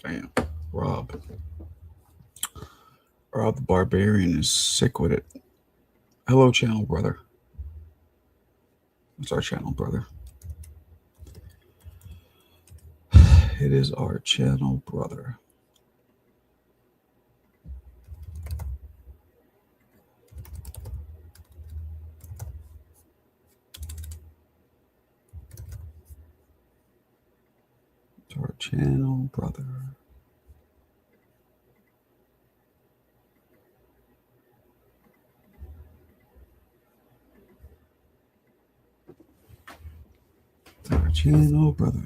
Damn. Rob. Rob the Barbarian is sick with it. Hello, channel brother. It's our channel brother. It is our channel brother. It's our channel brother. It's our channel brother.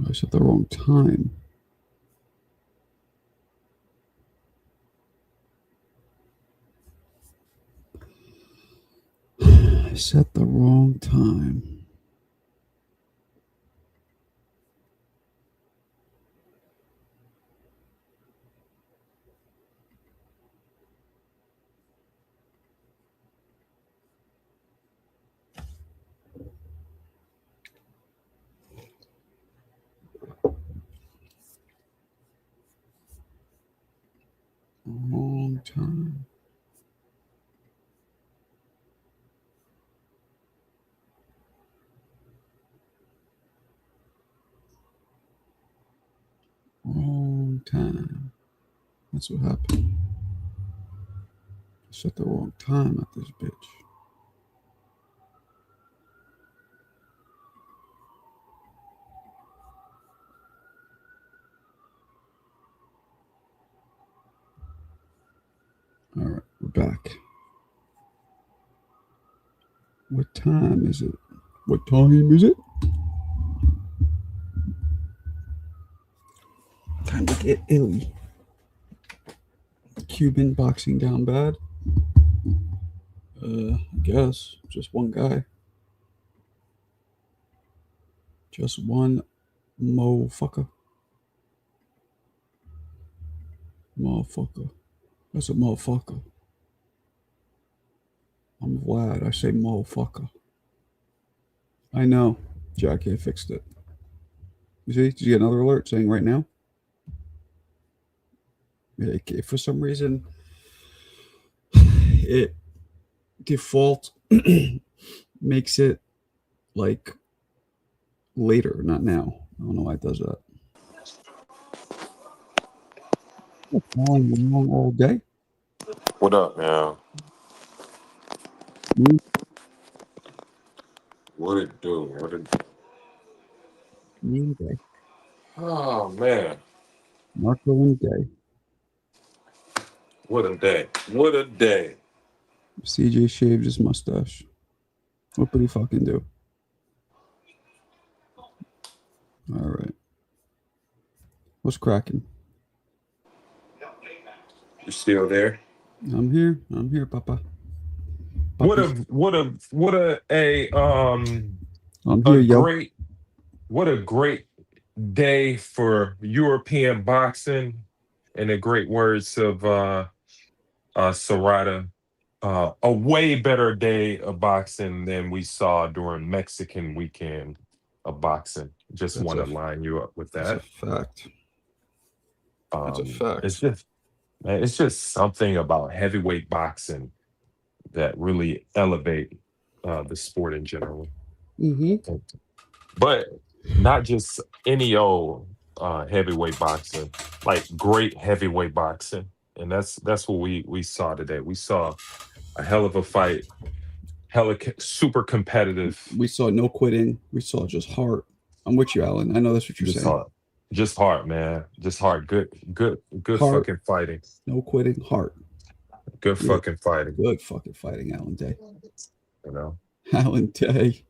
I said the wrong time. I set the wrong time. Wrong time. Wrong time. That's what happened. I set the wrong time at this bitch. All right, we're back. What time is it? What time is it? Time to get illy. Cuban boxing down bad. I guess just one guy. Just one motherfucker. Motherfucker. That's a motherfucker. I'm Vlad. I say motherfucker. I know. Jackie, I fixed it. You see? Did you get another alert saying right now? For some reason, it default makes it like later, not now. I don't know why it does that. Falling along all day. What up, man? What it do? What it? Day. Oh man, Marco and Day. what a day! What a day! CJ shaved his mustache. What did he fucking do? All right. What's cracking? You still there? I'm here. I'm here, Papa. What a I'm here, yo. great what a great day for European boxing, in the great words of Serrata. A way better day of boxing than we saw during Mexican weekend of boxing. Just want to line you up with That's a that. fact. That's a fact. It's just, man, it's just something about heavyweight boxing that really elevate the sport in general. Mm-hmm. But not just any old heavyweight boxing, like great heavyweight boxing, and that's what we saw today. We saw a hell of a fight, super competitive. We saw no quitting. We saw just heart. I'm with you, Alan. I know that's what you're Just saying. hard, just hard, man. Just hard. Good Heart. fucking fighting. No quitting. Heart. Good fucking fighting. Good fucking fighting, Alan Day. You know, Alan Day.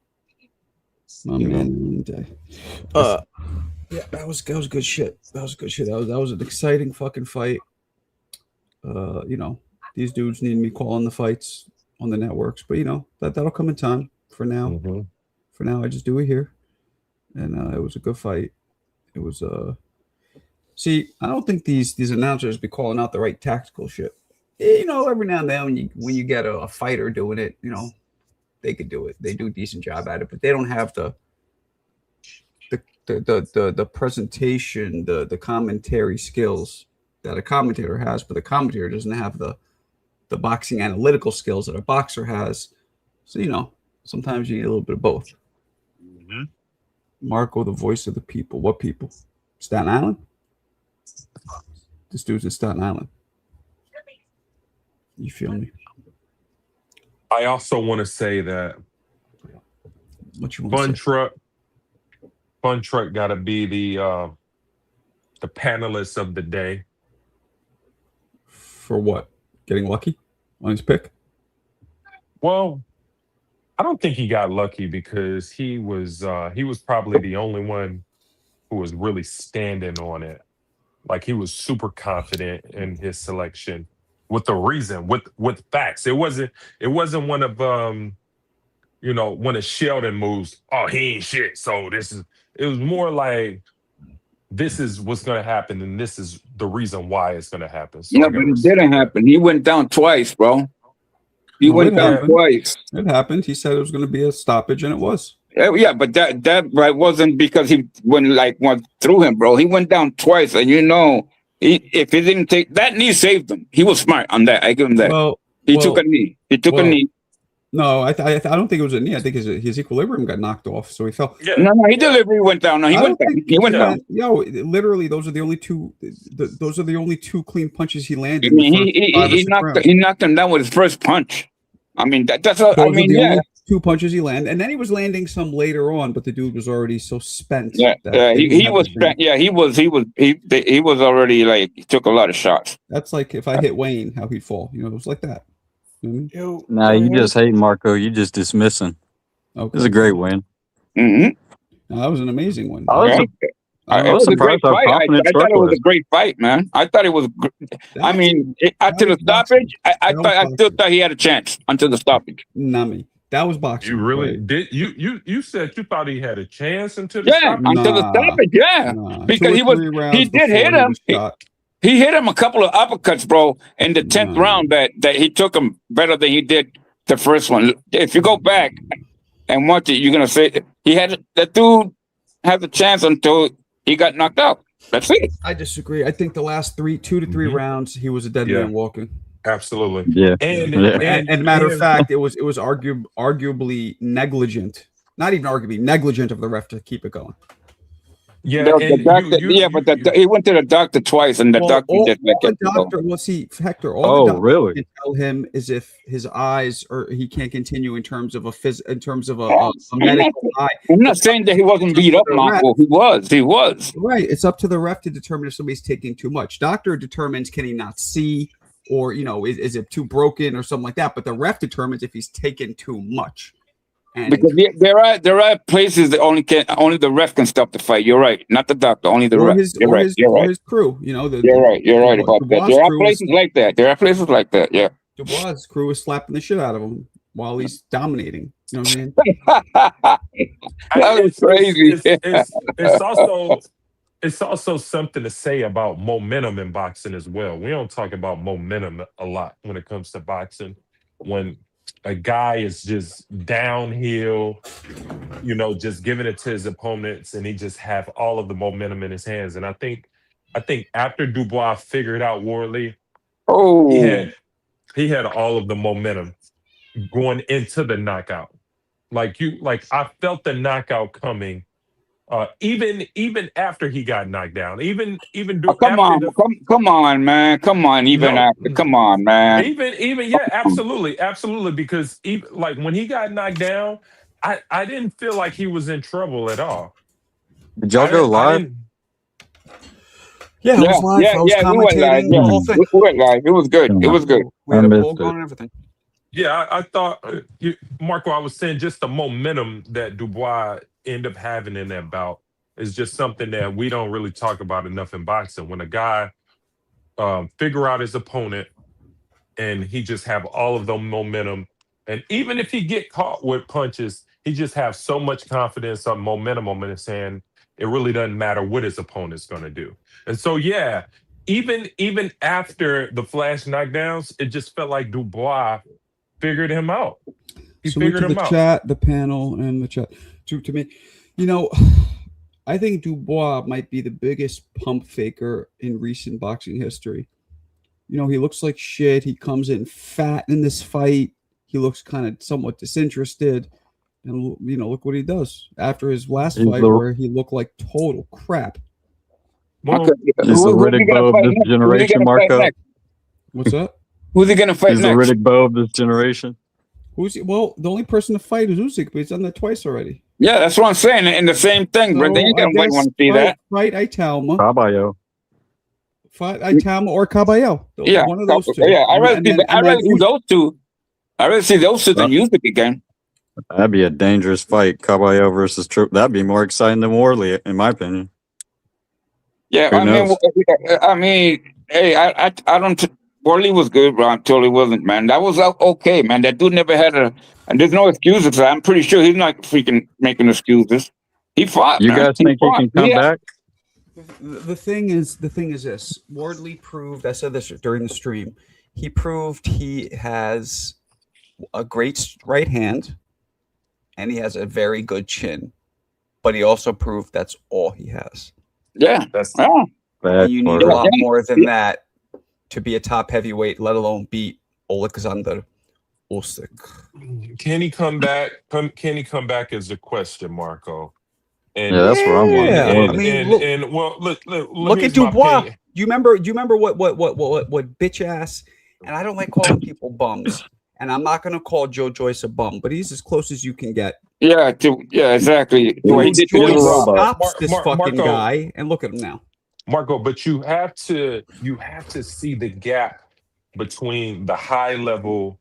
My man, Alan Day. Yeah, that was good shit. That was good shit. That was an exciting fucking fight. You know, these dudes need me calling the fights on the networks, but that'll come in time. For now, Hmm. I just do it here, and it was a good fight. It was See, I don't think these announcers be calling out the right tactical shit. Every now and then when you get a fighter doing it, they could do it. They do a decent job at it, but they don't have the presentation, the commentary skills that a commentator has, but the commentator doesn't have the boxing analytical skills that a boxer has. So sometimes you need a little bit of both. Hmm. Marco, the voice of the people. What people? Staten Island? This dude's in Staten Island. You feel me? I also want to say that What you want to say? Fun Truck got to be the panelist of the day. For what? Getting lucky on his pick? Well, I don't think he got lucky because he was probably the only one who was really standing on it. Like he was super confident in his selection with the reason, with facts. It wasn't one of one of Sheldon moves. Oh, he ain't shit. So it was more like this is what's gonna happen, and this is the reason why it's gonna happen. So Yeah, I but gotta it didn't respect that. happen. He went down twice, bro. He No, it went down happened. twice. It happened. He said it was going to be a stoppage, and it was. Yeah, but that right wasn't because he went through him, bro. He went down twice, and if he didn't take that knee, saved him. He was smart on that. I give him that. He took a knee. He took a knee. No, I don't think it was a knee. I think his equilibrium got knocked off, so he fell. Yeah. No, he deliberately went down. No, he went down. He went down. Literally, those are the only two. Those are the only two clean punches he landed. I mean, he knocked him down with his first punch. I mean, that's all. Those are the only two punches he landed, and then he was landing some later on, but the dude was already so spent. Yeah, he was spent. Yeah, he was already like he took a lot of shots. That's like if I hit Wayne, how he'd fall. It was like that. Nah, you just hate Marco. You just dismissing. Okay. It was a great win. Mm-hmm. No, that was an amazing one. It was a great fight. I thought it was a great fight, man. I thought it was. I mean, until the stoppage, I still thought he had a chance until the stoppage. Nami. That was boxing. You really did. You said you thought he had a chance until the stoppage? Until the stoppage. Yeah, because he did hit him. He hit him a couple of uppercuts, bro, in the 10th round that he took him better than he did the first one. If you go back and watch it, you're gonna say that dude had a chance until he got knocked out. That's it. I disagree. I think the last 2 to 3 rounds, he was a dead man walking. Absolutely. Yeah. And matter of fact, it was arguably negligent. Not even arguably negligent of the ref to keep it going. Yeah, he went to the doctor twice, and the doctor just let it go. Well, see, Hector, all the doctor really? can tell him is if his eyes or he can't continue in terms of a medical eye. I'm not saying that he wasn't beat up, Marco. He was. Right. It's up to the ref to determine if somebody's taking too much. Doctor determines can he not see, or is it too broken or something like that. But the ref determines if he's taken too much. And because there are places that only the ref can stop the fight. You're right, not the doctor, only the ref. You're right. His crew, you're right about that. There are places like that. Yeah. Dubois' crew is slapping the shit out of him while he's dominating. You know what I mean? That was crazy. It's also something to say about momentum in boxing as well. We don't talk about momentum a lot when it comes to boxing. When a guy is just downhill, just giving it to his opponents, and he just have all of the momentum in his hands. And I think after Dubois figured out Wardley, he had all of the momentum going into the knockout. I felt the knockout coming. Even after he got knocked down, come on, man, come on, man. Absolutely, because when he got knocked down, I didn't feel like he was in trouble at all. Did y'all go live? Yeah, I was live. I was commentating the whole thing. We went live. It was good. It was good. We had a poll going and everything. Yeah, I thought, Marco, I was saying just the momentum that Dubois ended up having in that bout is just something that we don't really talk about enough in boxing. When a guy figure out his opponent and he just have all of the momentum And even if he get caught with punches, he just have so much confidence on momentum and saying it really doesn't matter what his opponent's going to do. And so, yeah, even after the flash knockdowns, it just felt like Dubois figured him out. He figured him out. Chat, the panel, and the chat. To me, I think Dubois might be the biggest pump faker in recent boxing history. He looks like shit. He comes in fat in this fight. He looks kind of somewhat disinterested. And, look what he does after his last fight where he looked like total crap. Well, he's the Riddick Bowe of this generation, Marco. What's that? Who's he going to fight next? He's the Riddick Bowe of this generation. Well, the only person to fight is Usyk, but he's done that twice already. Yeah, that's what I'm saying. And the same thing, bro. Then you don't want to see that. Fight Italma. Caballo. Fight Italma or Caballero. Yeah, one of those two. Yeah, I'd rather see those two. I'd rather see those two than Usyk again. That'd be a dangerous fight, Caballero versus Triple. That'd be more exciting than Wardley, in my opinion. Yeah, I mean, hey, I don't. Wardley was good, bro, until he wasn't, man. That was okay, man. That dude never had and there's no excuses. I'm pretty sure he's not freaking making excuses. He fought. You guys think he can come back? The thing is this. Wardley proved, I said this during the stream, he proved he has a great right hand and he has a very good chin. But he also proved that's all he has. Yeah. You need a lot more than that to be a top heavyweight, let alone beat Alexander Usyk. Can he come back? Can he come back is the question, Marco. And that's where I'm wondering. Look at Dubois. Do you remember what bitch ass? And I don't like calling people bums. And I'm not going to call Joe Joyce a bum, but he's as close as you can get. Yeah, exactly. Joyce stops this fucking guy, and look at him now. Marco, but you have to see the gap between the high level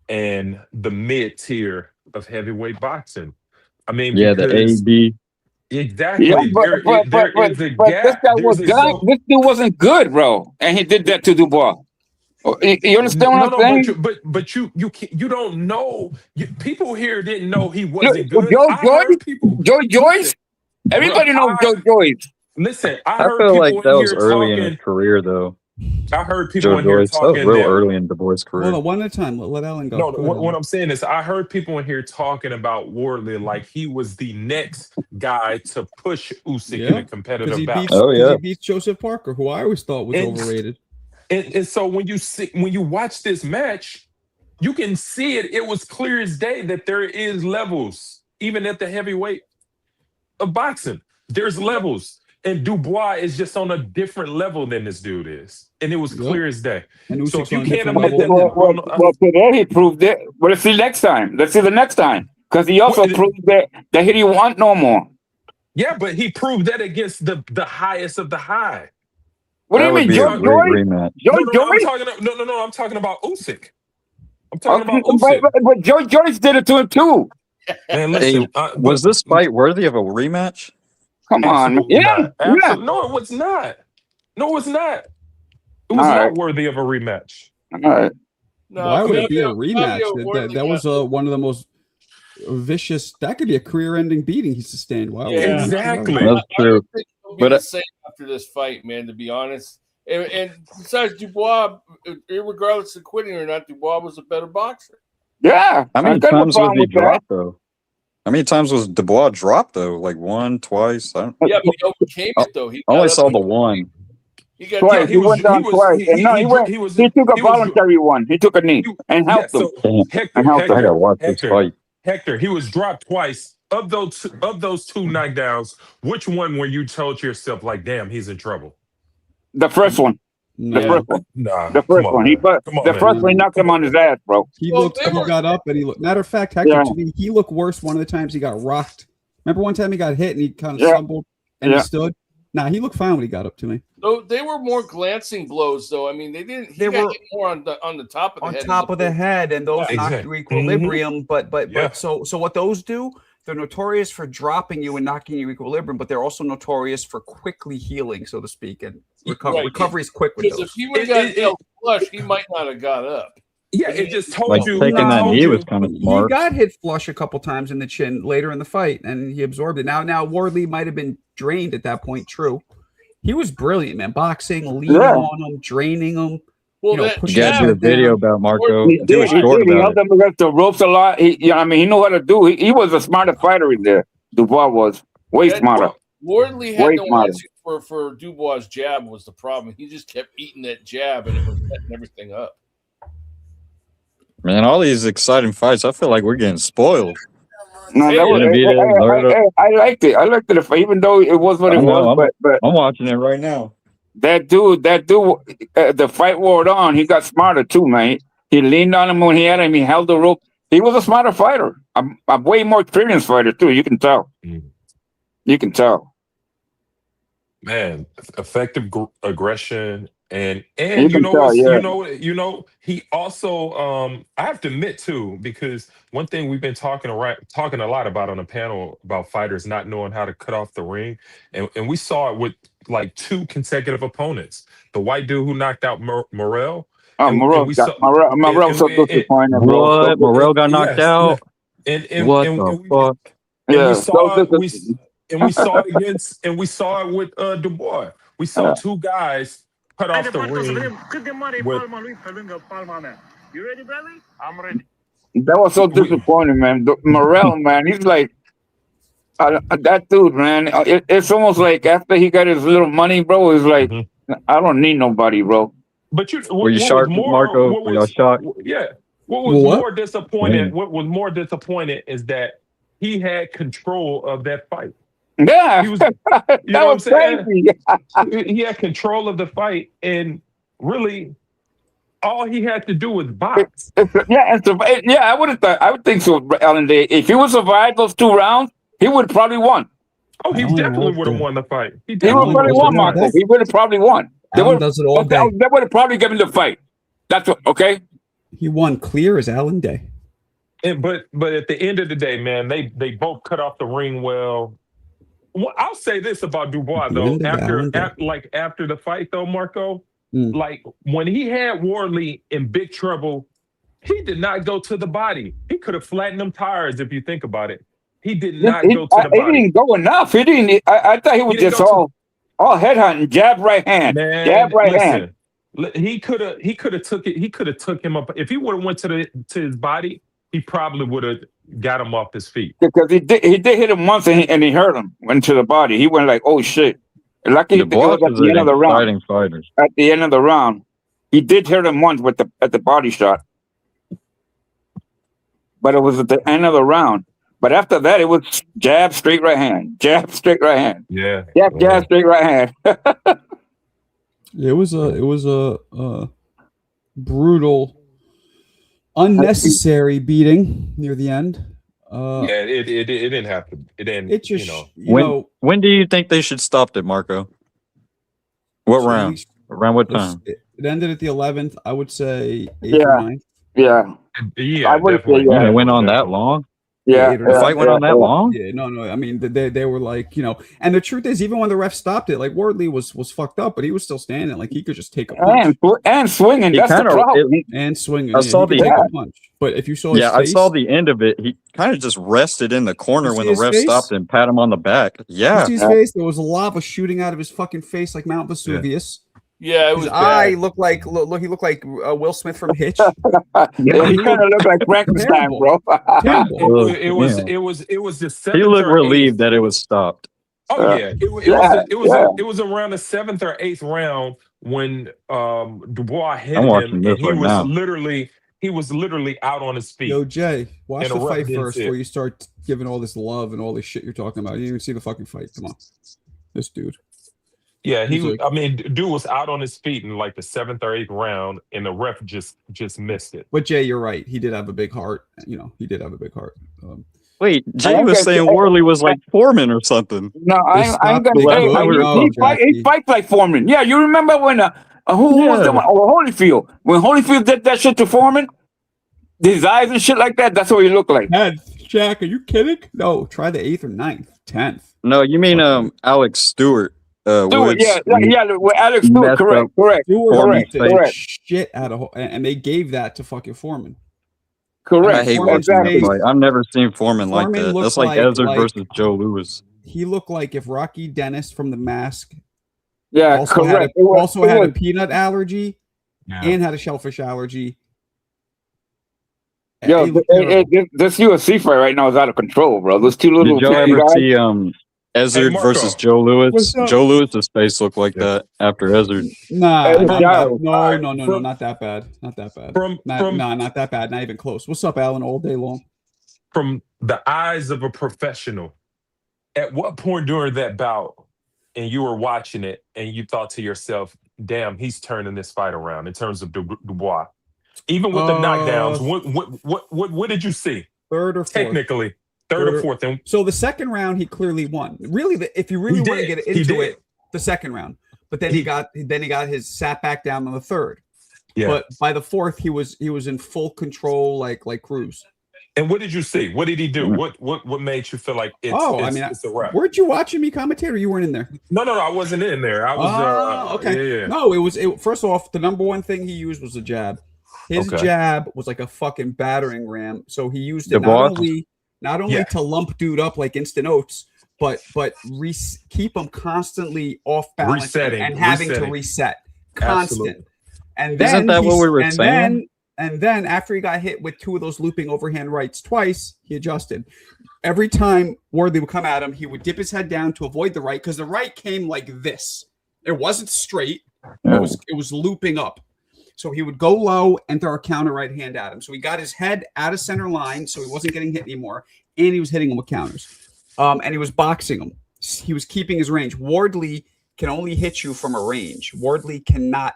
and the mid tier of heavyweight boxing. I mean, the A-B. Exactly. Yeah, but this guy was good. This dude wasn't good, bro, and he did that to Dubois. You understand what I'm saying? But you don't know. People here didn't know he wasn't good. Joe Joyce. Everybody knows Joe Joyce. Listen, I feel like that was early in his career, though. I heard people in here talking. That was real early in Dubois' career. Hold on, one at a time. Let Alan go. No, what I'm saying is, I heard people in here talking about Wardley like he was the next guy to push Usyk in a competitive battle. He beats Joseph Parker, who I always thought was overrated. And so when you watch this match, you can see it. It was clear as day that there is levels, even at the heavyweight of boxing. There's levels. And Dubois is just on a different level than this dude is. And it was clear as day. So if you can't imagine well, today he proved it. But let's see next time. Let's see the next time. Because he also proved that he didn't want no more. Yeah, but he proved that against the highest of the high. What do you mean, Joe Joyce? I'm talking about Usyk. I'm talking about Usyk. But Joe Joyce did it to him too. Man, listen, was this fight worthy of a rematch? Come on, man. Yeah. No, it was not. No, it was not. It was not worthy of a rematch. All right. No, why would it be a rematch? That was one of the most vicious. That could be a career-ending beating he sustained. Wow. Yeah, exactly. That's true. But the same after this fight, man, to be honest. And besides Dubois, regardless of quitting or not, Dubois was a better boxer. Yeah. How many times was he dropped, though? How many times was Dubois dropped, though? Like one, twice? Yeah, but he overcame it, though. I only saw the one. He went down twice. He took a voluntary one. He took a knee and helped him. Hector, I gotta watch this fight. Hector, he was dropped twice. Of those two knockdowns, which one were you told yourself, like, damn, he's in trouble? The first one. The first one. The first one. The first one, he knocked him on his ass, bro. He got up and he looked. Matter of fact, Hector, to me, he looked worse one of the times he got rocked. Remember one time he got hit and he kind of stumbled and he stood? Nah, he looked fine when he got up to me. So they were more glancing blows, though. I mean, they didn't. They were more on the top of the head. On top of the head, and those knocked your equilibrium. But so what those do? They're notorious for dropping you and knocking your equilibrium, but they're also notorious for quickly healing, so to speak, and recovery is quick with those. If he would have got flush, he might not have got up. Yeah, it just told Like you. taking that told knee you. was kind of He smart. got hit flush a couple times in the chin later in the fight, and he absorbed it. Now Wardley might have been drained at that point. True, he was brilliant, man. Boxing, leaning on him, draining him. Well, You know, that pushing You his gotta do a head video down. about Marco. He He was did. short He about held it. them against the ropes a lot. I mean, he knew how to do. He was a smarter fighter in there. Dubois was way That- smarter. Wardley had Way no smarter. answer for Dubois' jab was the problem. He just kept eating that jab, and it was setting everything up. Man, all these exciting fights, I feel like we're getting spoiled. No, Hey, that was. Benavidez, I liked it. I liked it, even though it was what it was. But I'm watching it right now. that dude, the fight wore on. He got smarter too, man. He leaned on him when he had him. He held the rope. He was a smarter fighter. A way more experienced fighter too. You can tell. You can tell. Man, effective aggression and You you can know tell, what's yeah. you know he also I have to admit too, because one thing we've been talking a lot about on the panel about fighters not knowing how to cut off the ring, and we saw it with like 2 consecutive opponents, the white dude who knocked out Morrell. Morrell was so disappointed, bro. What? Morrell got knocked out? What the fuck? And we Yeah, saw so we saw it against, and we saw it with Dubois. We saw 2 guys cut off the ring. You ready, Bradley? I'm ready. That was so disappointing, man. Morrell, man, he's like that dude, man. It's almost like after he got his little money, bro. It's like I don't need nobody, bro. But were you shocked, Marco? Were y'all shocked? Yeah. What was more disappointing? What was more disappointing is that he had control of that fight. Yeah, he was. That was crazy. He had control of the fight, and really, all he had to do was box. Yeah, I would have thought. I would think so, Alan Day. If he would survive those 2 rounds, he would have probably won. Oh, he definitely would have won the fight. He would have probably won, Marco. He would have probably won. Alan does it all day. They would have probably given the fight. That's what. Okay. He won clear as Alan Day. But at the end of the day, man, they both cut off the ring well. I'll say this about Dubois though. After the fight though, Marco, like when he had Wardley in big trouble, he did not go to the body. He could have flattened them tires if you think about it. He did not go to the body. He didn't go enough. He didn't. I thought he was just all headhunting, jab right hand, jab right hand. He could have took it. He could have took him up. If he would have went to his body, he probably would have got him off his feet. Because he did hit him once and he hurt him. Went to the body. He went like, oh shit. Lucky it was at the end of the round. At the end of the round, he did hit him once at the body shot. But it was at the end of the round. But after that, it was jab, straight right hand. Jab, straight right hand. Yeah. Jab, straight right hand. It was a brutal, unnecessary beating near the end. It didn't have to. It didn't. It just when do you think they should stop it, Marco? What round? Around what time? It ended at the 11th. I would say 8th or 9th. Yeah. I would say, yeah. It went on that long. Yeah, the fight went on that long. Yeah, no. I mean, they were like, and the truth is, even when the ref stopped it, like Wardley was fucked up, but he was still standing. Like he could just take a punch and swinging. That's the problem. And swinging. I saw take a punch, but if you saw his face, I saw the end of it. He kind of just rested in the corner when the ref stopped and pat him on the back. Yeah, you see his face. There was lava shooting out of his fucking face like Mount Vesuvius. Yeah, it was his eye looked like he looked like Will Smith from Hitch. He kind of looked like Frankenstein, bro. It was just. He looked relieved that it was stopped. Oh yeah, it was around the 7th or 8th round when Dubois hit him, and he was literally out on his feet. Yo, Jay, watch the fight first before you start giving all this love and all this shit you're talking about. You didn't even see the fucking fight. Come on, this dude. Yeah, dude was out on his feet in like the 7th or 8th round, and the ref just missed it. But Jay, you're right. He did have a big heart. He did have a big heart. Wait, Jay was saying Wardley was like Foreman or something. No, I'm gonna say he fights like Foreman. Yeah, you remember when who was the one? Holyfield. When Holyfield did that shit to Foreman, his eyes and shit like that. That's what he looked like. Jack, are you kidding? No, try the 8th or 9th, 10th. No, you mean Alex Stewart. Woods. With Alex Stewart, correct. Stewart Correct. beat the shit out of, and they gave that to fucking Foreman. Correct. I hate watching that fight. I've never seen Foreman like that. That's like Ezzard versus Joe Louis. He looked like if Rocky Dennis from The Mask also had a peanut allergy and had a shellfish allergy. Yo, this UFC fight right now is out of control, bro. Those two little. Did y'all ever see Ezzard versus Joe Louis? Joe Louis' face looked like that after Ezzard. No, not that bad. Not that bad. Not that bad. Not even close. What's up, Alan? All day long. From the eyes of a professional, at what point during that bout, and you were watching it, and you thought to yourself, "Damn, he's turning this fight around." In terms of Dubois, even with the knockdowns, what did you see? Third or fourth? Technically. Third or fourth. So the second round, he clearly won. Really, if you really want to get into it, the second round. But then he got his sat back down on the third. Yeah. But by the fourth, he was in full control, like Cruz. And what did you see? What did he do? What made you feel like it's a wrap? Weren't you watching me commentator? You weren't in there. No, I wasn't in there. I was. Okay. Yeah. No, it was. First off, the number one thing he used was a jab. His jab was like a fucking battering ram. So he used it not only to lump dude up like instant oats, but keep him constantly off balance and having to reset constant. Absolutely. And then isn't that what we were saying? And then after he got hit with two of those looping overhand rights twice, he adjusted. Every time Wardley would come at him, he would dip his head down to avoid the right because the right came like this. It wasn't straight. It was looping up. So he would go low and throw a counter right hand at him. So he got his head out of center line, so he wasn't getting hit anymore, and he was hitting him with counters. And he was boxing him. He was keeping his range. Wardley can only hit you from a range. Wardley cannot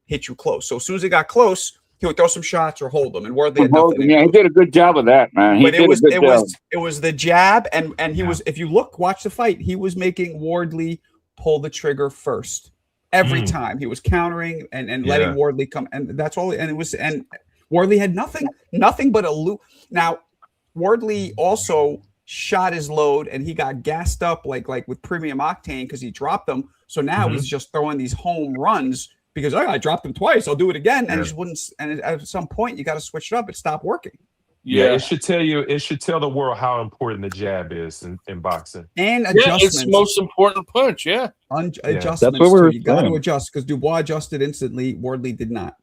hit you close. So as soon as he got close, he would throw some shots or hold them. And Wardley had nothing. Yeah, he did a good job of that, man. But it was the jab, and he was. If you watch the fight, he was making Wardley pull the trigger first. Every time he was countering and letting Wardley come, and that's all. And Wardley had nothing but a loop. Now, Wardley also shot his load, and he got gassed up like with premium octane because he dropped them. So now he's just throwing these home runs because I dropped him twice. I'll do it again, and he just wouldn't. And at some point, you got to switch it up. It stopped working. Yeah, it should tell you. It should tell the world how important the jab is in boxing. And adjustments. It's the most important punch. Adjustments. That's what you got to adjust because Dubois adjusted instantly. Wardley did not.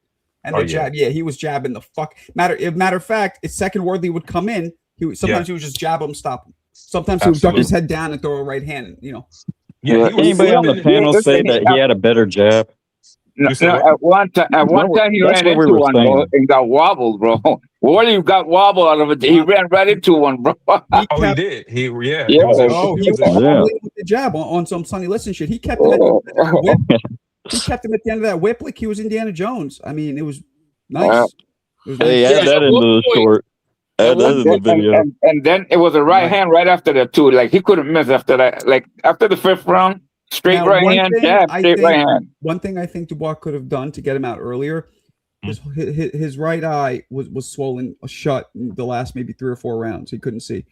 And the jab, he was jabbing the fuck. Matter of fact, if second Wardley would come in, he would just jab him, stop him. Sometimes he would duck his head down and throw a right hand. Yeah. Anybody on the panel say that he had a better jab? No, at one time he ran into one, bro, and got wobbled, bro. Wardley got wobbled out of it. He ran right into one, bro. He did. He was with the jab on some Sonny Liston shit. He kept him at the whip. He kept him at the end of that whip like he was Indiana Jones. I mean, it was nice. Hey, add that into the short. Add that in the video. And then it was a right hand right after that too. Like he couldn't miss after that. Like after the fifth round. Straight right hand, jab, straight right hand. One thing I think Dubois could have done to get him out earlier is his right eye was swollen shut in the last maybe 3 or 4 rounds. He couldn't see.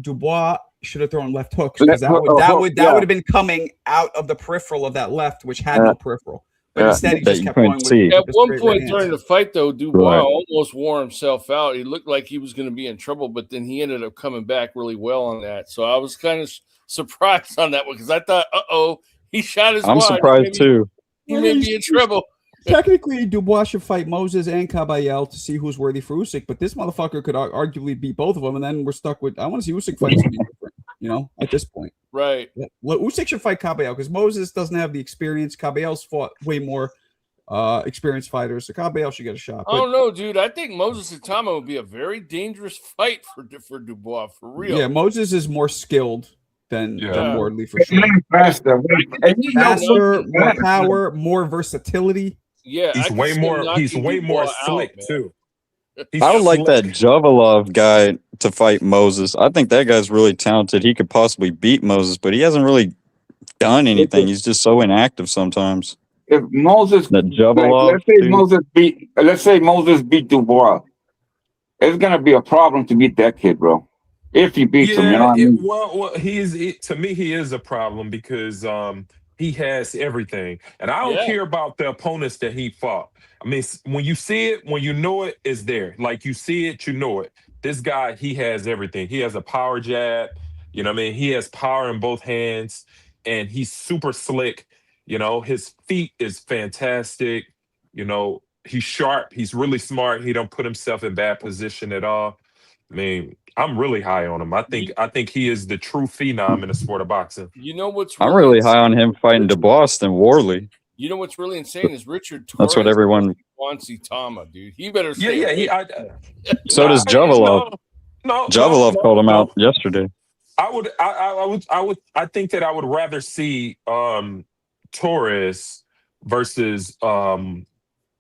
Dubois should have thrown left hooks because that would have been coming out of the peripheral of that left, which had no peripheral. But instead, he just kept going with At one point during the fight, though, Dubois almost wore himself out. He looked like he was going to be in trouble, but then he ended up coming back really well on that. So I was kind of surprised on that one because I thought, he shot his. I'm surprised too. He may be in trouble. Technically, Dubois should fight Moses and Caballel to see who's worthy for Usyk, but this motherfucker could arguably beat both of them, and then we're stuck with. I want to see Usyk fight something different, at this point. Right. Well, Usyk should fight Caballel because Moses doesn't have the experience. Caballel's fought way more experienced fighters, so Caballel should get a shot. Oh no, dude! I think Moses and Tama would be a very dangerous fight for Dubois for real. Yeah, Moses is more skilled than Wardley for sure. Faster, more power, more versatility. Yeah, he's way more slick too. I would like that Javalov guy to fight Moses. I think that guy's really talented. He could possibly beat Moses, but he hasn't really done anything. He's just so inactive sometimes. If Moses, let's say Moses beat Dubois, it's gonna be a problem to beat that kid, bro. If he beats him, Well, to me, he is a problem because he has everything. And I don't care about the opponents that he fought. I mean, when you see it, when you know it, it's there. Like you see it, you know it. This guy, he has everything. He has a power jab. You know what I mean? He has power in both hands, and he's super slick. You know, his feet is fantastic. You know, he's sharp. He's really smart. He don't put himself in bad position at all. I mean, I'm really high on him. I think he is the true phenom in the sport of boxing. You know what's I'm really high on him fighting Dubois than Wardley. You know what's really insane is Richard Torres. That's what everyone wants. Tama, dude. He better stay. So does Javelov. Javelov called him out yesterday. I think that I would rather see Torres versus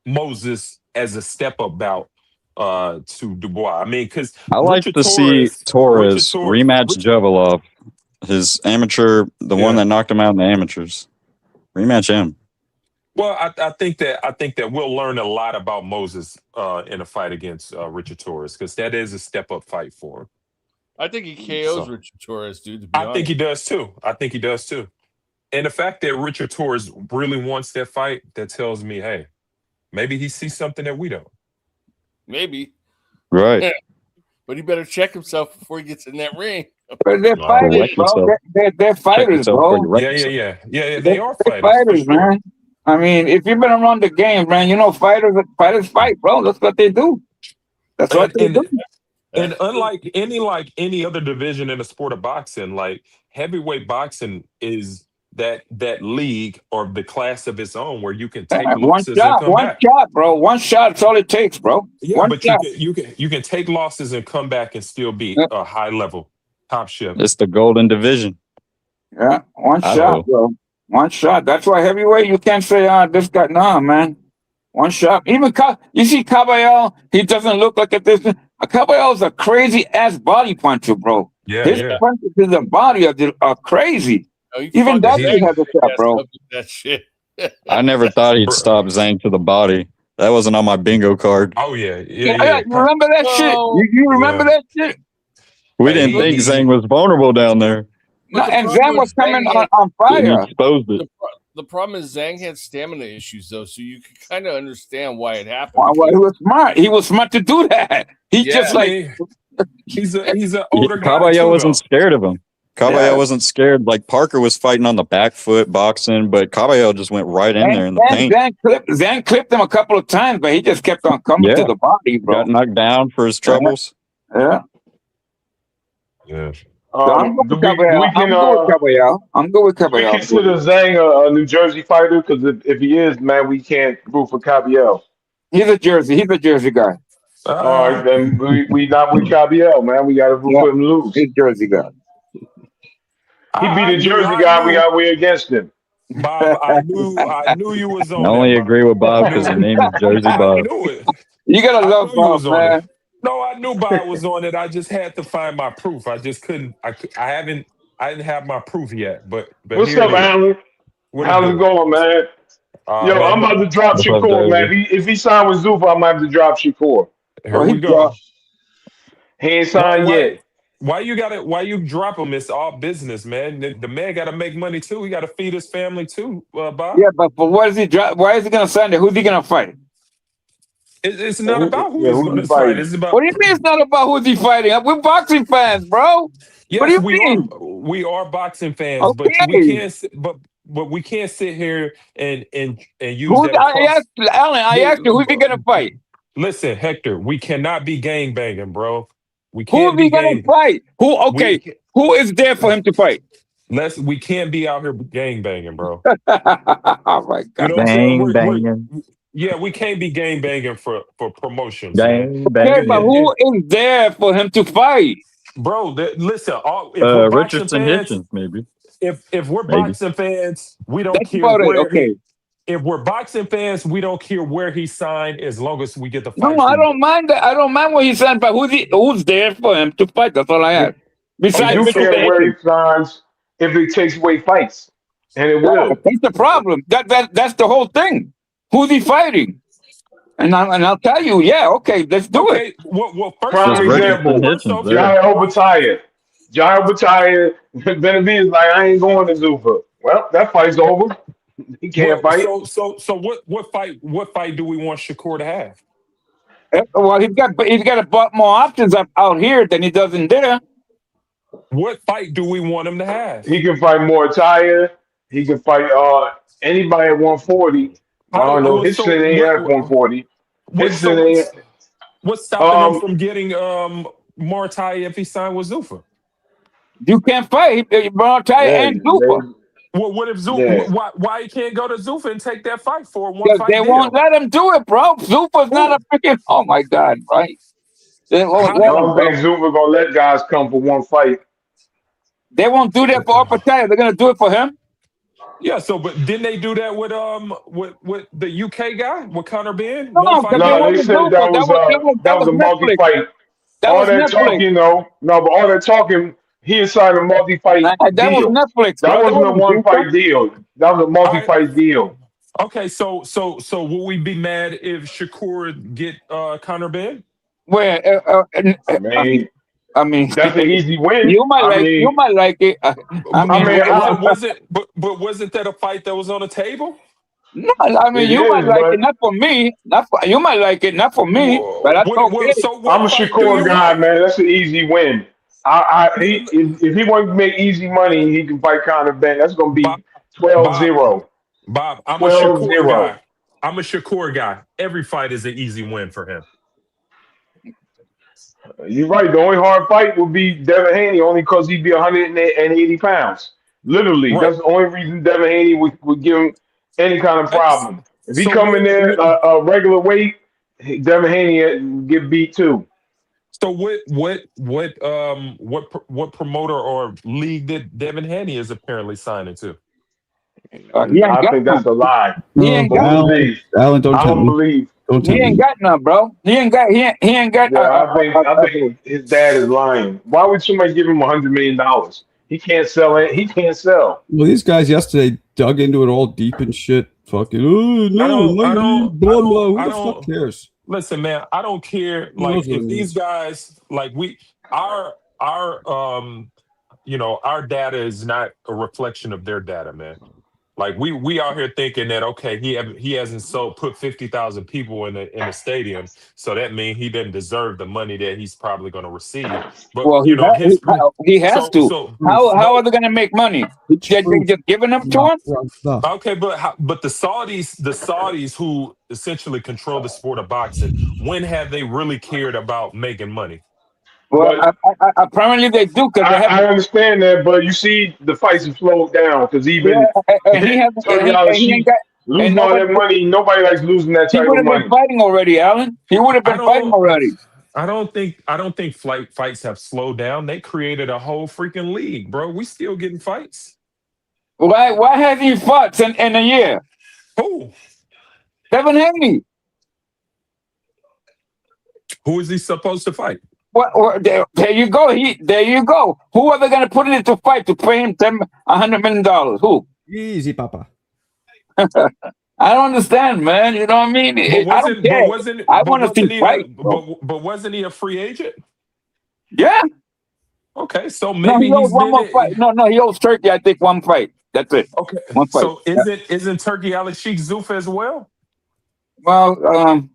Moses as a step up bout to Dubois. I mean, because I like to see Torres rematch Javelov, his amateur, the one that knocked him out in the amateurs. Rematch him. Well, I think that we'll learn a lot about Moses in a fight against Richard Torres, because that is a step up fight for him. I think he KOs Richard Torres, dude. I think he does too. And the fact that Richard Torres really wants that fight, that tells me, hey, maybe he sees something that we don't. Maybe. Right. Yeah. But he better check himself before he gets in that ring. But they're fighters, bro. They're fighters, bro. Yeah. They are fighters, man. I mean, if you've been around the game, man, you know fighters fight, bro. That's what they do. That's what they do. And unlike any other division in the sport of boxing, like heavyweight boxing is that league or the class of its own where you can take losses and come back. One shot, bro. One shot. That's all it takes, bro. Yeah, but you can take losses and come back and still be a high level top shelf. It's the golden division. Yeah, one shot, bro. One shot. That's why heavyweight, you can't say, this guy, nah, man. One shot. Even you see Caballero, he doesn't look like this. Caballero's a crazy ass body puncher, bro. Yeah, his punches to the body are crazy. Even that dude has a shot, bro. That shit. I never thought he'd stop Zhang to the body. That wasn't on my bingo card. Oh yeah. You remember that shit? You remember that shit? We didn't think Zhang was vulnerable down there. No, and Zhang was coming on fire. He exposed it. The problem is Zhang had stamina issues, though, so you can kind of understand why it happened. Well, he was smart. He was smart to do that. He's just like he's an older guy. Caballero wasn't scared of him. Caballero wasn't scared. Like Parker was fighting on the back foot, boxing, but Caballero just went right in there in the paint. Zhang clipped him a couple of times, but he just kept on coming to the body, bro. Got knocked down for his troubles. Yeah. So I'm good with Caballero. We consider Zhang a New Jersey fighter, because if he is, man, we can't root for Caballero. He's a Jersey guy. All right, then we not with Caballero, man. We got to root for him to lose. He's a Jersey guy. He beat a Jersey guy. We're against him. Bob, I knew you was on. I only agree with Bob because his name is Jersey Bob. I knew it. You gotta love Bob, man. No, I knew Bob was on it. I just had to find my proof. I just couldn't. I didn't have my proof yet. But what's up, Alan? How's it going, man? Yo, I'm about to drop Shakur, man. If he signed with Zuffa, I'm about to drop Shakur. Here we go. He ain't signed yet. Why you drop him? It's all business, man. The man got to make money too. He got to feed his family too, Bob. Yeah, but what is he drop? Why is he gonna sign it? Who's he gonna fight? It's not about who he's going to fight. It's about. What do you mean it's not about who's he fighting? We're boxing fans, bro. Yes, what do you mean? We are boxing fans, okay. but we can't. But we can't sit here and use that. I asked you, who's he gonna fight? Listen, Hector, we cannot be gang banging, bro. We Who's can't. he gonna fight? Who? Okay, who is there for him to fight? We can't be out here gang banging, bro. Oh my God, you know gang banging. Yeah, we can't be gang banging for promotions. Gang banging. Okay, but who is there for him to fight, bro? Listen, Richardson Hitchens, maybe. If we're boxing fans, we don't care where. If we're boxing fans, we don't care where he signed as long as we get the fight. No, I don't mind that. I don't mind where he signed, but who's there for him to fight? That's all I ask. Besides, you care where he signs if it takes away fights, and it will. That's the problem. That's the whole thing. Who's he fighting? And I'll tell you, let's do it. Well, prime example, Jair Overtire. Benavidez like, I ain't going to Zuffa. Well, that fight's over. He can't fight. So what fight do we want Shakur to have? Well, he's got more options out here than he does in there. What fight do we want him to have? He can fight Moritaja. He can fight anybody at 140. I don't know. Hitchson ain't at 140. What's stopping him from getting Moritaja if he signed with Zuffa? You can't fight Moritaja and Zuffa. Well, what if Zuffa? Yeah. Why he can't go to Zuffa and take that fight for a one fight They won't let him do it, bro. Zuffa's not a freaking. Oh my God, right? I don't think Zuffa gonna let guys come for one fight. They won't do that for Moritaja. They're gonna do it for him. Yeah. So, but didn't they do that with the UK guy with Conor Benn? No, they said that was a multi-fight. All that talking, though. No, but all that talking. He signed a multi-fight that deal. Was Netflix. That wasn't a one-fight deal. That was a multi-fight deal. Okay, so will we be mad if Shakur get Conor Benn? Where? I mean, that's an easy win. You might like it. Wasn't that a fight that was on the table? No, I mean you might like it, not for me. You might like it, not for me. But I'm a Shakur guy, man. That's an easy win. If he wants to make easy money, he can fight Conor Benn. That's going to be 12-0. Bob, I'm a Shakur guy. I'm a Shakur guy. Every fight is an easy win for him. You're right. The only hard fight would be Devin Haney, only because he'd be 180 pounds. Literally, that's the only reason Devin Haney would give him any kind of problem. If he come in there a regular weight, Devin Haney get beat too. So what promoter or league that Devin Haney is apparently signing to? I think that's a lie. Alan, don't believe. He ain't got none, bro. He ain't got. I think his dad is lying. Why would somebody give him $100 million? He can't sell it. He can't sell. Well, these guys yesterday dug into it all deep and shit. Fucking blah blah. Who the fuck cares? Listen, man, I don't care. Like if these guys, like our data is not a reflection of their data, man. Like we out here thinking that okay, he hasn't put 50,000 people in the stadium, so that means he didn't deserve the money that he's probably going to receive. But he has to. So how are they going to make money? They just giving them to him? Okay, but the Saudis who essentially control the sport of boxing, when have they really cared about making money? Well, apparently they do. I understand that, but you see, the fights have slowed down because even losing all that money, nobody likes losing that type of money. He would have been fighting already, Alan. He would have been fighting already. I don't think fights have slowed down. They created a whole freaking league, bro. We still getting fights. Why hasn't he fought in a year? Who? Devin Haney. Who is he supposed to fight? Well, there you go. There you go. Who are they going to put in to fight to pay him $100 million? Who? Easy, Papa. I don't understand, man. You know what I mean? I don't care. I want to see fight. But wasn't he a free agent? Yeah. Okay, so maybe he owes one more fight. No, he owes Turkey, I think, one fight. That's it. Okay. One fight. So isn't Turkey Alex Sheikh Zuffa as well? Well,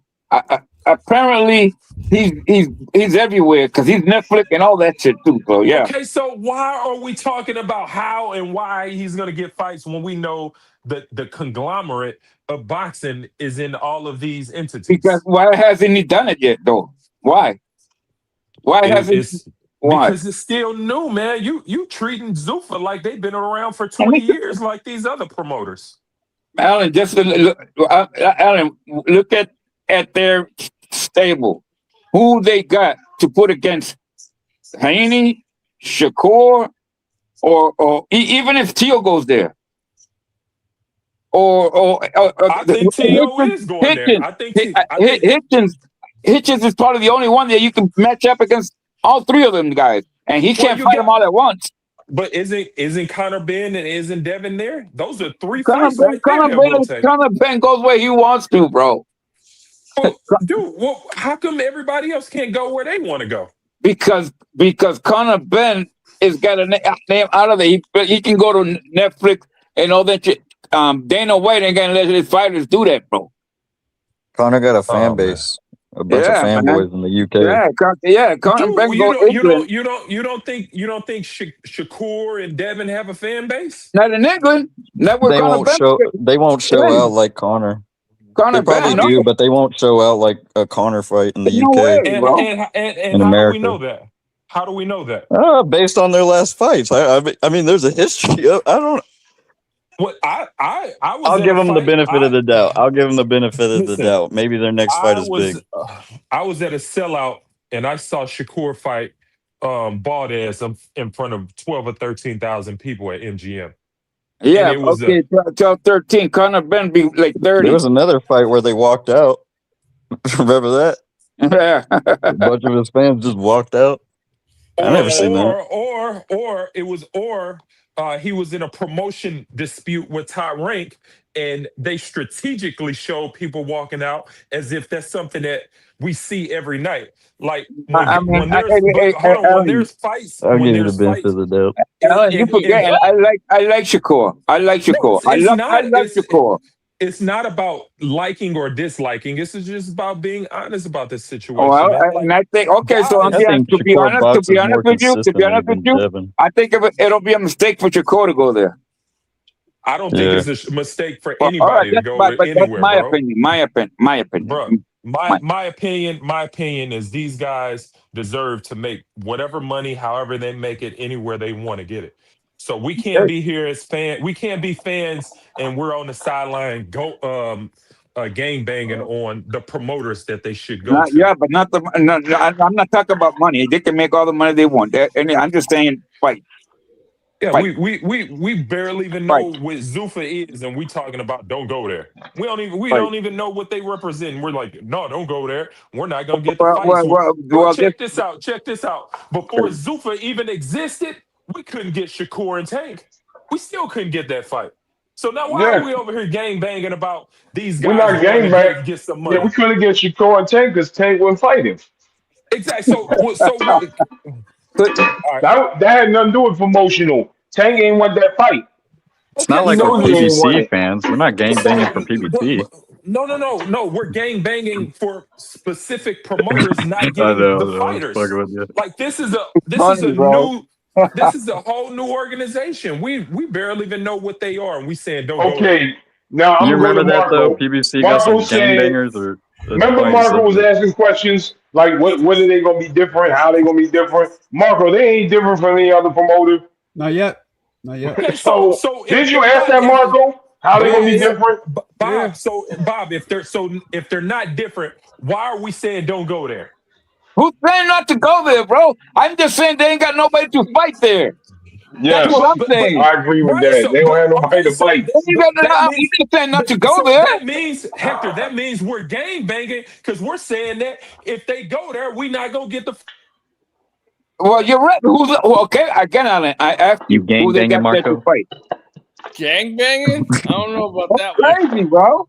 apparently he's everywhere because he's Netflix and all that shit too, bro. Yeah. Okay, so why are we talking about how and why he's gonna get fights when we know that the conglomerate of boxing is in all of these entities? Because why hasn't he done it yet, though? Why? Why hasn't? Why? Because it's still new, man. You treating Zuffa like they've been around for 20 years, like these other promoters. Alan, look at their stable. Who they got to put against Haney, Shakur, or even if Teo goes there. I think Teo is going there. I think Hitchens is probably the only one that you can match up against all three of them guys, and he can't fight them all at once. But isn't Conor Benn and isn't Devin there? Those are three fights right there. Conor Benn goes where he wants to, bro. Well, how come everybody else can't go where they want to go? Because Conor Benn has got a name out of there. He can go to Netflix and all that shit. Dana White ain't gonna let his fighters do that, bro. Conor got a fan Oh, man. base, a bunch of Yeah, man. fanboys in the UK. Conor Dude, Ben you go don't England. you don't think Shakur and Devin have a fan base? Not in England. Not where They Conor won't Ben. show. They won't show out like Conor. Conor They probably Ben, no. do, but they won't show out like a Conor fight in the No UK way, And bro. and in how do we know America. that? How do we know that? Based on their last fights, I mean, there's a history. I don't. What I was I'll at give a them the fight. benefit of the doubt. I'll give them the benefit of the Listen, doubt. Maybe their next fight is big. I was at a sellout and I saw Shakur fight Valdez in front of 12 or 13,000 people at MGM. Yeah, And it was okay, 13. Conor Ben be like 30. There was another fight where they walked out. Remember that? Yeah. A bunch of his fans just walked out. I never seen that. He was in a promotion dispute with Top Rank, and they strategically showed people walking out as if that's something that we see every night. Like when there's fights, I'll when give you the there's benefit fights, of the doubt. You forget. I like Shakur. I like Shakur. I love Shakur. It's not about liking or disliking. This is just about being honest about this situation. Well, man. and I think to be Shakur honest boxes with more you, consistently than Devin. I think it'll be a mistake for Shakur to go there. I don't think it's a mistake for anybody to go anywhere, that's my bro. opinion. My opinion. Bro, my opinion is these guys deserve to make whatever money, however they make it, anywhere they want to get it. So we can't be here as fans. We can't be fans, and we're on the sideline gang banging on the promoters that they should go to. Yeah, but not I'm not talking about money. They can make all the money they want. And I'm just saying fight. Yeah, fight. we barely even know what Zuffa is, and we talking about don't go there. We don't even know what they represent. We're like, no, don't go there. We're not gonna get the fights. Check this out. Check this out. Before Zuffa even existed, we couldn't get Shakur and Tank. We still couldn't get that fight. So now why are we over here gang banging about these guys? We're not gang banging. Get some money. Yeah, we couldn't get Shakur and Tank because Tank wouldn't fight him. Exactly. That had nothing to do with promotional. Tank ain't want that fight. It's not like we're PBC fans. We're not gang banging for PBC. No. We're gang banging for specific promoters not getting the fighters. Like this is a whole new organization. We barely even know what they are, and we saying don't go. Okay, now I'm you remember that Marco. though? PBC got some gangbangers. Remember, Marco was asking questions like, when are they gonna be different? How they gonna be different? Marco, they ain't different from any other promoter. Not yet. Okay, so did you ask that, Marco? How they gonna be different? Bob, yeah. Bob, if they're not different, why are we saying don't go there? Who's saying not to go there, bro? I'm just saying they ain't got nobody to fight there. Yeah, that's what I'm saying. I agree with that. They don't have nobody to fight. You saying not to go there. That means, Hector, we're gang banging because we're saying that if they go there, we not gonna get the. Well, you're right. Okay, again, Alan, I asked you gang banging, Marco. Gang banging? I don't know about that. Crazy, bro.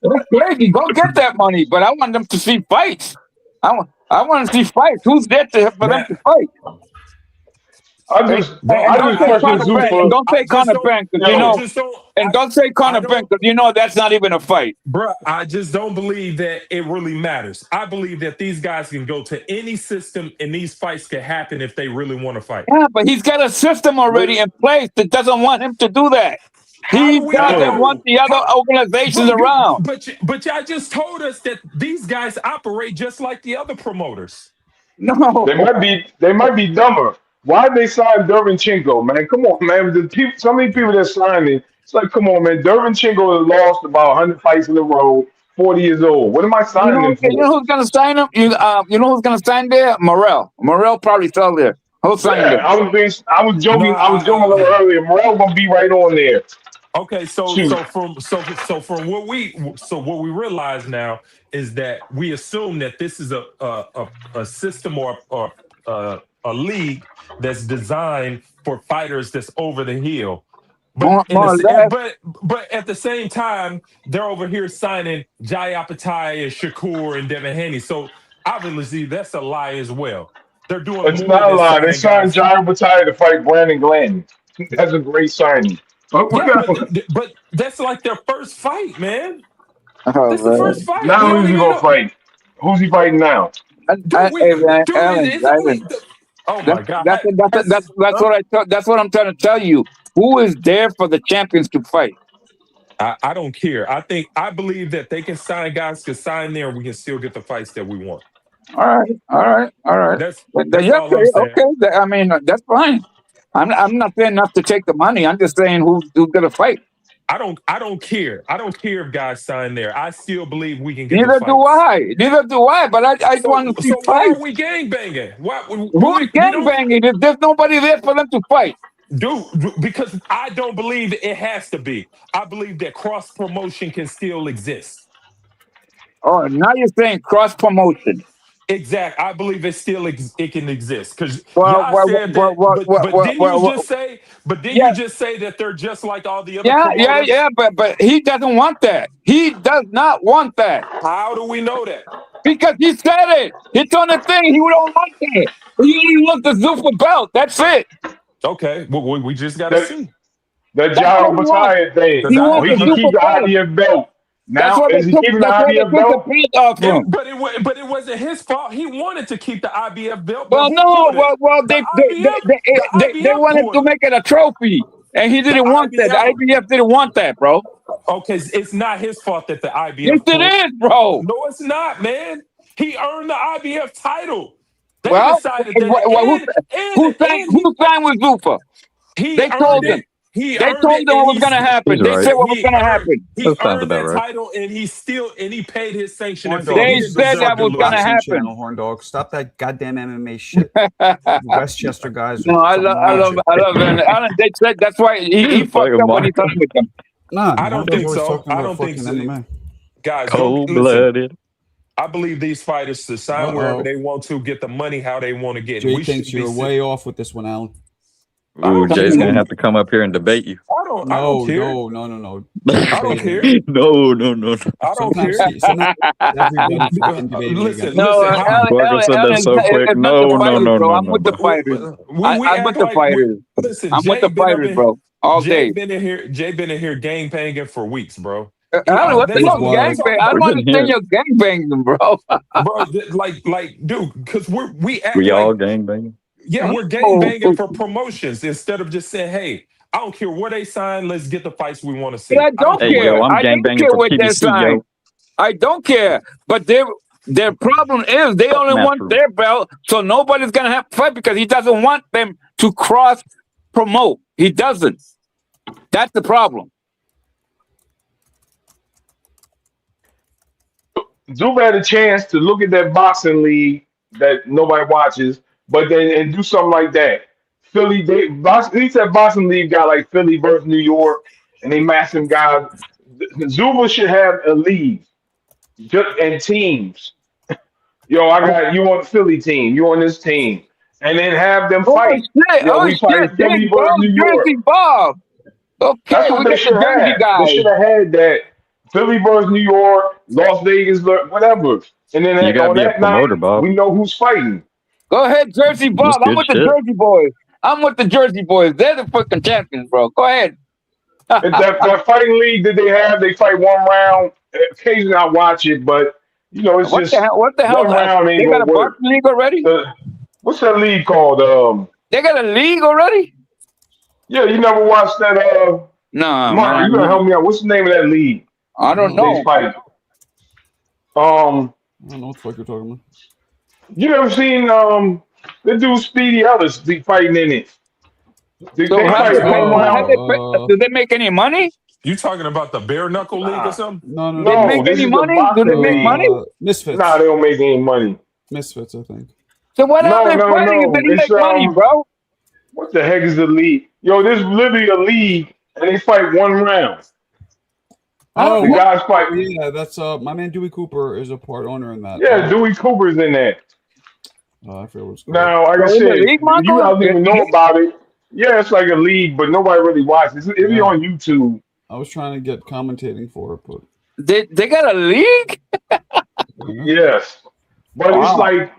That's crazy. Go get that money, but I want them to see fights. I want to see fights. Who's there for them to fight? I just question Zuffa. Don't say Conor Ben because don't say Conor Ben because that's not even a fight, bro. I just don't believe that it really matters. I believe that these guys can go to any system and these fights can happen if they really want to fight. Yeah, but he's got a system already in place that doesn't want him to do that. He doesn't want the other organizations around. But y'all just told us that these guys operate just like the other promoters. No, they might be dumber. Why they sign Dervinchenko, man? Come on, man. So many people that signed it. It's like, come on, man. Dervinchenko has lost about 100 fights in a row, 40 years old. What am I signing him for? You know who's going to sign him? You know who's going to sign there? Morel. Morel probably fell there. Who's signing him? I was joking. I was joking a little earlier. Morel going to be right on there. Okay, so from what we realize now is that we assume that this is a system or a league that's designed for fighters that's over the hill. But at the same time, they're over here signing Jai Apathy and Shakur and Devin Haney. So obviously that's a lie as well. They're doing it's not a lie. They signed Jai Apathy to fight Brandon Glenn. That's a great signing. Yeah, but that's like their first fight, man. Oh, That's the first man. fight. We Now don't who's he even gonna know. fight? Who's he fighting now? Dude, Hey, man, it's only. Oh my God! That's what that's what I'm trying to tell you. Who is there for the champions to fight? I don't care. I believe that they can sign guys can sign there, and we can still get the fights that we want. All right. That's all I'm saying. Okay. I mean, that's fine. I'm not saying not to take the money. I'm just saying who's gonna fight. I don't care. I don't care if guys sign there. I still believe we can get the Neither do fights. I. Neither do I. But I want to see why fights. are we gang banging? Who's gang banging? If there's nobody there for them to fight. Dude, because I don't believe it has to be. I believe that cross promotion can still exist. Oh, now you're saying cross promotion. Exactly. I believe it can exist because Well, y'all said that. But didn't you just say? But didn't you just say that they're just like all the other promoters? Yeah. But he doesn't want that. He does not want that. How do we know that? Because he said it. It's on the thing. He don't like that. He wants the Zuffa belt. That's it. Okay. Well, we just got to see. The John Battalion thing. He wants He can keep the IBF belt. Now, is he keeping the IBF belt? But it wasn't his fault. He wanted to keep the IBF belt. Well, no. Well, they wanted to make it a trophy, and he didn't want that. The IBF didn't want that, bro. Okay, it's not his fault that the IBF. Yes, it is, bro. No, it's not, man. He earned the IBF title. They Well, decided that. who signed with Zuffa? They told him. They told them what was going to happen. They said what was going to happen. He earned that title, and he paid his sanction. They said that was going to happen. Horn dog, stop that goddamn MMA shit. Westchester guys. No, I love it. They said that's why he fucked up when he talked with them. Nah, I don't think so. I don't think so. MMA. Guys, cold-blooded. I believe these fighters to sign wherever they want to, get the money how they want to get. Jay thinks you're way off with this one, Alan. Ooh, Jay's gonna have to come up here and debate you. I don't care. No. I don't care. No. I don't care. Listen. Parker said that so quick. No. I'm with the fighters. I'm with the fighters. Listen, I'm with the fighters, bro. All day. Jay been in here gang banging for weeks, bro. I don't understand your gang banging, bro. Bro, like, dude, because we act we like, all gang banging. Yeah, we're gang banging for promotions instead of just saying, "Hey, I don't care where they sign. Let's get the fights we want to see." But I don't care. Yo, I'm gang banging for PBC, yo. I don't care. But their problem is they only want their belt, so nobody's gonna have to fight because he doesn't want them to cross promote. He doesn't. That's the problem. Zuba had a chance to look at that boxing league that nobody watches, but then and do something like that. Philly, he said boxing league got like Philly versus New York, and they match some guys. Zuba should have a league and teams. Yo, I got you on the Philly team, you on this team, and then have them fight. We fight Philly versus New York. Bob. Okay, that's what they should have. They should have had that. Philly versus New York, Las Vegas, whatever. And then on that night, we know who's fighting. Go ahead, Jersey Bob. I'm with the Jersey boys. They're the fucking champions, bro. Go ahead. that fighting league that they have, they fight one round. Occasionally I watch it, but it's what just what the hell? One round they got a boxing league already? What's that league called? They got a league already? Yeah, you never watched that? No, Mark, you gotta help me out. What's the name of that league? I don't know. I don't know what the fuck you're talking about. You ever seen the dude Speedy Ellis be fighting in it? Do they make any money? You talking about the bare knuckle league or something? No. They make any money? Do they make money? Misfits. Nah, they don't make any money. Misfits, I think. So what are they fighting if they didn't make money, bro? What the heck is the league? Yo, there's literally a league, and they fight one round. Oh, the guys fight. Yeah, that's my man Dewey Cooper is a part owner in that. Yeah, Dewey Cooper's in that. I forget what's called. Now, like I said, you don't even know about it. Yeah, it's like a league, but nobody really watches. It'll be on YouTube. I was trying to get commentating for it, but they got a league? Yes, but it's like,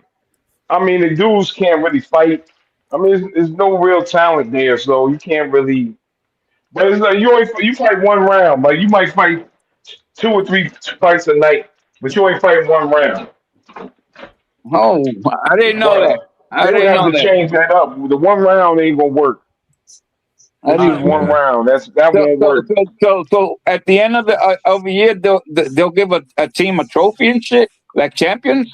I mean, the dudes can't really fight. I mean, there's no real talent there, so you can't really. But it's like you fight one round. Like you might fight 2 or 3 fights a night, but you ain't fighting one round. Oh, I didn't know that. But I they would didn't have know to that. change that up. The one round ain't gonna work. I It's just didn't. one round. That So, won't so, work. so at the end of the year, they'll give a team a trophy and shit like champions.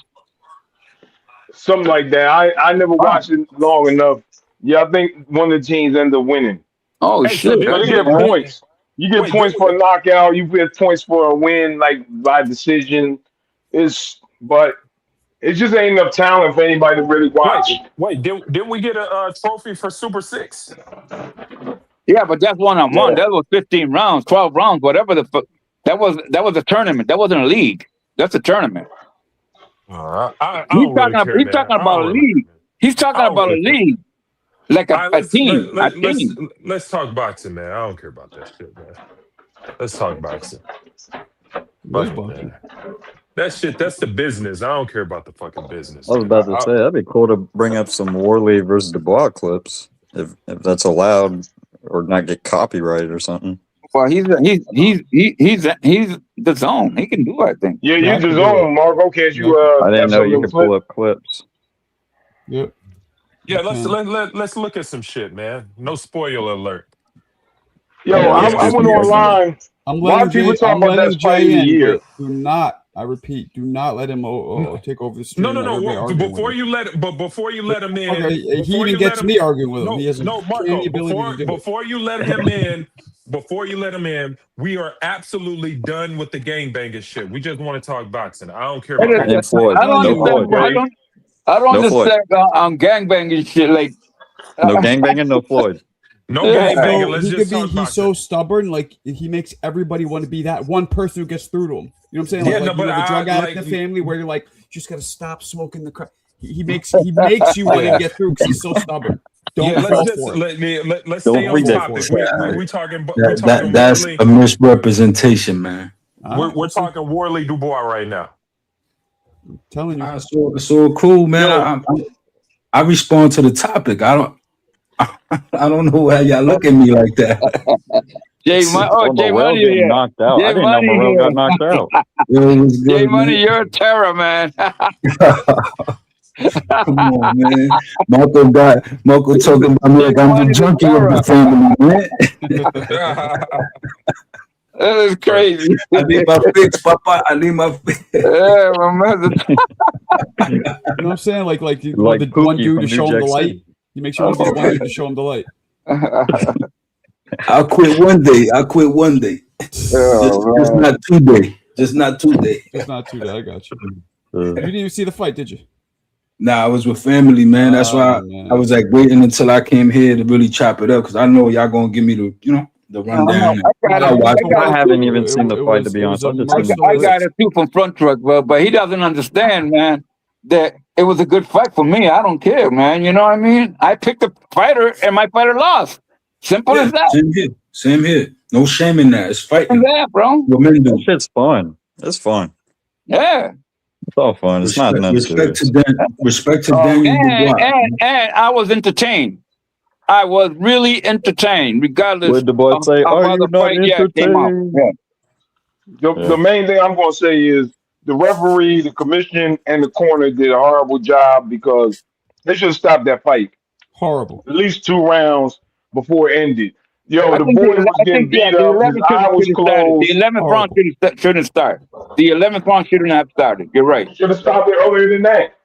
Something like that. I never Wow. watched it long enough. Yeah, I think one of the teams end up winning. Oh Hey, so shit! So they get did points. You get wait? Did points for a knockout. You get points for a win, like by decision. But it just ain't enough talent for anybody to really watch. wait? Didn't we get a trophy for Super Six? Yeah, but that's one-on-one. Yeah. That was 15 rounds, 12 rounds, whatever that was a tournament. That wasn't a league. That's a tournament. I don't really care, He's man. talking I about a don't really care, league. man. He's talking I don't about a really care. league, like All right, a team. A team. let's talk boxing, man. I don't care about that shit, man. Let's talk boxing. Where's Fuck it, boxing? man. That shit, that's the business. I don't care about the fucking business, I was man. about to say that'd be cool to bring up some Wardley versus Dubois clips if that's allowed or not get copyrighted or something. Well, he's the zone. He can do it, I think. Yeah, Yeah, I you can the do it. zone, Marco. Can't Yeah. you I didn't have know some you of them could pull clips? up clips. Yep. Yeah, Okay. let's look at some shit, man. No spoiler alert. Yo, Yeah, let's I do went some right now. online. I'm A lot letting of people talking I'm about letting that's fight of Jay the in, year. but do not. I repeat, do not let him take over the No, stream. no, Like no. everybody arguing with him. Before you let him in, Okay, he before even you let gets him, me arguing with him. no, He has no, any Marco. ability to do it. Before you let him in, we are absolutely done with the gangbanging shit. We just want to talk boxing. I don't care about And Floyd. I don't No understand. Floyd. Okay. I don't No Floyd. understand on gangbanging shit. Like, No gangbanging, no Floyd. no yeah. gangbanging. Let's He just could be. talk He's so boxing. stubborn. Like he makes everybody want to be that one person who gets through to him. You know what I'm saying? Yeah, Like no, but the I drug addict like. in the family, where you're like, just gotta stop smoking the crap. He makes you want to get through because he's so stubborn. Don't Yeah, fall for it. let's Don't stay on fall topic. for it. We talking That's Warley. a misrepresentation, man. We're talking Warley Dubois right now. I'm telling you. So cool, man. Yo. I respond to the topic. I don't know why y'all look at me like that. Jay Morrell Money getting here. knocked out. Jay I didn't know Money Morrell here. got knocked out. Yo, what's good, Jay Money, man? you're a terror, man. Come on, man. Marco talking about me like I'm the junkie of the family, man. That is crazy. I need my fix, Papa. I need my fix. Yeah, remember. You know what I'm saying? Like Like the one Pookie dude from to show New him the Jack light. City. He makes sure to be the one dude to show him the light. I'll quit one day. Oh, Just not today. Just not today. It's not too bad. I got you. You didn't even see the fight, did you? Nah, I was with family, man. That's why man. I was like waiting until I came here to really chop it up because I know y'all gonna give me the rundown. I haven't even seen the fight, to be honest. I got it too from Front Truck, but he doesn't understand, man, that it was a good fight for me. I don't care, man. You know what I mean? I picked a fighter and my fighter lost. Simple as that. Same here. No shame in that. It's fighting. That, bro. What men do. That shit's fun. It's fun. Yeah. It's all fun. It's not nothing serious. Respect to Daniel Dubois. And I was entertained. I was really entertained, regardless. What did Dubois say? Are you not entertained? The main thing I'm going to say is the referee, the commission, and the corner did a horrible job because they should have stopped that fight. Horrible. At least 2 rounds before it ended. Yo, the boy was getting beat up. His eye was closed. The 11th round shouldn't start. The 11th round shouldn't have started. You're right. Should have stopped it earlier than that.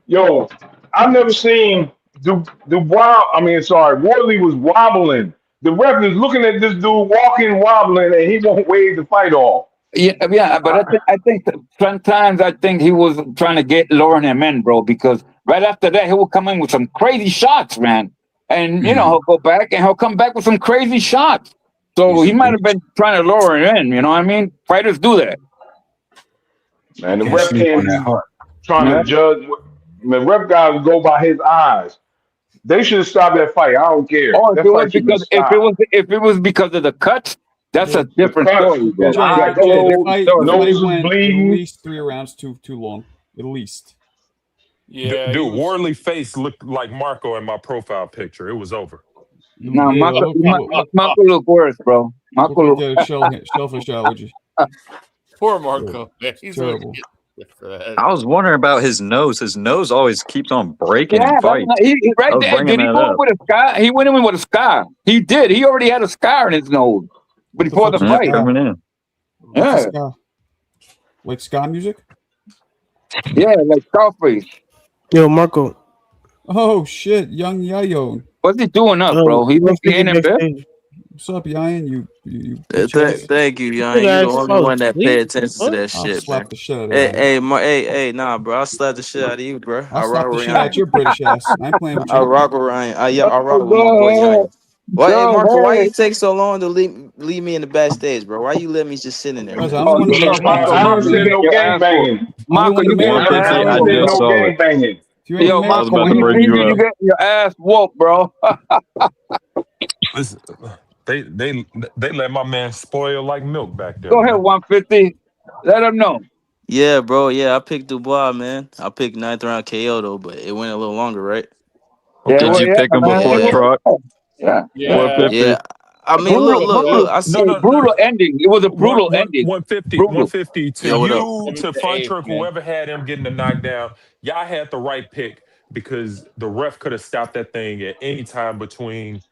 Yo, I've never seen Wardley was wobbling. The ref is looking at this dude walking, wobbling, and he won't wave the fight off. Yeah, but I think that sometimes he was trying to get lowering him in, bro, because right after that he will come in with some crazy shots, man. And he'll go back and he'll come back with some crazy shots. So he might have been trying to lower him in, you know what I mean? Fighters do that. Man, the ref can't be trying to judge. The ref guys go by his eyes. They should have stopped that fight. I don't care. Oh, if it was because of the cuts, that's a different story. The fight Nose bleeding. At least 3 rounds too long. At least. Yeah, Dude, Wardley face looked like Marco in my profile picture. It was over. No, Yeah, Marco look worse, bro. look like he had a shellfish allergy. Poor Marco. Man. He's Terrible. I was wondering about his nose. His nose always keeps on breaking Yeah, in fights. he right there. Did he go in with a scar? He went in with a scar. He did. He already had a scar in his nose before the fight. Coming in. Yeah. Like ska music? Yeah, like Scarface. Yo, Marco. Oh shit, young Yayon. What's he doing up, bro? He must be in bed. What's up, Yayan? You Thank you, Yayan. You're the only one that pay attention to that shit. I'll slap the shit out of hey, nah, bro. I'll slap the shit out of you, bro. I'll slap the shit out your British ass. I ain't playing with you. I'll rock with Ryan. I'll rock with my boy Yayan. Why, hey Marco, why you take so long to leave me in the backstage, bro? Why you let me just sit in there? I don't see no gang banging. Marco, you get your ass no gang banging. Yo, Marco, when you get your ass whooped, bro. Listen, they let my man spoil like milk back there. Go ahead, 150. Let him know. Yeah, bro. Yeah, I picked Dubois, man. I picked 9th round KO though, but it went a little longer, right? Yeah, Did you pick him before Truck? Yeah. Yeah. I mean, look. I see brutal ending. It was a brutal ending. 150 to you, to Fun Truck, whoever had him getting the knockdown. Y'all had the right pick because the ref could have stopped that thing at any time between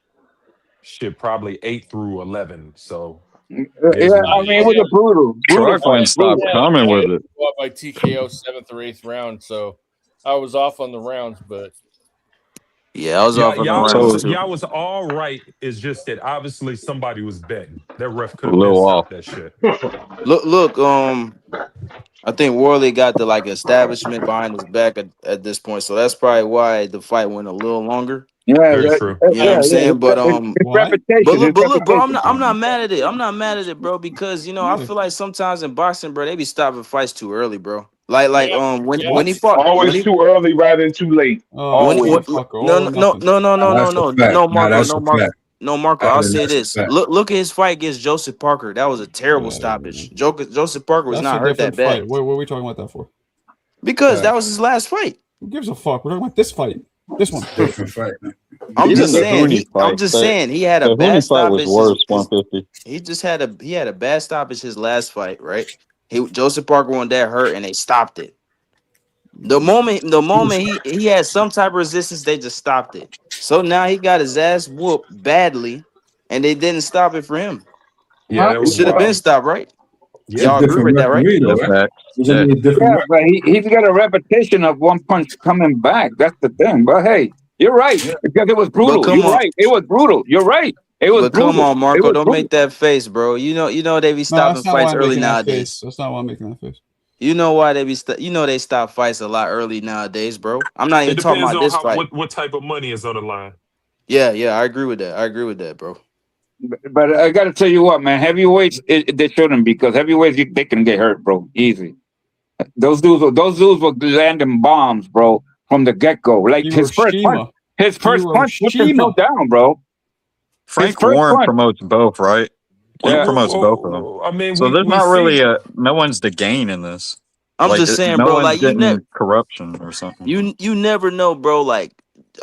probably 8 through 11. So I mean, it was a brutal. Truck wouldn't stop coming with it. By TKO 7th or 8th round, so I was off on the rounds, but yeah, I was off on the rounds. Y'all was all right. It's just that obviously somebody was betting. That ref could have been stopped that shit. Look. I think Wardley got the establishment behind his back at this point, so that's probably why the fight went a little longer. Yeah, very true. You know what I'm saying? But look, bro, I'm not mad at it. I'm not mad at it, bro, because I feel like sometimes in boxing, bro, they be stopping fights too early, bro. When he fought, always too early rather than too late. No, Marco. I'll say this. Look at his fight against Joseph Parker. That was a terrible stoppage. Joseph Parker was not hurt that bad. What are we talking about that for? Because that was his last fight. Who gives a fuck? We're talking about this fight. This one. Different fight, man. I'm just saying he had a bad stoppage. Was worse, 150. He had a bad stoppage his last fight, right? Joseph Parker won that hurt and they stopped it. The moment he had some type of resistance, they just stopped it. So now he got his ass whooped badly, and they didn't stop it for him. Yeah, it should have been stopped, right? Yeah, y'all agree with that, right? But he's got a repetition of one punch coming back. That's the thing. But hey, you're right because it was brutal. You're right. It was brutal. You're right. It was brutal. Come on, Marco, don't make that face, bro. You know they be stopping fights early nowadays. That's not why I'm making that face. You know why they be they stop fights a lot early nowadays, bro. I'm not even talking about this fight. What type of money is on the line? Yeah, I agree with that. Bro. But I got to tell you what, man. Heavyweights, they shouldn't because heavyweights they can get hurt, bro. Easy. Those dudes were landing bombs, bro, from the get go. Like his first punch put himself down, bro. Frank Warren promotes both, right? He promotes both of them. I mean, so there's not really no one's to gain in this. I'm just saying, bro. Like corruption or something. You never know, bro. Like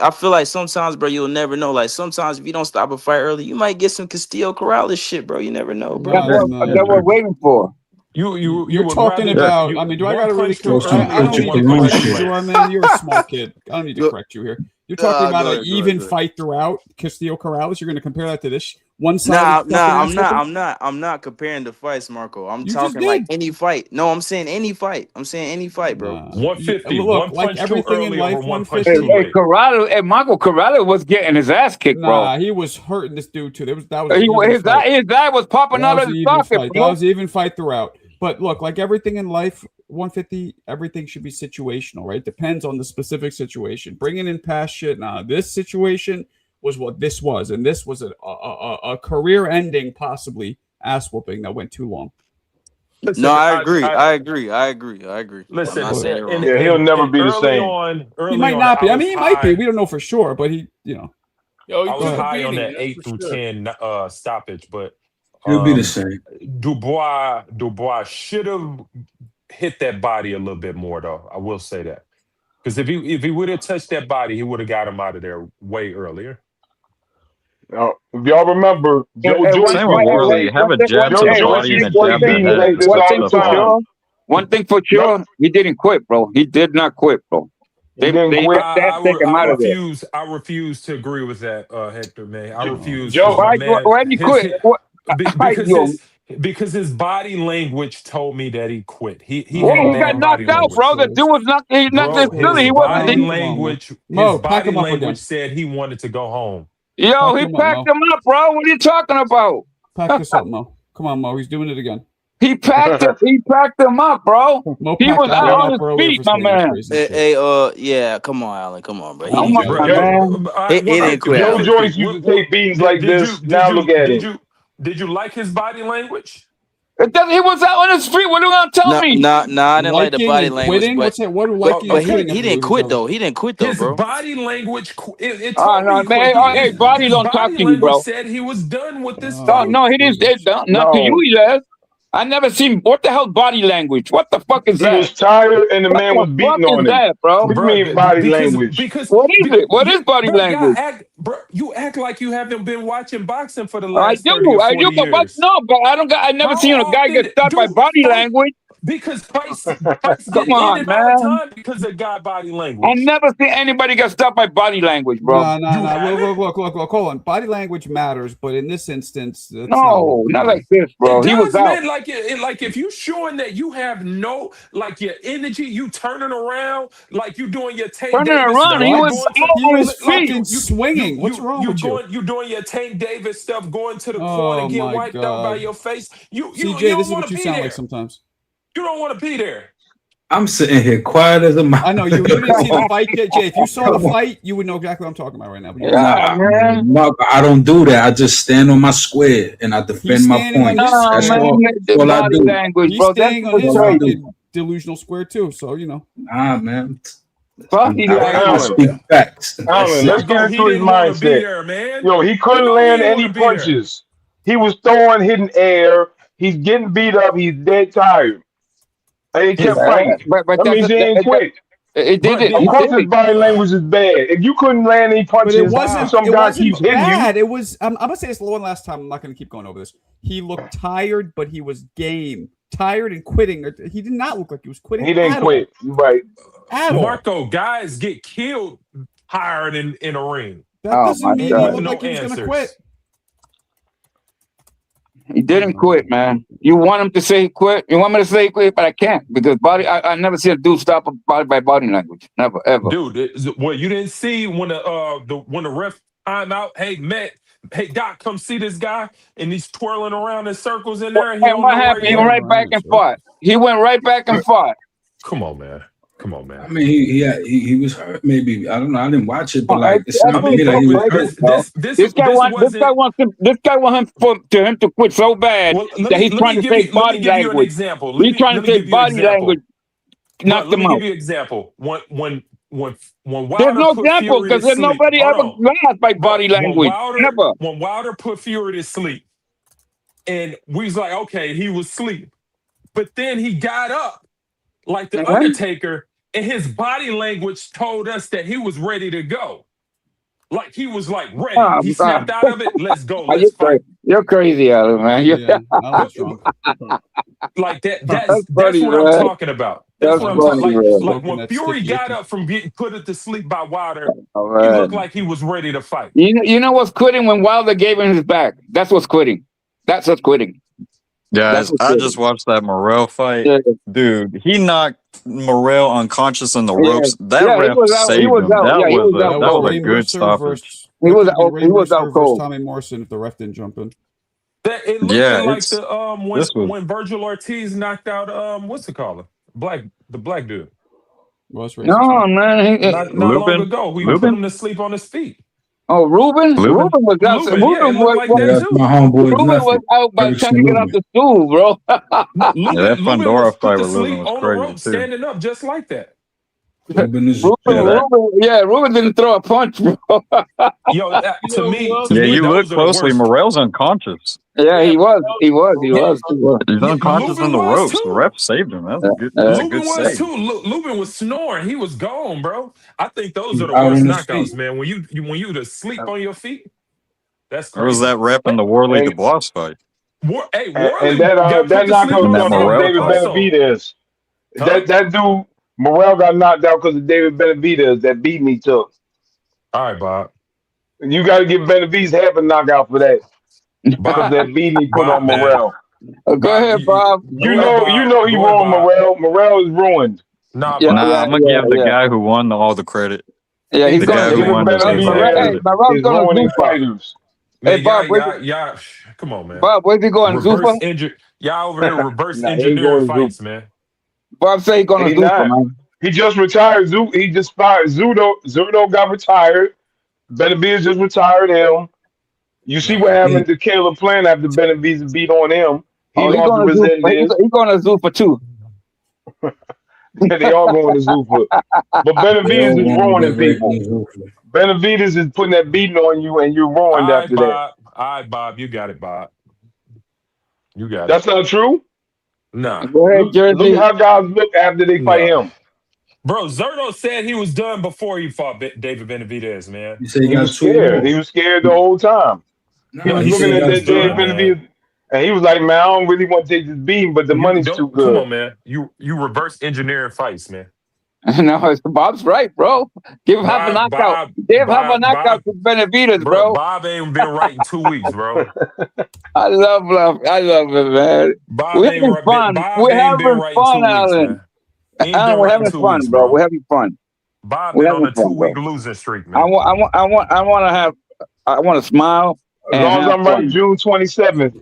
I feel like sometimes, bro, you'll never know. Like sometimes if you don't stop a fight early, you might get some Castillo Corrales shit, bro. You never know, bro. That's what we're waiting for. You're talking about. I mean, do I gotta really correct you? I don't need to correct you, man. You're a smart kid. I don't need to correct you here. You're talking about an even fight throughout Castillo Corrales. You're going to compare that to this one side? I'm not comparing the fights, Marco. I'm talking like any fight. No, I'm saying any fight. Bro. 150. Look, one like everything in life, 150. Hey, Marco Corrales was getting his ass kicked, bro. Nah, he was hurting this dude too. His eye was popping out of his socket. That was an even fight throughout. But look, like everything in life, 150, everything should be situational, right? Depends on the specific situation. Bringing in past shit. Nah, this situation was what this was. And this was a career-ending, possibly, ass whooping that went too long. Listen, no, I agree. Listen, he'll never be the same. He might not be. I mean, he might be. We don't know for sure, but he, I was high on that 8 through 10 stoppage, but he'll be the same. Dubois should have hit that body a little bit more, though. I will say that, because if he would have touched that body, he would have got him out of there way earlier. If y'all remember, Joe Joyce Same with Wardley. Have a jab to the body and then jab the head. like this one all thing the for time. sure. One thing for sure, he didn't quit, bro. He did not quit, bro. He didn't quit. They take him out of there. I refuse to agree with that, Hector, man. I refuse Joe, because my man. Why did he quit? Because his body language told me that he quit. He Well, had he bad got body knocked out, language. bro. The dude was knocked. He knocked Bro, his Philly. He body wasn't. language. Mo, His pack body him up language again. said he wanted to go home. Yo, he packed him up, bro. What are you talking about? Pack this up, Mo. Come on, Mo. He's doing it again. He packed him. He packed him up, bro. Mo He was packed out on his earlier feet, for my saying this man. crazy shit. Hey, yeah, come on, Alan. Come on, bro. He Come didn't on, quit. man. He didn't quit. Joe Alan. Joyce used to take beatings like this. Now look at him. Did you like his body language? He was out on his feet. What are you gonna tell me? Nah, I didn't like the Liking body and language. quitting? But, What's that? What do liking but and quitting he have to do didn't with quit each other? though. He didn't quit though, His bro. body language, it Oh told me no, he man. quit. Hey, body His don't talk body to you, language bro. said he was done with this Oh, fight. no, he didn't. Not to you, he does. I never seen what the hell body language. What the fuck is He that? was tired and the What man the was beating fuck on is him. that, bro? What do you mean body language? What is it? What is body language? You act like you haven't been watching boxing for the I last 30 or 40 do, but years. no, but I never seen a guy get stopped by body language. Because fights Come get on, ended all the man. time because of guy body I language. never seen anybody get stopped by body language, bro. No. Look. Hold on. Body language matters, but in this instance, that's not like this, bro. It He was does, out. man. Like if you showing that you have no, like your energy, you turning around, like you doing your Tank Turning Davis around, stuff. he Like was going out on his fucking swinging. What's wrong with you? You doing your Tank Davis stuff, going to the corner, Oh get my wiped out by God. your face. You CJ, don't this is want what to you be sound there. like sometimes. You don't want to be there. I'm sitting here quiet as a mouse. I know you didn't see the fight yet, Jay. If you saw the fight, you would know exactly what I'm talking about right now. But Mark, I don't do that. I just stand on my square and I defend my point. That's all I do. Language, He's bro. staying on his fucking delusional square too. So Nah, man. I speak facts. Alan, let's get into his mindset. There, man. Yo, he couldn't land any punches. He was throwing, hitting air. He's getting beat up. He's dead tired. And he kept fighting. That means he ain't quit. Of course, his body language is bad. If you couldn't land any punches, but it wasn't. some It guy wasn't keeps hitting bad. you. It was. I'm gonna say this one last time. I'm not gonna keep going over this. He looked tired, but he was game. Tired and quitting. He did not look like he was quitting. He didn't quit. You're right. Marco, guys get killed tired in a ring. That doesn't mean he looked like he was gonna quit. He didn't quit, man. You want him to say he quit? You want me to say he quit? But I can't because I never see a dude stop a body by body language. Never, ever. Dude, what you didn't see when the ref time out? Hey, Doc, come see this guy, and he's twirling around in circles in there. And what happened? He went right back and fought. He went right back and fought. Come on, man. I mean, he was hurt. Maybe I don't know. I didn't watch it, but like it sounded to me like he was hurt. This guy wants him to quit so bad that he's trying to say body language. He's trying to say body language. Knock them out. Let me give you an example. When Wilder there's no example because there's nobody ever lost by body language. Never. When Wilder put Fury to sleep, and we was like, okay, he was asleep, but then he got up like the Undertaker. And his body language told us that he was ready to go. Like he was like ready. He snapped out of it. Let's go. Let's fight. You're crazy, Alan, man. Like that. That's what I'm talking about. That's what I'm talking about. Like when Fury got up from getting put to sleep by Wilder, he looked like he was ready to fight. You know what's quitting when Wilder gave him his back? That's what's quitting. That's what's quitting. Guys, I just watched that Morrell fight. Yeah. Dude, he knocked Morrell unconscious in the ropes. That ref saved him. That was a good stoppage. He was out cold. Tommy Morrison, if the ref didn't jump in. It looked like when Virgil Ortiz knocked out what's it called? The black dude. No, man. Not long ago. We put him to sleep on his feet. Oh, Ruben was out. Ruben was out by the time he got out the stool, bro. That Fundora fight with Ruben was crazy too. Standing up just like that. Ruben didn't throw a punch, bro. Yo, to me, you look closely. Morrell's unconscious. Yeah, he was. He was He's unconscious in the ropes. The ref saved him. That was a good save. Too. Lubin was snoring. He was gone, bro. I think those are the worst knockouts, man. When you to sleep on your feet. That's Or was crazy. that rapping the Wardley And Dubois fight? Hey, and Wardley that got put to sleep knockout And on that was that because fight Morrell David fight. also. Benavidez. Huh? That dude Morrell got knocked out because of David Benavidez that beating he took. All right, Bob. You got to give Benavidez half a knockout for that because Bob, that beating he put on Bob, man. Morrell. Go Bob, ahead, Bob. go ahead, You Bob. know he Go ahead, ruined Bob. Morrell. Morrell is ruined. Nah, Yeah, Bob. Nah, yeah, I'm gonna yeah, give the yeah. guy who won all the credit. Yeah, he's The going guy to who do. David won Hey, deserves man. Benavidez Hey, Morales is going to ruining Zupa. fighters. Hey, Man, Bob, y'all, come on, man. Bob, where's he going? Reverse Zupa? injure. Y'all over here reverse Nah, he ain't engineering going to Zoom. fights, man. Bob say he's going He to Zupa, not. man. He just retired. He just fired Zudo. Zudo got retired. Benavidez just retired him. You see what Nah. happened to Caleb Plant after Benavidez beat on him. He Oh, he's lost to going to Zupa. Resendez. He's going to Zupa too. They all going to Zufa. But They all Benavidez is going to ruining get right in people. the Zufa. Benavidez is putting that beating on you, and you're All ruined right, after that. Bob. All right, Bob. You got it, Bob. You got it. That's not true. Nah. Go ahead, Look Jersey. how guys look after they fight Nah. him. Bro, Zerto said he was done before he fought David Benavidez, man. You say he He got was 2 scared. He more. was scared the whole time. He Nah, was He he said looking said he at he got was that 2 David done, more. man. Benavidez, and he was like, "Man, I don't really want to take this beating, but the You money's too don't come good." on, man. You reverse engineering fights, man. No, Bob's right, bro. Give him half a knockout. Give half a knockout to Benavidez, Bro, bro. Bob ain't been right in 2 weeks, bro. I love it, man. Bob We're ain't having right. fun. Bob We're ain't been having right in fun, 2 weeks, Alan. man. He ain't been Alan, we're right in having two fun, weeks, bro. bro. We're having fun. Bob We're been on having a fun, bro. 2 week losing streak, I man. want to smile As and long as have I'm right, fun. June 27th.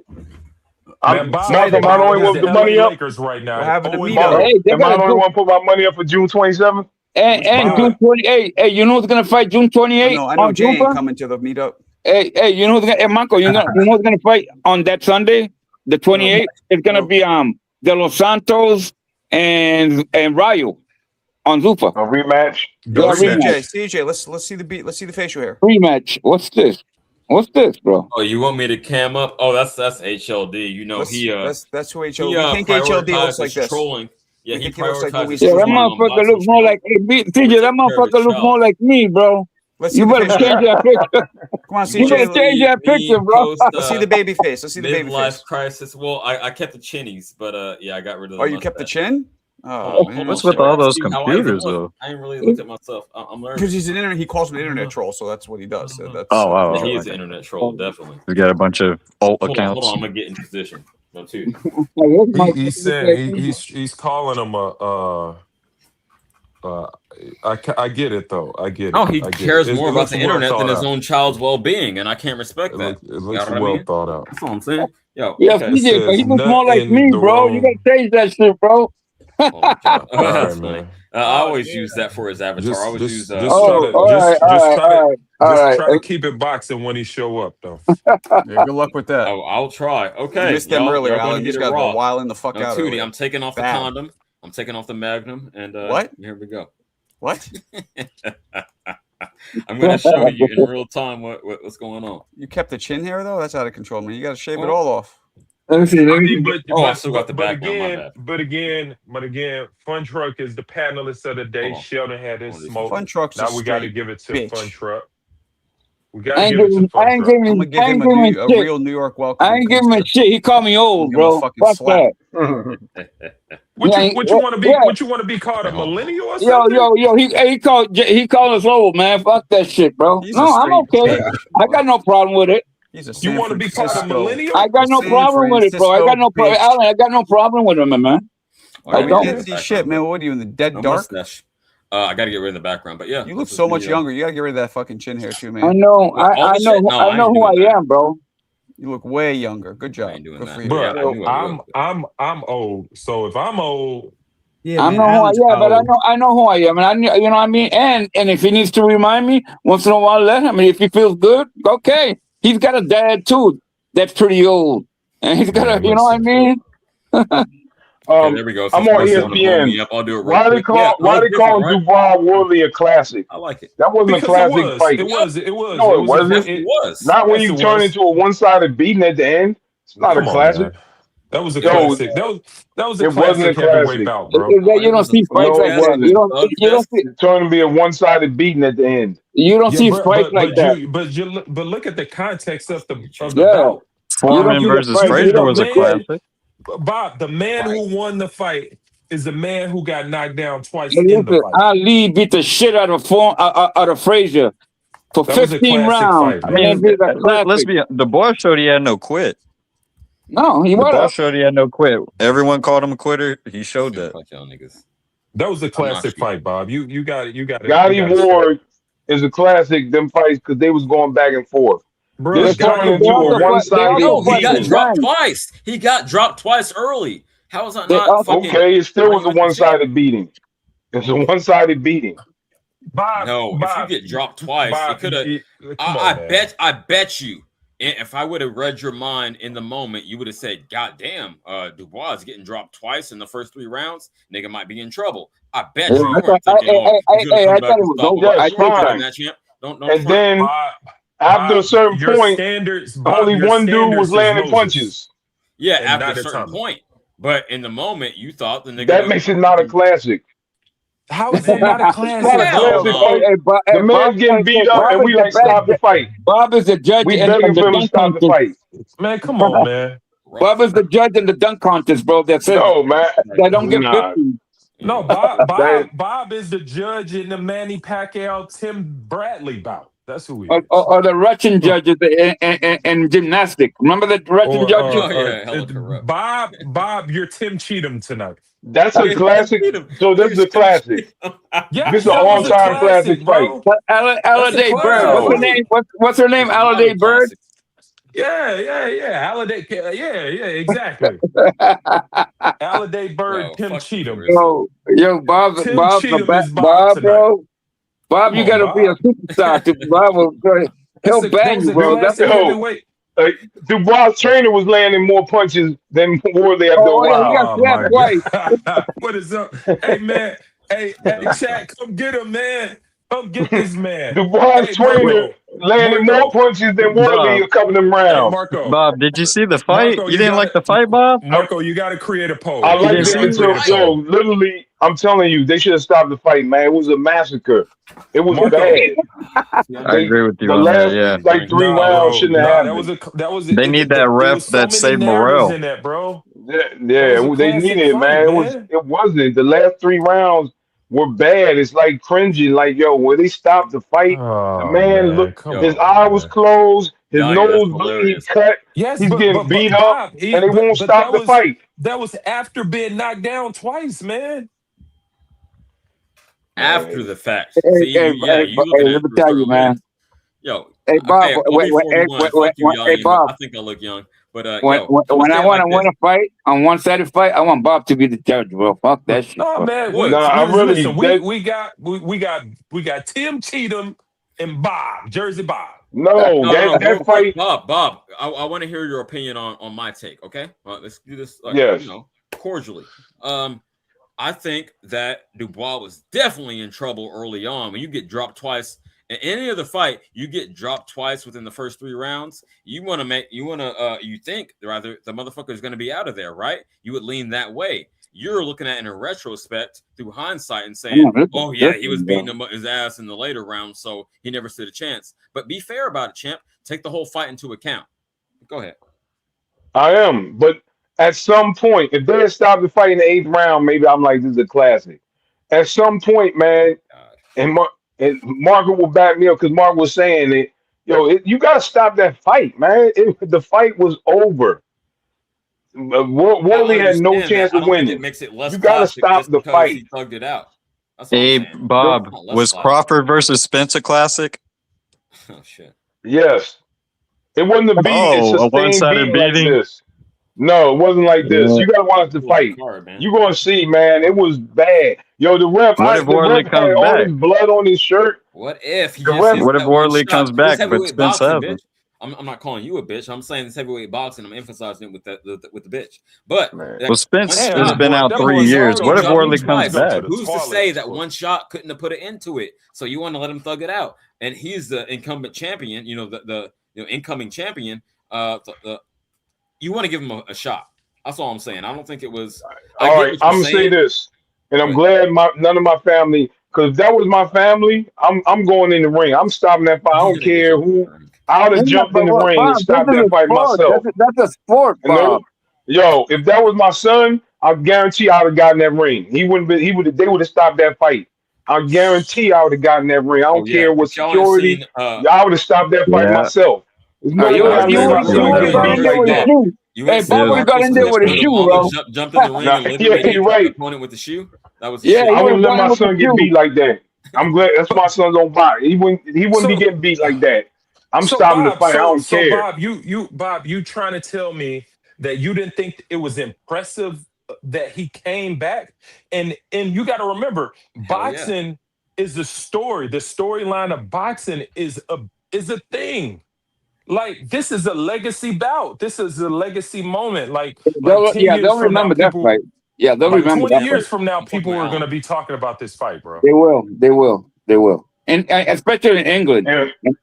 Man, Friday, Malcolm, I Bob don't Bob. is want the to put the LA money up. Lakers right What now. happened to 0 Mito? Malcolm, Hey, they am I gotta the only do. one to put my money up for June 27th? And June Bob, 28th. Hey, you know who's gonna fight June Oh 28th no, I know on Jay ain't Zupa? coming to the meetup. Hey, you know who's gonna? Hey, Marco, you know who's gonna fight on that Sunday, the 28th? It's gonna be De Los Santos and Rayo on Zupa. A rematch. the Yeah, Where's rematch. rematch. CJ? Let's see the beat. Let's see the facial hair. Rematch. What's this? What's this, bro? Oh, you want me to cam up? Oh, that's HLD. You know, That's who he HL. We think HLD looks prioritizes like this. trolling. Yeah, We he think he looks like what we prioritizes Yeah, that think. trolling on motherfucker Boxing look more Channel like hey, over TJ. That taking care of his motherfucker look more child. like me, bro. Let's see You the better facial change hair. that picture. Come on, You better CJ. change that picture, bro. Post Let's see the baby face. Let's see the baby midlife face. crisis. Well, I kept the chinnies, but yeah, I got rid of the Oh, you mustache. kept the chin? Oh, Hold man. on, What's with all those see how I even computers, look. though? I ain't really looked at myself. I'm learning. Because he's an internet. He calls me an internet troll, so that's what he does. So that's Oh, Yeah, he sure. is an internet troll, definitely. We got a bunch of alt Hold on, accounts. I'm gonna get in position. No, too. He's saying he's calling him I get it though. I get it. Oh, he I get cares it. more It about looks the well internet than thought his out. own child's well-being, and I can't respect that. It You looks know what I well mean? thought out. That's all I'm saying. Yo, Yeah, okay. It CJ, but he says looks nut more like in me, the bro. You gotta room. change that shit, bro. Oh my god, All right, that's funny. man. I always use that for his avatar. I always use Just try Oh, to all right, all right, all right, all just right. try to keep it boxing when he show up though. Yeah, good luck with that. Oh, I'll try. You Okay, missed them earlier, y'all gonna Alan. get These it guys were raw. wilding the fuck No, out Tootie, earlier. I'm taking off the Bad. condom. I'm taking off the Magnum, and What? here we go. What? I'm gonna show you in real time what's going on. You kept the chin hair though? That's out of control, man. You got to shave it Well, all off. Let me see. Let I me mean, see. I still got the background. My bad. but again, Fun Truck is the panelist of the day. Hold on. Sheldon had his Hold on, smoke. Fun Truck's a Now we got to straight give it to bitch. Fun Truck. We I got to ain't give it to giving, I Fun ain't Truck. I'm giving, gonna give I him ain't a giving a shit. real New York welcome. I when he ain't comes giving him here. shit. He called me I'm old, gonna give him a bro. fucking Fuck slap. that. What Yeah, you want to be? yeah. What you want to be called a millennial or Yo, something? he called us old, man. Fuck that shit, bro. He's No, a I'm straight okay. bitch. I got no problem with it. He's a You San want to be called a Francisco. millennial? I got no San problem with it, bro. I got no problem. bitch. Alan, I got no problem with him, man. Oh, I we don't. can't see shit, man. What are you in the dead No dark? mustache. I got to get rid of the background, but yeah, You look this is so much me, younger. You gotta get rid of that fucking chin hair too, I man. know. What, all I the know. shit? No, I know ain't who doing I that. am, bro. You look way younger. Good I job. ain't doing Good that. for you. Yeah, Bro, I knew I would. I'm old. So if I'm old, Yeah, I man. know who I Alan's am, but old. I know who I am, and you know what I mean. And if he needs to remind me once in a while, let him. And if he feels good, okay. He's got a dad too. That's pretty old, and he's got man, you know what I listen. mean. Okay, there we go. I'm Since on Marco want to blow ESPN. me up, I'll do it real quick. Why they Different, calling right? Dubois Wardley a classic? I like it. That wasn't a Because it classic was, fight. it was, No, it a wasn't. Yes, it was. Not when yes, you it turn was. into a one-sided beating at the end. It's not a Come on, classic. man. That was a Yo, classic. That was a it wasn't a classic heavyweight classic. bout, bro. You don't see fights No, like it that. wasn't. You don't see It's turned to be a one-sided beating at the end. Yeah, see bro, fights like that. but look at the context of the Yeah, bout. you don't Foreman see the versus fight. Frazier was The a man, classic. Bob, the man who won the fight is the man who got knocked down twice Hey, in the listen, fight. Ali beat the shit out of Frazier for That was a 15 classic rounds, fight, I and then mean, beat a classic. let's be. Dubois showed he had no quit. No, he Dubois was. showed he had no quit. Everyone called him a quitter. He showed that. Fuck y'all niggas. That was a classic fight, Bob. You got Gotti Ward is a classic. Them fights because they was going back and forth. Bro, This turned into a one-sided No, he got beating. dropped twice. He got dropped twice early. How is that not fucking? Okay, it still was a one-sided beating. It's a one-sided beating. Bob, No, if you get dropped twice, it could have. I bet you. If I would have read your mind in the moment, you would have said, "God damn, Dubois is getting dropped twice in the first 3 rounds. Nigga might be in trouble." I bet you weren't thinking, I thought it was over. Yes, fine. That champ. Don't And then after a certain point, only one dude was landing punches. Yeah, after a certain point. But in the moment, you thought the nigga. That makes it not a classic. How is that not a classic? It's not a classic fight. The man's getting beat up, and we like stop the fight. Bob is the judge. We begging for him to stop the fight. Man, come on, man. Bob is the judge in the dunk contest, bro. That says no, man. That don't get 50. No, Bob is the judge in the Manny Pacquiao Tim Bradley bout. That's who he is. Or the Russian judges in gymnastics. Remember the Russian judges? Bob, you're Tim Cheatham tonight. That's a classic. So this is a classic. Yeah, this is an all-time classic fight. Alladay Bird. What's her name? What's her name? Alladay Bird. Yeah. Alladay. Yeah, exactly. Alladay Bird, Tim Cheatham. Yo, Bob, bro. Bob, you gotta be a superstar. Bob will he'll bang you, bro. That's Dubois' trainer was landing more punches than Wardley after a while. He got slapped twice. What is up? Hey, man. Hey, Shaq, come get him, man. Come get this man. Dubois' trainer landed more punches than Wardley a couple of them rounds. Marco. Bob, did you see the fight? You didn't like the fight, Bob? Marco, you got to create a pose. I like it. Yo, literally, I'm telling you, they should have stopped the fight, man. It was a massacre. It was bad. I agree with you the on last, that. Yeah, like 3 rounds shouldn't have happened. That was. They need that ref that saved morale. In that, bro. Yeah, they needed it, man. It wasn't. The last 3 rounds were bad. It's like cringing. Like, yo, when they stopped the fight, the man looked. His eye was closed. His nose bleeding, cut. Yes, he's getting beat up, and they won't but stop the fight. That was after being knocked down twice, man. After the fact. Let me tell you, man. Yo, hey Bob, hey, Bob. I think I look young, but when I want to win a fight, on one-sided fight, I want Bob to be the judge, bro. Fuck that shit. No, man. We got Tim Cheatham and Bob, Jersey Bob. No, that fight. Bob. I want to hear your opinion on my take. Okay, let's do this. Yes. Cordially. I think that Dubois was definitely in trouble early on. When you get dropped twice in any other fight, you get dropped twice within the first 3 rounds. You think rather the motherfucker is going to be out of there, right? You would lean that way. You're looking at it in retrospect through hindsight and saying, "Oh yeah, he was beating his ass in the later rounds, so he never stood a chance." But be fair about it, champ. Take the whole fight into account. Go ahead. I am, but at some point, if they had stopped the fight in the 8th round, maybe I'm like, this is a classic. At some point, man, and Marco will back me up because Mark was saying it. You got to stop that fight, man. The fight was over. Wardley had no chance of winning. It makes it less. You got to stop the fight. He tugged it out. Hey, Bob, was Crawford versus Spence a classic? Oh shit. Yes. It wasn't a beat. A one-sided beating. Like this. No, it wasn't like this. You gotta watch the fight. You're gonna see, man. It was bad. Yo, the ref. What if Wardley comes back? All his blood on his shirt. What if? What if Wardley comes back, but Spence hasn't? I'm not calling you a bitch. I'm saying this heavyweight boxing. I'm emphasizing it with the bitch. But Spence has been out 3 years. What if Wardley comes back? Who's to say that one shot couldn't have put it into it? So you want to let him thug it out, and he's the incumbent champion. The incoming champion. You want to give him a shot. That's all I'm saying. I don't think it was. All right, I'm gonna say this, and I'm glad none of my family, because if that was my family, I'm going in the ring. I'm stopping that fight. I don't care who. I would have jumped in the ring and stopped that fight myself. That's a sport, Bob. Yo, if that was my son, I guarantee I would have gotten that ring. He wouldn't be. He would. They would have stopped that fight. I guarantee I would have gotten that ring. I don't care what security. I would have stopped that fight myself. There's no way I let my son get beat like that. Hey, Bob would have got in there with a shoe, bro. Jumped in the ring and literally you're right. opponent with the shoe. That was I wouldn't let my son get beat like that. I'm glad that's my son's own body. He wouldn't be getting beat like that. I'm stopping the fight. I don't care. Bob, you trying to tell me that you didn't think it was impressive that he came back? And you got to remember, boxing is the story. The storyline of boxing is a thing. Like, this is a legacy bout. This is a legacy moment. They'll remember that fight. Yeah, they'll remember 20 years from now, people are going to be talking about this fight, bro. They will. And especially in England.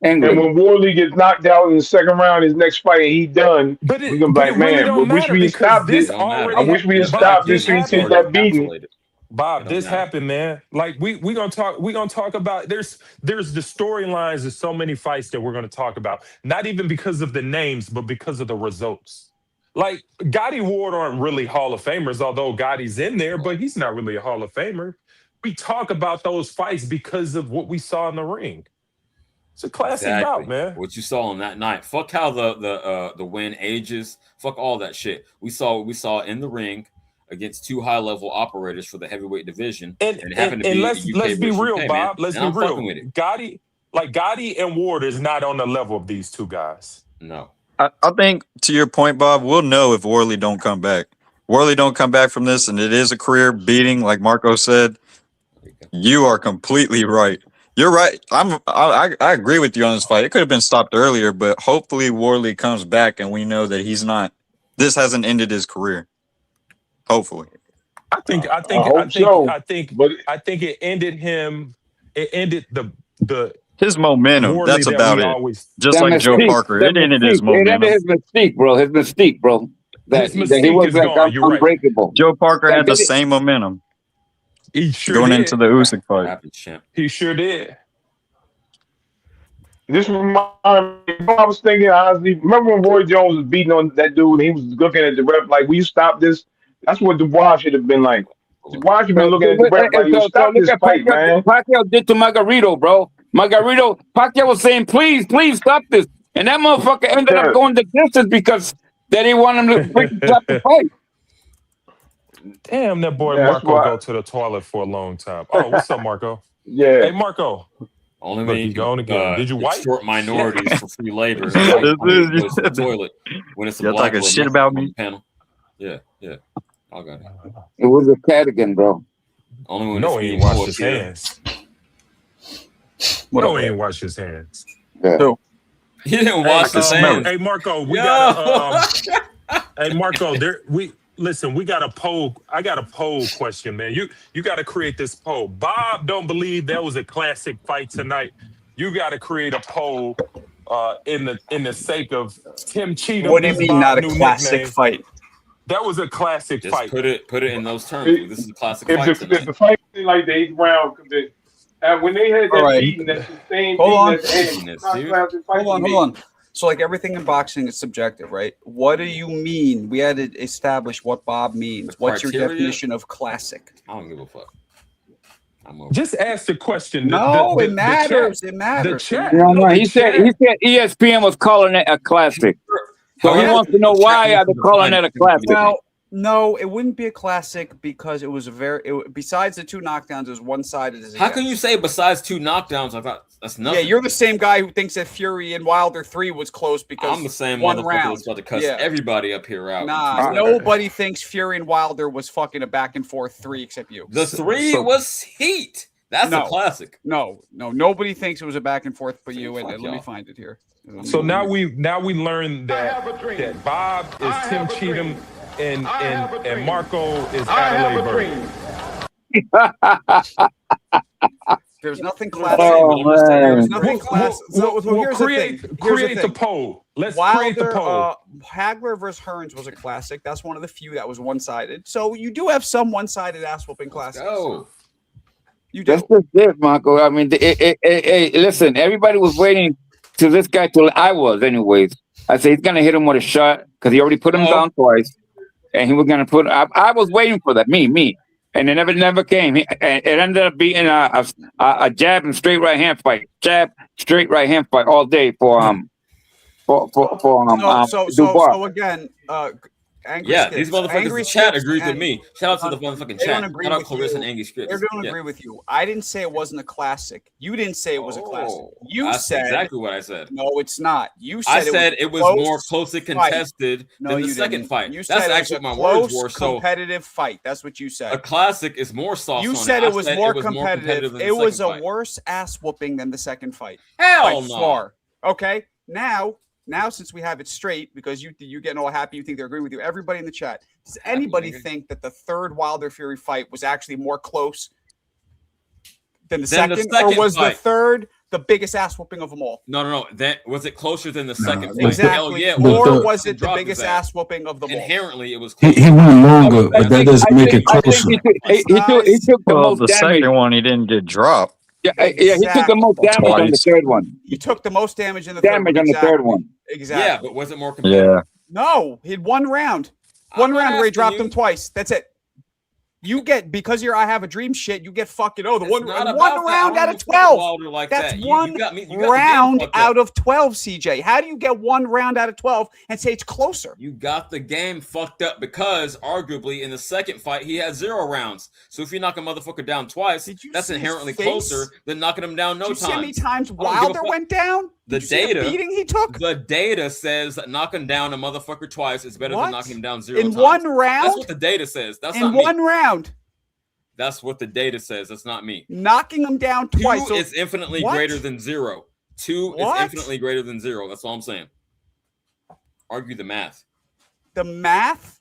And when Wardley gets knocked out in the second round, his next fight, and he done, we're going to be like, man, I wish we had stopped this. I wish we had stopped this and he got beaten. Bob, this happened, man. Like we're gonna talk about there's the storylines of so many fights that we're gonna talk about. Not even because of the names, but because of the results. Like Gotti Ward aren't really Hall of Famers, although Gotti's in there, but he's not really a Hall of Famer. We talk about those fights because of what we saw in the ring. It's a classic bout, man. What you saw on that night. Fuck how the win ages. Fuck all that shit. We saw in the ring against two high-level operators for the heavyweight division. And let's be real, Bob. Let's be real. Gotti and Ward is not on the level of these two guys. No. I think, to your point, Bob, we'll know if Wardley don't come back. Wardley don't come back from this, and it is a career beating, like Marco said. You are completely right. You're right. I agree with you on this fight. It could have been stopped earlier, but hopefully Wardley comes back, and we know that he's not. This hasn't ended his career. Hopefully, I think it ended him. It ended his momentum. That's about it. Just like Joe Parker, it ended his momentum. It ended his mystique, bro. His mystique, bro. That he was like unbreakable. Right. Joe Parker had the same momentum. He sure going did. into the Usyk fight. He sure did. This reminds me. I was thinking, honestly, remember when Roy Jones was beating on that dude and he was looking at the ref like, will you stop this? That's what Dubois should have been like. Dubois should have been looking at the ref like, you stop this fight, man. Pacquiao did to Margarito, bro. Pacquiao was saying, please stop this. And that motherfucker ended up going the distance because they didn't want him to freaking stop the fight. Damn, that boy Marco go to the toilet for a long time. Oh, what's up, Marco? Yeah. Hey, Marco. Only way you going again. Did you wipe? Short minorities for free labor. The toilet when it's a black like a shit about me. Panel. Yeah. I got it. It was a cat again, bro. Only when no, he ain't washed his hands. No, he ain't washed his hands. Yeah. He didn't wash his hands. Hey, Marco, we got. Hey, Marco, we got a poll. I got a poll question, man. You got to create this poll. Bob don't believe that was a classic fight tonight. You got to create a poll in the sake of Tim Cheatham. What do you mean, not a classic fight? That was a classic fight. Put it in those terms. This is a classic fight. If the fight like the 8th round, when they had that beating, that's the same thing. Hold on. So, like, everything in boxing is subjective, right? What do you mean? We had to establish what Bob means. What's your definition of classic? I don't give a fuck. Just ask the question. It matters. It matters. The chat. No, he said ESPN was calling it a classic. So he wants to know why are they calling it a classic? Well, no, it wouldn't be a classic because it was besides the two knockdowns, it was one-sided. How can you say besides two knockdowns? I thought that's nothing. Yeah, you're the same guy who thinks that Fury and Wilder 3 was close because I'm the same one motherfucker round. that's about to cuss everybody up here out. Nah, nobody thinks Fury and Wilder was fucking a back and forth 3 except you. The 3 was heat. That's a classic. No, nobody thinks it was a back and forth but you. And let me find it here. So now we learned that Bob is Tim Cheatham and Marco is Adelaide Bird. There's nothing classic. There's nothing classic. So here's create, the thing. Here's create the the thing. poll. Let's Wilder, create the poll. Hagler versus Hearns was a classic. That's one of the few that was one-sided. So you do have some one-sided ass whooping classics. Oh, You do. That's just it, Marco. I mean, listen, everybody was waiting to this guy till I was, anyways. I said he's gonna hit him with a shot because he already put him down twice, and he was gonna put. I was waiting for that. Me. And it never came. It ended up being a jab and straight right hand fight. Jab, straight right hand fight all day for Dubois. So again, yeah, these motherfuckers in the chat agrees with me. Shout out to the motherfucking they chat. don't agree Shout out with Clarissa you. and Angry Scripts. They don't agree with you. I didn't say it wasn't a classic. You didn't say it was a classic. You That's said exactly what I said. no, it's not. You said I said it was more closely fight. contested No, than the you second didn't. fight. You said That's it was actually a what my words close, were. So competitive fight. That's what you said. a classic is more soft. You on said it. it was more competitive competitive. than the It was a second fight. worse ass whooping than the second fight. Hell by no. far. Okay. Now, since we have it straight, because you're getting all happy, you think they're agreeing with you. Everybody in the chat, does anybody think that the third Wilder Fury fight was actually more close than the second, or was fight. the third the biggest ass whooping of them all? No. That was it closer than the second fight? Exactly. Hell yeah. Or was it the biggest ass whooping of them all? Inherently, it was. He went longer, but that doesn't make it closer. He took the most the damage. second one he didn't get dropped. Yeah, he took the most damage on the third one. He took the most damage in the Damage third on the third one. Exactly. Yeah, but was it more competitive? Yeah. No, he had one round. I'm not Where he asking dropped you. him twice. That's it. You get, because you're I have a dream shit, you get fucking It's one not about round that. out I of don't 12. Wilder like That's that. one You got the game round fucked up. out of 12, CJ. How do you get one round out of 12 and say it's closer? You got the game fucked up because arguably in the second fight he had 0 rounds. So if you knock a motherfucker down twice, that's see his inherently face? closer than knocking him down no Did you see how time. many times I don't give a Wilder fuck. went down? The Did you see data beating he took? The data says that knocking down a motherfucker twice is better What? than knocking him down 0 In times. one round? That's what the data says. That's In not me. one round. That's what the data says. That's not me. Knocking him down twice. 2 is infinitely What? greater than 0. 2 What? is infinitely greater than 0. That's all I'm saying. Argue the math. The math?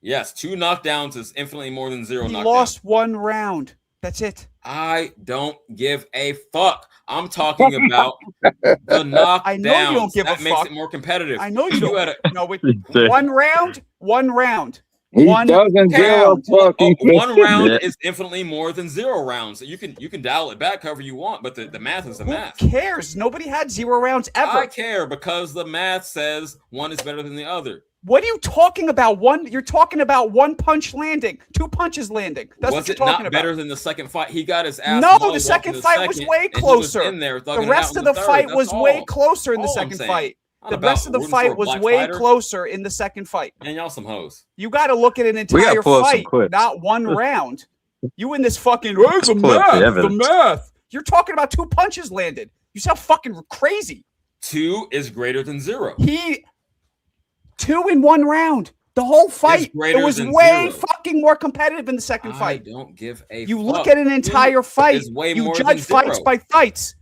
Yes, 2 knockdowns is infinitely more than 0 He knockdowns. lost one round. That's it. I don't give a fuck. I'm talking about the knockdowns. I know you don't give that a makes fuck. it more competitive. I know you don't. had a, No, wait. One round. He One doesn't give a round. fucking one round Yeah. is infinitely more than 0 rounds. You can dial it back however you want, but the math is the Who math. cares? Nobody had 0 rounds ever. I care because the math says one is better than the other. What are you talking about? You're talking about one punch landing, 2 punches landing. That's was what you're it talking not about. better than the second fight? He got his ass. No, the mollywopped second in the fight was second, way and he was closer. in there thugging The it rest out of in the third. fight That's was all. way closer in the All I'm second saying. fight. Not The about rest of the rooting for fight a was black way fighter. closer in the second fight. And y'all some hoes. You got to look at an We gotta entire pull up some fight, clips. not one round. You in this fucking the pull up the math, the evidence. math. You're talking about 2 punches landed. You sound fucking crazy. 2 is greater than 0. 2 in 1 round. The whole fight. greater It was than way 0. fucking more competitive in the second I fight. don't give a You fuck. look at an entire fight. is way You more judge than fights 0. by fights.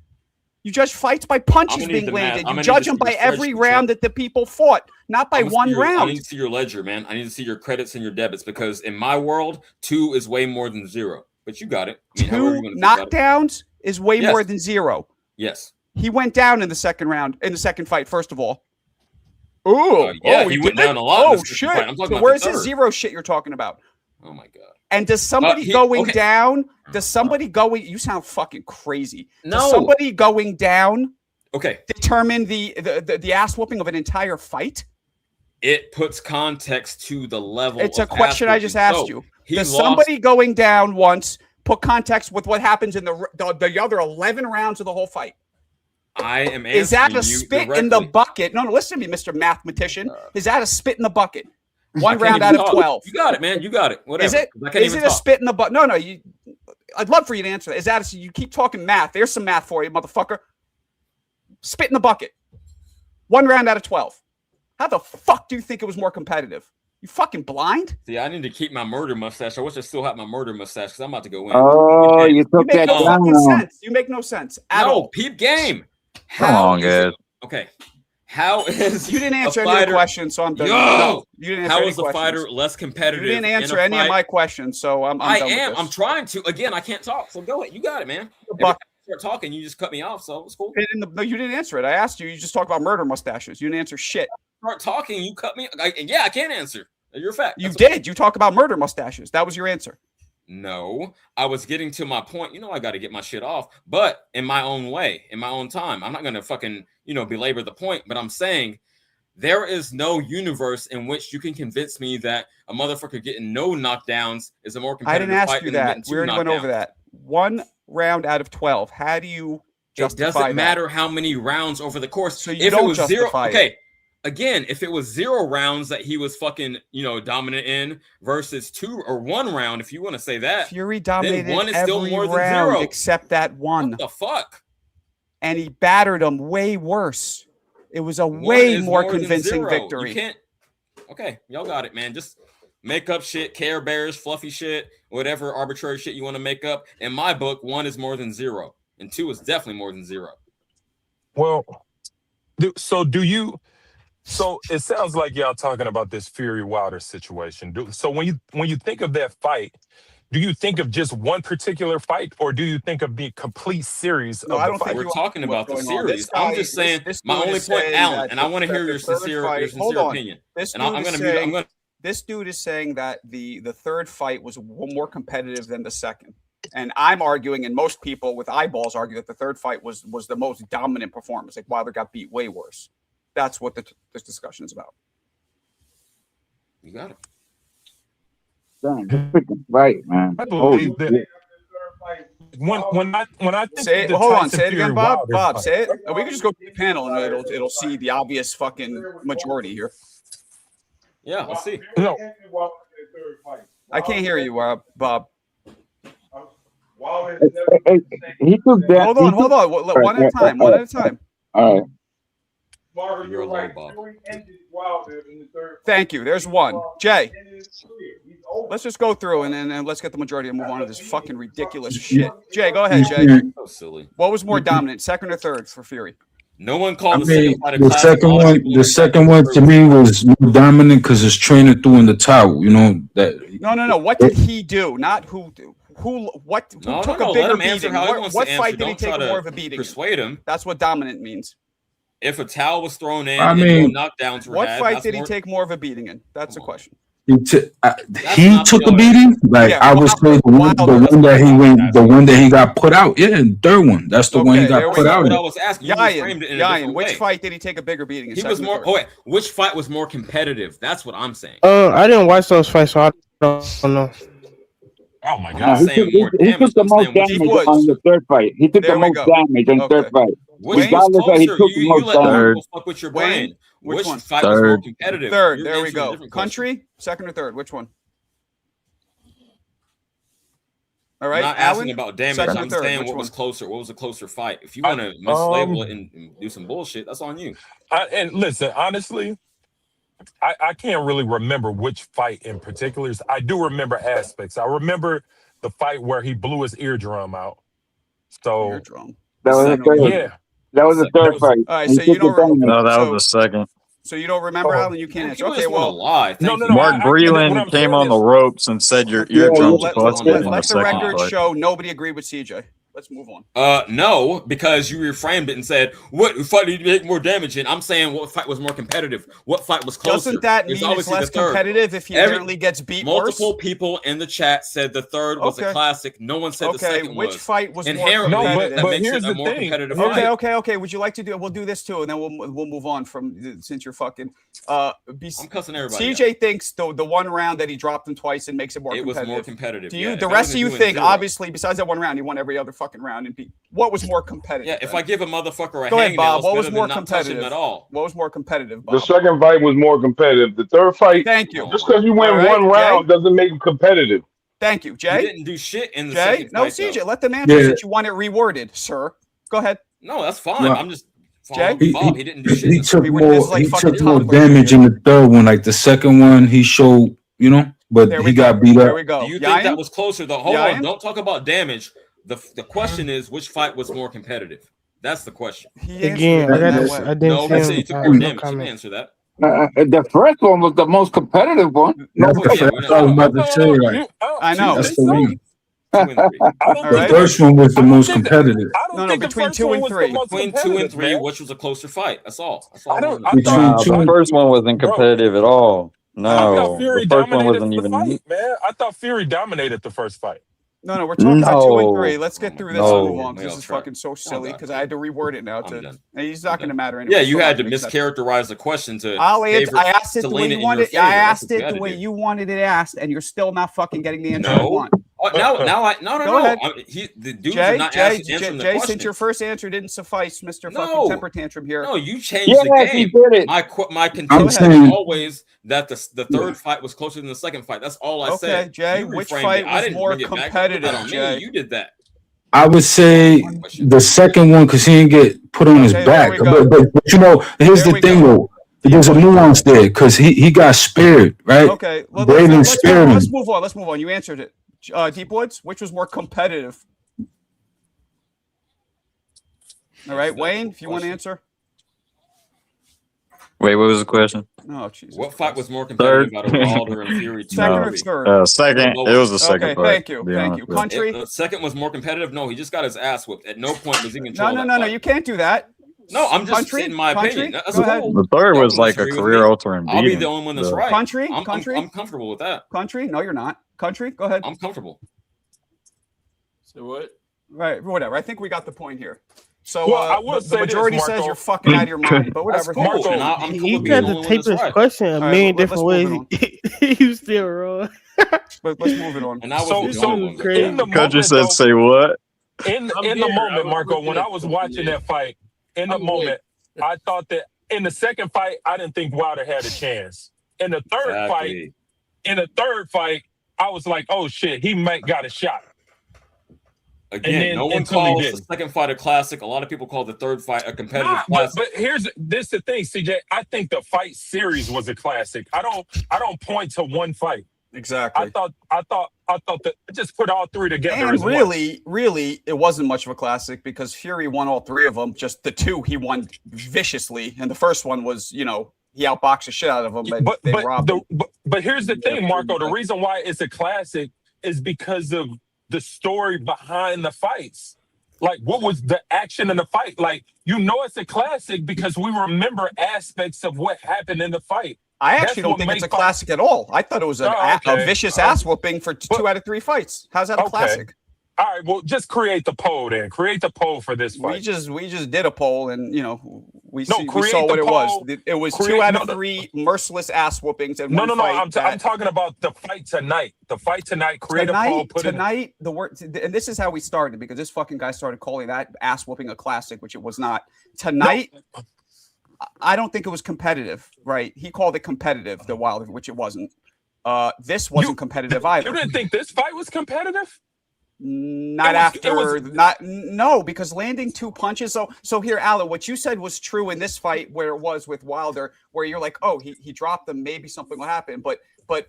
You judge fights by I'm punches gonna need being the math. landed. I'm You gonna judge need them to by see your every spreadsheet, round that the people fought, not by I need to one see your- I round. need to see your ledger, man. I need to see your credits and your debits because in my world, 2 is way more than 0. But you got it. I mean, however 2 you wanna think about it. knockdowns is way Yes. more than 0. Yes. He went down in the second round, in the second fight, first of all. Oh, yeah, he went did? down a lot in Oh, the second shit. fight. I'm talking So about where's the this third. 0 shit you're talking about? Oh my god. And does somebody he- going okay. down? Does somebody going? You sound fucking crazy. No. Does somebody going down Okay. determine the ass whooping of an entire fight? It puts context to the level. It's a of question I just asked So, you. He Does lost. somebody going down once put context with what happens in the other 11 rounds of the whole fight? I am answering Is that a you spit in directly. the bucket? No, listen to me, Mr. Mathematician. Is that a spit in the bucket? I One can't round even out of talk. 12. You got it, man. You got it. Whatever. Is it? 'Cause I can't Is even it a talk. spit in the bucket? No. I'd love for you to answer that. Is that you keep talking math? There's some math for you, motherfucker. Spit in the bucket. One round out of 12. How the fuck do you think it was more competitive? You fucking blind? See, I need to keep my murder mustache. I wish I still had my murder mustache because I'm about to go in. Oh, you You took make that no down. fucking sense. You make no sense at No, all. peep game. Come How on, is guys. it- Okay. How is You didn't answer a any of fighter, the questions, so I'm done. Yo! No, you didn't answer How any is a questions. fighter less You competitive? didn't in a answer any of fight? my questions, so I'm I done with am. this. I'm trying to. Again, I can't talk. So go ahead. You got it, man. Buck, start talking, you just cut me off, so it's cool. No, you didn't answer it. I asked you. You just talked about murder mustaches. You didn't answer shit. Start talking, you cut me. Yeah, I can't answer. You're a fact. You did. You talk about murder mustaches. That was your answer. No, I was getting to my point. You know, I got to get my shit off, but in my own way, in my own time. I'm not going to fucking, belabor the point, but I'm saying there is no universe in which you can convince me that a motherfucker getting no knockdowns is a more competitive fight. I didn't ask you that. We already went over that. 1 round out of 12. How do you justify it doesn't matter how many rounds over the course. So you don't justify it. Again, if it was 0 rounds that he was fucking, dominant in versus 2 or 1 round, if you want to say that, Fury dominated then 1 is every still more than round 0. except that 1. What the fuck? And he battered him way worse. It was a way more convincing victory. You can't. Okay, y'all got it, man. Just make up shit, Care Bears, fluffy shit, whatever arbitrary shit you want to make up. In my book, 1 is more than 0, and 2 is definitely more than 0. Well, So it sounds like y'all talking about this Fury Wilder situation. So when you think of that fight, do you think of just one particular fight, or do you think of the complete series? No, I don't think we're talking about the series. Guy, I'm just saying my only point, Alan, and I want to hear your sincere opinion. This dude is saying that the third fight was more competitive than the second. And I'm arguing, and most people with eyeballs argue, that the third fight was the most dominant performance. Like Wilder got beat way worse. That's what this discussion is about. You got it. Right, man. I believe that. When I think say it, hold on, say it again, Bob. Bob, say it. We can just go to the panel and it'll see the obvious fucking majority here. Yeah, let's see. No, I can't hear you, Bob. He took that. Hold on. One at a time. One at a time. All right. You're low, Bob. Thank you. There's one. Jay, let's just go through and then let's get the majority and move on to this fucking ridiculous shit. Jay, go ahead, Jay. So silly. What was more dominant, second or third for Fury? No one called the second one to me was more dominant because his trainer threw in the towel. No. What did he do? Not who. Who took a bigger beating? What fight did he take more of a beating? Persuade him. That's what dominant means. If a towel was thrown in, knockdowns were what had, fight did he take more of a beating in? That's the question. He took a beating. I would say the one that he got put out. Yeah, the third one. That's the one he got put out. What I was asking. Yayan, which fight did he take a bigger beating in? He was more. Which fight was more competitive? That's what I'm saying. I didn't watch those fights, so I don't know. Oh my God! He took the most damage on the third fight. He took the most damage on the third fight. Which was closer? You let people fuck with your brain. Which fight was more competitive? Third. There we go. Country, second or third? Which one? All right. I'm not asking about damage. I'm saying what was closer. What was a closer fight? If you want to mislabel it and do some bullshit, that's on you. And listen, honestly, I can't really remember which fight in particulars. I do remember aspects. I remember the fight where he blew his eardrum out. So eardrum. That was the third. Yeah. That was the third fight. All right, so you don't remember. No, that was the second. So you don't remember, Alan? You can't answer. Okay, well, lie. No. Mark Breland came on the ropes and said your eardrums busted. Let the record show nobody agreed with CJ. Let's move on. No, because you reframed it and said, what fight did you make more damage in? I'm saying what fight was more competitive? What fight was closer? Doesn't that mean it's less competitive if he apparently gets beat Multiple worse? People in the chat said the third was a classic. No one said the second was. Which fight was inherently more competitive? But here's the thing. Okay. Would you like to do it? We'll do this too, and then we'll move on from since you're fucking. I'm cussing everybody. CJ thinks the one round that he dropped him twice and makes it more competitive. It was more competitive. Do you? The rest of you think, obviously, besides that one round, he won every other fucking round and beat. What was more competitive? Yeah, if I give a motherfucker a go ahead, Bob. What was more competitive at all? What was more competitive, Bob? The second fight was more competitive. The third fight, thank you. Just because you win one round doesn't make it competitive. Thank you, Jay. You didn't do shit in the second fight. CJ, let them answer since you want it reworded, sir. Go ahead. No, that's fine. Well, I'm just Jay. Bob. He didn't do shit. He took more damage in the third one. Like the second one, he showed, but he got beat up. There we go. Do you think that was closer? Hold on. Don't talk about damage. The question is, which fight was more competitive? That's the question. Again, I didn't see you took more damage. You can answer that. The first one was the most competitive one. I know. The first one was the most competitive. I don't think between the first 2 one and was 3. the most Between 2 and competitive, 3, man. which was a closer fight. That's all. The first one wasn't competitive at all. I No, thought Fury the first one dominated wasn't the even. fight, man. I thought Fury dominated the first fight. No, we're talking about 2 and 3. No. Let's get through this and move on. No. This is fucking so silly because I had to reword it now. And he's I'm not going to done. matter anyway. Yeah, you Still had not to gonna make sense. mischaracterize the question to. I asked it the way lean you in your wanted. favor. I That's asked what you it had the to way do. you wanted it asked, and you're still not fucking getting the answer I No. want. No. Go ahead. The dudes are not answering the Jay, question. since your first answer didn't suffice, Mr. Fucking Temper Tantrum here. No, you changed the game. My contention was always that the third fight was closer than the second fight. That's all I said. Okay, Jay, You which reframed fight it. I was didn't more bring it back. competitive, Put that on Jay? me. You did that. I would say the second one because he didn't get put on his back. But you know, here's the thing though. There's a nuance there because he got spared, right? Okay, Braden spared him. let's move on. Let's move on. You answered it. Deep Woods, which was more competitive? All right, Wayne, if you want to answer. Wait, what was the question? Oh, Jesus. What fight was more competitive out of Wilder and Fury? Second or third? Second. It was the second fight. Thank you. Country. The second was more competitive. No, he just got his ass whipped. At no point was he controlling. No. You can't do that. No, I'm just stating my opinion. That's cool. The third was like a career-altering beating. I'll be the only one that's right. Country. I'm comfortable with that. Country. No, you're not. Country. Go ahead. I'm comfortable. So what? Right. Whatever. I think we got the point here. So I will the say majority this, says Marco. you're fucking out of your mind, but whatever. Cool. I'm cool He with being tried the to only take one this that's right. question a million different ways. He was still wrong. Let's move it on. And I was the only one. In the Country moment, said, though, "Say what?" in the moment, Marco, when I was watching that fight, in the moment, I thought that in the second fight, I didn't think Wilder had a chance. In the third fight, I was like, "Oh shit, he might got a shot." Again, no one calls the second fight a classic. A lot of people call the third fight a competitive classic. But here's this the thing, CJ. I think the fight series was a classic. I don't point to one fight. Exactly. I thought that just put all three together. And really, it wasn't much of a classic because Fury won all three of them. Just the two he won viciously, and the first one was, he outboxed the shit out of them. But here's the thing, Marco. The reason why it's a classic is because of the story behind the fights. Like, what was the action in the fight? Like, it's a classic because we remember aspects of what happened in the fight. I actually don't think it's a classic at all. I thought it was a vicious ass whooping for 2 out of 3 fights. How's that a classic? All right, well, just create the poll then. Create the poll for this fight. We just did a poll, and we saw what it was. It was 2 out of 3 merciless ass whoopings and one fight. I'm talking about the fight tonight. The fight tonight. Create a poll. Tonight, the word, and this is how we started because this fucking guy started calling that ass whooping a classic, which it was not. Tonight. No. I don't think it was competitive, right? He called it competitive, the Wilder, which it wasn't. This wasn't competitive either. You didn't think this fight was competitive? No, because landing 2 punches. So here, Alan, what you said was true in this fight where it was with Wilder, where you're like, oh, he dropped them, maybe something will happen. But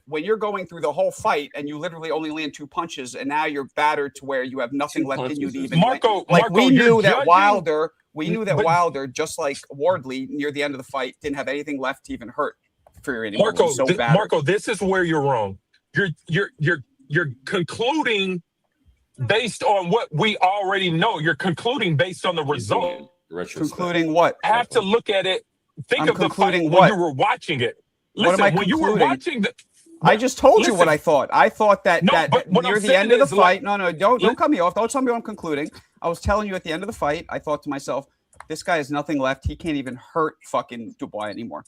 when you're going through the whole fight and you literally only land 2 punches and now you're battered to where you have nothing left in you to even Marco, we knew that Wilder. We knew that Wilder, just like Wardley, near the end of the fight, didn't have anything left to even hurt Fury anymore. Marco, this is where you're wrong. You're concluding based on what we already know. You're concluding based on the result. Concluding what? I have to look at it. Think of the fight when you were watching it. Listen, when you were watching I just told you what I thought. I thought that near the end of the fight. Don't cut me off. Don't tell me what I'm concluding. I was telling you at the end of the fight, I thought to myself, this guy has nothing left. He can't even hurt fucking Dubois anymore.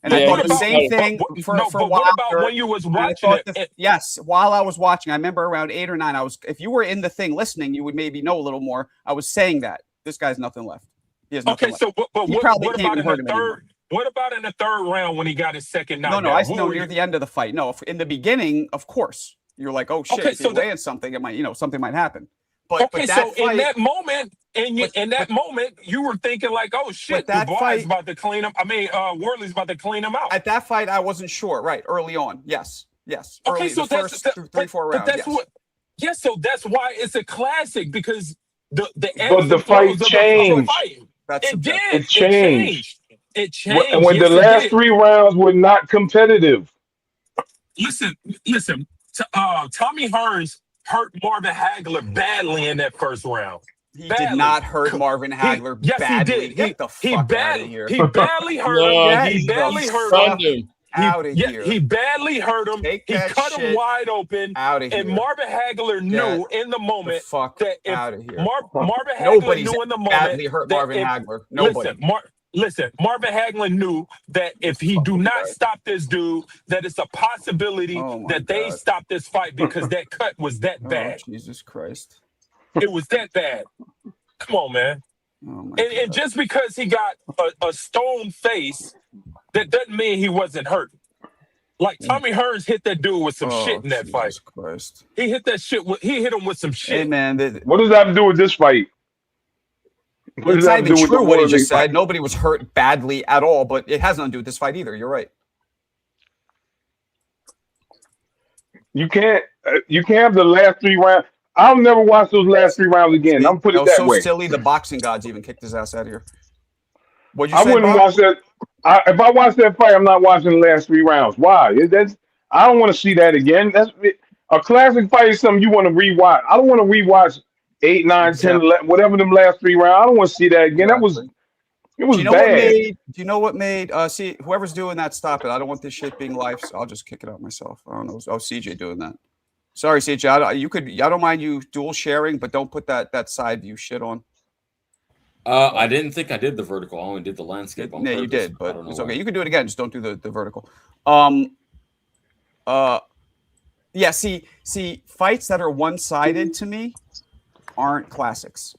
And I thought the same thing for Wilder. What about when you was watching it? Yes, while I was watching, I remember around 8 or 9. If you were in the thing listening, you would maybe know a little more. I was saying that this guy's nothing left. He has nothing left. So what about in the third? What about in the third round when he got his second knockdown? No, I know near the end of the fight. No, in the beginning, of course, you're like, oh shit, if he lands something, it might, something might happen. But in that moment, in that moment, you were thinking like, oh shit, Dubois is about to clean him. Wardley's about to clean him out. At that fight, I wasn't sure. Right, early on, yes. Okay, so the first 3-4 rounds. So that's why it's a classic because the fight changed. It changed. It changed. And when the last 3 rounds were not competitive. Listen. Tommy Hearns hurt Marvin Hagler badly in that first round. He did not hurt Marvin Hagler yes, badly. he did. Get the fuck out of here. He badly hurt him. He badly hurt him. Out of here. He badly hurt him. He cut him wide open. Out of here. And Marvin Hagler knew in the moment that if Marvin Hagler knew in the moment badly hurt Marvin Hagler. Nobody. Listen, Marvin Hagler knew that if he do not stop this dude, that it's a possibility that they stop this fight because that cut was that bad. Jesus Christ. It was that bad. Come on, man. And just because he got a stone face, that doesn't mean he wasn't hurt. Like Tommy Hearns hit that dude with some shit in that fight. Christ. He hit that shit. He hit him with some shit. Hey, man. What does that have to do with this fight? It's not even true what he just said. Nobody was hurt badly at all, but it has nothing to do with this fight either. You're right. You can't have the last 3 rounds. I'll never watch those last 3 rounds again. I'm putting it that way. So silly. The boxing gods even kicked his ass out of here. What'd you I say, wouldn't Bob? watch that. If I watch that fight, I'm not watching the last 3 rounds. Why? I don't want to see that again. That's a classic fight is something you want to rewatch. I don't want to rewatch 8, 9, 10, 11, whatever them last 3 rounds. I don't want to see that again. It was bad. Do you know what made? See, whoever's doing that, stop it. I don't want this shit being live, so I'll just kick it out myself. I don't know. Oh, CJ doing that. Sorry, CJ. I don't mind you dual sharing, but don't put that side view shit on. I didn't think I did the vertical. I only did the landscape. Yeah, you did, but it's okay. You can do it again. Just don't do the vertical. Yeah. See, fights that are one-sided to me aren't classics.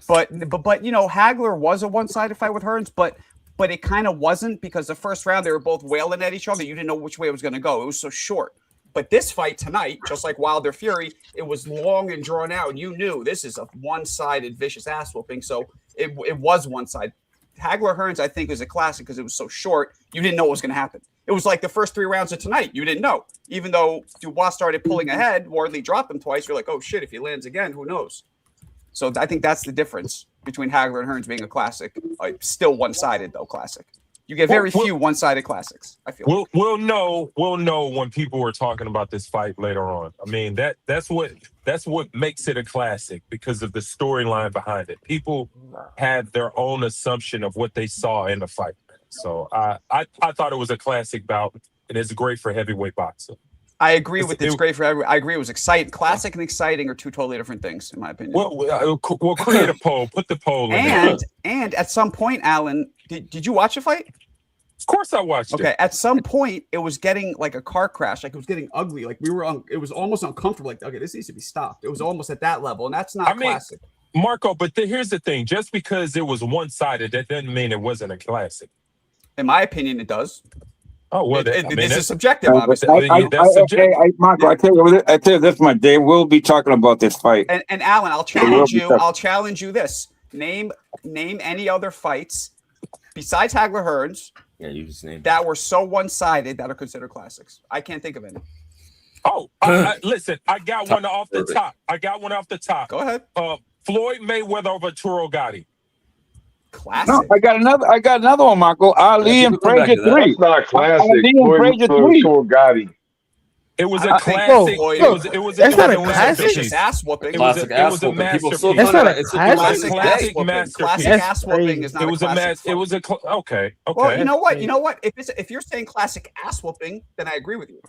But you know, Hagler was a one-sided fight with Hearns, but it kind of wasn't because the first round they were both wailing at each other. You didn't know which way it was going to go. It was so short. But this fight tonight, just like Wilder Fury, it was long and drawn out. You knew this is a one-sided vicious ass whooping, so it was one side. Hagler Hearns, I think, is a classic because it was so short. You didn't know what was going to happen. It was like the first 3 rounds of tonight. You didn't know. Even though Dubois started pulling ahead, Wardley dropped him twice. You're like, oh shit, if he lands again, who knows? So I think that's the difference between Hagler and Hearns being a classic. Still one-sided though, classic. You get very few one-sided classics. I feel. We'll know when people were talking about this fight later on. I mean that's what makes it a classic because of the storyline behind it. People have their own assumption of what they saw in the fight. So I thought it was a classic bout, and it's great for heavyweight boxing. I agree with it's great for everyone. I agree. It was exciting. Classic and exciting are 2 totally different things, in my opinion. We'll create a poll. Put the poll in there. And at some point, Alan, did you watch the fight? Of course I watched it. Okay, at some point, it was getting like a car crash. Like it was getting ugly. Like it was almost uncomfortable. Like, okay, this needs to be stopped. It was almost at that level, and that's not classic. Marco, but here's the thing. Just because it was one-sided, that doesn't mean it wasn't a classic. In my opinion, it does. Oh, well, this is subjective, obviously. Marco, I tell you this much. They will be talking about this fight. And Alan, I'll challenge you. I'll challenge you this. Name any other fights besides Hagler Hearns that were so one-sided that are considered classics. I can't think of any. Oh, listen, I got one off the top. Go ahead. Floyd Mayweather over Turo Gotti. Classic. No, I got another one, Marco. Ali and Frazier 3. That's not a classic. Ali and Frazier 3. Gotti. It was a classic. That's not a classic. Ass whooping. Classic ass whooping. That's not a classic. Classic ass whooping is not a classic. It was okay. Well, you know what? If you're saying classic ass whooping, then I agree with you.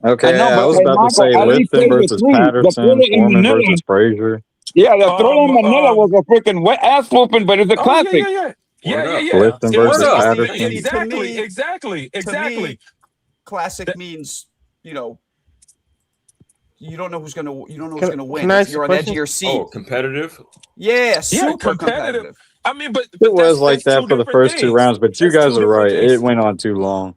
Okay, I was about to say Lifton versus Patterson, Foreman versus Frazier. Yeah, the throw in Manila was a freaking wet ass whooping, but it's a classic. Yeah. Lifton versus Patterson. Exactly. Classic means, you don't know who's gonna win. You're on the edge of your seat. Oh, competitive. Yeah, super competitive. I mean, but it was like that for the first 2 rounds. But you guys are right. It went on too long.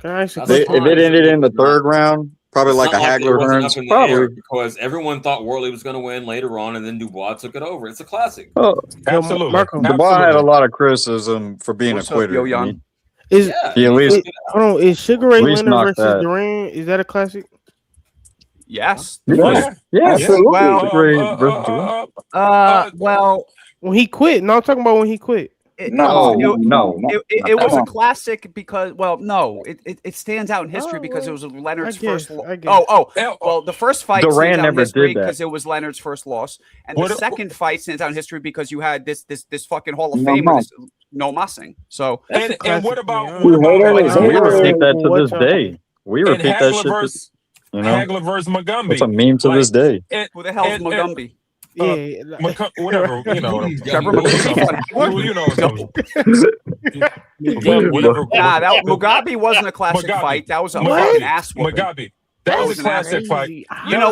If it ended in the 3rd round, probably like a Hagler Hearns, probably because everyone thought Wardley was going to win later on, and then Dubois took it over. It's a classic. Oh, absolutely. Dubois had a lot of criticism for being a quitter. Is Sugar Ray least Leonard versus that. Duran? Is that a classic? Yes. Yeah, absolutely. Well, when he quit. No, I'm talking about when he quit. It was a classic because, well, no, it stands out in history because it was Leonard's first loss. Well, the first fight stands out in history because it was Leonard's first loss, and the second fight stands out in history because you had this fucking Hall of Famer, no Massing. So, and what about we repeat that to this day. We repeat that shit. Hagler versus Magumby. It's a meme to this day. Who the hell's Magumby? Whatever, you know what I'm Nah, that Mugabe wasn't a classic fight. That was a fucking ass whooping. Mugabe. That was a classic fight. You know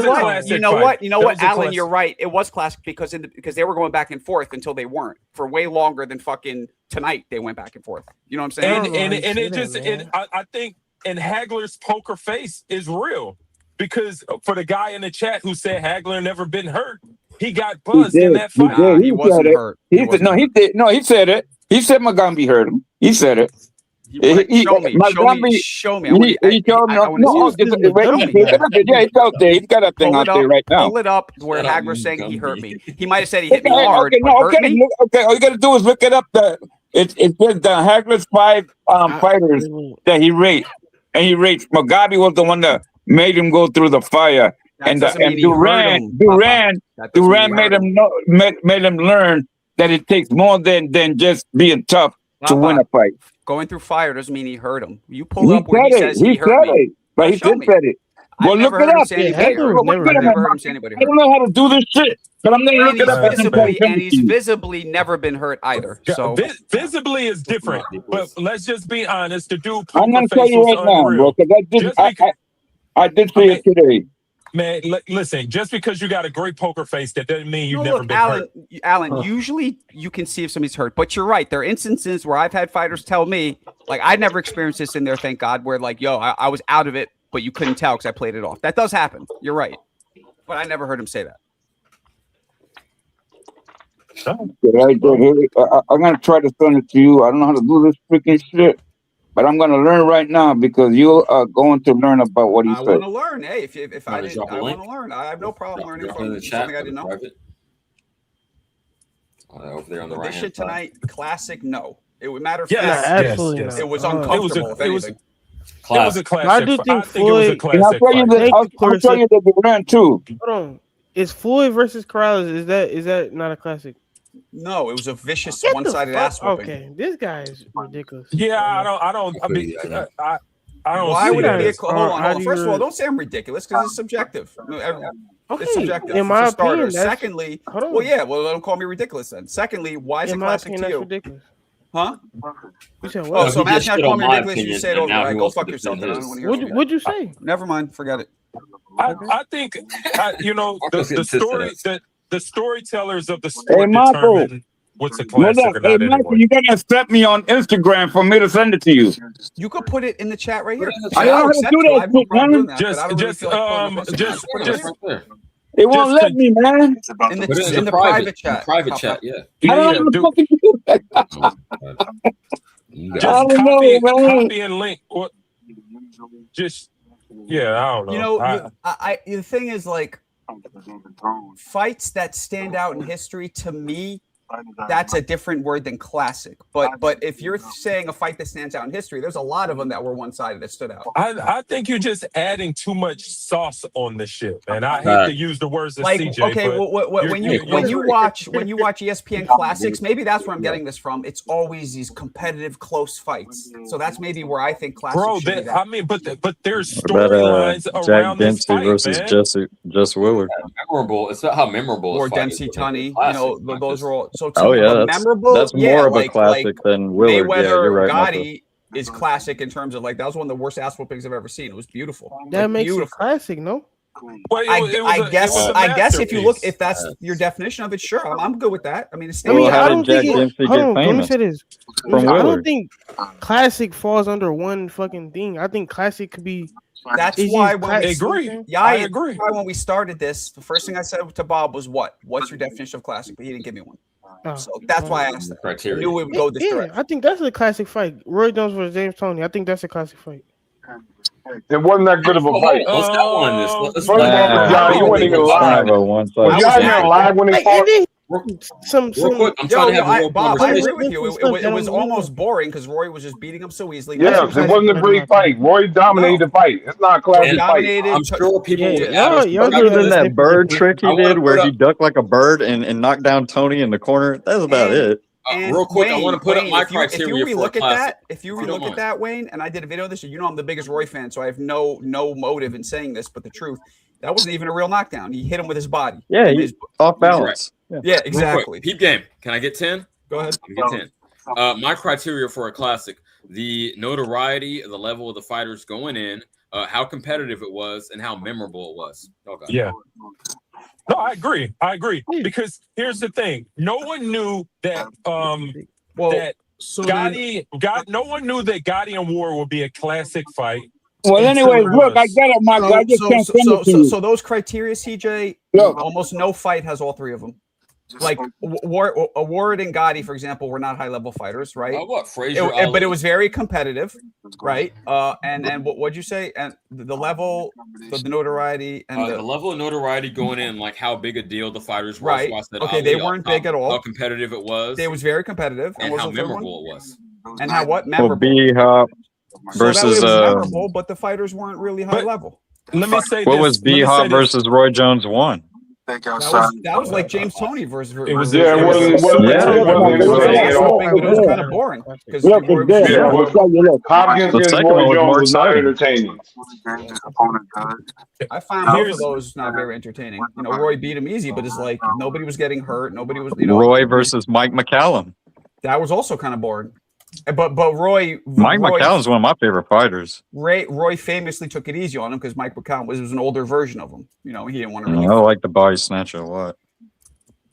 what, Alan? You're right. It was classic because they were going back and forth until they weren't for way longer than fucking tonight. They went back and forth. You know what I'm saying? I think Hagler's poker face is real because for the guy in the chat who said Hagler never been hurt, he got buzzed in that fight. He wasn't hurt. He said it. He said Magumby hurt him. He said it. Show me. He told me. Yeah, he's out there. He's got a thing out there right now. Pull it up where Hagler's saying he hurt me. He might have said he hit me hard. All you got to do is look it up. It says the Hagler's 5 fighters that he rated, and he rates. Mugabe was the one that made him go through the fire, and Duran made him learn that it takes more than just being tough to win a fight. Going through fire doesn't mean he hurt him. You pull up where he says he hurt me. But he did say it. Well, look it up. I don't know how to do this shit, but I'm gonna look it up. And he's visibly never been hurt either. So visibly is different. But let's just be honest. The dude, I'm gonna tell you right now, bro, because I did say it today. Man, listen, just because you got a great poker face, that doesn't mean you've never been hurt. Alan, usually you can see if somebody's hurt, but you're right. There are instances where I've had fighters tell me, like, I'd never experienced this in there, thank God, where like, yo, I was out of it, but you couldn't tell because I played it off. That does happen. You're right. But I never heard him say that. I'm going to try to send it to you. I don't know how to do this freaking shit. But I'm going to learn right now because you are going to learn about what he said. I want to learn. Hey, if I didn't, I want to learn. I have no problem learning from the chat, something I didn't know. Over there on the right. This shit tonight, classic. No, it would matter. Absolutely. It was uncomfortable. It was a classic. I do think Floyd. I'll tell you that the Duran too. Hold on. Is Floyd versus Corrales? Is that not a classic? No, it was a vicious one-sided ass whooping. Okay, this guy is ridiculous. Yeah, I don't. Why would it be? Hold on. First of all, don't say I'm ridiculous because it's subjective. It's subjective. In my opinion. Secondly, don't call me ridiculous then. Secondly, why is it classic to you? Ridiculous. Huh? You said what? Oh, so imagine I call me ridiculous. You say it over. Right, go fuck yourself. What'd you say? Never mind. Forget it. I think the storytellers of the story determine what's a classic or not. Michael, you gotta accept me on Instagram for me to send it to you. You could put it in the chat right here. I don't have to do that. Just. It won't let me, man. In the private chat. Private chat, yeah. I don't know how to do that. Just copy and link. Just. Yeah, I don't know. You know, the thing is, like, fights that stand out in history, to me, that's a different word than classic. But if you're saying a fight that stands out in history, there's a lot of them that were one-sided that stood out. I think you're just adding too much sauce on this shit, man. I hate to use the words of CJ. Okay, when you watch ESPN classics, maybe that's where I'm getting this from. It's always these competitive, close fights. So that's maybe where I think classic. Bro, but there's storylines around this fight, versus Jess Willard. Memorable. It's not how memorable. Or Dempsey Tunney. You know, those are all. So memorable. That's more of a classic than Willard. Mayweather, you're right. Gotti is classic in terms of like that was one of the worst ass whoopings I've ever seen. It was beautiful. That makes it classic, no? Well, I guess if you look, if that's your definition of it, sure, I'm good with that. I mean, it's still. I don't think. Hold on, let me say this. I don't think classic falls under one fucking thing. I think classic could be. That's why when I agree. Yeah, I agree. When we started this, the first thing I said to Bob was, "What's your definition of classic?" But he didn't give me one. So that's why I asked that. Criteria. I knew we would go this direction. I think that's a classic fight. Roy Jones versus James Toney. I think that's a classic fight. It wasn't that good of a fight. Let's go on this. You weren't even live. Y'all even live when they fought. some. Real quick, I'm trying to have a real Bob, I conversation. agree with you. It was almost boring because Roy was just beating him so easily. Yes, it wasn't a great fight. Roy dominated the fight. It's not a classic fight. I'm sure people would Other than that bird trick he did where he ducked like a bird and knocked down Tony in the corner, that's about it. Real quick, I want to put up my criteria if you for a classic. If you relook at that, Wayne, and I did a video of this, you know I'm the biggest Roy fan, so I have no motive in saying this, but the truth, that wasn't even a real knockdown. He hit him with his body. Yeah, he's off balance. Yeah, exactly. Peep game. Can I get 10? Go ahead. Get 10. My criteria for a classic: the notoriety, the level of the fighters going in, how competitive it was, and how memorable it was. Okay. Yeah. No, I agree. Because here's the thing: no one knew that. No one knew that Gotti and War would be a classic fight. Well, anyway, look, I got it, Michael. I just can't send it to you. So those criteria, CJ, almost no fight has all three of them. Like Ward and Gotti, for example, were not high-level fighters, right? What Frazier? But it was very competitive, right? And what'd you say? And the level, the notoriety, and the level of notoriety going in, like how big a deal the fighters were. Right. So Okay, they weren't big at all. How competitive it was. It was very competitive, and how memorable it was. And how what memorable? B-Hop versus memorable, but the fighters weren't really high level. Let me say what was B-Hop versus Roy Jones 1? That was like James Tony versus. It was kind of boring because Hopkins against Roy Jones was not entertaining. I found both of those not very entertaining. You know, Roy beat him easy, but it's like nobody was getting hurt. Nobody was. Roy versus Mike McCallum. That was also kind of boring. But Mike McCallum's one of my favorite fighters. Roy famously took it easy on him because Mike McCallum was an older version of him. You know, he didn't want to really. I like the body snatcher a lot.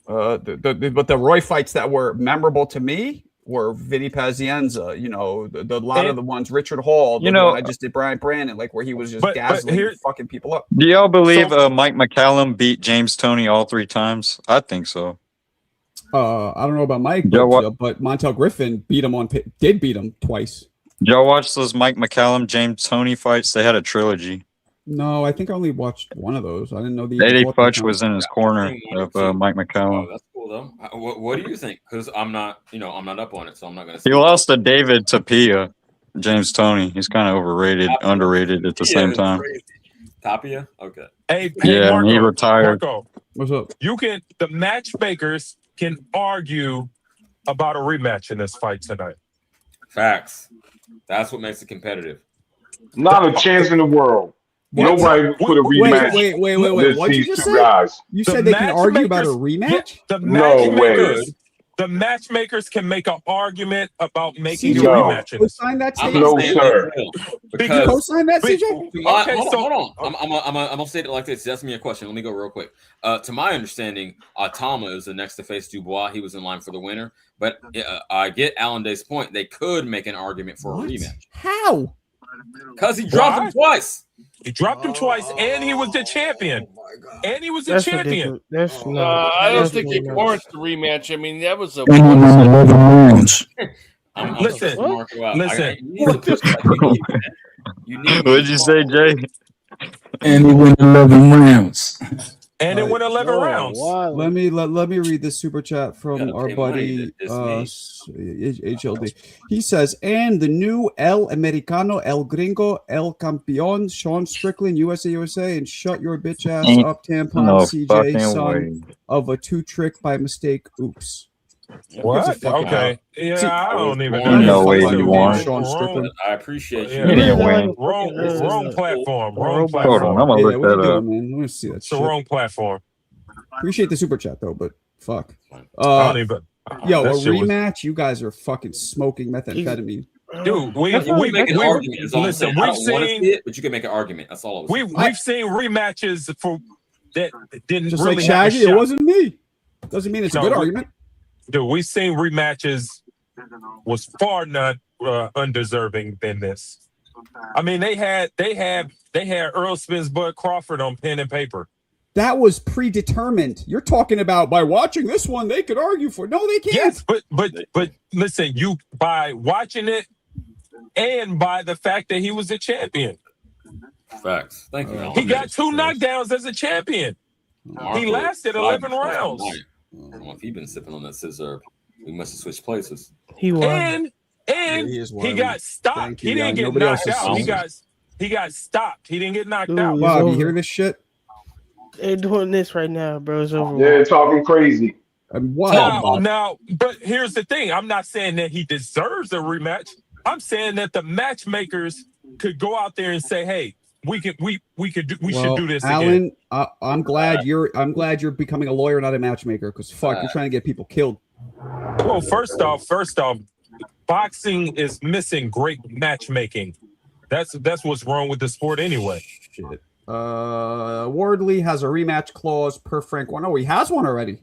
But the Roy fights that were memorable to me were Vinny Pazienza. You know, the lot of the ones Richard Hall. I just did Brian Brandon, like where he was just dazzling, fucking people up. Do y'all believe Mike McCallum beat James Toney all 3 times? I think so. I don't know about Mike, but Montel Griffin did beat him twice. Y'all watch those Mike McCallum, James Toney fights? They had a trilogy. No, I think I only watched one of those. I didn't know the Eddie Futch was in his corner of Mike McCallum. Oh, that's cool though. What do you think? Because I'm not up on it, so I'm not going to. He lost to David Tapia, James Toney. He's kind of overrated, underrated at the same time. Tapia, okay. Hey, Marco, he retired. Marco, what's up? The matchmakers can argue about a rematch in this fight tonight. Facts. That's what makes it competitive. Not a chance in the world. Nobody put a rematch. Wait. What did you just say? Guys. You said they can argue about a rematch? No way. The matchmakers can make an argument about making CJ, a rematch. Co-sign that, CJ? No, sir. Did you co-sign that, CJ? Hold on. I'm gonna say it like this. Ask me a question. Let me go real quick. To my understanding, Tama is the next to face Dubois. He was in line for the winner. But I get Alan Day's point. They could make an argument for a rematch. How? Because he dropped him twice. He dropped him twice, and he was the champion. And he was the champion. I don't think it warrants the rematch. I mean, that was a. Listen. What'd you say, Jay? And he went 11 rounds. And it went 11 rounds. Let me read this super chat from our buddy HLD. He says, and the new El Americano, El Gringo, El Campeón, Sean Strickland, USA, and shut your bitch ass up, tampon CJ, son of a 2-trick by mistake. Oops. What? Okay. Yeah, I don't even know. No way you won. Sean Strickland. I appreciate you. You didn't win. Wrong platform. Hold on, I'm gonna look that up. Let me see that. It's the wrong platform. Appreciate the super chat though, but fuck. I don't even. Yo, a rematch? You guys are fucking smoking methamphetamine. Dude, we make an argument. Listen, we've seen, but you can make an argument. That's all. We've seen rematches for that didn't just really like Shaggy. It wasn't me. Doesn't mean it's a good argument. Dude, we've seen rematches was far not undeserving than this. I mean, they had Earl Spence, Bud Crawford on pen and paper. That was predetermined. You're talking about by watching this one, they could argue for. No, they can't. Yes, but listen, you by watching it and by the fact that he was a champion. Facts. Thank you. He got 2 knockdowns as a champion. He lasted 11 rounds. I don't know if he's been sipping on that scissor. We must have switched places. He won. And he got stopped. He didn't get knocked out. He got stopped. He didn't get knocked out. Bob, you hear this shit? They're doing this right now, bro. It's over. They're talking crazy. Now, but here's the thing. I'm not saying that he deserves a rematch. I'm saying that the matchmakers could go out there and say, "Hey, we should do this Alan, again." I'm glad you're becoming a lawyer, not a matchmaker, because fuck, you're trying to get people killed. Well, first off, boxing is missing great matchmaking. That's what's wrong with the sport anyway. Shit. Wardley has a rematch clause per Frank Warren. Oh, he has one already.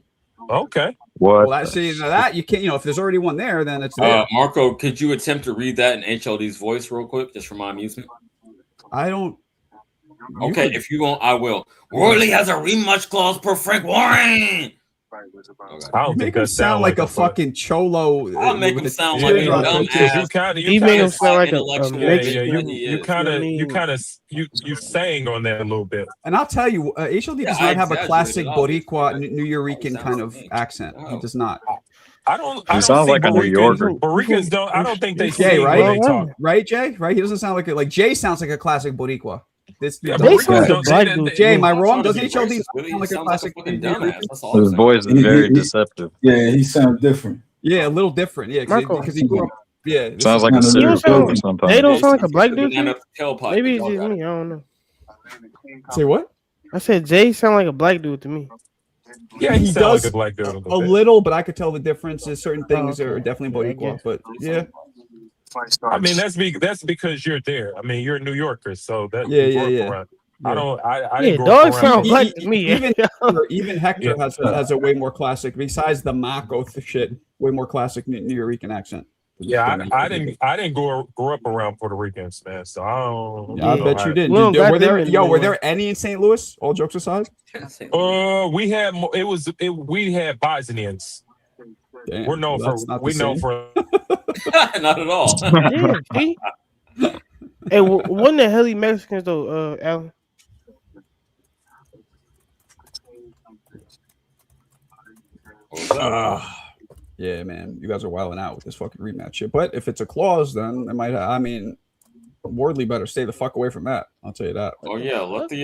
Okay. What? Well, that you can't. If there's already one there, then it's there. Marco, could you attempt to read that in HLD's voice real quick, just for my amusement? I don't. Okay, if you won't, I will. Wardley has a rematch clause per Frank Warren. I don't make him sound like a fucking cholo. I'll make him sound like a dumb ass. He made him sound like you saying on that a little bit. And I'll tell you, HLD does not have a classic Boricua, New Yorican kind of accent. He does not. He sounds like a New Yorker. Boricans don't. I don't think they Jay, sing right? when they talk. Right, Jay? Right? He doesn't sound like Jay sounds like a classic Boricua. Jay, am I wrong? Doesn't HLD sound like a classic? His voice is very deceptive. Yeah, he sounds different. Yeah, a little different. Yeah, because he grew up. Yeah, sounds like a serial killer sometimes. They don't sound like a black dude. Maybe Maybe it's just me. I don't know. Say what? I said Jay sound like a black dude to me. Yeah, he does like a black dude a little, but I could tell the differences. Certain things are definitely Boricua, but yeah. I mean, that's because you're there. I mean, you're a New Yorker, so that yeah. Around. I don't. I yeah, didn't dogs sound black to me. Even Hector has a way more classic. Besides the Mako shit, way more classic New Yorican accent. Yeah, I didn't grow up around Puerto Ricans, man. So I don't. I bet you didn't. Were there any in St. Louis? All jokes aside. We had we had Bosnians. Damn, we're known for not at all. Yeah, hey, wasn't the heli Mexicans though, Alan? Yeah, man, you guys are wilding out with this fucking rematch shit. But if it's a clause, then it might. I mean, Wardley better stay the fuck away from that. I'll tell you that. Oh yeah, let the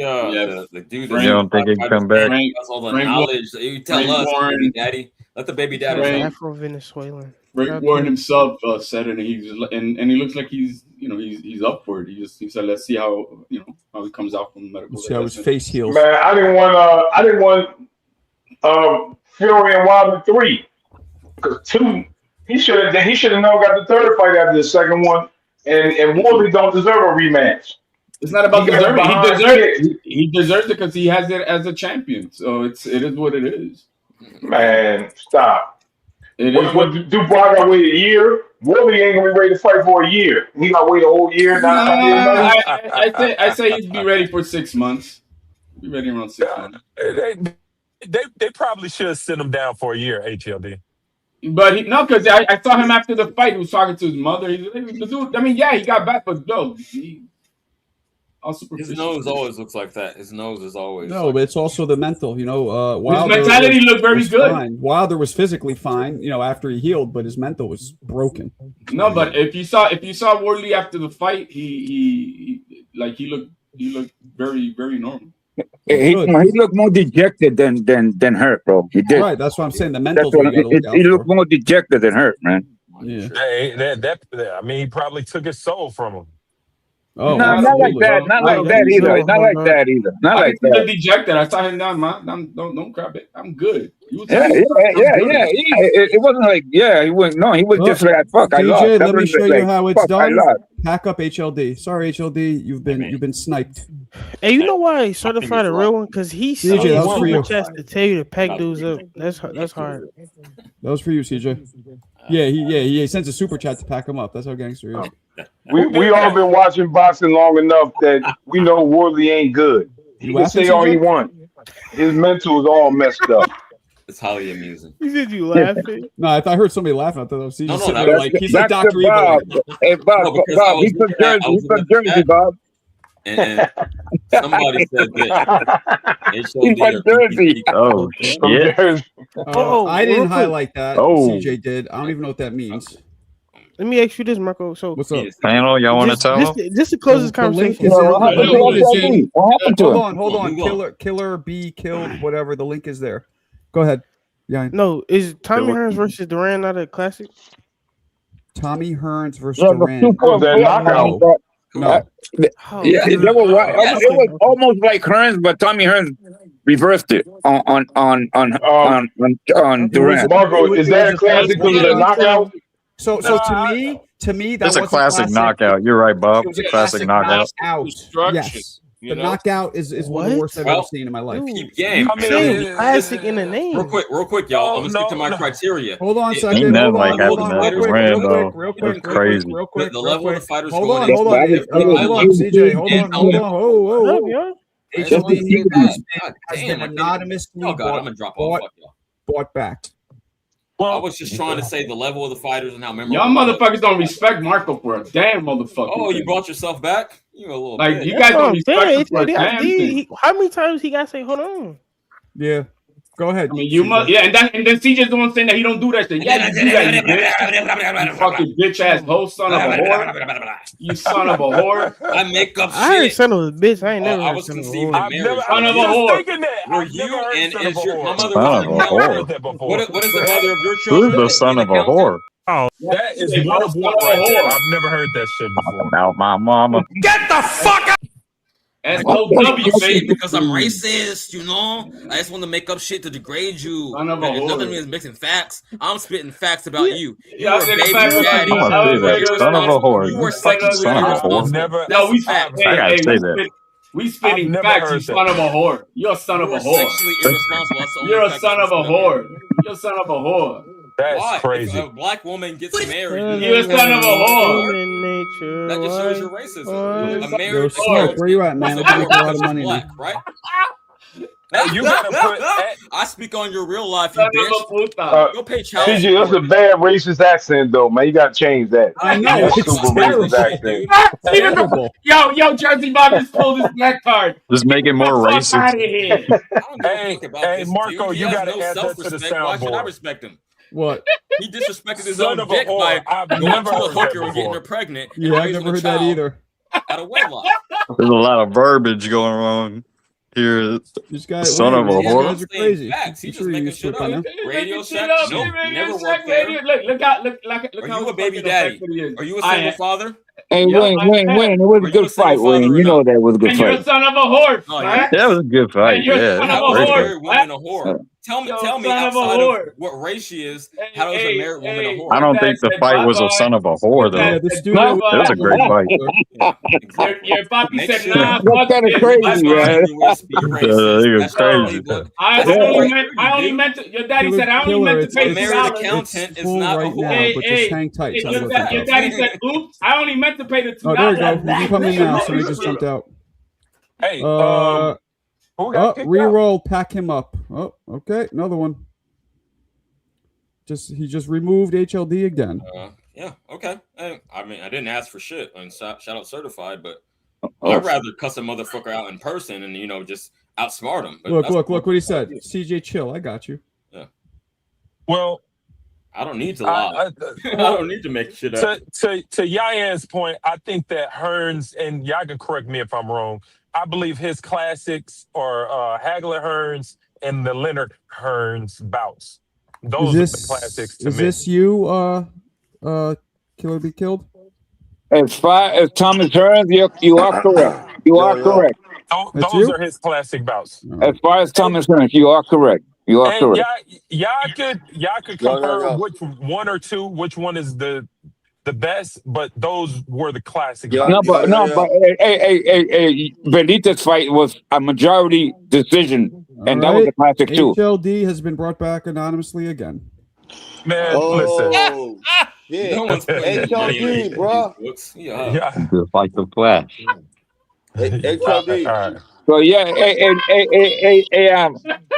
dude. You don't think he can come back? That's all the knowledge that you tell us, baby daddy. Let the baby daddy. Afro-Venezuelan. Frank Warren himself said it, and he looks like he's up for it. He said, let's see how how he comes out from medical. See how his face heals. Man, I didn't want Fury and Wilder 3 because 2 he should have never got the third fight after the second one, and Wardley don't deserve a rematch. It's not about deserving. He deserves it because he has it as a champion. So it is what it is. Man, stop. What Dubois got to wait a year. Wardley ain't gonna be ready to fight for a year. He got to wait a whole year. I say he'd be ready for 6 months. Be ready around 6 months. They probably should have sent him down for a year, HLD. But because I saw him after the fight. He was talking to his mother. He got back, but no. His nose always looks like that. His nose is always but it's also the mental. Wilder his mentality looked very good. Fine. Wilder was physically fine, after he healed, but his mental was broken. No, but if you saw Wardley after the fight, he looked very, very normal. He looked more dejected than hurt, bro. He did. Right, that's what I'm saying. The mental. He looked more dejected than hurt, man. Yeah. I mean, he probably took his soul from him. Oh, no, not like that. Not like that either. Not like that either. Not like that. Dejected. I saw him down, man. Don't grab it. I'm good. Yeah. It wasn't like he went. No, he was just like fuck. I lost. Let me show you how it's done. Pack up HLD. Sorry, HLD. You've been sniped. Hey, you know why he certified a real one? Because he said super chats to tell you to pack dudes up. That's hard. That was for you, CJ. Yeah, he sends a super chat to pack him up. That's how gangster he is. We all been watching boxing long enough that we know Wardley ain't good. He can say all he wants. His mental is all messed up. It's highly amusing. You said you laughing? No, I heard somebody laughing. I thought I was No, he's like Dr. Evil. Hey, Bob, he's from Jersey, Bob. and somebody said that He's from Jersey. Oh shit! I didn't real quick. highlight that. Oh. CJ did. I don't even know what that means. Let me ask you this, Marco. So What's up? Panel, y'all want to tell him? Just to close this The link conversation. is in. What happened to The link is SLD? in. What happened to him? Hold on. Move on. Killer B killed whatever. The link is there. Go ahead. Yeah. No, is Tommy Hearns versus Duran not a classic? Tommy Hearns versus Yeah, but Duran. 2.4. that knockout? No. Yeah, they were right. It was almost like Hearns, but Tommy Hearns reversed it on Durant. Marco, is that a classic because of the knockout? So to me, that It's a wasn't classic knockout. You're right, Bob. It was It's a classic knockout. Yes. The knockout is one of the worst I've ever seen in my life. Keep game. Classic in the name. Real quick, y'all. I'm gonna stick to my criteria. Hold on a It- second. Ain't nothing Hold like on, having hold on, that real quick, Rambo. real That's quick, crazy. real quick, The real level of quick. the fighters Hold going on, in. hold on. CJ, hold on. Whoa. HLD has been anonymously Oh god, I'm gonna drop off. Fuck y'all. bought back. I was just trying to say the level of the fighters and how memorable. Y'all motherfuckers don't respect Marco for a damn motherfucker. Oh, you brought yourself back? You a little Like bitch. you guys don't respect him for a HLD, damn thing. how many times he got to say, hold on? Yeah. Go ahead. I mean, you must, yeah, and then CJ's the one saying that he don't do that shit. Yeah, you do that, you bitch. You fucking bitch ass hoe, son of a whore. You son of a whore. I make up shit. I heard son of a bitch. I ain't never I heard was son of a conceived whore. in marriage. Son of a whore. Were you and is your my mother Son was of an a whore. accountant? What is the mother of your Who's children? the son of a whore? Oh, that is one of one right there. I've never heard that shit before. About my mama. Get the fuck out! SOW, baby. Because I'm racist, you know. I just want to make up shit to degrade you. Son of a There's nothing whore. against mixing facts. I'm spitting facts about you. You Yeah, were a I'm baby spitting facts about daddy. you. I'm gonna say that. Son of a whore. You were You fucking sexually son of a whore. irresponsible. Never. No, we That's spit. a fact. I gotta say that. We spitting I've never facts, you heard son that. of a whore. You're a son You of were a whore. sexually irresponsible. That's the only You're a fact son you of a spit up here. whore. You're a son of a whore. That's Why? crazy. If a black woman gets married, You're a son of a whore. that just shows your racism. A Yo, married Smoke, where you at, man? I can make a lot of money. black, right? Hey, you gotta put. I speak on your real life, you Son of a bitch. puta. Go pay child CJ, that's a support. bad racist accent, though, man. You gotta change that. I know, That's it's super terrible, racist accent. Terrible. Yo, Jersey Bob just pulled his black card. Just make it more Fuck racist. out of here. I don't give a fuck about Hey, this Marco, dude. He you has gotta no add that to the self-respect. Why should I soundboard. respect him? What? He disrespected his Son own of a dick by whore. I've going never to a heard that hooker and getting before. her pregnant. and Yeah, I've raising never a heard that child either. Out of wedlock. There's a lot of verbiage going on here. This guy, Son of a these whore. guys are crazy. Facts. He's I'm just sure making you shit by now. up. Radio Shack? Nope. Never Radio worked Shack, there. radio. Look Are how you a baby daddy? Are you a I single am. father? Hey, Yep, Wayne. I am. It was Are a you good a single fight, Wayne. father or You know no? that was a good And you're a fight. son of a whore. Oh, Right? That was a good fight. And you're Yeah, son that's of How a is great a whore. fight. married woman a whore? Tell me Yo, son of a outside whore. of what race she is, Hey, how is a hey, married woman a hey, whore? I don't your think dad the said fight was a bye-bye. son of a Your whore, though. Yeah, dad this said dude That was was a bye-bye. great fight. Yeah, exactly. Your papi Make said, sure nah, That's fuck kind of this. crazy, that's man. continuous, be He racist. was That's your crazy. playbook. I That's only what meant, your daddy Killer, said, I only killer, meant to it's, pay A it's, married $2. accountant it's is full not a right whore. now, but just Hey, hang tight. hey, Tell me what your happens. daddy said, oops, I only meant to pay the $2. Oh, there you go. You can come in now. Somebody just jumped out. Hey, who Oh, got kicked out? reroll. Pack him up. Oh, okay. Another one. He just removed HLD again. Yeah, okay. I mean, I didn't ask for shit and shout out certified, but Oh. I'd rather cuss a motherfucker out in person and just outsmart him. But Look what he said. CJ, chill. I got you. Yeah. Well, I don't need to lie. I don't need to make shit up. To Yayan's point, I think that Hearns, and y'all can correct me if I'm wrong, I believe his classics are Hagler Hearns and the Leonard Hearns bouts. Those are the classics to me. Is this you, Killer Be Killed? As far as Thomas Hearns, you are correct. You are correct. Those are his classic bouts. As far as Thomas Hearns, you are correct. You are And correct. y'all could compare which one or two, which one is the best, but those were the classic bouts. But hey, Benitez fight was a majority decision, and that was a classic too. HLD has been brought back anonymously again. Man, listen. Yeah, No one's putting money in HLD, bro. books. Yeah. Just like the Flash. HLD. So yeah,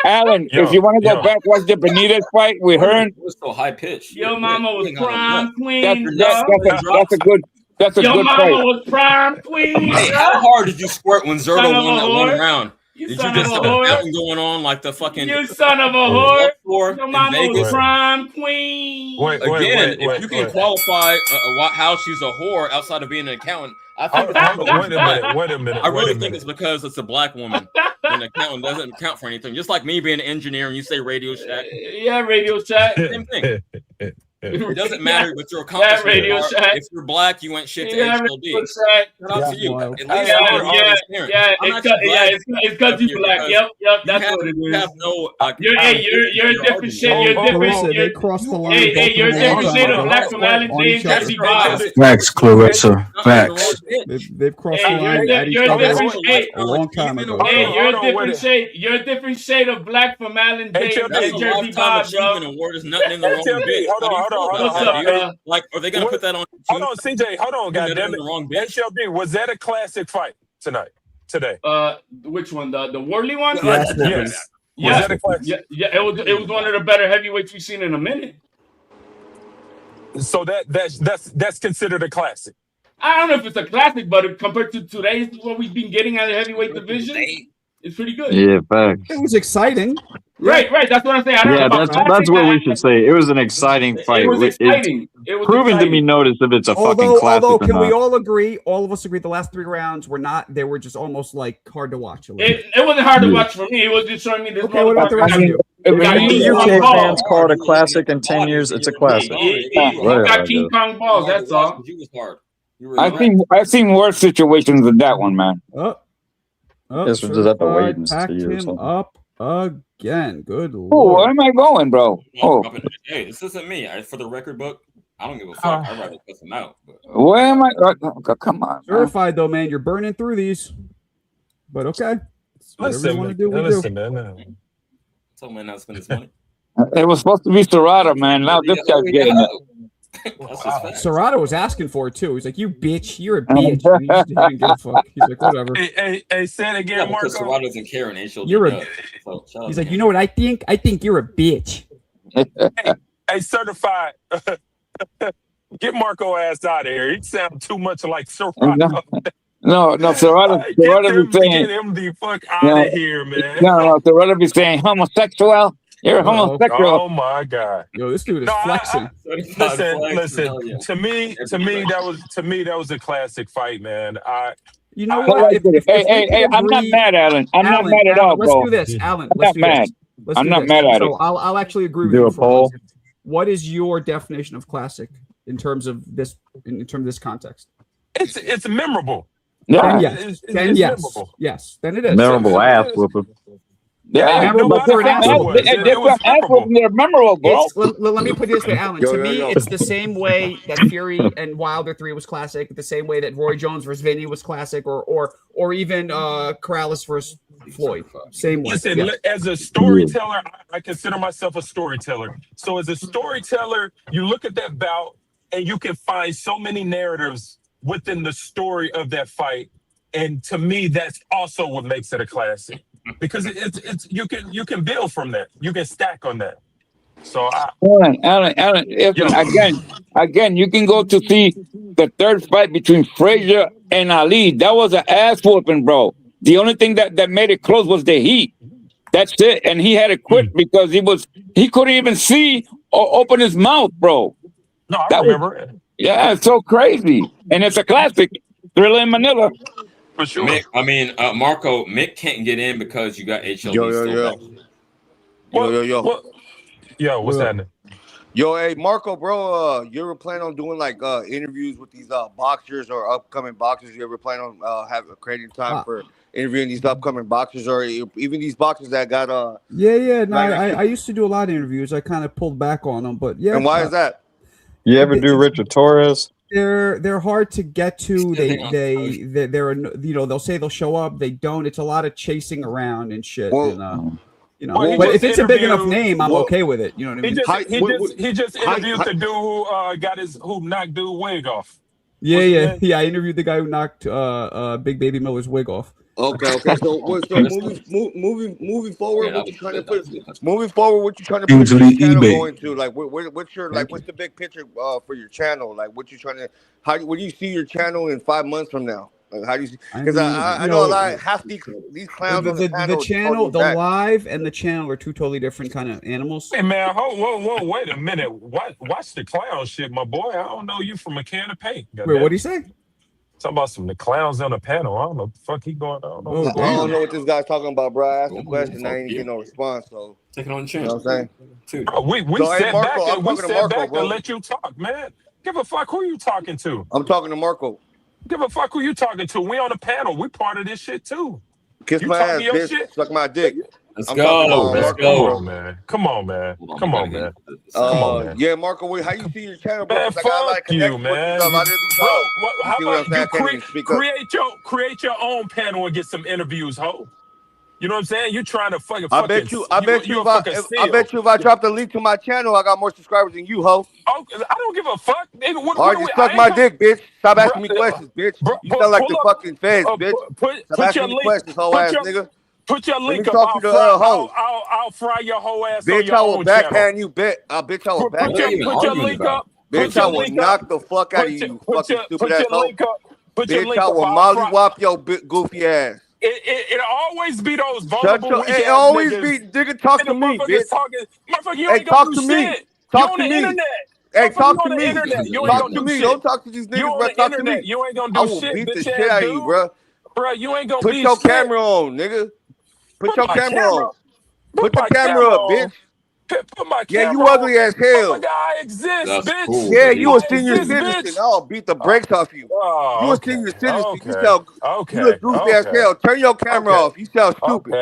Alan, if you want to go back, watch the Benitez fight with Hearns. It was so high pitched. Your mama was prom That's queen. a that's a Your good mama fight. was prime queen. Hey, how hard did you squirt when Son Zerto of won a that one whore. round? You Did son you of just a have a whore. fountain going on like the fucking You son of a walk whore. floor Your in mama was Vegas? prime queen. Again, if you can qualify how she's a whore outside of being an accountant, I think Hold on, wait a minute. I really think it's because it's a black woman. An accountant doesn't count for anything. Just like me being an engineer and you say Radio Shack. Yeah, Radio Shack. Same thing. It doesn't matter what your Yeah, accomplishments Radio are. Shack. If you're black, you ain't shit to Yeah, HLD. Radio Shack. Shout out to you. At least Yeah, it's because you black. Yep, that's what it You is. have no. You're a different shade. You're different. They crossed the line. Hey, you're a different shade of black from Alan James, Jesse Bobs. Facts, Clarissa. Facts. They've crossed the line at each You're a other different shade. a long time ago. Hey, you're a different shade. You're a different shade of black from Alan James and Jersey Bob, bro. Award is nothing in the wrong bit. Hold on. Like, are they gonna put that on? Hold on, CJ. Hold on, goddamn it. Wrong bit. HLB, was that a classic fight today? Which one? The Wardley one? Yes. Yeah. Was that a classic? Yeah. It was one of the better heavyweights we've seen in a minute. So that's considered a classic. I don't know if it's a classic, but compared to today's what we've been getting out of the heavyweight division, it's pretty good. Yeah, facts. It was exciting. Right. That's what I'm saying. I don't know about that's what we should say. It was an exciting fight. It was exciting. It was proven exciting. to be noticed if it's a fucking classic. Although, or can we not. all agree? All of us agree. The last 3 rounds were not. They were just almost like hard to watch. It wasn't hard to watch for me. It was just showing me this. Okay, what about the rest of you? If any UK fans call it a classic in 10 years, it's a classic. He got King Kong balls. That's all. He was hard. I've seen worse situations than that one, man. Guess we'll just have to wait and Packed see or him something. up again. Good Oh, lord. where am I going, bro? Oh, Hey, this isn't me. For the record book, I don't give a fuck. I'd rather cut them out. But. where am I? Come on. Certified though, man. You're burning through these. But okay. Whatever you want to do, we do. Man. Tell man not to spend his money. It was supposed to be Serrata, man. Now this guy's getting it. Serrata was asking for it too. He's like, "You bitch, you're a bitch." And he just didn't give a fuck. He's like, "Whatever." Hey, say it again, Marco. Serrata doesn't care in HLD. You're a. He's like, "You know what I think? I think you're a bitch." Hey, certified. Get Marco ass out of here. He sounds too much like Serrata. No, Serrata be saying, get him the fuck out of here, man. No, Serrata be saying homosexual. You're a homosexual. Oh my god. Yo, this dude is flexing. Listen. To me, that was a classic fight, man. You know what? Hey, I'm not mad, Alan. I'm not mad at all, bro. Let's do this, Alan. I'm not mad. I'm not mad at it. So I'll actually agree with Do you. a poll. What is your definition of classic in terms of this context? It's memorable. Yeah. Then yes. Yes. Then it is. Memorable ass whooping. Yeah, memorable for an ass whooping. They're memorable, bro. Let me put it this way, Alan. To me, it's the same way that Fury and Wilder 3 was classic, the same way that Roy Jones versus Vinny was classic, or even Corrales versus Floyd. Same way. Listen, as a storyteller, I consider myself a storyteller. So as a storyteller, you look at that bout and you can find so many narratives within the story of that fight. And to me, that's also what makes it a classic. Because it's you can build from that. You can stack on that. So Alan, again, you can go to see the third fight between Frazier and Ali. That was an ass whooping, bro. The only thing that made it close was the heat. That's it. And he had to quit because he couldn't even see or open his mouth, bro. No, I remember. Yeah, it's so crazy. And it's a classic. Thriller in Manila. For sure. Mick, Marco, Mick can't get in because you got HLB. Yo, what's happening? Yo, hey, Marco, bro, you ever plan on doing like interviews with these boxers or upcoming boxers? You ever plan on creating time for interviewing these upcoming boxers or even these boxers that got No, I used to do a lot of interviews. I kind of pulled back on them, but yeah. And why is that? You ever do Richard Torres? They're hard to get to. They're they'll say they'll show up, they don't. It's a lot of chasing around and shit. Well, but if it's a big enough name, I'm okay with it. You know what I mean? He just interviewed the dude who knocked dude wig off. Yeah. I interviewed the guy who knocked Big Baby Miller's wig off. Okay. So moving forward, what you trying to put? Moving forward, what you trying to put Usually your channel eBay. going to? Like, what's your what's the big picture for your channel? Like, what you trying to? Where do you see your channel in 5 months from now? Like, how do you see? Because I know a lot. Half these clowns on the panel. The channel, the live and the channel are two totally different kind of animals. Hey man, whoa, wait a minute. Watch the clown shit, my boy. I don't know you from a can of paint. Wait, what do you say? Talking about the clowns on the panel. I don't know what the fuck he going on. I don't know what this guy's talking about, bro. I asked a question. I ain't get no response. So take it on the chin. You know what I'm saying? Bro, we So, hey, sat Marco, back I'm talking to Marco, and let you talk, man. Give a fuck who you talking to. I'm talking to Marco. Give a fuck who you talking to. We on the panel. We part of this shit too. Kiss you my ass, your bitch. shit? Suck my dick. Let's I'm go. talking Let's about go, man. Come on, man. Come on, man. Yeah, Marco, how you see your channel, bro? Man, I got a lot of fuck you, connections with man. a lot of these Bro, how see what I'm about saying? you I can't even speak up. create your own panel and get some interviews, ho? You know what I'm saying? You trying to fucking. I bet you if I drop the link to my channel, I got more subscribers than you, ho. Oh, I don't give a fuck. Nigga, All right, just suck my dick, bitch. Stop asking me questions, bitch. You sound like the fucking feds, bitch. Stop asking me questions, hoe ass nigga. Put your link up. Talk to the hoe. I'll fry your whole ass on Bitch, your I will own channel. backhand you, bitch. Bitch, I will backhand you. Put your link up. Bitch, I will knock the fuck out of you, fucking stupid ass hoe. Bitch, I will mollywop your goofy ass. It always be those Shut vulnerable your. weak It ass always niggas. be nigga. Talk to me, bitch. Motherfucker, you Hey, ain't gonna talk do to me. shit. Talk You to on me. the internet. Hey, talk You to on the me. internet. You ain't Talk gonna to do me. shit. Don't talk to these You niggas, on bro. the Talk to internet. me. You ain't gonna I do will shit, beat the bitch shit ass out of dude. you, bro. Bro, you ain't gonna Put be your shit. camera on, nigga. Put your my camera on. Put the my camera up, on. bitch. Put my Yeah, camera you ugly as hell. Motherfucker, I exist, That's bitch. cool. Yeah, you a I senior exist, citizen. bitch. I'll beat the brakes off you. Oh, You a okay. senior citizen. Okay. You sound. Okay. You look goofy as hell. Turn your camera off. You sound stupid.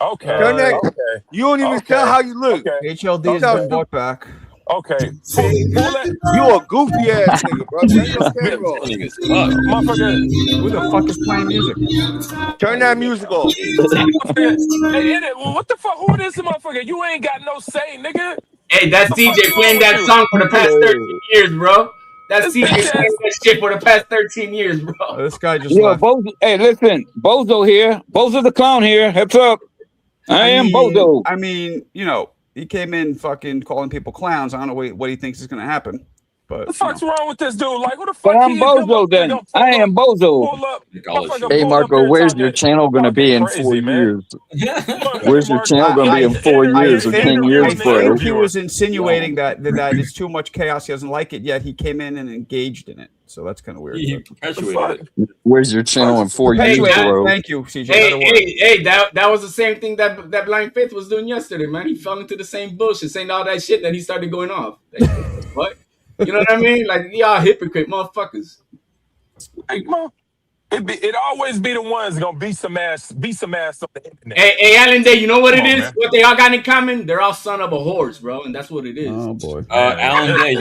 Okay. Turn that. Okay. You don't even sound how you look. Okay. HLD has been bought back. Okay. Pull that. You a goofy ass nigga, bro. Turn your camera off. Motherfucker. Who the fuck is playing music? Turn that music off. What the fuck? Who is this motherfucker? You ain't got no say, nigga. Hey, that's CJ playing that song for the past 13 years, bro. That's CJ playing that shit for the past 13 years, bro. This guy just Yo, left. hey, listen, Bozo here. Bozo the clown here. Heads up. I am Bozo. I mean, you know, he came in fucking calling people clowns. I don't know what he thinks is going to happen. But what the fuck's wrong with this dude? Like, who the But fuck I'm Bozo then. I am Bozo. Hey Marco, where's your channel going to be in 4 years? Where's your channel going to be in 4 years or 10 years, bro? I think he was insinuating that it's too much chaos. He doesn't like it yet. He came in and engaged in it. So that's kind of weird. He perpetuated it. Where's your channel in 4 years, bro? Thank you, CJ. Hey, that was the same thing that Blind Faith was doing yesterday, man. He fell into the same bullshit, saying all that shit, then he started going off. Like, what? You know what I mean? Like, y'all hypocrite motherfuckers. Like, it always be the ones gonna be some ass on the internet. Hey, Alan Day, you know what Come it on, is? man. What they all got in common? They're all son of a horse, bro, and that's what it is. Oh boy. Alan Day,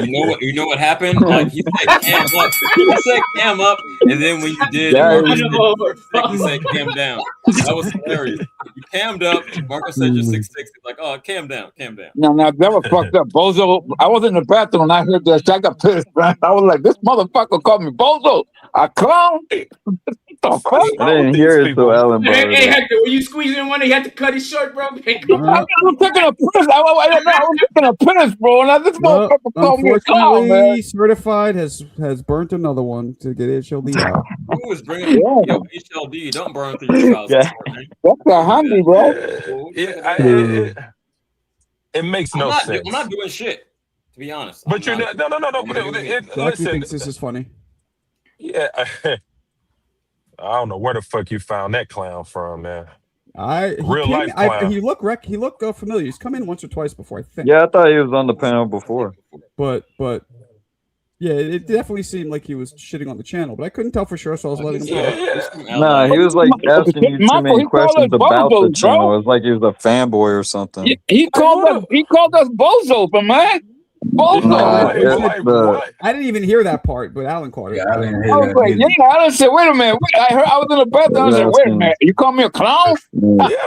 you know what happened? Like he said cam up, and then when you did, he said cam down. That was hilarious. You cammed up, Marco said you're 6'6". Like, oh, cam down. No, that was fucked up. Bozo, I was in the bathroom and I heard this. I got pissed, man. I was like, this motherfucker called me Bozo. A clown? What the fuck? I didn't hear it, so Alan brought it Hey, up. Hector, were you squeezing one? He had to cut his short, bro. Hey, come on. I was taking a piss. I was taking a piss, bro. Now this motherfucker called me a clown, man. Unfortunately, Certified has burnt another one to get HLD out. Who was bringing yo HLD? Don't burn through your trousers. Yeah. That's a handy, bro. It makes no sense. I'm not doing shit, to be honest. But you're not. No. Jackie Listen. thinks this is funny. Yeah. I don't know where the fuck you found that clown from, man. Real life clown. He looked familiar. He's come in once or twice before, I think. Yeah, I thought he was on the panel before. But yeah, it definitely seemed like he was shitting on the channel, but I couldn't tell for sure, so I was letting him talk. Nah, he was like asking you too many questions about the channel. It was like he was a fanboy or something. He called us Bozo, but man. Bozo. I didn't even hear that part, but Alan caught it. I was like, I said, wait a minute. I was in the bathroom. I said, wait a minute. You call me a clown?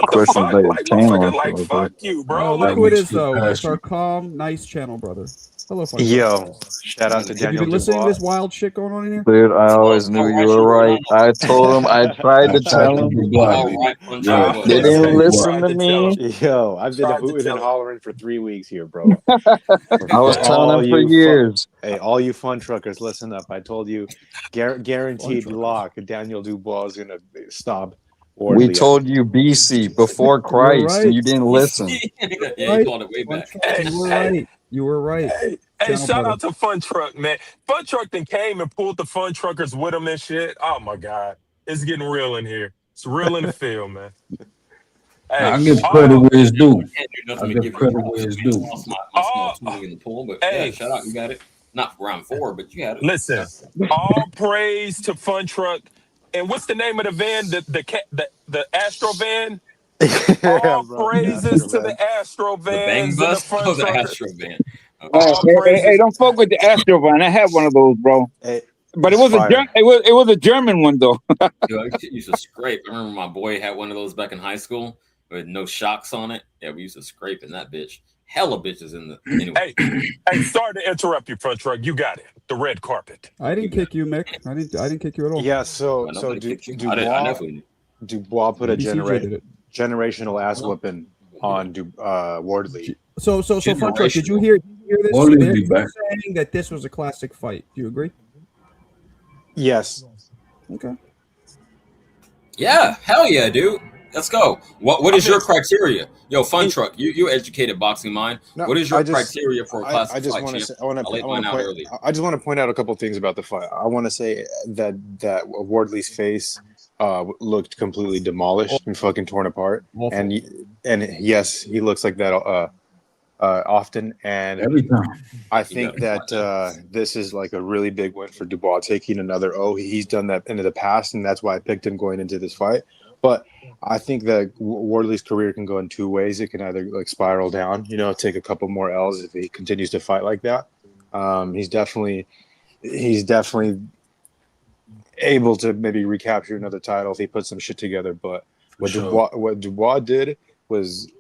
Questions about your channel. Fuck you, bro. Look who it is, though. It's our calm, nice channel, brother. Hello, Fun Yo, shout out to Have you Daniel been listening to Dubois. this wild shit going on in here? Dude, I always knew you were right. I told him, I tried to tell him. They didn't listen to me. Yo, I've been hooting and hollering for 3 weeks here, bro. I was telling him for years. Hey, all you fun truckers, listen up. I told you, guaranteed lock. Daniel Dubois is gonna stop. We told you BC before Christ, and you didn't listen. Yeah, you called it way back. You were right. You were right. Hey, shout out to Fun Truck, man. Fun Truck then came and pulled the Fun Truckers with him and shit. Oh my God. It's getting real in here. It's real in the field, man. Hey, I give credit where it's due. I give credit where it's due. Small in the pool, but yeah, shout out, you got it. Not round 4, but you had it. Listen, all praise to Fun Truck. And what's the name of the van? The Astro van? All praises to the Astro vans. The bang bus of the Astro van. Hey, don't fuck with the Astro van. I had one of those, bro. But it was it was a German one though. Yo, I used to scrape. I remember my boy had one of those back in high school with no shocks on it. Yeah, we used to scrape in that bitch. Hella bitches in the anyway. Hey, sorry to interrupt you, Front Truck. You got it. The red carpet. I didn't kick you, Mick. I didn't kick you at all. Yeah, so Dubois put a generational ass whipping on Wardley. So Front Truck, did you hear this? They're saying that this was a classic fight. Do you agree? Yes. Okay. Yeah, hell yeah, dude. Let's go. What is your criteria? Yo, Fun Truck, you educated boxing mind. No, what is your criteria for a classic I just fight? want to say, I just want to point out a couple things about the fight. I want to say that Wardley's face looked completely demolished and fucking torn apart. Awful. And yes, he looks like that often. And every time. I think that this is like a really big win for Dubois, taking another O. He's done that into the past, and that's why I picked him going into this fight. But I think that Wardley's career can go in 2 ways. It can either like spiral down, take a couple more L's if he continues to fight like that. He's definitely able to maybe recapture another title if he puts some shit together. But what Dubois did was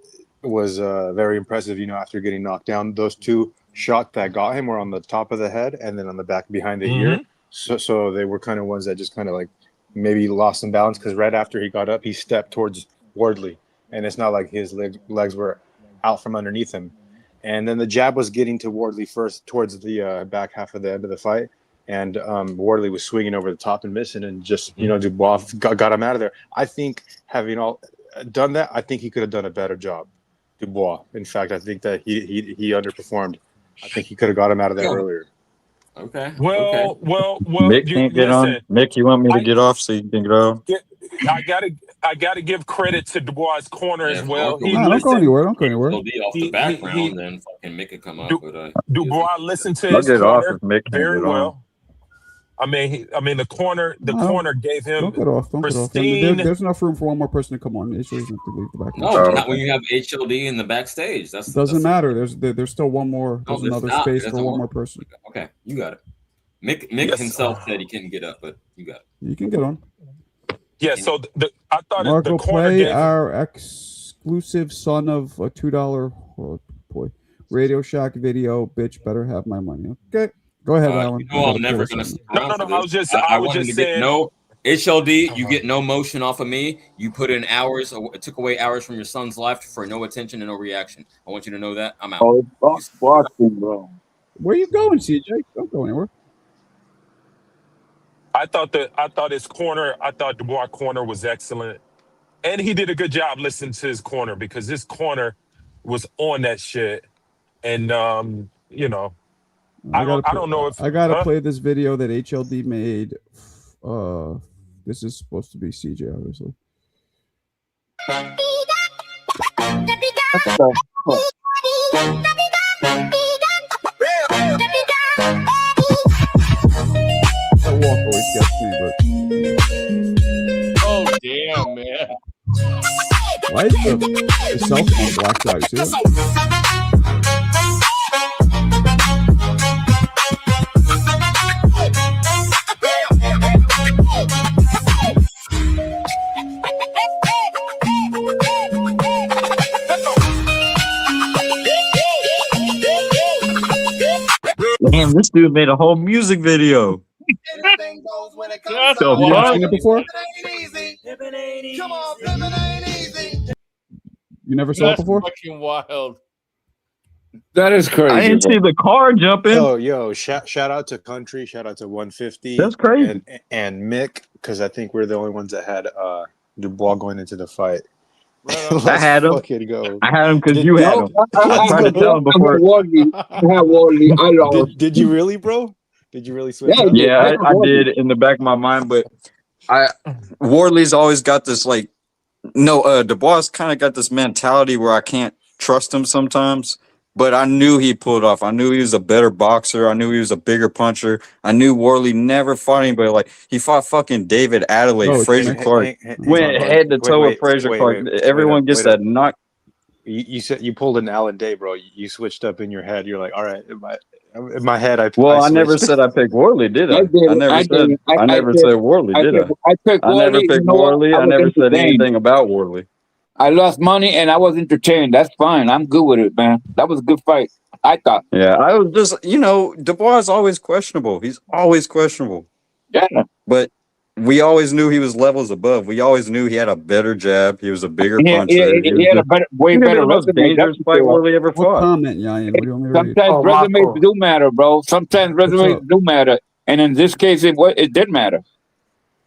very impressive. After getting knocked down, those 2 shots that got him were on the top of the head and then on the back behind the ear. So they were kind of ones that just kind of like maybe lost some balance, because right after he got up, he stepped towards Wardley, and it's not like his legs were out from underneath him. And then the jab was getting to Wardley first towards the back half of the end of the fight, and Wardley was swinging over the top and missing, and just Dubois got him out of there. I think having done that, I think he could have done a better job, Dubois. In fact, I think that he underperformed. I think he could have got him out of there earlier. Okay. Well. Mick can't get on. Mick, you want me to get off so you can get off? I gotta give credit to Dubois' corner as well. Don't go anywhere. Don't go anywhere. He'll be off the background, then fucking Mick could come up. Dubois listened to I'll his get off corner if Mick can very get on. well. I mean, the corner gave him Don't get off. Don't get off. There's enough room for one more person to come on. It doesn't have to leave the back. No, not when you have HLD in the backstage. Doesn't matter. There's still one more. There's another space for one more person. Okay, you got it. Mick himself said he couldn't get up, but you got it. You can get on. Yeah. So I thought Marco, the corner play gave our exclusive son of a $2 Radio Shack video. Bitch, better have my money. Okay. Go ahead, Alan. I'm never gonna. No. I was just saying. No HLD. You get no motion off of me. You put in hours. It took away hours from your son's life for no attention and no reaction. I want you to know that. I'm out. Oh, it's boxing, bro. Where you going, CJ? Don't go anywhere. I thought Dubois' corner was excellent, and he did a good job listening to his corner, because his corner was on that shit, and I don't know if I gotta play this video that HLD made. This is supposed to be CJ, obviously. That walk always gets me, but oh damn, man! Why is the cell phone blacked out? You see that? This dude made a whole music video. That's You never wild. seen it before? You never saw it That's before? fucking wild. That is crazy. I didn't see the car jumping. Yo, shout out to Country, shout out to 150. That's crazy. And Mick, because I think we're the only ones that had Dubois going into the fight. I had him. Fucking go. I had him because you had him. I tried to tell him before. Did you really, bro? Did you really switch up? Yeah, I did in the back of my mind, but Wardley's always got this Dubois kind of got this mentality where I can't trust him sometimes. But I knew he pulled off. I knew he was a better boxer. I knew he was a bigger puncher. I knew Wardley never fought anybody like he fought fucking David Adelaide, Fraser Clark, went head to toe with Fraser Clark. Everyone gets that knock. You said you pulled an Alan Day, bro. You switched up in your head. You're like, all right, in my head, I never said I picked Wardley, did I? I never said Wardley, did I? I never picked Wardley. I never said anything about Wardley. I lost money and I was entertained. That's fine. I'm good with it, man. That was a good fight, I thought. Yeah, I was just, Dubois is always questionable. He's always questionable. Yeah. But we always knew he was levels above. We always knew he had a better jab. He was a bigger puncher. He had a way better most dangerous fight Wardley ever fought. Comment, Yayan. What do you want me to read? Sometimes resumes do matter, bro. Sometimes resumes do matter. And in this case, it did matter.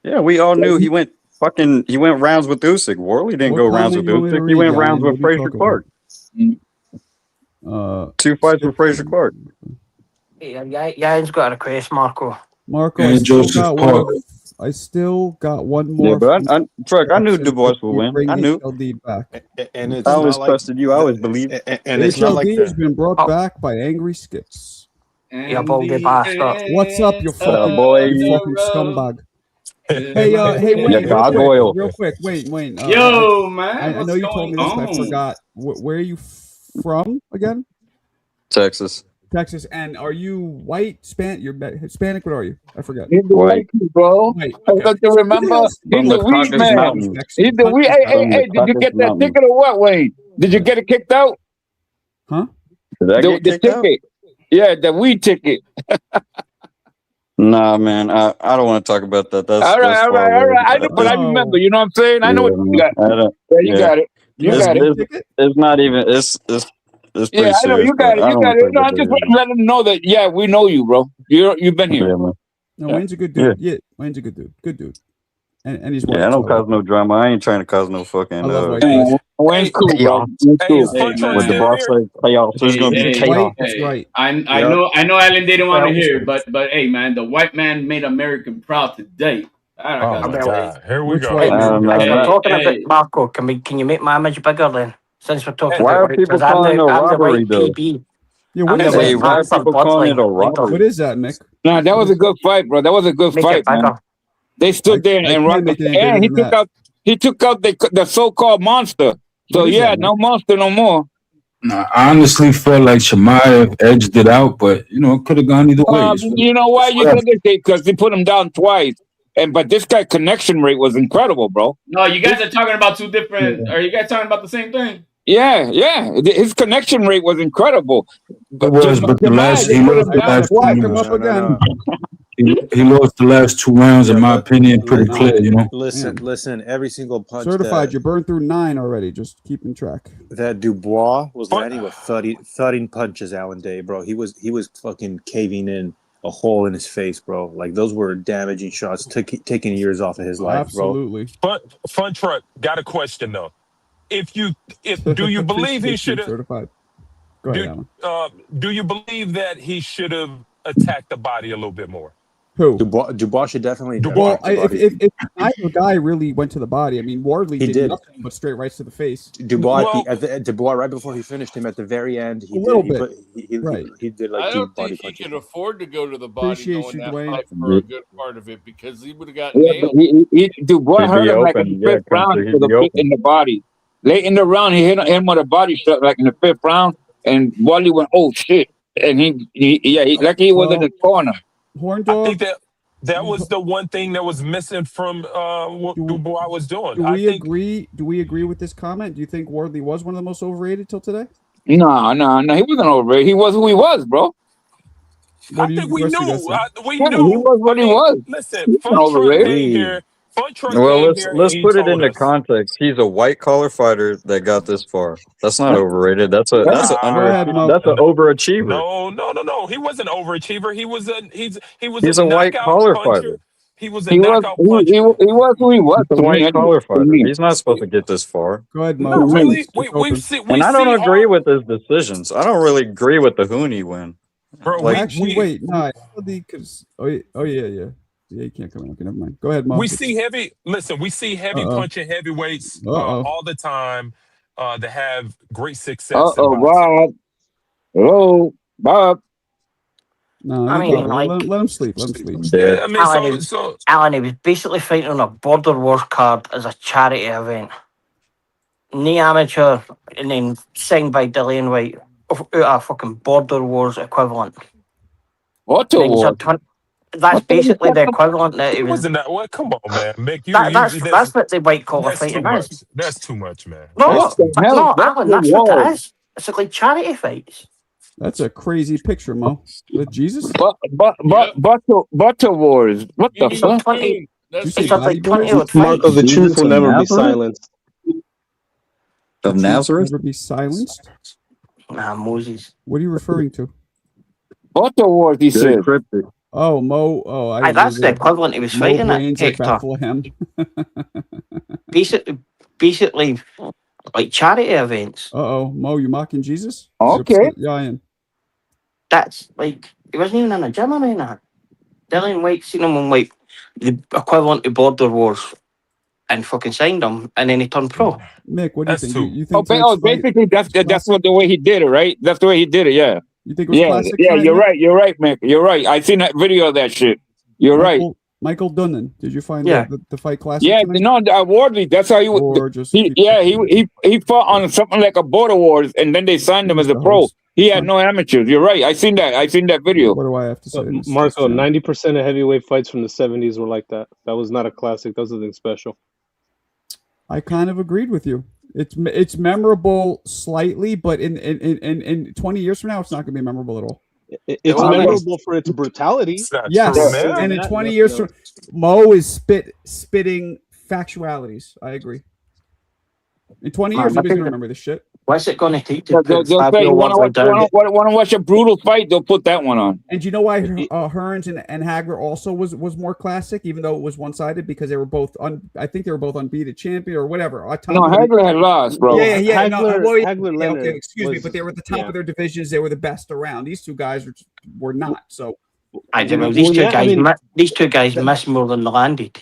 Yeah, we all knew he went rounds with Usyk. Wardley didn't go rounds with Usyk. He went rounds with Fraser Clark. 2 fights with Fraser Clark. Yayan's got a request, Marco. Marco, I still got one more. Yeah, but I knew Dubois would win. I knew. Back. And it's I always trusted you. I always believed. And it's not like has been brought back by Angry Skips. What's up, you fucking scumbag? Hey, Wayne, real quick, Wayne. Yo, man. I know you told me this, but I forgot. Where are you from again? Texas. And are you white, You're Hispanic? What are you? I forgot. He's the white, bro. White. I got to remember. He's the weed man. He's the weed. Hey, did you get that ticket or what, Wayne? Did you get it kicked out? Huh? Did I get kicked out? Yeah, the weed ticket. Nah, man, I don't want to talk about that. That's all right. I remember. You know what I'm saying? I know what you got. You got it. It's not even. It's pretty serious. I know you got it. You got it. No, I'm just letting them know that. Yeah, we know you, bro. You've been here. No, Wayne's a good dude. Yeah, Wayne's a good dude. Good dude. And he's white. I don't cause no drama. I ain't trying to cause no fucking. Wayne's cool, bro. With the boss like playoffs, there's gonna be chaos. That's right. I know Alan didn't want to hear, but hey, man, the white man made America proud today. Oh my God. Here we go. We're talking about Marco. Can you make my image bigger then? Since we're talking why about are people calling it a robbery though? Yeah, what is it? Why are people calling it a robbery? What is that, Mick? No, that was a good fight, bro. That was a good fight, man. They stood there and rocked. And he took out the so-called monster. So yeah, no monster no more. No, I honestly felt like Chimaev edged it out, but it could have gone either way. You know why you said this? Because they put him down twice. But this guy connection rate was incredible, bro. No, you guys are talking about two different. Are you guys talking about the same thing? Yeah. His connection rate was incredible. He lost the last 2 rounds, in my opinion, pretty clear. Listen. Every single punch. Certified. You burned through 9 already. Just keeping track. That Dubois was landing with thudding punches. Alan Day, bro. He was fucking caving in a hole in his face, bro. Like those were damaging shots, taking years off of his life, bro. Absolutely. Fun truck. Got a question though. Do you believe he should have certified? Go ahead, Alan. Do you believe that he should have attacked the body a little bit more? Who? Dubois should definitely. Well, if either guy really went to the body, I mean, Wardley did nothing but straight rights to the face. Dubois, Dubois, right before he finished him at the very end, he did like I don't think he punches. could afford to go to the body Appreciate knowing you, that Dwayne. fight for a good part of it because he would have got Yeah, nailed. but Dubois hurt him like in the 5th round with a kick in the body. Late in the round, he hit him with a body shot like in the 5th round, and Wally went, "Oh shit!" And he was in the corner. Horn dog. I think that was the one thing that was missing from what Dubois was doing. Do we agree? Do we agree with this comment? Do you think Wardley was one of the most overrated till today? No, he wasn't overrated. He was who he was, bro. I think we knew. We Yeah, knew. he was what he was. Listen, He Fun wasn't Truck overrated. came here. Fun Truck Well, came here and let's he put it told into us. context. He's a white collar fighter that got this far. That's not overrated. That's a overachiever. No. He wasn't an overachiever. He was He's a a white knockout collar puncher. fighter. He was a knockout puncher. He was who he was. He's a To me, white anyway. collar To fighter. me. He's not supposed to get this far. Go ahead, Mo. Not really. We see. And I don't agree with his decisions. I don't really agree with the Hooney win. Bro, Like, Wait, no, because yeah, you can't come in. Okay, never mind. Go ahead, Mo. we see heavy. Listen, we see heavy punching heavyweights all the time that have great success in boxing. Bob. Hello, Bob. No, I mean, like, let him sleep. Let him sleep. Yeah, I mean, Alan, he was basically fighting on a Border Wars card as a charity event. No amateur, and then signed by Dillian White, out a fucking Border Wars equivalent. What Wars? That's basically the equivalent that it was. Wasn't that what? Come on, man, Mick. That's what the white collar that's fighting too much. is. That's too much, man. No, hell? Alan, that's what it is. It's like charity fights. That's a crazy picture, Mo. With Jesus. Butter Wars. What the It's fuck? like 20. It's It's like 20 boys? odd Marco, fights. the truth will never be Nazareth? silenced. Of Nazareth? Never be silenced. Nah, Moses. What are you referring to? Butter Wars, he said. Cryptic. Oh, Mo. Oh, Aye, that's the equivalent he was Mo fighting at, Brains at Hector. Bethlehem. Basically, like charity events. Uh-oh, Mo, you mocking Jesus? Okay. Yeah, Ian. That's like, he wasn't even in a gym or anything. Dillian White seen him on like the equivalent to Border Wars and fucking signed him, and then he turned pro. Mick, what do you think? You Oh, think basically, that's what the way he did it, right? That's the way he did it, yeah. You think it was classic? Yeah, you're right, Mick. You're right. I seen that video of that shit. You're right. Michael Dunnan, did you find Yeah. the fight classic? Yeah, tonight? no, Wardley. That's how he was. Gorgeous. He fought on something like a Border Wars, and then they signed him as a pro. He had no amateurs. You're right. I seen that video. What do I have to say? Marco, 90% of heavyweight fights from the 70s were like that. That was not a classic. That was something special. I kind of agreed with you. It's memorable slightly, but in 20 years from now, it's not going to be memorable at all. It's memorable for its brutality. Yes, true, and in that, 20 years from Mo is spitting factualities. I agree. In 20 years, nobody's going to remember this shit. What's it going to take to They'll put say, Fabio Wardley down? Want to watch a brutal fight? They'll put that one on. And do you know why Hearns and Hagler also was more classic, even though it was one-sided, because they were both I think they were both unbeaten champion or whatever. No, Hagler had lost, bro. Yeah. Hagler Okay, excuse me, but they were at the top of their divisions. They were the best around. These two guys were not. So these two guys missed more than they landed.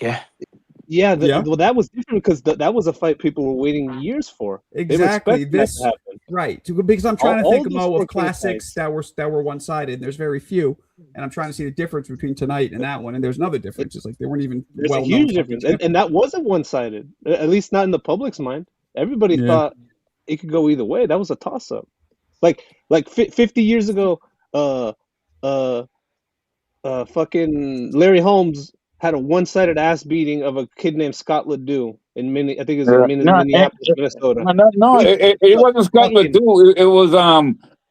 Yeah. Well, that was different because that was a fight people were waiting years for. Exactly. This that to happen. Right, because I'm trying to think of those classics that were one-sided. And there's very few, and I'm trying to see the difference between tonight and that one. And there's another difference. It's like they weren't even. There's a huge difference, and that wasn't one-sided. At least not in the public's mind. Everybody thought it could go either way. That was a toss-up. Like 50 years ago, fucking Larry Holmes had a one-sided ass beating of a kid named Scott Ledoux in Minneapolis, Minnesota. No, it wasn't Scott Ledoux. It was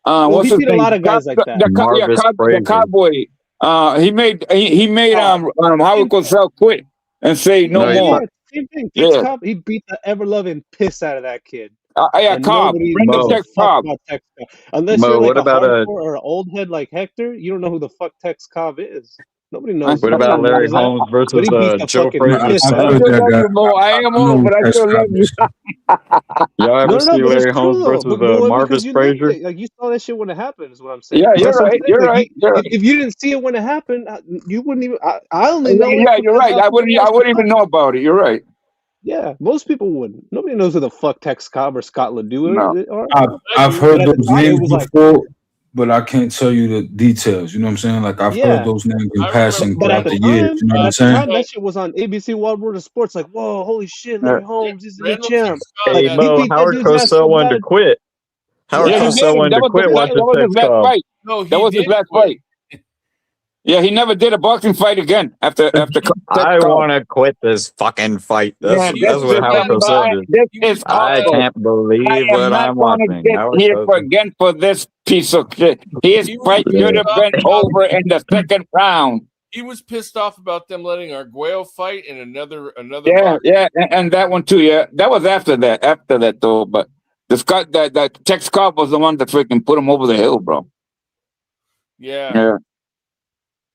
what's he his beat name? a lot of guys like that. The Cowboy. He made Howard Cosell quit and say no more. Same thing. He beat the ever-loving piss out of that kid. Cobb. Bring the Tex Cobb. Unless you're like a hardcore or an old head like Hector, you don't know who the fuck Tex Cobb is. Nobody knows. What about Larry Holmes versus Joe Frazier? I am old, but I still love you. Y'all ever see Larry Holmes versus Marvis Frazier? Like you saw that shit when it happened, is what I'm saying. Yeah, you're right. You're right. If you didn't see it when it happened, you wouldn't even. I only know. Yeah, you're right. I wouldn't even know about it. You're right. Yeah, most people wouldn't. Nobody knows who the fuck Tex Cobb or Scott Ledoux are. I've heard those names before, but I can't tell you the details. You know what I'm saying? Like I've heard those names in passing throughout the years. You know what I'm saying? That shit was on ABC Wild World of Sports. Like, whoa, holy shit, Larry Holmes, he's the champ. Hey, Mo, Howard Cosell wanted to quit. Howard Cosell wanted to quit watching Tex Cobb. No, that was his last fight. Yeah, he never did a boxing fight again after. I want to quit this fucking fight. That's what Howard Cosell did. I can't believe what I'm watching. Here again for this Piece of shit. His fight should have been over in the second round. He was pissed off about them letting Arguello fight and another. Yeah, and that one too. Yeah, that was after that though. But the Scott that Tex Cobb was the one that freaking put him over the hill, bro. Yeah.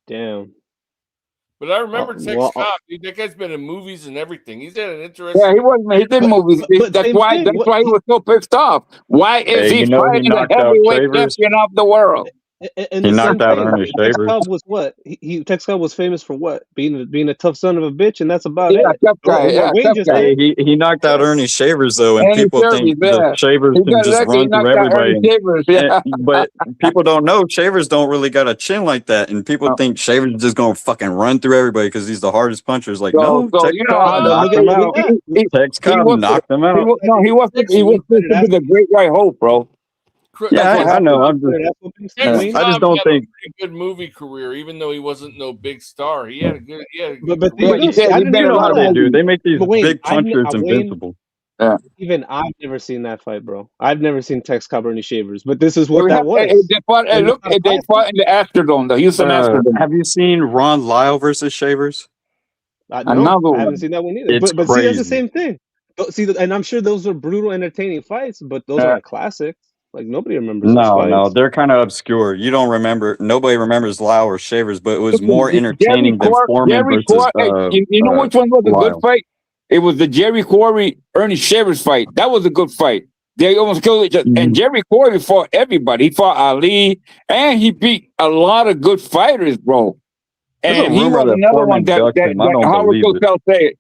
Damn. But I remember Tex well, Cobb. Dude, that guy's been in movies and everything. He's had an interesting. Yeah, he did movies. That's why he was so pissed off. Why is he fighting the heavyweight champion of the world? And he the knocked same out thing, Ernie Tex Shavers. Cobb was what? Tex Cobb was famous for what? Being a tough son of a bitch, and that's about Yeah, it. tough guy. Yeah, Wayne tough just guy. said. He knocked out Ernie Shavers though, and Ernie people think Shavers, yeah. the Shavers He can got just lucky he run through knocked out everybody. Ernie Shavers, yeah. But people don't know Shavers don't really got a chin like that, and people think Shavers is just gonna fucking run through everybody because he's the hardest puncher. It's like no, Tex Cobb knocked him out. Tex Cobb knocked him out. He was supposed to be the great white hope, bro. Yeah, I know. I'm just. Tex I Cobb just don't had a think. pretty good movie career, even though he wasn't no big star. He had a good. But You know how they do. They make these big punchers invincible. Yeah. Even I've never seen that fight, bro. I've never seen Tex Cobb or Ernie Shavers, but this is what that was. They fought in the Astrodome, the Houston Astrodome. Have you seen Ron Lyle versus Shavers? No, I haven't seen that one either. It's But see, that's the crazy. same thing. See, and I'm sure those are brutal, entertaining fights, but those aren't classics. Like nobody remembers those fights. No, they're kind of obscure. You don't remember. Nobody remembers Lyle or Shavers, but it was more entertaining than Foreman versus. You know which one was a good Lyle. fight? It was the Jerry Quarry Ernie Shavers fight. That was a good fight. They almost killed each other. And Jerry Quarry fought everybody. He fought Ali, and he beat a lot of good fighters, bro. And he was another one that Howard Cosell said,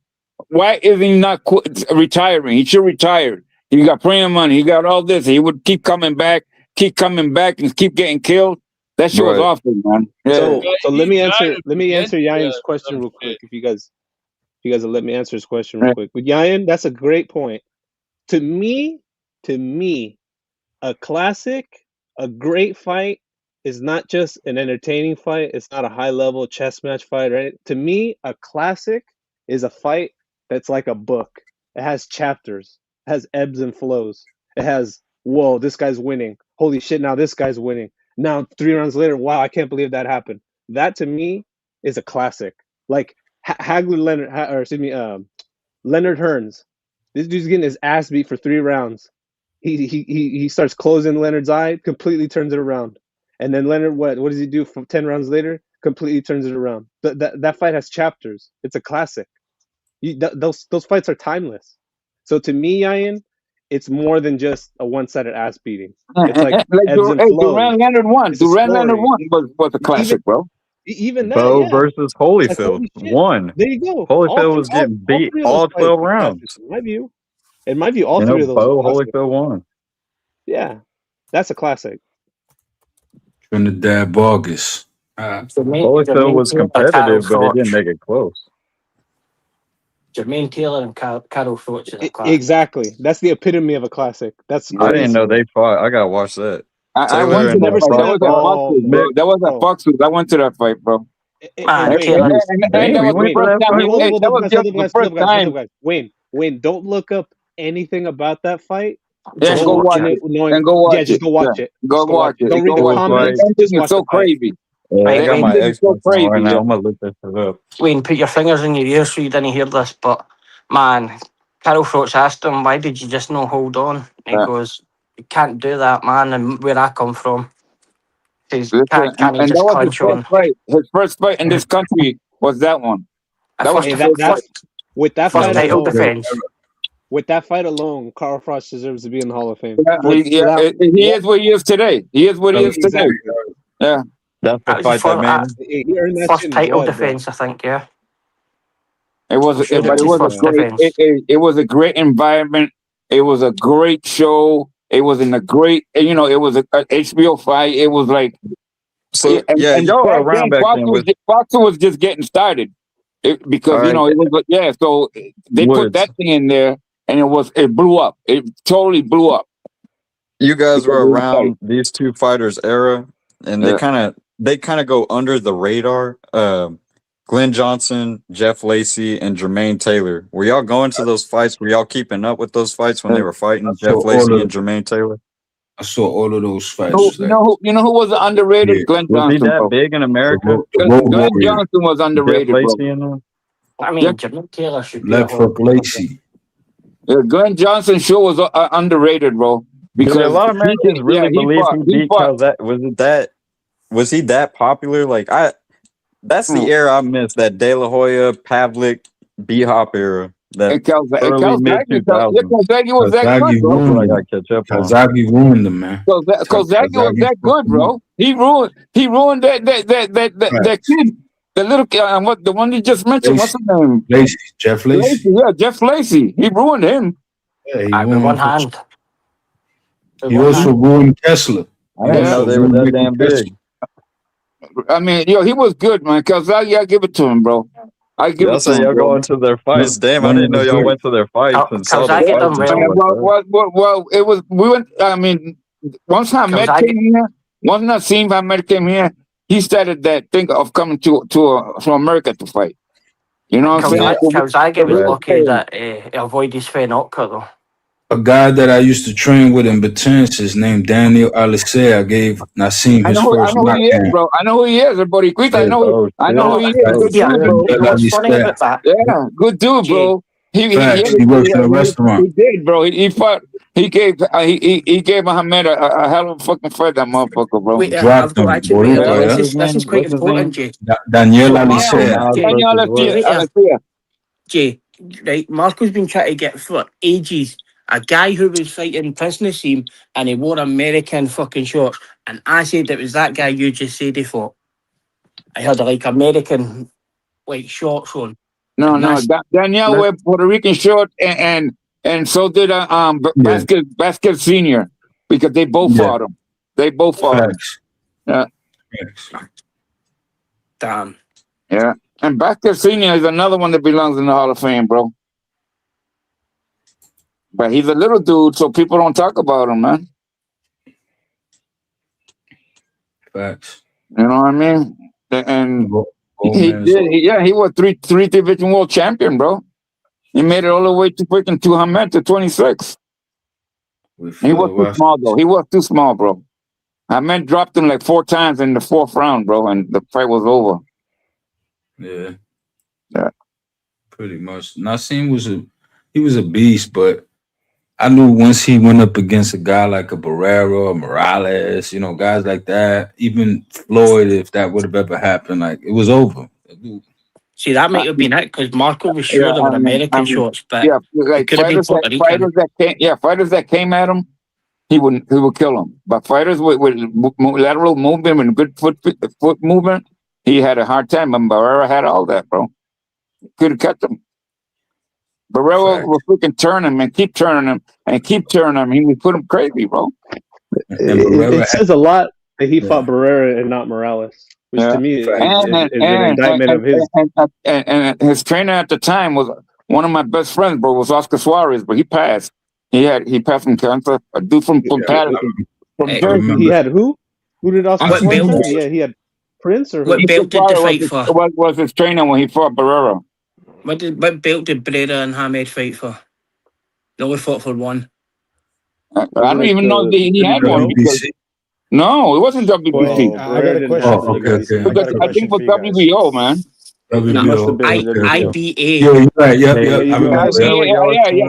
why isn't he not retiring? He should retire. He got plenty of money. He got all this. He would keep coming back, and keep getting killed. That shit was awful, man. Yeah. So let me answer Yayan's question real quick. If you guys will let me answer his question real quick. With Yayan, that's a great point. To me, a classic, a great fight is not just an entertaining fight. It's not a high-level chess match fight, right? To me, a classic is a fight that's like a book. It has chapters. It has ebbs and flows. It has, whoa, this guy's winning. Holy shit, now this guy's winning. Now 3 rounds later, wow, I can't believe that happened. That to me is a classic. Like Leonard Hearns. This dude's getting his ass beat for 3 rounds. He starts closing Leonard's eye, completely turns it around. And then Leonard, what does he do for 10 rounds later? Completely turns it around. That fight has chapters. It's a classic. Those fights are timeless. So to me, Yayan, it's more than just a one-sided ass beating. It's like ebbs and flows. Durant Leonard won. Durant Leonard won was a classic, bro. Even that, Bo versus Holyfield won. There you go. Holyfield was getting beat all 12 rounds. In my view, all 3 of those. Bo Holyfield won. Yeah, that's a classic. Trinidad Vargas. Holyfield was competitive, but he didn't make it close. Jermaine Taylor and Carol Froch is a classic. Exactly. That's the epitome of a classic. That's I didn't know they fought. I gotta watch that. I went to that fight. That was at Fox. I went to that fight, bro. Wayne, don't look up anything about that fight. Yeah, go watch it. Just go watch it. Go watch it. Don't read the comments. It's so crazy. I got my Xbox on right now. I'm gonna look this up. Wayne, put your fingers in your ears so you didn't hear this, but man, Carol Froch asked him, why did you just not hold on? He goes, you can't do that, man, and where I come from. Can't you just clench on? His first fight in this country was that one. That was the first fight. With that first fight title alone, defense. With that fight alone, Carl Froch deserves to be in the Hall of Fame. He is what he is today. He is what he is today. Yeah. That's the fight that made first title defense, I think, yeah. It was a great environment. It was a great show. It was in a great, it was a HBO fight. It was like, y'all were around back then. Boxing was just getting started because it was so they put that thing in there and it blew up. It totally blew up. You guys were around these two fighters' era, and they kind of go under the radar. Glenn Johnson, Jeff Lacey, and Jermaine Taylor. Were y'all going to those fights? Were y'all keeping up with those fights when they were fighting Jeff Lacey and Jermaine Taylor? I saw all of those fights. You know who was underrated? Glenn Was Johnson. he that bro. big in America? Glenn Johnson was underrated, bro. I mean, Jimmy Taylor should be Left hook Lacey. Yeah, Glenn Johnson sure was underrated, bro. Because a lot of Americans really believe he beat Calzaghe. Was he that popular? Like that's the era I missed. That De La Hoya, Pavlik, B-Hop era. That early mid 2000s. Calzaghe was that good, bro. I got to catch up on. Calzaghe ruined him, man. Calzaghe was that good, bro. He ruined that kid. The little kid, the one you just mentioned, what's his name? Lacey, Jeff Lacey. Yeah, Jeff Lacey. He ruined him. Yeah, he with one hand. He also ruined Kessler. I didn't know they were that damn big. I mean, he was good, man. Calzaghe, I give it to him, bro. I give it to him. Y'all going to their fights. Damn, I didn't know y'all went to their fights and saw the fights. Well, it was. We went. I mean, once Hamed came here, once Nassim Hamed came here, he started that thing of coming to America to fight. You know what I'm saying? Calzaghe was lucky that he avoided Sven Otka, though. A guy that I used to train with in Batunce is named Daniel Alise. I gave Nassim his first I know who he is, bro. I know who he is, Boriquita. I know who he is. Good dude, bro. Yeah, good dude, bro. He works in a restaurant. He did, bro. He gave Mohammed a hell of a fucking fight, that motherfucker, bro. Wait, I've got actually this is quite important, Jay. Daniel Alise. Daniel Alise. Jay, right? Marco's been trying to get for ages a guy who was fighting Prince Nassim and he wore American fucking shorts. And I said it was that guy you just said he fought. I had like American like shorts on. No, Danielle wear Puerto Rican short and so did Basket Senior because they both fought him. They both fought him. Yeah. Damn. Yeah. And Basket Senior is another one that belongs in the Hall of Fame, bro. But he's a little dude, so people don't talk about him, man. Facts. You know what I mean? And he was three division world champion, bro. He made it all the way to freaking 200 to 26. He was too small, though. He was too small, bro. Hamed dropped him like 4 times in the 4th round, bro, and the fight was over. Yeah. Pretty much. Nassim was a beast, but I knew once he went up against a guy like a Barrera or Morales, guys like that, even Floyd, if that would have ever happened, like it was over. See, that might have been it because Marco was sure there were American shots, but like could have been Puerto Rican. Fighters that came at him, he would kill them. But fighters with lateral movement and good foot movement, he had a hard time. And Barrera had all that, bro. Couldn't catch him. Barrera will freaking turn him and keep turning him and keep turning him. He would put him crazy, bro. It says a lot that he fought Barrera and not Morales, which to me is an indictment of his. And his trainer at the time was one of my best friends, bro. Was Oscar Suarez, but he passed. He passed from cancer. A dude from Patterson. He had who? Who did Oscar Suarez? Yeah, he had Prince or what belt did they fight for? What was his trainer when he fought Barrera? What belt did Barrera and Hamed fight for? They only fought for one. I don't even know he had one. No, it wasn't WBC. I got a question. I think it was WBO, man. IBA. Yeah.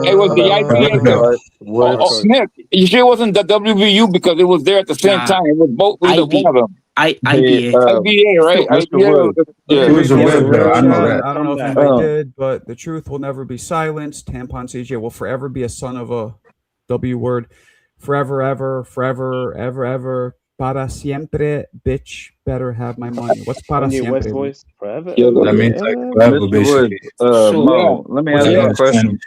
It was the IBA. Smith, you sure it wasn't the WBU because it was there at the same time. It was both. IBA. IBA, right? It was a red belt. I know that. I don't know if anybody did, but the truth will never be silenced. Tampon CJ will forever be a son of a W word. Forever, ever. Para siempre, bitch, better have my money. What's para siempre? West voice? Forever. That means like forever, basically. Let me ask you a question.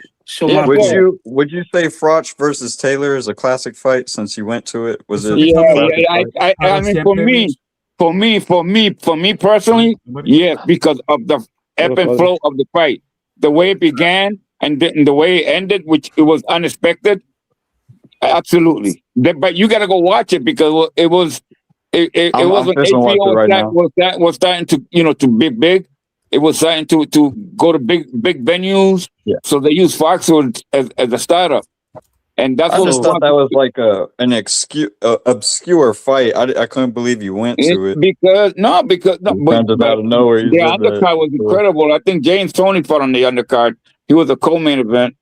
Would you say Froch versus Taylor is a classic fight since you went to it? Was it? I mean, for me personally, yes, because of the ebb and flow of the fight, the way it began and the way it ended, which it was unexpected. Absolutely, but you got to go watch it because it was an HBO that was starting to to be big. It was starting to go to big venues. Yeah. So they used Foxwood as a startup, And that's I what just thought that was like an obscure fight. I couldn't believe you went to it. because no, Kind of out of nowhere. You the said that. undercard was incredible. I think James Toney fought on the undercard. He was a co-main event,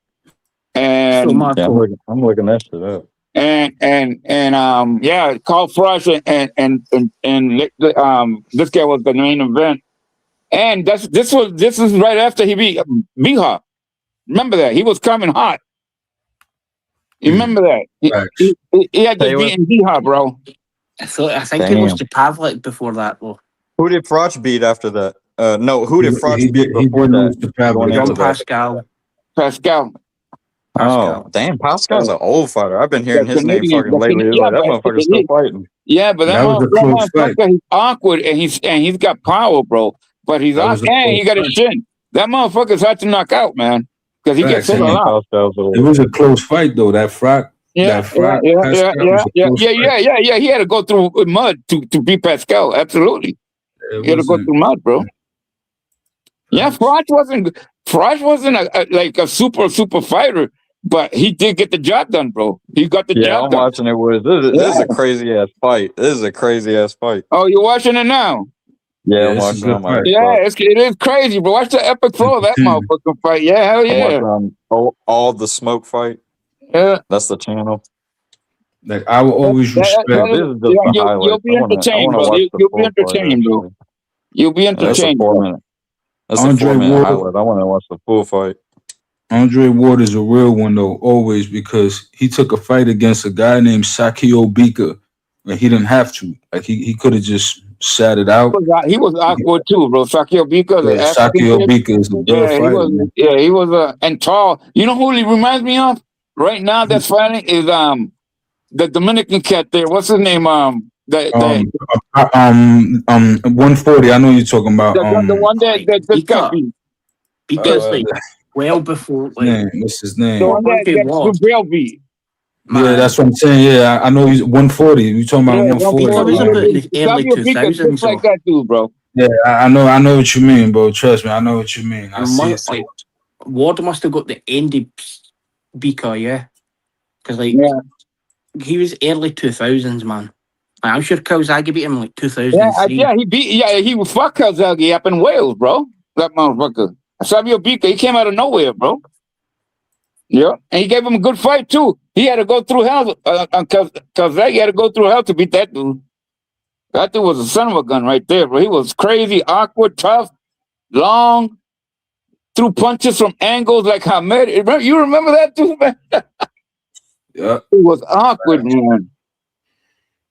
and Yeah, I'm looking that shit up. Yeah, Carl Frost and this guy was the main event, and this is right after he beat Bihar. Remember that he was coming hot. You remember that he had just beaten Bihar, bro. I think he lost to Pavlik before that, though. Who did Froch beat after that? No, who did Froch beat before that? John Pascal. Pascal. Oh, damn, Pascal's an old fighter. I've been hearing his name fucking lately. It's like, that motherfucker's still fighting. Yeah, but that motherfucker, he's awkward and he's got power, bro. But he's awkward and he got a chin. That motherfucker's hard to knock out, man. Because he gets hit a lot. It was a close fight though. That Froch. Yeah. He had to go through mud to beat Pascal. Absolutely. He had to go through mud, bro. Yeah, Froch wasn't like a super fighter, but he did get the job done, bro. He got the job done. I'm watching it. This is a crazy ass fight. Oh, you're watching it now? Yeah, I'm watching it. Yeah, it is crazy, bro. Watch the epic flow of that motherfucking fight. Yeah, hell yeah. I'm watching, all the smoke fight. Yeah, that's the channel. Like I will always respect. You'll be entertained, bro. You'll be entertained, bro. You'll be entertained. That's a 4-minute highlight. I want to watch the full fight. Andre Ward is a real one though, always, because he took a fight against a guy named Sakio Bika, and he didn't have to. Like he could have just sat it out. He was awkward too, bro. Sakio Bika. Yeah, Sakio Bika is a good fighter. He was and tall. You know who he reminds me of right now? That's fighting is the Dominican cat there. What's his name? 140. I know you're talking about. The one that just got beat. Because well before. What's his name? The one that Gabriel beat. Yeah, that's what I'm saying. Yeah, I know he's 140. You talking about 140? Early 2000s, like that dude, bro. Yeah, I know what you mean, bro. Trust me, I know what you mean. I see it. Like, Ward must have got the end of Bika, yeah, because he was early 2000s, man. Like, I'm sure Kawasaki beat him like 2003. He was fuck Kawasaki up in Wales, bro. That motherfucker. Fabio Bika, he came out of nowhere, bro. Yeah, and he gave him a good fight too. He had to go through hell. Kawasaki had to go through hell to beat that dude. That dude was a son of a gun right there, bro. He was crazy, awkward, tough, long, threw punches from angles like Hamed. You remember that dude, man? Yeah, he was awkward, man.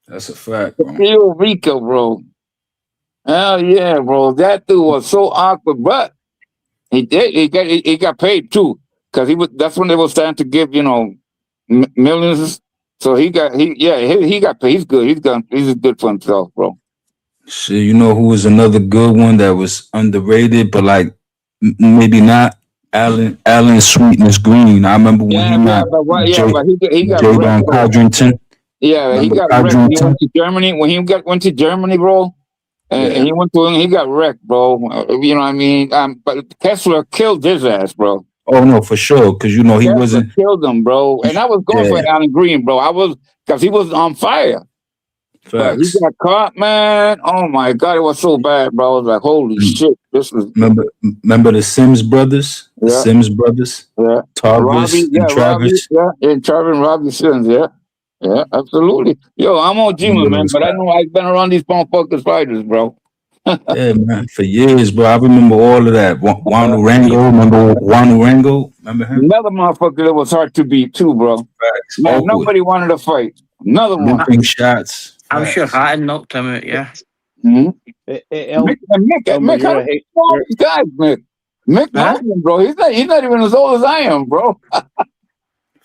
That's a fact, bro. Rio Rico, bro. Hell yeah, bro. That dude was so awkward, but he got paid too. Because that's when they were starting to give, millions. So he got paid. He's good. He's good for himself, bro. Shit, you know who was another good one that was underrated, but like maybe not? Alan Sweetness Green. I remember when he got J-Don Codrington. Yeah, he got wrecked. He went to Germany. When he went to Germany, bro, and he went to he got wrecked, bro. You know what I mean? But Kessler killed his ass, bro. Oh no, for sure, because he wasn't killed him, bro. And I was going for Alan Green, bro. I was because he was on fire. But he got caught, man. Oh my god, it was so bad, bro. I was like, holy shit, this is. Remember the Sims brothers? The Sims brothers. Yeah. Tarvis and Travis. And Travis and Robbie Sims. Yeah, absolutely. Yo, I'm on Jima, man, but I know I've been around these motherfuckers fighters, bro. Yeah, man, for years, bro. I remember all of that. Wanu Rango, remember him? Another motherfucker that was hard to beat too, bro. Man, nobody wanted to fight. Another one. Limping shots. I'm sure Hatton knocked him out, yeah. Mm-hmm. Mick, how do you know all these guys, Mick? Mick knows him, bro. He's not even as old as I am, bro.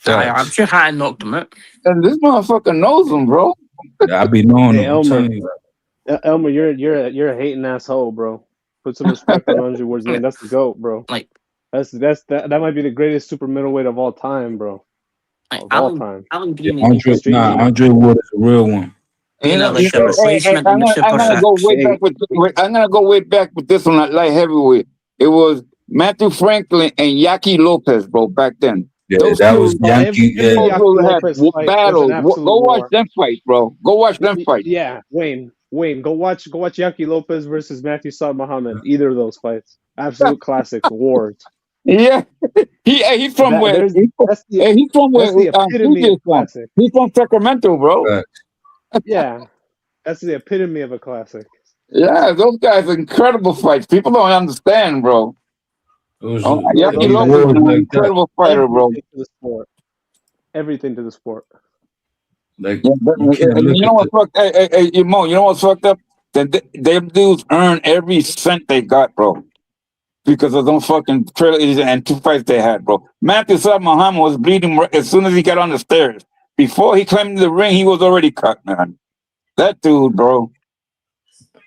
I'm sure Hatton knocked him out. And this motherfucker knows him, bro. I be knowing him. Elmer, you're a hating asshole, bro. Put some respect on Andre Ward's name. That's the GOAT, bro. Like that might be the greatest super middleweight of all time, bro. All time. Andre Ward is a real one. I'm gonna go way back with this one at light heavyweight. It was Matthew Franklin and Yaki Lopez, bro, back then. Yeah, Those that two, was Yankee. those Yeah, two had Lopez fight was an battles. absolute Go watch war. them fight, bro. Go watch them fight. Yeah, Wayne, go watch Yaki Lopez versus Matthew Saad Muhammad. Either of those fights, absolute classics, wars. Yeah, he's from That where? there's He's from where? that's the epitome CJ of from. classic. He's from Sacramento, bro. Yeah, that's the epitome of a classic. Yeah, those guys are incredible fights. People don't understand, bro. Those Yaki Those guys Lopez is bring an incredible fighter, bro. everything to the sport. Everything to the sport. Like Yeah, you can't and look you at know what's fucked? Hey, Mo, you know what's fucked up? That them dudes earn every cent they got, bro, because of those fucking trailers and 2 fights they had, bro. Matthew Saad Muhammad was bleeding as soon as he got on the stairs. Before he climbed the ring, he was already cut, man. That dude, bro.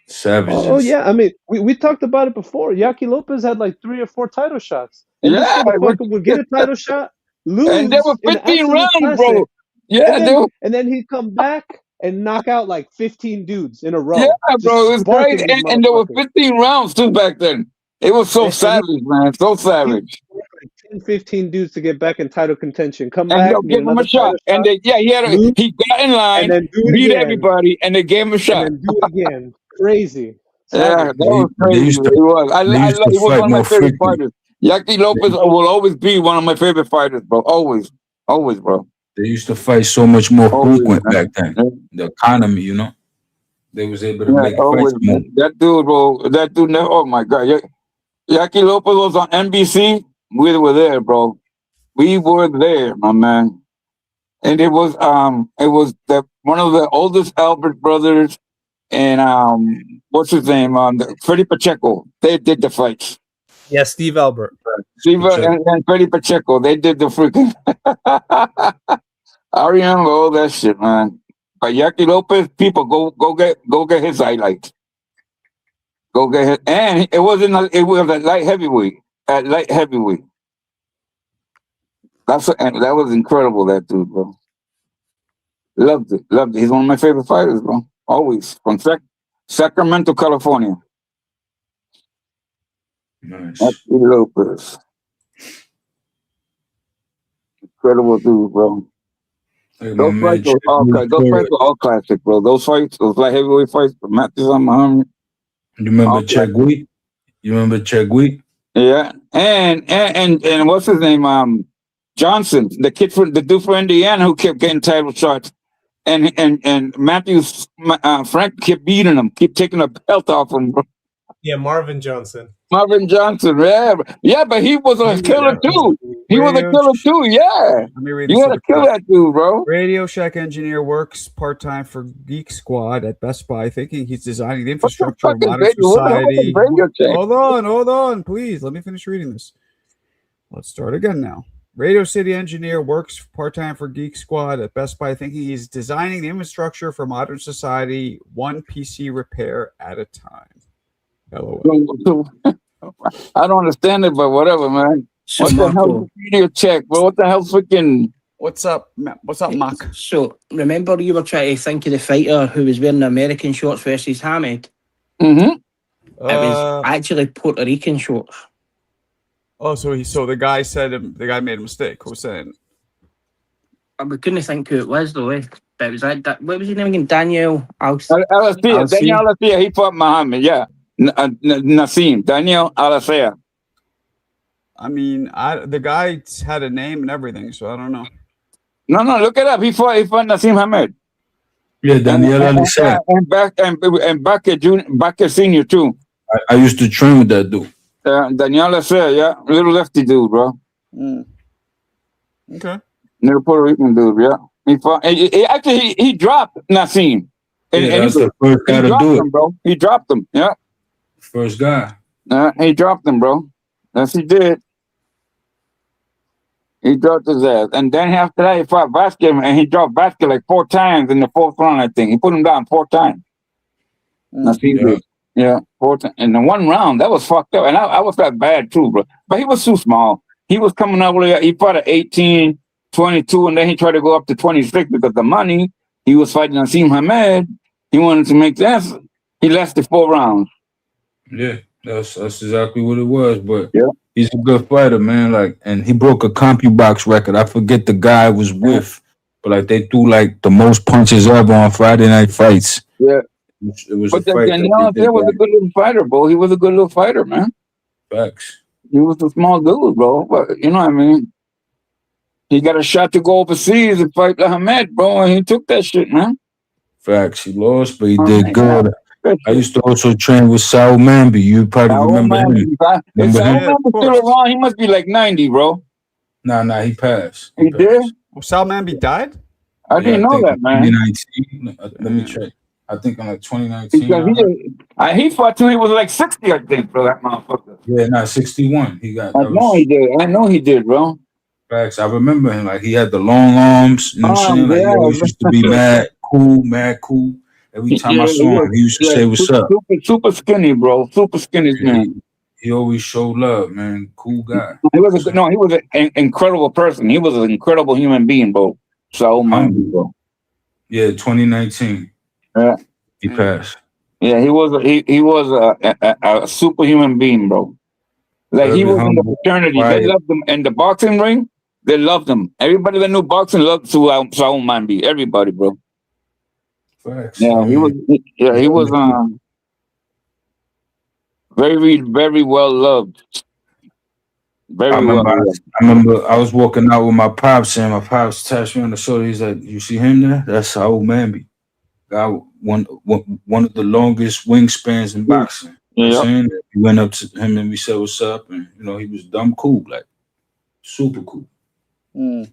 savages. Oh yeah, I mean, we talked about it before. Yaki Lopez had like 3 or 4 title shots, and this Yeah, motherfucker would get a title shot, and there lose were in an 15 absolute rounds, classic, bro. Yeah, and then he'd come back and knock out like 15 dudes in a row. yeah, bro. It was Just great, sparking these and there were motherfuckers. 15 rounds too back then. It was so And he savage, man. So savage. like 10, 15 dudes to get back in title contention. Come And back, they'll get give him another a shot. title And shot, lose, he got in and line, then do it beat again, everybody, and they gave him a and shot. then do it again. Crazy. Yeah, Savage. that was crazy. used to It was. He was fight one of my more favorite frequent. fighters. Yaki Lopez will always be one of my favorite fighters, bro. Always, always, bro. They used to fight so much more Always, frequent man. back then. Yeah, The economy, you know, they was able to yeah, make always, fights more. man. That dude, bro. That dude. Oh my God. Yaki Lopez was on NBC. We were there, bro. We were there, my man. And it was the one of the oldest Albert brothers and what's his name? Freddie Pacheco. They did the fights. Yeah, Steve Albert. Steve and Freddie Pacheco. They did the freaking. I remember all that shit, man. But Yaki Lopez, people go get his highlights. Go get his, and it was at light heavyweight. At light heavyweight. That was incredible. That dude, bro. Loved it. He's one of my favorite fighters, bro. Always from Sacramento, California. Nice. Yaki Lopez. Incredible dude, bro. Like my Those man fights were Chad those fights were all classic, bro. Those light heavyweight fights, Matthew Muhammad. You remember all classic. Chegui? You remember Chegui? Yeah, and what's his name? Johnson, the dude from Indiana who kept getting title shots, and Matthews Frank kept beating him, keep taking the belt off him, bro. Yeah, Marvin Johnson. Marvin Johnson, yeah, but he was a killer too. He was a killer too, yeah. Let me read You this. gotta kill that dude, bro. Radio Shack engineer works part-time for Geek Squad at Best Buy, thinking he's designing the infrastructure of modern society. Hold on, please. Let me finish reading this. Let's start again now. Radio City engineer works part-time for Geek Squad at Best Buy, thinking he's designing the infrastructure for modern society, one PC repair at a time. LOL. I don't understand it, but whatever, man. What the hell? Video check, bro. What the hell, freaking? What's up, Mark? So remember, you were trying to think of the fighter who was wearing the American shorts versus Hamed. Mm-hmm. It was actually Puerto Rican shorts. Oh, so the guy said the guy made a mistake. Who's saying? We couldn't think who it was though. But it was like that. What was his name again? Daniel Daniel Alacea. He fought Muhammad. Yeah. Nassim. Daniel Alacea. I mean, the guy had a name and everything, so I don't know. No, look it up. He fought Nassim Hamed. Yeah, Daniel Alacea. And Bakker Senior too. I used to train with that dude. Daniel Alacea, yeah, little lefty dude, bro. Okay. Little Puerto Rican dude, yeah. He fought. He dropped Nassim. That's the first guy to do it, bro. He dropped him, yeah. First guy. He dropped him, bro. Yes, he did. He dropped his ass. And then after that, he fought Vasquez, and he dropped Vasquez like 4 times in the 4th round, I think. He put him down 4 times. Yeah, 4 times. In the 1 round, that was fucked up. And I was that bad too, bro. But he was too small. He was coming up with, he fought at 18, 22, and then he tried to go up to 26 because the money. He was fighting Nassim Hamed. He wanted to make that. He lasted 4 rounds. Yeah, that's exactly what it was. But He's a good fighter, man. Like, and he broke a CompuBox record. I forget the guy I was with, but like they threw like the most punches ever on Friday Night Fights. Yeah. It was But a fight that Daniel they did was a good little fighter, bro. He was a good little fighter, man. Facts. He was a small dude, bro. But you know what I mean? He got a shot to go overseas and fight Ahmed, bro, and he took that shit, man. Facts. He lost, but he did good. I used to also train with Saul Mamby. You probably remember him. If Saul Mamby's still around, he must be like 90, bro. Nah, he passed. He did? Well, Sal Mamby died? I didn't know that, man. 2019. Let me check. I think in like 2019. Because he fought till he was like 60, I think, bro, that motherfucker. Yeah, 61. He got. I know he did, bro. Facts. I remember him. Like he had the long arms. You know what I'm saying? Like he always used to be mad cool. Every time I saw him, he used to say, "What's up?" Super skinny, bro. Super skinny, man. He always showed love, man. Cool guy. He was an incredible person. He was an incredible human being, bro. So, bro. Yeah, 2019. Yeah, he passed. Yeah, he was a superhuman being, bro. Like he was in the fraternity. They loved him in the boxing ring. They loved him. Everybody that knew boxing loved Saul Mamby. Everybody, bro. Facts. Yeah, he was. Very, very well loved. I remember I was walking out with my pops, and my pops tapped me on the shoulder. He's like, "You see him there? That's Saul Mamby. Guy, one of the longest wingspans in boxing." You know what I'm saying? We went up to him and we said, "What's up?" And he was dumb cool, like super cool. Him,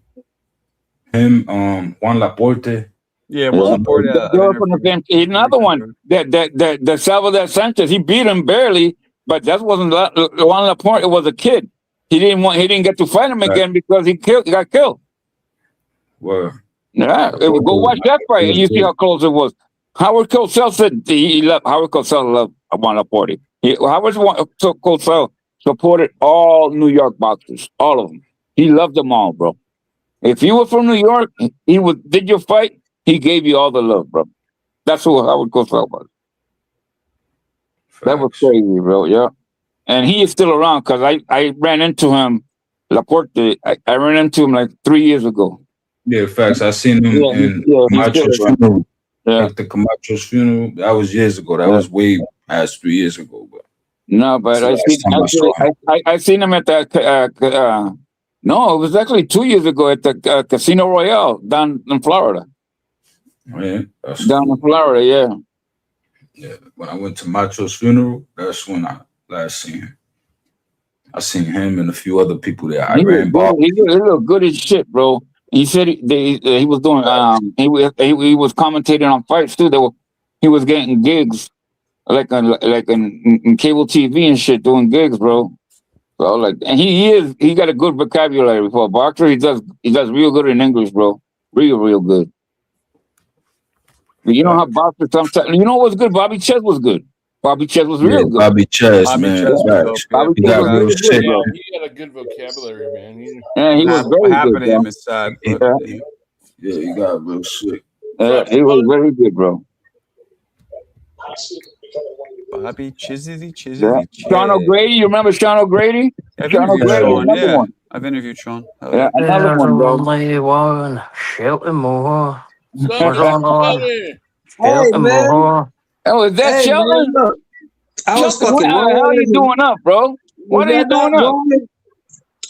Juan Laporte. Yeah, Juan Laporte. Another one that Salvador Sanchez. He beat him barely, but that wasn't Juan Laporte. It was a kid. He didn't get to fight him again because he got killed. Well, yeah, go watch that fight and you see how close it was. Howard Cosell said he loved Howard Cosell loved Juan Laporte. Howard Cosell supported all New York boxers, all of them. He loved them all, bro. If you were from New York, did your fight, he gave you all the love, bro. That's who Howard Cosell was. That was crazy, bro. Yeah. And he is still around because I ran into him, Laporte. I ran into him like 3 years ago. Yeah, facts. I seen him in Camacho's funeral. Yeah. Like the Camacho's funeral. That was years ago. That was way past 3 years ago. But no, but I seen him at the no, it was actually 2 years ago at the Casino Royale down in Florida. Yeah, down in Florida, yeah. Yeah, when I went to Macho's funeral, that's when I last seen him. I seen him and a few other people there. He looked good as shit, bro. He said he was doing he was commentating on fights too. He was getting gigs like in cable TV and shit, doing gigs, bro. So and he got a good vocabulary for a boxer. He does real good in English, bro. Real good. But you know how boxers sometimes. You know what's good? Bobby Chess was good. Bobby Chess was real good. Bobby Chess, man. Bobby Chess was really good, bro. He had a good vocabulary, man. He was very what good. happened to him is sad. Yeah, he got real sick. He was very good, bro. Bobby Chizzy. Sean O'Grady, you remember Sean O'Grady? Sean O'Grady, another one. I've interviewed Sean. Yeah, another one, bro. Only one, Shelton Moore. Hey, man. Oh, is that Shelton? I was Shelton, fucking wrong. How are you doing up, bro? What are you doing up?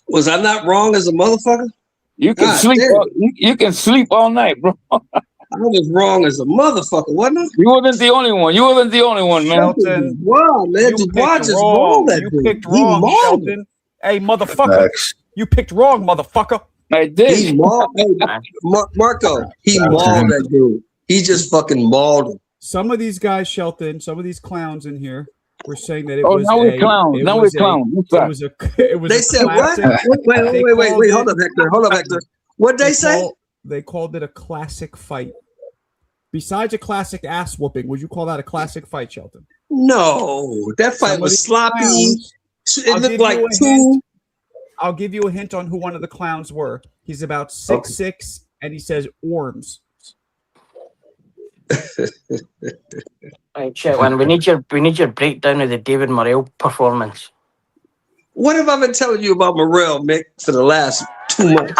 Was I not wrong as a motherfucker? You can sleep. You can sleep all night, bro. I was wrong as a motherfucker, wasn't I? You wasn't the only one. You wasn't the only one, man. Shelton, wow, man, Dubois just rolled that You picked wrong, Shelton. Hey, motherfucker. You picked wrong, motherfucker. I did. He mauled, Marco. He mauled that dude. He just fucking mauled him. Some of these guys, Shelton, some of these clowns in here were saying that it Oh, was now we're clowns. Now we're clowns. It was They a said what? classic- Wait. Hold up, Hector. Hold up, Hector. What'd they say? They called it a classic fight. Besides a classic ass whooping, would you call that a classic fight, Shelton? No, that fight was sloppy. It looked like I'll give you a hint on who one of the clowns were. He's about 6'6", and he says "orms." Right, Chetwin, we need your breakdown of the David Morrell performance. What have I been telling you about Morrell, Mick, for the last 2 months?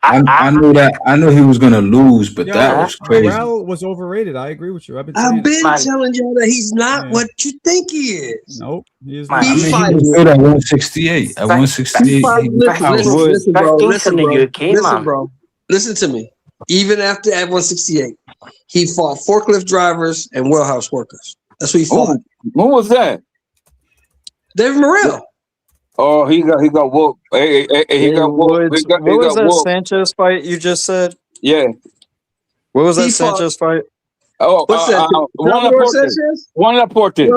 I knew that. I knew he was gonna lose, but Yo, that was crazy. Morrell was overrated. I agree with you. I've been telling y'all that he's not what you think he is. Nope, he is I not. mean, he was good at 168. At 168, Listen, bro. Listen, bro. Listen, man. bro. Listen to me. Even after at 168, he fought forklift drivers and warehouse workers. That's what he fought. Who was that? David Morrell. Oh, he got whooped. He got whooped. What was that Sanchez fight you just said? Yeah. What was that Sanchez fight? Oh, what's that? Salvador Sanchez? Juan Laporte.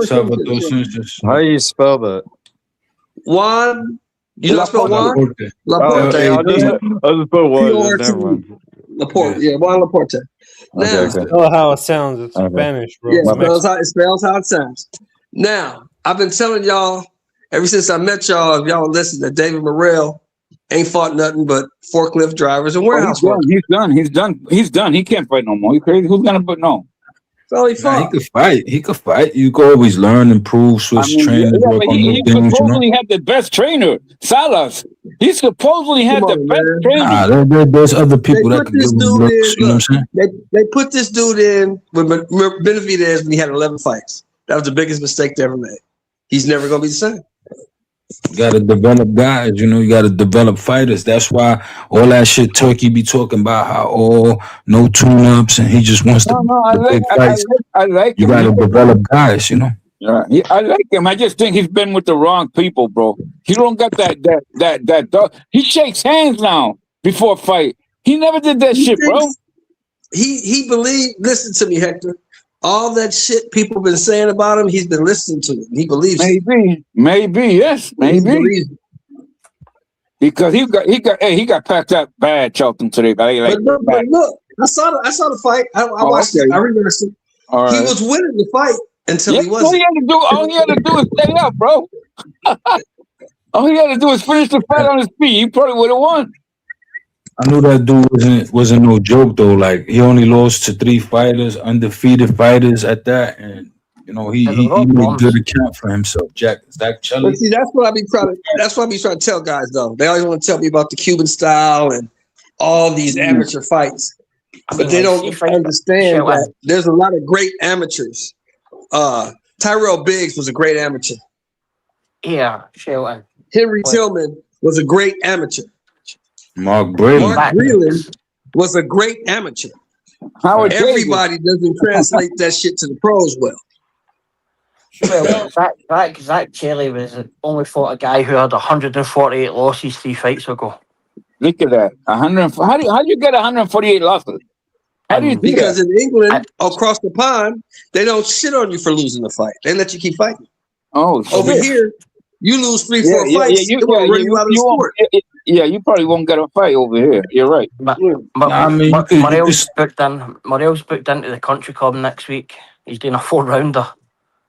Salvador Sanchez. How do you spell that? Juan. You know how to spell Juan? Laporte. I'll just put one. Never mind. Laporte. Yeah, Juan Laporte. Now, Oh, how it sounds. It's Spanish, bro. Yeah, it spells how it sounds. Now, I've been telling y'all ever since I met y'all, if y'all listen, that David Morrell ain't fought nothing but forklift drivers and warehouse workers. He's done. He can't fight no more. You crazy? Who's gonna put no? So he could fight. He could fight. You could always learn, improve, switch trainers. But he supposedly had the best trainer, Salas. He supposedly had the best trainer. Nah, there's other people that can give him looks. You know what I'm saying? They put this dude in with Benavidez when he had 11 fights. That was the biggest mistake they ever made. He's never gonna be the same. You got to develop guys, you got to develop fighters. That's why all that shit Turkey be talking about how no tune-ups and he just wants to big fights. I like you got to develop guys, Yeah, I like him. I just think he's been with the wrong people, bro. He don't got that. He shakes hands now before a fight. He never did that shit, bro. He believed. Listen to me, Hector. All that shit people been saying about him, he's been listening to it. He believes it. Maybe, yes, maybe. Because he got packed up bad, Charlton today. But look, I saw the fight. I watched it. I reversed it. Right. He was winning the fight until he wasn't. All he had to do is stay up, bro. All he had to do is finish the fight on his feet. He probably would have won. I knew that dude wasn't no joke though. Like he only lost to 3 fighters, undefeated fighters at that, and he made good account for himself. Zach Chelly. But see, that's what I be trying to tell guys though. They always want to tell me about the Cuban style and all these amateur fights, but they don't understand that there's a lot of great amateurs. Tyrell Biggs was a great amateur. Yeah, sure. Henry Tillman was a great amateur. Mark Breland was a great amateur. Everybody doesn't translate that shit to the pros well. Well, Zach Chelly was only fought a guy who had 148 losses 3 fights ago. Look at that. How do you get 148 losses? How do you do because that? in England, across the pond, they don't shit on you for losing the fight. They let you keep fighting. Oh, over here, you lose 3-4 fights. You probably won't get a fight over here. You're right. But Morrell's booked into the country club next week. He's doing a 4-rounder.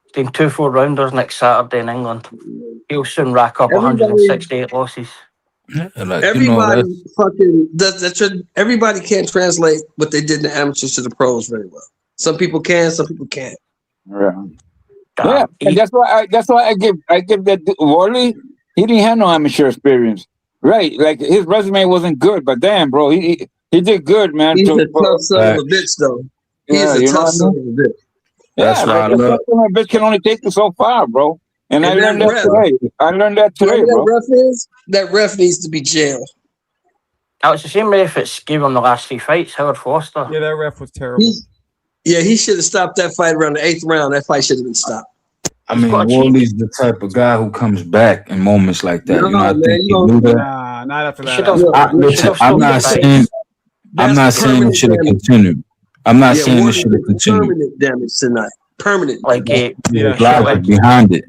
He's doing 2 4-rounders next Saturday in England. He'll soon rack up 168 losses. Everybody fucking does that. Everybody can't translate what they did in the amateurs to the pros very well. Some people can, some people can't. Yeah, and that's why I give that Wardley. He didn't have no amateur experience, right? Like his resume wasn't good, but damn, bro, he did good, man. He's a tough son of a bitch, though. He's a tough son of a bitch. That's right. That bitch can only take you so far, bro. And I learned that today. Bro. That ref needs to be jailed. Oh, it's the same ref that gave him the last 3 fights, Howard Foster. Yeah, that ref was terrible. He should have stopped that fight around the 8th round. That fight should have been stopped. I mean, Wardley's the type of guy who comes back in moments like that. I think he knew that. Nah, not after that. I'm not saying it should have continued. I'm not saying it should have continued. Permanent damage tonight. Permanent. Logic behind it,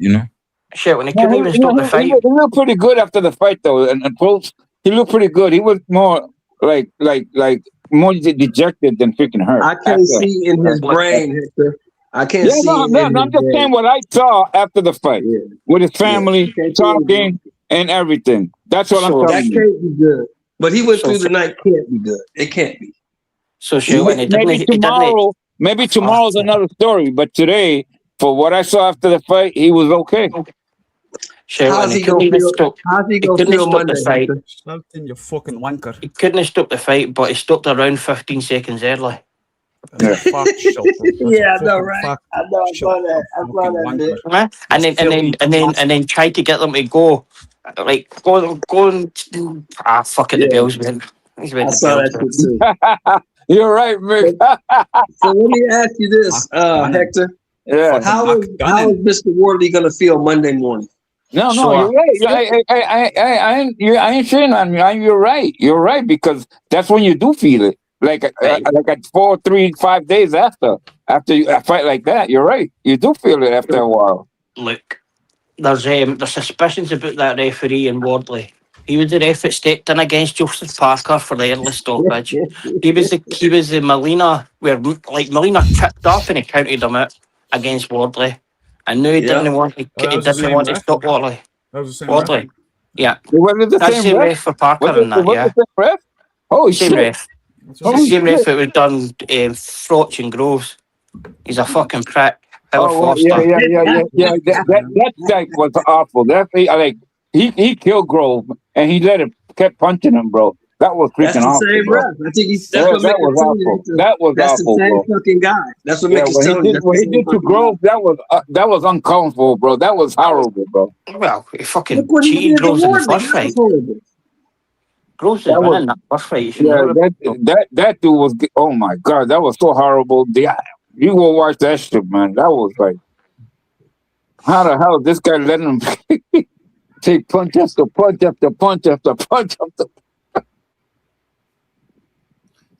Shit, when he couldn't even stop the fight. He looked pretty good after the fight, though, and he looked pretty good. He was more like more dejected than freaking hurt. I can't see in his brain, Hector. I can't see. I'm just saying what I saw after the fight with his family talking and everything. That's what I'm telling you. That can't be good. But he went through the night. Can't be good. It can't be. So maybe tomorrow's another story. But today, for what I saw after the fight, he was okay. How's he gonna feel? How's he gonna feel Monday? Something, you fucking wanker. He couldn't have stopped the fight, but he stopped around 15 seconds early. Yeah, fuck yeah, I know, right? I know. I saw that. Right? And then tried to get them to go, like go and fuck it. The Bills went. He's I saw that shit too. You're right, Mick. So let me ask you this, Hector. Yeah. How is Mr. Wardley gonna feel Monday morning? No, you're right. I ain't saying you're right. You're right, because that's when you do feel it. Like at 4, 3, 5 days after a fight like that, you're right. You do feel it after a while. Look, there's suspicions about that referee in Wardley. He was the ref that stepped in against Joseph Parker for the early stoppage. He was the Molina where Molina tripped off and he counted him out against Wardley. And now he didn't want to stop Wardley. That was the same Wardley. ref? Yeah. Was it the That's same the ref? ref for Parker Was and that, the same ref? Oh, same shit. ref. The same ref that was done Frotch and Groves. He's a fucking prick. Howard Foster. Yeah. That guy was awful. He killed Grove and he kept punching him, bro. That was freaking awful. That's the same bro. ref. I think That was awful. That was that's awful, the same bro. fucking guy. That's what makes What he did to Grove, that was uncomfortable, bro. That was horrible, bro. Well, he fucking cheated Groves in the first fight. Groves was winning that first fight. That dude was. Oh my god, that was so horrible. You go watch that shit, man. That was like, how the hell this guy letting him take punch after punch after punch after punch after.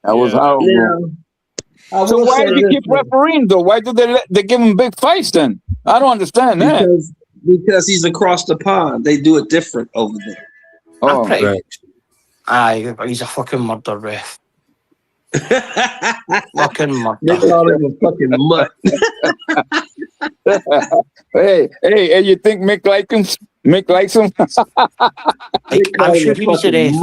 That was horrible. Yeah. So why do you keep refereeing though? Why do they give him big fights then? I don't understand that. Because he's across the pond. They do it different over there. Oh, right. Aye, he's a fucking murder ref. Fucking murder. They call him a fucking mutt. hey, you think Mick likes him? Mick likes him? I'm sure he was a ref.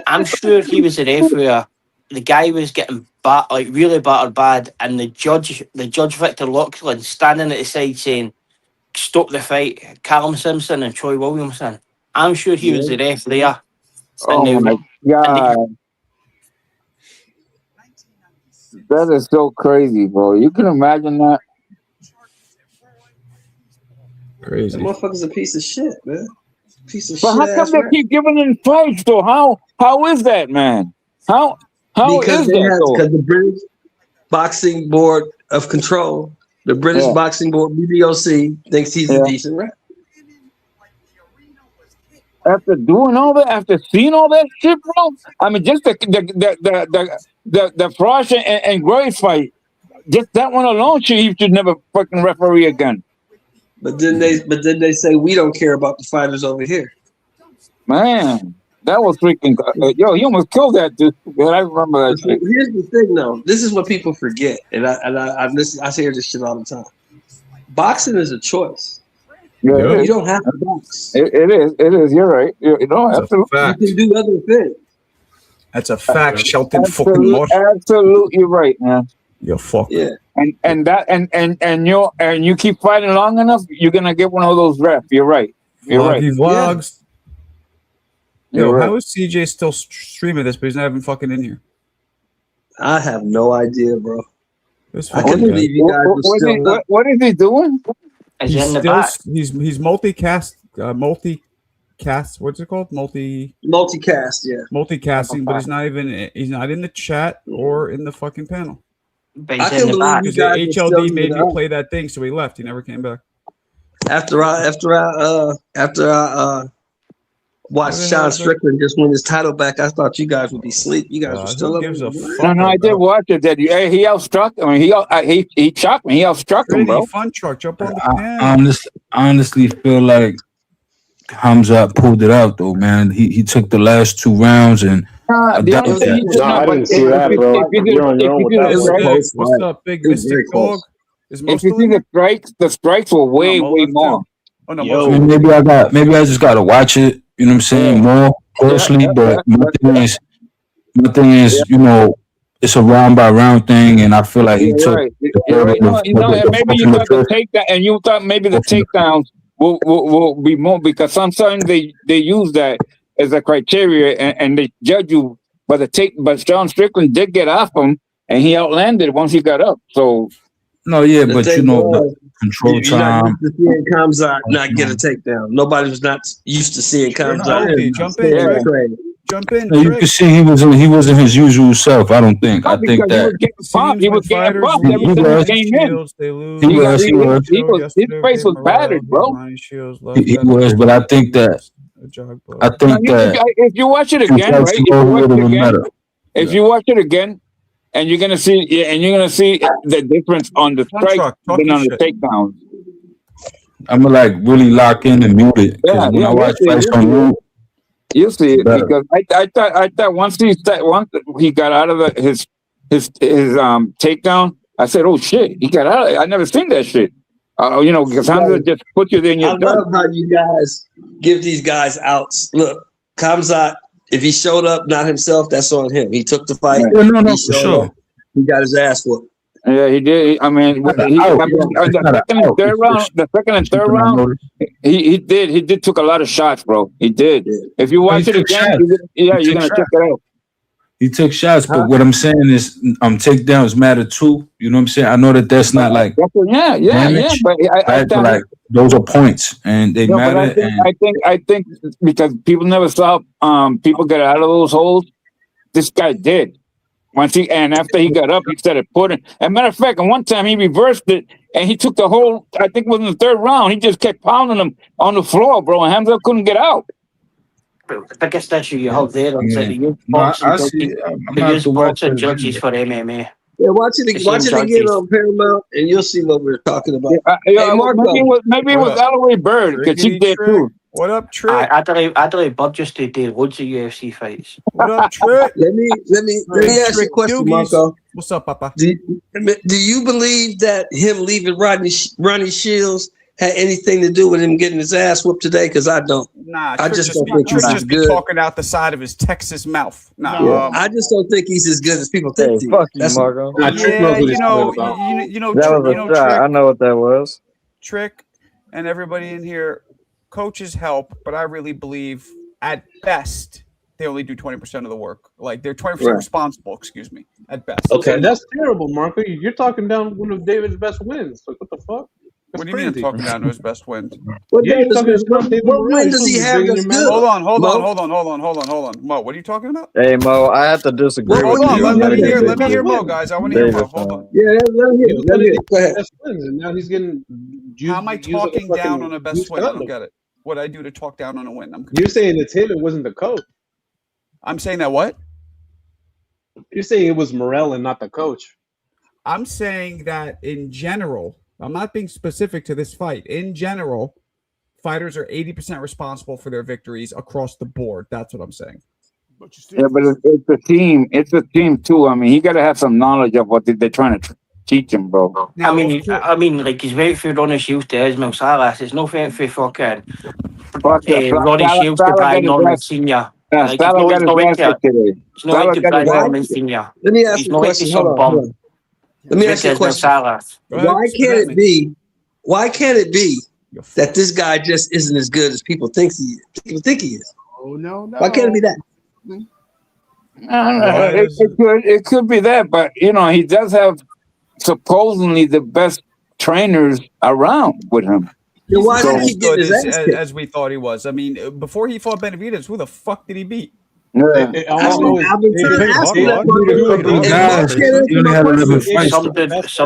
I'm sure he was a ref where the guy was getting really battered bad, and the judge Victor Loughlin standing at the side saying, "Stop the fight." Callum Simpson and Troy Williamson. I'm sure he was the ref there. Oh my god. That is so crazy, bro. You can imagine that. Crazy. That motherfucker's a piece of shit, man. Piece of But shit. how come they keep giving him fights though? How is that, man? How because is that though? Because the British Boxing Board of Control, the British Boxing Board BBOC thinks he's a decent ref. After doing all that, after seeing all that shit, bro. I mean, just the Frosh and Gray fight, just that one alone, he should never fucking referee again. But then they say we don't care about the fighters over here. Man, that was freaking. Yo, he almost killed that dude. Man, I remember that shit. Here's the thing, though. This is what people forget, and I hear this shit all the time. Boxing is a choice. Yeah, you don't have to box. It is. You're right. You absolutely. You can do other things. That's a fact, Shelton fucking Moore. Absolutely right, man. You're fucked. Yeah. And you keep fighting long enough, you're gonna get one of those refs. You're right. You're right. Vlogs. You're Yo, right. how is CJ still streaming this, but he's not even fucking in here? I have no idea, bro. I can't believe you guys were still what is he doing? He's multicast, what's it called? Multicast, yeah. Multicasting, but he's not in the chat or in the fucking panel. I can believe you guys the HLD made me play that thing, so he left. He never came back. After I watched Sean Strickland just win his title back, I thought you guys would be asleep. You guys were still up. No, I did watch it. He outstruck. I mean, he shocked me. He outstruck him, bro. Fun truck, jump on the pan. I honestly feel like Hamza pulled it out though, man. He took the last 2 rounds and. I didn't see that, bro. You're on your own with that. What's up, big Mystic Dog? If you see the strikes were way more. Oh, no, I mean, maybe I just gotta watch it. You know what I'm saying, more closely. But my thing is, you know, it's a round by round thing, and I feel like he took. Right. Maybe you thought the takedown, and you thought maybe the takedowns will be more, because sometimes they use that as a criteria and they judge you by the take. But John Strickland did get off him, and he outlanded once he got up. So no, yeah, The but thing was, control you're not time. used to seeing Kamzat not get a takedown. Nobody was not used to seeing Kamzat. Jump in, Trick. Jump in, No, you Trick. can see he wasn't his usual self. I don't think. I think that he was getting bumped every He time was. he came in. He was. His face was battered, bro. He was, but I think that If you watch it again, right? If you watch it again, and you're gonna see, the difference on the strike than on the takedowns. I'm gonna like really lock in and mute it. Because when I watch fights on mute, you see it, because I thought once he got out of his takedown, I said, oh shit, he got out of it. I never seen that shit. Because Hamza just put you there and I you're done. love how you guys give these guys outs. Look, Kamzat, if he showed up not himself, that's on him. He took the fight. Yeah, no, he for sure. up, he got his ass whooped. Yeah, he did. I mean, the second and third round, he did took a lot of shots, bro. He did. If you watch it again, you're gonna check it out. he took shots. But what I'm saying is, takedowns matter too. You know what I'm saying? I know that that's not like damage, But I but like those are points and they matter. I think because people never saw people get out of those holes, this guy did. After he got up, he started putting. As a matter of fact, one time he reversed it and he took the whole. I think it was in the third round. He just kept pounding him on the floor, bro, and Hamza couldn't get out. The biggest issue you have there is that you I'm use boxing judges for MMA. Yeah, watch it again on Paramount, and you'll see what we're talking about. Maybe it was Alloway Bird, because she did too. What up, Trick? Adelaide Bird just did loads of UFC fights. What up, Trick? Let me ask you a question, Marco. What's up, Papa? Do you believe that him leaving Ronnie Shields had anything to do with him getting his ass whooped today? Because I don't. Nah, I just don't think he's as good. Talking out the side of his Texas mouth. Nah, Yeah, I just don't think he's as good as people think. Hey, fuck you, Marco. I know I know what that was. Trick and everybody in here, coaches help, but I really believe at best they only do 20% of the work. Like they're 20% responsible, excuse me, at best. Okay, that's terrible, Marco. You're talking down one of David's best wins. Like, what the fuck? What do you mean I'm talking down to his best win? What win does he have that's good? Hold on. Mo, what are you talking about? Hey, Mo, I have to disagree Hold with on, you. let me hear Mo, guys. I want to hear Mo. Hold on. Yeah, let me hear. Go ahead. Best wins, and now he's getting. How am I talking down on a best win? I don't get it. What I do to talk down on a win? You're saying it's him. It wasn't the coach. I'm saying that what? You're saying it was Morel and not the coach. I'm saying that in general, I'm not being specific to this fight. In general, fighters are 80% responsible for their victories across the board. That's what I'm saying. Yeah, but it's a team. It's a team too. I mean, he got to have some knowledge of what they're trying to teach him, bro. I mean, like he's waiting for Ronnie Shields to Ismail Salas. It's no fair for fucking Ronnie Shields to Brian Norman Senior. Like, it's no way to Brian Norman Senior. Let me ask you a question. Hold on. Let me ask you a question. Why can't it be that this guy just isn't as good as people think he is? People think he is. Oh no. Why can't it be that? It could be that, but he does have supposedly the best trainers around with him. He's not as good as we thought he was. I mean, before he fought Benavidez, who the fuck did he beat? Some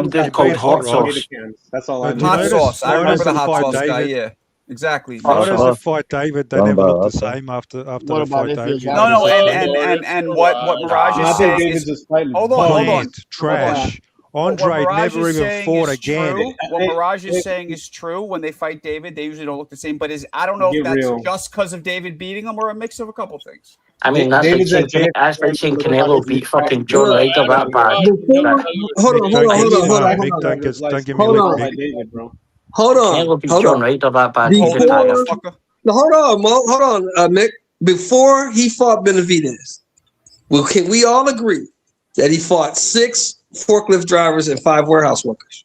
did called hot sauce. That's all I know. Hot sauce. I remember the hot sauce guy. Yeah, exactly. Why does it fight David? They never look the same after the fight David. No, and what Mirage is saying is hold on. Trash. Andre never even fought again. What Mirage is saying is true. When they fight David, they usually don't look the same. But I don't know if that's just because of David beating him or a mix of a couple things. I mean, that's like saying Canelo beat fucking John Ryder that bad. Hold on. Canelo beat John Ryder that bad. Hold on, Mo. Hold on, Mick. Before he fought Benavidez, can we all agree that he fought 6 forklift drivers and 5 warehouse workers?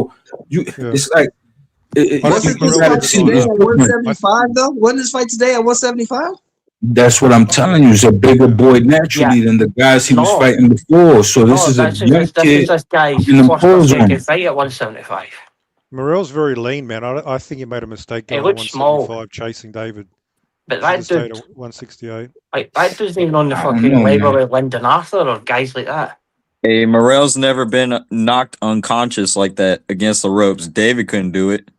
So it's like Wasn't this fight today at 175 though? Wasn't this fight today at 175? That's what I'm telling you. He's a bigger boy naturally than the guys he was fighting before. So this is a young kid. This guy's in the first pose on professional him. fight at 175. Morel's very lean, man. I think he made a mistake He going to looks small. 175 chasing David. But Should have that stayed dude, at 168. like that dude's even on the I don't fucking know, level man. with Lyndon Arthur or guys like that. Hey, Morel's never been knocked unconscious like that against the ropes. David couldn't do it.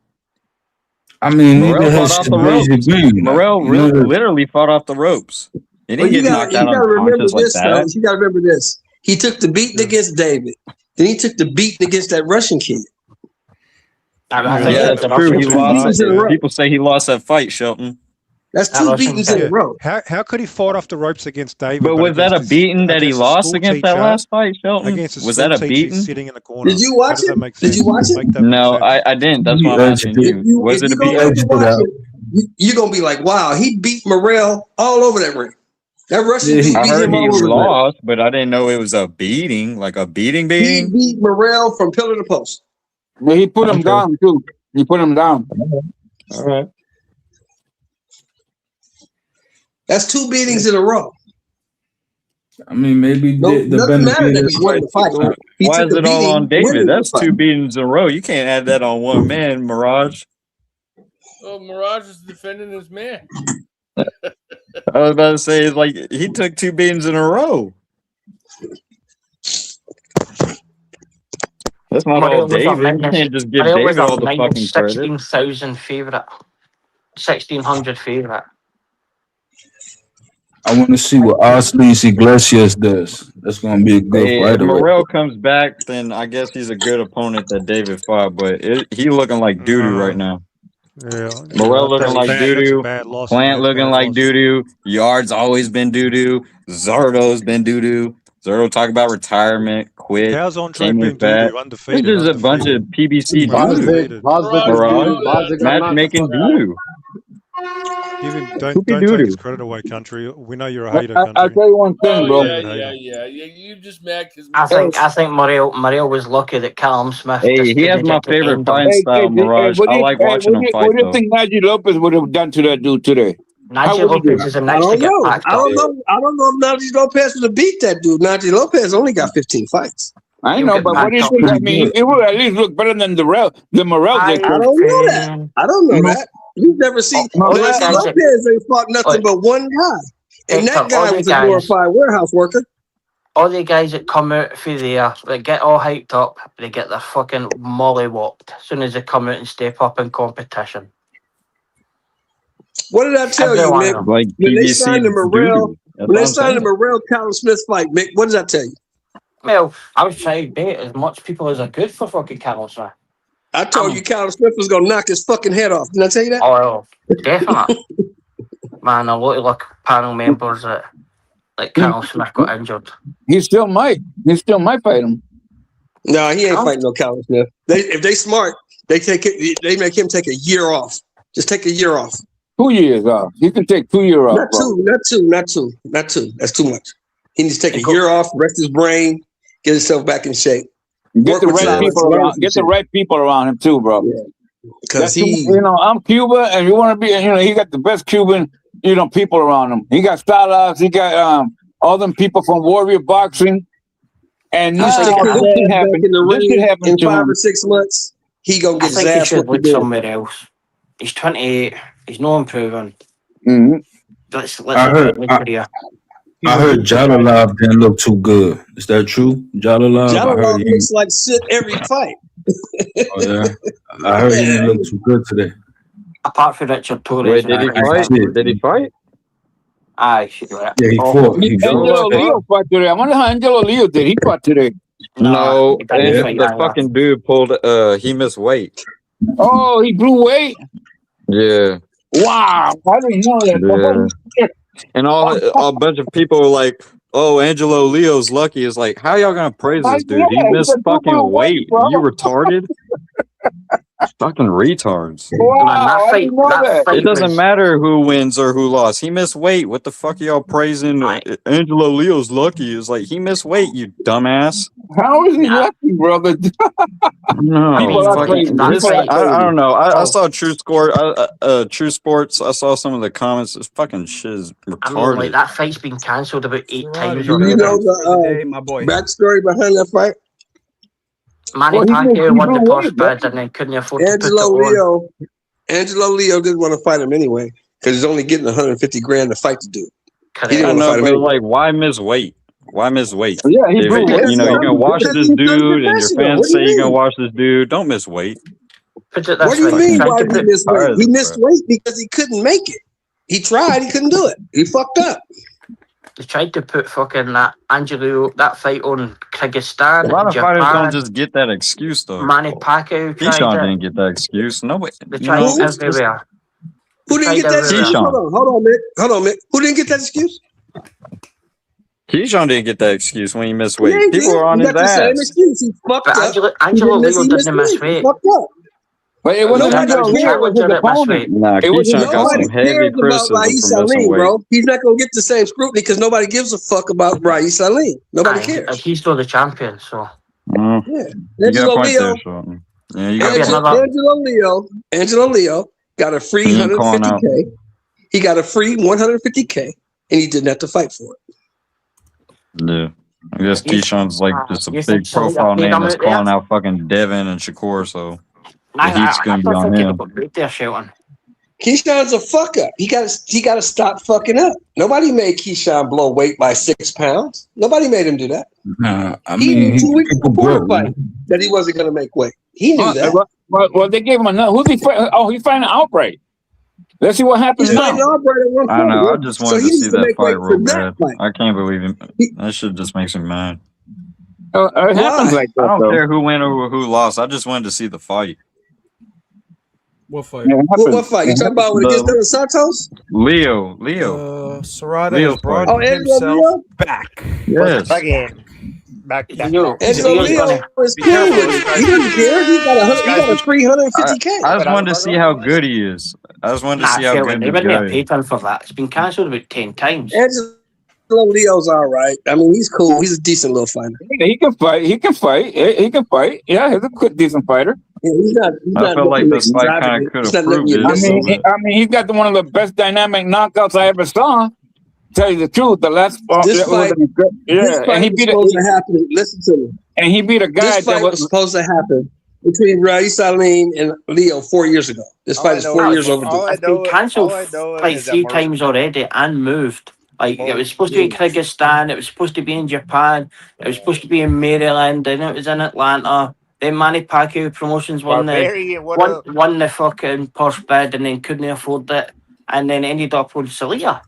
I mean, Morel nigga fought has off shit the raised ropes. again. Morel literally fought off the ropes. He Well, didn't get knocked out you gotta remember unconscious like this, that. fellas. You gotta remember this. He took the beating against David. Then he took the beating against that Russian kid. Yeah, that's true. He lost it. People say he lost that fight, Shelton. That's two beatings in a row. How could he fight off the ropes against David? But was that a beating that he lost against that last fight, Shelton? Was that a beating? Sitting in the corner. Did you watch it? Did you watch it? No, I didn't. That's why I'm asking you. Was it a beating? You're gonna be like, wow, he beat Morel all over that ring. That Russian dude I beat heard him he all over the ring. lost, but I didn't know it was a beating, like a beating. He beat Morel from pillar to post. But he put him down too. He put him down. All right. That's two beatings in a row. I mean, maybe the Doesn't matter benefit that is he won the fight. He Why took is a it all beating on David? winning the That's fight. two beatings in a row. You can't add that on one man, Mirage. Oh, Mirage is defending his man. I was about to say, like, he took two beatings in a row. That's not all David. You can't just give David all the fucking credit. 16,000 favorite, 1,600 favorite. I want to see what Osleys Iglesias does. That's gonna be a good Hey, fight. if Morel comes back, then I guess he's a good opponent that David fought, but he looking like doo-doo right now. Yeah. Morel looking like doo-doo. Loss. Plant looking like doo-doo. Yard's always been doo-doo. Zardo's been doo-doo. Zardo talk about retirement, quit. How's Andre came in been fat. doo-doo? Undefeated. This is a bunch of PBC doo-doo. Mirage, matchmaking doo-doo. Don't take his credit away, country. We know you're a hater, country. I'll tell you one thing, bro. Yeah. You just mad because I think Morel was lucky that Callum Smith. Hey, he has my favorite fighting style, Mirage. I like watching him fight, What do you though. think Najee Lopez would have done to that dude today? Najee Lopez is a I next to don't get know. packed I up. don't know if Najee Lopez would have beat that dude. Najee Lopez only got 15 fights. I know, but what do you think? I mean, it would at least look better than the Morel I did. don't know that. I don't know that. You've never seen Najee Lopez ain't fought nothing but one guy. And that guy was a glorified warehouse worker. All the guys that come out through there, they get all hyped up, they get their fucking mollywopped as soon as they come out and step up in competition. What did I tell you, Mick? Like When they PBC signed the Morel, doo-doo. when they signed the Morel Callum Smith fight, Mick, what did I tell you? Well, I was trying to bait as much people as I could for fucking Callum Smith. I told you Callum Smith was gonna knock his fucking head off. Didn't I tell you that? Oh, definitely. Man, a lot of like panel members that like Callum Smith got injured. He still might fight him. No, he ain't fighting no Callum Smith. If they smart, they make him take a year off. Just take a year off. 2 years off. He can take 2 years off. Not two. That's too much. He needs to take a year off, rest his brain, get himself back in shape. Get the right people around him too, bro. Because I'm Cuba, and you want to be, he got the best Cuban, people around him. He got Styles, he got all them people from Warrior Boxing, and this in the ring in to 5 him. or 6 months. He gonna get I his think he ass should whooped look again. somewhere else. He's 28. He's not improving. Mm-hmm. Let's I heard Jalalav didn't look too good. Is that true? Jalalav? I heard Jalalav he, looks like shit every fight. oh, yeah. I heard he didn't look too good today. Apart from Richard Torres. Wait, did he fight? Did he fight? Aye, she do it. Yeah, he fought. He Angelo Leo fought today. I wonder how Angelo Leo did. He fought today. No, he didn't fight the either. fucking dude pulled. He missed weight. Oh, he blew weight. Yeah. Wow, I didn't know that. Yeah. And a bunch of people were like, "Oh, Angelo Leo's lucky." It's like, how y'all gonna praise this dude? He missed fucking weight. You retarded. Fucking retards. Wow, I didn't know that. It doesn't matter who wins or who lost. He missed weight. What the fuck are y'all praising? Angelo Leo's lucky. It's like he missed weight, you dumbass. How is he lucky, brother? No, People are crazy. I don't know. I saw True Score, True Sports. I saw some of the comments. This fucking shit is retarded. I mean, like that fight's been cancelled about 8 times Do already. you know the my boy. backstory behind that fight? Manny Pacquiao won the post bid and then couldn't afford to put it on. Angelo Leo didn't want to fight him anyway because he's only getting 150 grand to fight to do. He didn't I want to know, fight him but anyway. like, why miss weight? Why miss weight? Yeah, he If, blew weight. you know, you're gonna watch Because this he's dude, and your unprofessional. fans What do say you you're gonna mean? watch this dude. Don't miss weight. Put it What this do you way. mean? Tried Why to did he put, miss weight? Tired He of missed crap. weight because he couldn't make it. He tried. He couldn't do it. He fucked up. they tried to put fucking that fight on A Kyrgyzstan, lot of fighters don't Japan. just get that excuse though. Manny Pacquiao tried Keyshawn it. didn't get that excuse. Nobody, They you tried know, it's just everywhere. Who didn't get that excuse? Keyshawn. Hold on, Mick. Who didn't get that excuse? Keyshawn didn't get that excuse when he missed Yeah, weight. he People did. are on He his got the same ass. excuse. He fucked But up. Angelo Leo He missed didn't miss weight. He weight. fucked up. But it wasn't Nobody Angelo Leo, it was his Challenger that missed opponent. weight. Nah, It was his Keyshawn got Nobody some heavy cares about criticism Raif for missing Salim, weight. bro. He's not gonna get the same scrutiny because nobody gives a fuck about Raif Salim. Nobody cares. He's still the champion, so. Mm. Yeah, You got a Angelo point Leo. there, Sean. Yeah, you got a point. Angelo Leo got a free He ain't calling out. 150K. He got a free 150K, and he didn't have to fight for it. Yeah. I guess Keyshawn's like just a you big think Salim profile paid name him that's out there? calling out fucking Devin and Shakur, so the I heat's gonna be don't on think he'd him. got boot there, Shelton. Keyshawn's a fuck up. He got to stop fucking up. Nobody made Keyshawn blow weight by 6 pounds. Nobody made him do that. Nah, I He mean, knew 2 weeks people before the broke, fight man. that he wasn't going to make weight. He knew that. Well, they gave him another. Who's he fighting? Oh, he's fighting Outright. Let's see what happens He's now. fighting Albright at one I know. I point. just So wanted he to see needs to that make fight weight real for that bad. fight. I can't believe him. That shit just makes me mad. It happens like that. I don't though. care who win or who lost. I just wanted to see the fight. What fight? What fight? You talking about when against Dylan Santos? Leo. Serrata Leo's has brought Oh, Angelo himself Leo? back. Yes. Back. Angelo Leo is cool with it. He doesn't care. He got a free 150K. I just wanted to see how good he is. I just wanted to see how Shelton, good they the wouldn't guy have is. paid him for that. It's been cancelled about 10 times. Angelo Leo's all right. I mean, he's cool. He's a decent little fighter. He can fight. He can fight. He can fight. Yeah, he's a good, decent fighter. Yeah, he's not I feel like looking this fight extravagant. kind of could He's have not letting proved you it. miss him. He's got one of the best dynamic knockouts I ever saw. Tell you the truth, the last This fight and he was beat supposed to happen. Listen to me. and he beat a guy This fight that was supposed to happen between Raif Salim and Leo 4 years ago. This fight is 4 years overdue. It's been cancelled like 3 times already and moved. Like it was supposed to be in Kyrgyzstan, it was supposed to be in Japan, it was supposed to be in Maryland, and it was in Atlanta. Then Manny Pacquiao Promotions won the fucking posh bid and then couldn't afford it, and then ended up on Celia.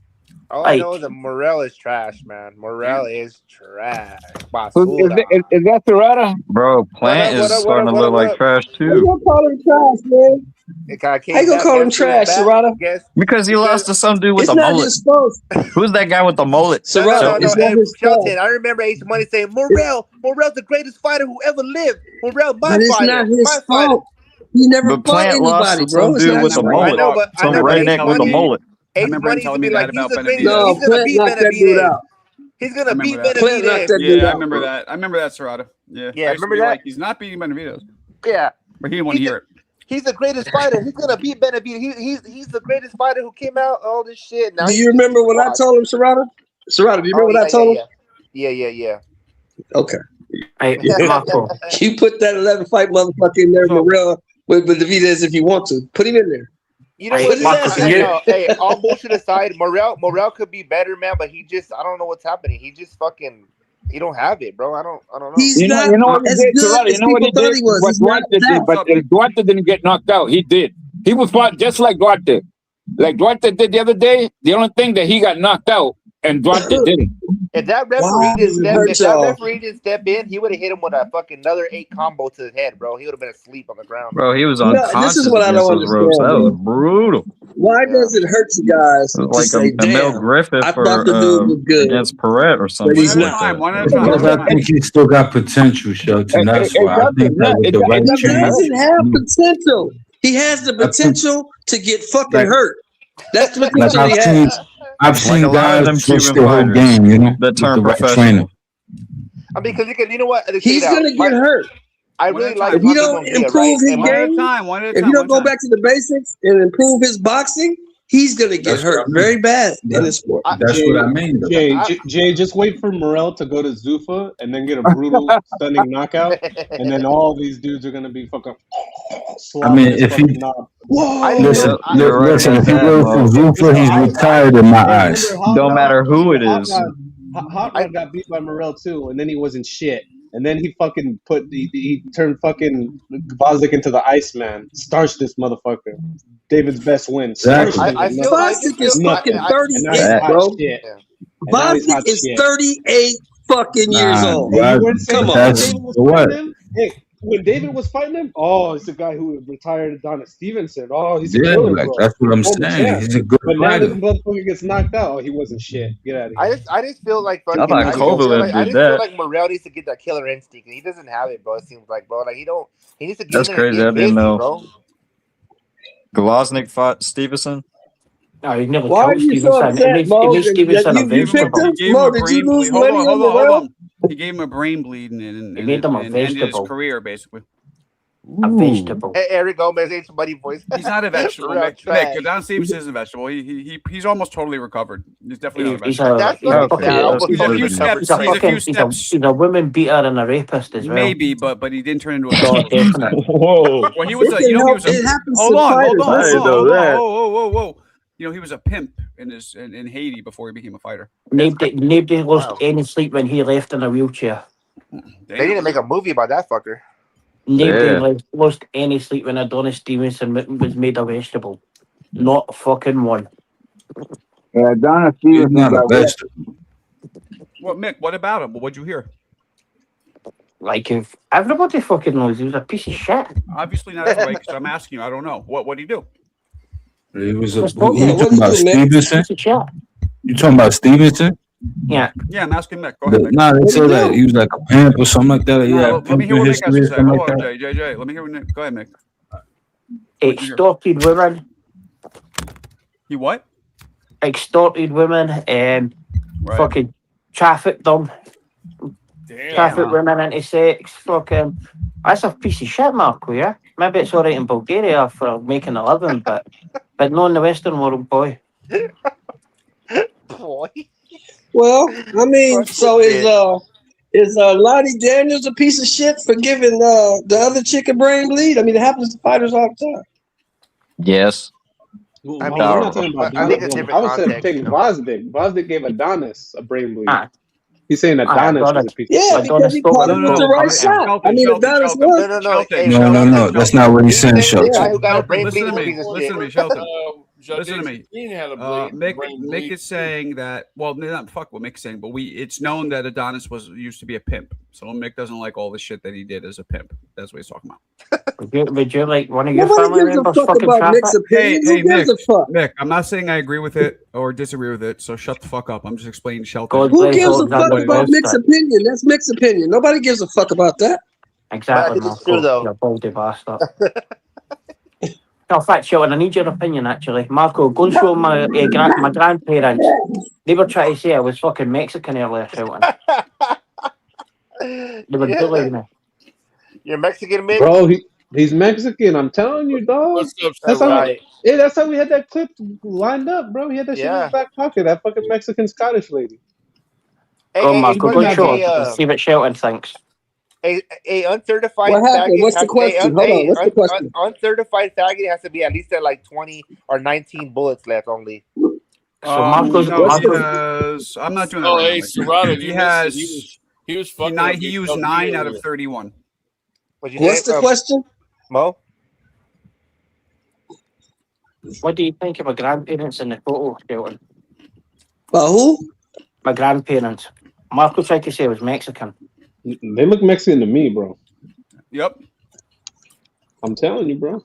All I know is that Morel is trash, man. Morel is trash. Is that Serrata? Bro, Plant is starting to look like trash How you too. gonna call him trash, man? How you gonna call him trash, Serrata? Because he lost to some dude with It's a not mullet. his fault. Who's that guy with the mullet? Serrata, it's not his fault. Shelton, I remember Ace Money saying, Morel's the greatest fighter who ever lived. Morel, my But it's fighter. not his my fighter. fault. He never But fought Plant lost anybody, to bro. some It's dude not with his a fault. mullet. Some redneck with a mullet. Ace remember him Money used to telling be me that like, about he's Benavidez. No, gonna Plant beat knocked that dude Benavidez. out. He's gonna beat Plant Benavidez. knocked that dude Yeah, I out. remember that. I remember that, Serrata. Yeah, Yeah, I used to remember be that? like, he's not beating Benavidez, Yeah. but he didn't want to hear it. He's the greatest fighter. He's gonna beat Benavidez. He's the greatest fighter who came out. All this shit. Now Do you remember what I told him, Serrata? Serrata, do you remember what I told him? Yeah. Okay. Hey, Marco. You put that 11 fight motherfucker in there, Morel, with Davidez if you want to. Put him in there. You know Hey, what? Marcus, Hey, all bullshit aside, Morel could be better, man. But I don't know what's happening. He just fucking, he don't have it, bro. I don't know. He's You know what he as did, good Serrata? as You know what he people thought did? he was. What He's not Duarte did, that. but Duarte didn't get knocked out. He did. He was fought just like Duarte. Like Duarte did the other day. The only thing that he got knocked out, and Duarte didn't. If that Why referee does it hurt if that y'all? referee didn't step in, he would have hit him with a fucking another 8 combo to the head, bro. He would have been asleep on the ground. Bro, he was No, unconscious this is what I against don't those ropes. That understand, was man. brutal. Why does it hurt you guys to Like say, Emil damn, Griffith I thought the dude was good, against Perret or but something he's like not? that. Because I think he still got potential, Shelton. That's why I think that with the right He training, doesn't have potential. He has the I think potential to get fucking like hurt. That's the like potential he has. Like I've a seen lot of guys them switch Cuban their whole fighters game, you know, that with turn the right professional. training. I mean, because you know what? Check He's it out. gonna get hurt. I One at really a like time. If you Jaime don't Munguia, improve right? his One at a game, time. One at a if time. you One don't go time. back to the basics and improve his boxing, he's gonna get That's what hurt I mean. very bad in That, this sport. that's what I mean, though. Jay, just wait for Morrell to go to Zuffa and then get a brutal, stunning knockout, and then all these dudes are gonna be fucking I slobbing mean, his if he fucking knob. I listen, just You're right listen, about if he that, goes to Mo. Zuffa, he's retired in my Hey, eyes. remember Hot Don't Rod? matter who it Hot is. Rod, Hot Rod got beat by Morrell too, and then he wasn't shit. And then he fucking he turned fucking Gvozdyk into the Iceman. Starched this motherfucker. David's best win. Starched Exactly. him I with feel Gvozdyk is nothing. fucking And now he's 38, hot bro. shit. yeah. And now he's Gvozdyk hot is shit. 38 fucking years Nah, old. Hey, you weren't saying Come that on, when that's David was what? fighting him? Hey, when David was fighting him, oh, it's the guy who retired Adonis Stevenson. Oh, he's a Yeah, killer, like bro. that's what I'm Former saying. champ. He's a good But now this fighter. motherfucker gets knocked out. Oh, he wasn't shit. Get out of here. I just feel like I fucking. thought Kovalev I did just feel that. like Morrell needs to get that killer instinct, and he doesn't have it, bro. It seems like, bro, like he needs to get That's in there and crazy. I get didn't busy, know. bro. Gvozdyk fought Stevenson. No, he never why are killed you so Stevenson. It upset, made, Mo? Stevenson a You picked vegetable. him? Mo, did you lose Hold money on on. Morrell? He gave him a brain bleed and It made him a ended his vegetable. career basically. A vegetable. Hey, Eric Gomez, ain't somebody voice. He's not a vegetable, Real Mick. trash. Don Stevenson is a vegetable. He's almost totally recovered. He's definitely not a He's vegetable. a That's he's a fucking fucking sad. Almost He's a totally few recovered. steps. He's a few he's steps. a woman beater and a rapist as well. Maybe, but he didn't turn into a Oh, vegetable. definitely. Whoa. Well, he was It a, can he help. was a. It happens Hold to on. fighters. I didn't know that. Whoa. He was a pimp in Haiti before he became a fighter. Nobody lost any sleep when he left in a wheelchair. They need to make a movie about that fucker. Nobody lost any sleep when Adonis Stevenson was made a vegetable. Not a fucking one. Yeah, Adonis He's Stevenson not a got wet. vegetable. Well, Mick, what about him? What'd you hear? Like, if everybody fucking knows he was a piece of shit. Obviously not everybody, because I'm asking you. I don't know. What'd he do? He was a. Just Who talking. you talking about, Stevenson? Piece of shit. You talking about Stevenson? Yeah. Yeah, I'm asking Mick. Go ahead, Mick. Nah, they say that he was like a pimp or something like that. No, Yeah, let me hear what Mick has to history or say. something Hold like on, that. JJ. Let me hear what Nick. Go ahead, Mick. Extorted women. He what? Extorted women and fucking trafficked them. Trafficked women into sex. Fucking. That's a piece of shit, Marco, yeah? Maybe it's alright in Bulgaria for making a living, but not in the Western world, boy. Boy. Well, I mean, so is Lottie Daniels a piece of shit for giving the other chick a brain bleed? I mean, it happens to fighters all the time. Yes. Well, I I'm mean, not talking about I think Adonis. it's I different was saying context, take you know. Gvozdyk. Gvozdyk gave Adonis a brain bleed. He's saying Adonis was a piece of Yeah, shit. because he caught him with the right shot. I mean, Adonis was. No. That's not what he's saying, The Shelton. guy who got a brain Listen bleed to is a me. piece of Listen shit. to me, Shelton. Judge Listen to me. Green had a Mick brain bleed. is saying that. Well, not fuck what Mick's saying, but it's known that Adonis used to be a pimp. So Mick doesn't like all the shit that he did as a pimp. That's what he's talking about. Would you like one of your Nobody family gives a members fuck fucking about traffic? Mick's opinion. Hey, Who gives Mick. a fuck? Mick, I'm not saying I agree with it or disagree with it. So shut the fuck up. I'm just explaining Shelton. God Who bless gives a Alexander fuck about West, Mick's opinion? That's Mick's opinion. Nobody gives a fuck about that. Exactly, But I think it's true, Marco. though. You baldy bastard. No, in fact, Shelton, I need your opinion, actually. Marco, go and show my my grandparents. They were trying to say I was fucking Mexican earlier, Shelton. They were bullying me. You're Mexican, Mick? Bro, he's Mexican. I'm telling you, dog. What's up, That's sir? how. Right. Yeah, that's how we had that clip lined up, bro. He had that shit in his back pocket. That fucking Mexican Scottish lady. Go, Marco, go and show Hey, us. See what Shelton thinks. A uncertified What happened? faggot What's the has- question? Hold on. What's the question? Uncertified faggot has to be at least at like 20 or 19 bullets left only. So Marco's no, Marco's because I'm not doing that. Oh, right hey, now, Mick. Serrano, He you has. missed it. He was fucking. He used 9 out of 31. What's the question? Mo? What do you think of my grandparents in the photo, Shelton? Who? My grandparents. Marco tried to say I was Mexican. They look Mexican to me, bro. Yep. I'm telling you, bro.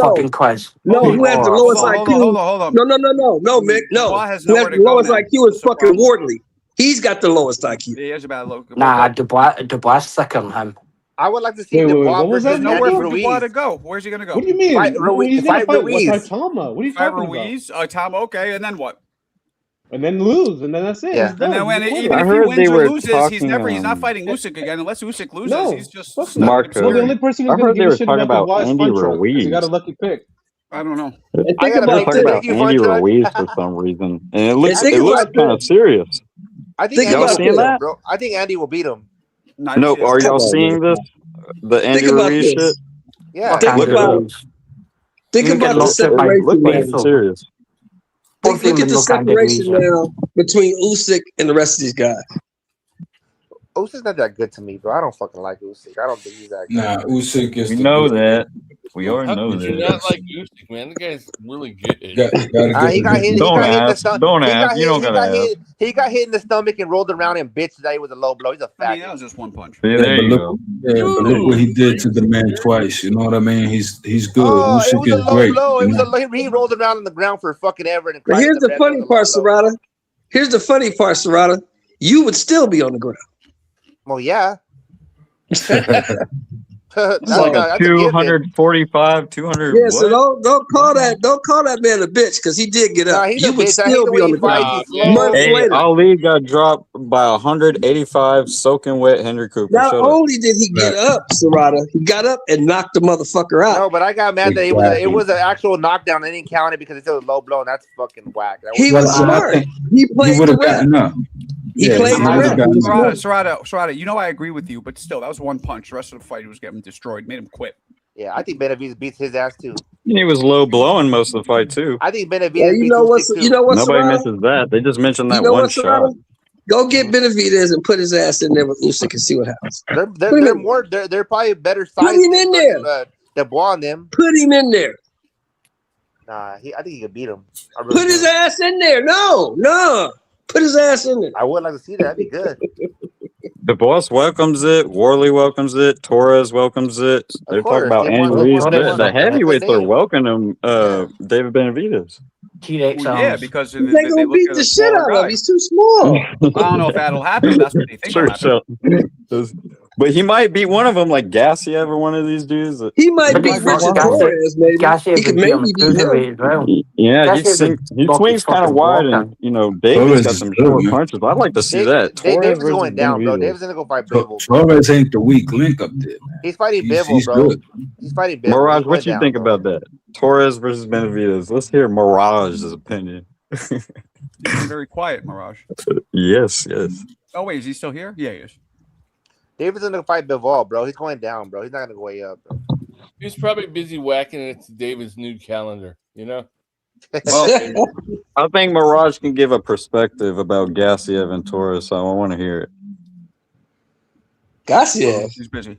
fucking quiz. No, who has the lowest IQ? Hold on. No, Mick. No. Dubois has Who has nowhere the to go lowest now. IQ is fucking Wardley. He's got the lowest IQ. He is about low. Nah, Dubois thicker than him. I would like to see Wait, Dubois what was versus that? There's nowhere Andy for Dubois Ruiz. to go. Where's he gonna go? What do you mean? Fight He's gonna fight fight Ruiz. Saitama. What are you Fight talking about? Ruiz, Tom. Okay, and then what? And then lose, and then that's it. Yeah. He's done. And then when, He's a even winner. if he wins or loses, he's not fighting Usyk again unless Usyk loses. No, He's just fuck stuck no. in Well, the only obscurity. person I who's gonna heard they give a were shit talking about about Dubois is Andy Fun Trunk because he got a Ruiz. lucky pick. I don't know. And They think were about talking this. about Andy Ruiz for some reason, and it looks think about kind of this. serious. I think Think Andy about will beat this. him, bro. I think Andy will beat him. No, are y'all seeing this? The Andy Think about Ruiz this. shit? Yeah. Think Look it about up. think You get about the locked up by separation Look like now. it's serious. Look at the separation now between Usyk and the rest of these guys. Usyk's not that good to me, bro. I don't fucking like Usyk. I don't think he's that good. Nah, Usyk is. We the know good that. We already How know could you that. not like Usyk, man? The guy's really good. He got hit. Don't in the ask. stomach. Don't He ask. got You don't hit. gotta ask. He got hit in the stomach and rolled around and bitched that it was a low blow. He's a faggot. That was just one punch. Yeah, Yeah, there but you look, go. but look what he did to the man twice. You know what I mean? He's good. Oh, it Usyk was a is low great. blow. It you was know? he rolled around on the ground for fucking ever and But cried here's in the the bed. funny part, Serrata. Here's the funny part, Serrata. You would still be on the ground. Well, yeah. It's like a 245, 200. Yeah, so What? don't call that man a bitch because he did get up. he's You a would bitch. I hate still the be way on he the ground. fights. He's slow. Months Hey, later. Ali got dropped by 185 soaking wet Henry Cooper. Not Shut up. only did he get up, Serrata, he got up and knocked the motherfucker out. No, but I got mad that it was an actual knockdown. They didn't count it because it's a low blow, and that's fucking whack. He was smart. He played the ref. He played the ref. Serrata, you know I agree with you, but still, that was one punch. The rest of the fight, he was getting destroyed, made him quit. Yeah, I think Benavidez beats his ass too. He was low blowing most of the fight too. I think Benavidez Yeah, you beats know Usyk what? too. You know what? Nobody Serrata? mentions that. They just mentioned that You know one what, shot. Serrata? Go get Benavidez and put his ass in there with Usyk and see what happens. They're probably better size. Put him in there. Dubois on them. Put him in there. Nah, I think he could beat him. Put his ass in there. No. Put his ass in there. I would like to see that. That'd be good. The boss welcomes it. Wardley welcomes it. Torres welcomes it. They're talking about They Andy want- Ruiz. they want- The heavyweights are name. welcoming David Benavidez. Yeah, because They're going to beat the shit out of him. He's too small. I don't know if that'll happen. That's what they think will happen. But he might beat one of them, like Gassiev or one of these dudes. He might beat Richard Torres, maybe. He could maybe beat him. Yeah, he swings kind of wide, and David's got some short punches. I'd like to see that. Torres David's versus going down, bro. Benavidez. David's gonna go fight Bivol. Torres ain't the weak link up there. He's fighting He's Bivol, bro. good. He's fighting Bivol. Mirage, He's what going you down, think bro. about that? Torres versus Benavidez. Let's hear Mirage's opinion. He's been very quiet, Mirage. Yes. Oh, wait, is he still here? Yeah, he is. David's gonna fight Bivol, bro. He's going down, bro. He's not gonna go way up, bro. He's probably busy whacking it to David's new calendar, you know? Well, I think Mirage can give a perspective about Gassiev and Torres, so I want to hear it. Gassiev? He's busy.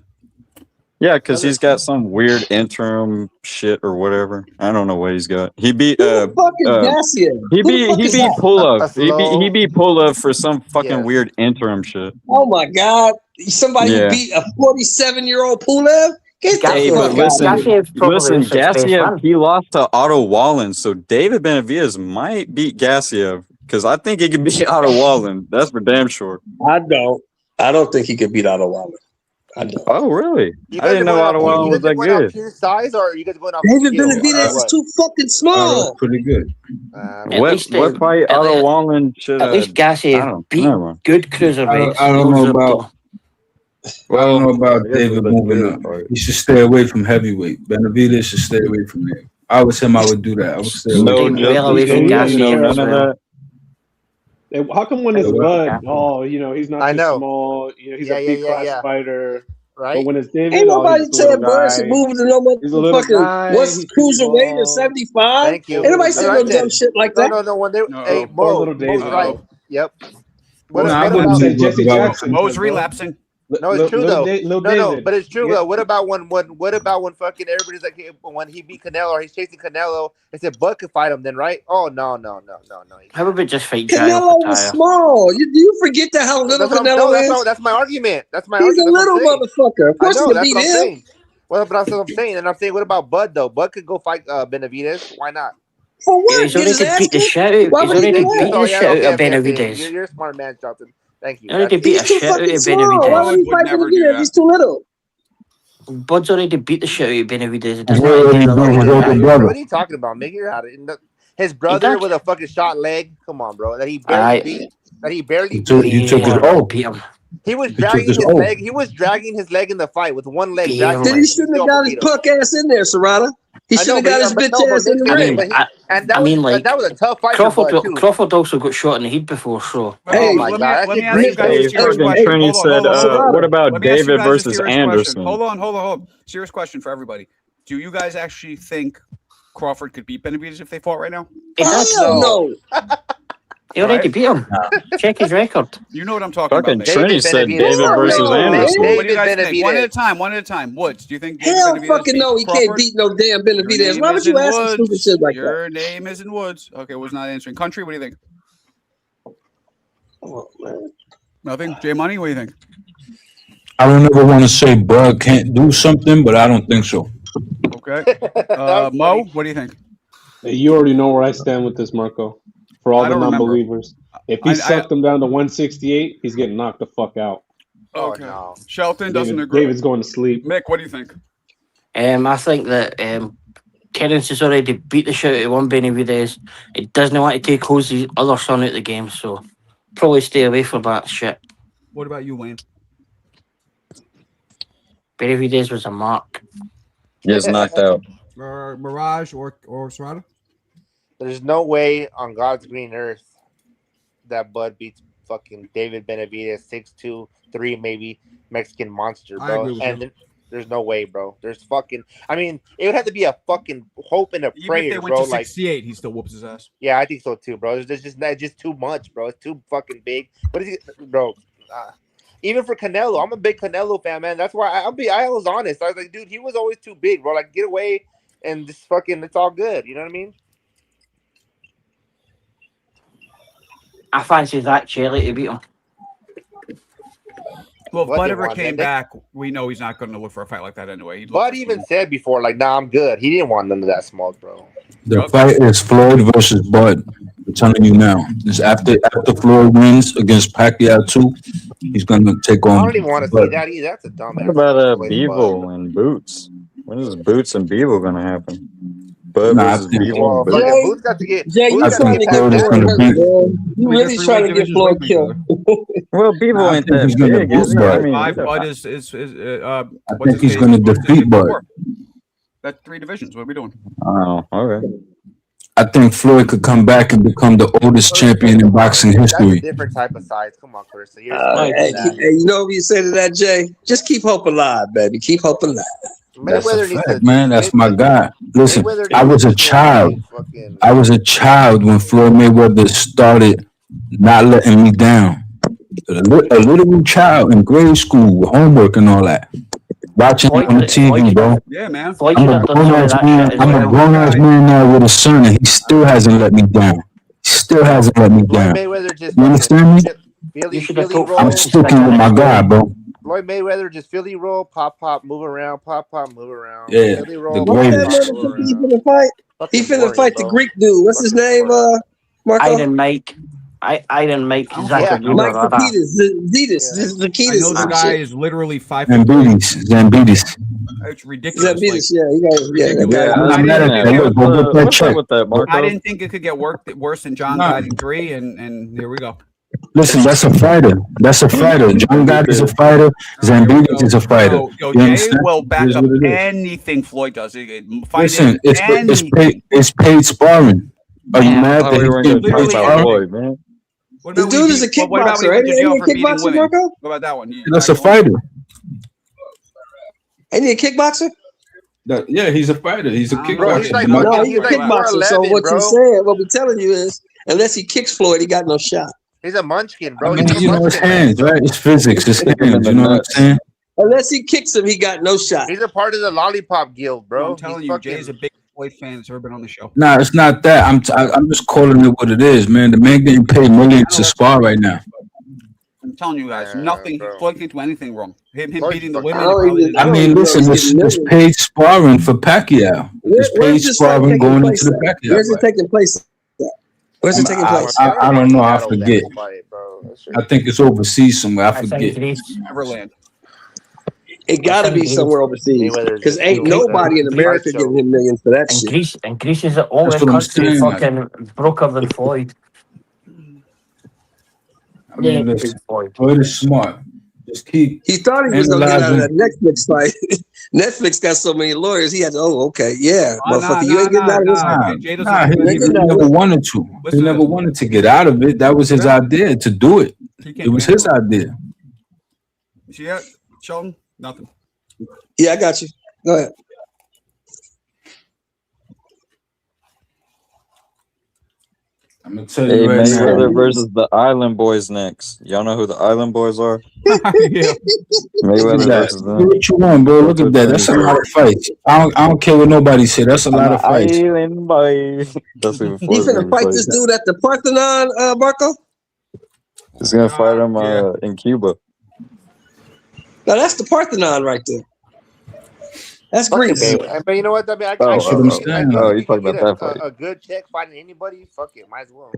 Yeah, because he's got some weird interim shit or whatever. I don't know what he's got. He beat Gassiev? He beat Pulov. He beat Pulov for some fucking Yeah. weird interim shit. Oh, my God. Somebody Yeah. who beat a 47-year-old Pulev? Get the Hey, fuck but out listen, of here. Gassiev, he lost to Otto Wallin, so David Benavidez might beat Gassiev because I think he can beat Otto Wallin. That's for damn sure. I don't think he could beat Otto Wallin. I don't. Oh, really? You I didn't know Otto Wallin was that going off good. pure size, or are you guys going off David skill? Benavidez is too fucking small. Pretty good. What fight Otto Wallin should At least Gassiev beat good cruiserweights. I don't know about. I don't know about I guess David that's moving good up. part. He should stay away from heavyweight. Benavidez should stay away from there. I was him. I would do that. I would stay away. No, from just none of that. Hey, how come when it's Yeah, Bud, he's not I too know. small, he's Yeah, a big yeah, class yeah. fighter. Right? But when it's David, Ain't nobody he's just a little saying Bud should guy. move to no He's a little motherfucking guy. what's He's pretty cruiserweight or small. 75. Thank you. Ain't nobody That's saying what no I said. dumb shit like that. No. When they, hey, Poor Mo, little David. Mo's right. Yep. Nah, I What wouldn't about say Jesse about- Jackson? Mo's relapsing. No, it's true though. Lil No, David. but it's true Yeah. though. What about when fucking everybody's like when he beat Canelo or he's chasing Canelo? They said Bud could fight him then, right? Oh no. How about we just fight Giant Canelo was Pataya? small. Do you forget that how little Canelo is? That's my argument. That's my He's argument. a That's little what I'm saying. motherfucker. Of course I know, he can that's beat what I'm him. saying. Well, but that's what I'm saying. And I'm saying, what about Bud though? Bud could go fight Benavidez. Why not? For what? He's Get his already ass beat the kicked? shit out. Why He's would he already do beat that? the shit out of Benavidez. You're a smart man, Jonathan. Thank you. He already beat He's the too shit out fucking of small. Why Benavidez. would he fight never do Benavidez? that. He's too little. Bud's already beat the shit out of Benavidez. It What doesn't want to take are you talking about? Make it out. His brother with a fucking shot leg. Come on, bro. That he barely beat. That he barely beat. You took his oath. He was dragging his leg. He was dragging his leg in the fight with one leg. Then he shouldn't have got his punk ass in there, Serrata. He should have got his bitch ass in the ring. That was a tough fight. Crawford also got shot in the head before, so. Hey, let me ask you guys a serious question. Trini said, "What about Let me ask you David guys a versus serious Anderson?" question. Hold on. Serious question for everybody. Do you guys actually think Crawford could beat Benavidez if they fought right now? Hell no. He already beat him. Check his record. You know what I'm talking Fucking about. Trini said David versus Anderson. What do you guys think? One at a time. Woods, do you think David Hell Benavidez fucking no, he Crawford? can't beat no damn Benavidez. Why would you ask him stupid shit like that? Your name is in Woods. Okay, was not answering. Country, what do you think? Oh, man. Nothing. J Money, what do you think? I don't ever want to say Bud can't do something, but I don't think so. Okay. Mo, what do you think? You already know where I stand with this, Marco. For all I the don't remember. non-believers, if he sucked him down to 168, he's getting knocked the fuck out. Okay. Shelton doesn't agree. David's going to sleep. Mick, what do you think? I think that Terence has already beat the shit out of one Benavidez. He doesn't want to take his other son out of the game, so probably stay away from that shit. What about you, Wayne? Benavidez was a mark. Gets knocked out. Mirage or Serrata? There's no way on God's green earth that Bud beats fucking David Benavidez, 6'2", 3 maybe, Mexican monster, I bro. agree with And you. there's no way, bro. There's fucking. I mean, it would have to be a fucking hope and a Even prayer, if they went bro. to Like, 68, he still whoops his ass. yeah, I think so too, bro. There's just too much, bro. It's too fucking big. What is he, bro? Even for Canelo, I'm a big Canelo fan, man. That's why I was honest. I was like, dude, he was always too big, bro. Like, get away and just fucking, it's all good. You know what I mean? I fancy that Cherry to beat him. Well, if Bud Bud didn't ever want came that. back, we know he's not going to look for a fight like that anyway. Bud even said before, like, nah, I'm good. He didn't want none of that smoke, bro. The fight is Floyd versus Bud. I'm telling you now. It's after Floyd wins against Pacquiao 2, he's gonna take on. I don't even want to see that either. That's a dumb What about Bevo and Boots? When is Boots and Bevo gonna happen? Bud versus Bevo. Well, fucking Boots got to get. Jay, you Boots got trying to get Floyd Floyd hurt, man. You really trying to get Floyd killed. Well, Bevo ain't that big, is he? I mean, Bud is I think he's gonna defeat Bud. That's 3 divisions. What are we doing? Oh, okay. I think Floyd could come back and become the oldest champion in boxing That's a history. different type of size. Come on, Chris. Hey, you know what you say to that, Jay? Just keep hope alive, baby. Keep hope alive. That's a Mayweather needs fact, to- man. That's my guy. Listen, Mayweather I was a needs to child. fucking- I was a child when Floyd Mayweather started not letting me down. A little child in grade school with homework and all that. Watching it on the TV, bro. Yeah, man. I'm a grown-ass man. I'm a grown-ass man now with a son, and he still hasn't let me down. He still hasn't let me down. Mayweather just You understand me? Philly roll. I'm sticking with my guy, bro. Floyd Mayweather just Philly roll, pop, move around, pop, move around. Yeah, Philly the roll, What's that greatest. motherfucker he finna fight? He finna boring, fight the bro. Greek dude. What's his name, Marco? Iron Mike. Iron Mike. Exactly. Mike Zakitis. I know the guy is literally 5'3". Zambitis. It's ridiculous. Zakitis, yeah. I didn't think it could get worse than John Gotti 3, and here we go. Listen, that's a fighter. John Gotti is a fighter. Zambitis is a fighter. Yo, You Jay understand? will back It is up what it is. anything Floyd does. Listen, it's paid sparring. Are you mad that he's paid sparring? man. The dude is a kickboxer. Ain't he a kickboxer, Marco? What about that one? That's a fighter. Ain't he a kickboxer? Yeah, he's a fighter. He's a kickboxer. Bro, he's like No, he's a like kickboxer. So 4'11", what bro. you saying, what we telling you is, unless he kicks Floyd, he got no shot. He's a munchkin, bro. I mean, He's a you know, it's munchkin. hands, right? It's physics. It's hands. You know what I'm saying? Unless he kicks him, he got no shot. He's a part of the Lollipop Guild, bro. I'm telling you, Jay's a big Floyd fan that's ever been on the show. Nah, it's not that. I'm just calling it what it is, man. The man getting paid millions to spar right now. I'm telling you guys, nothing. Floyd can't do anything wrong. Him beating the women. I mean, listen, it's paid sparring for Pacquiao. It's paid sparring going into the Pacquiao. Where's it taking place? Where's it taking place? I don't know. I forget. I think it's overseas somewhere. I forget. Neverland. It got to be somewhere overseas because ain't nobody in America giving him millions for that shit. And Greece is the only That's what I'm country saying. fucking broker than Floyd. I mean, listen, Floyd is smart. Just keep. He thought he was gonna get out of analyzing. that Netflix fight. Netflix got so many lawyers. He had to. Oh, okay, yeah, motherfucker, you ain't getting out of this. He never wanted to. He never wanted to get out of it. That was his idea to do it. It was his idea. See that, Sheldon? Nothing. Yeah, I got you. Go ahead. I'm gonna tell Hey, you right Mayweather now. versus the Island Boys next. Y'all know who the Island Boys are? Yeah. Look Mayweather at that. versus them. Do what you want, bro. Look at that. That's a lot of fights. I don't care what nobody say. That's a I'm lot an of fights. Island boy. That's what He Floyd finna fight this dude at the Parthenon, Marco. He's gonna fight him in Cuba. No, that's the Parthenon right there. That's Greece. But you know what? I mean, Oh, guess you talking about that fight? a good check fighting anybody. Fuck it, might as well.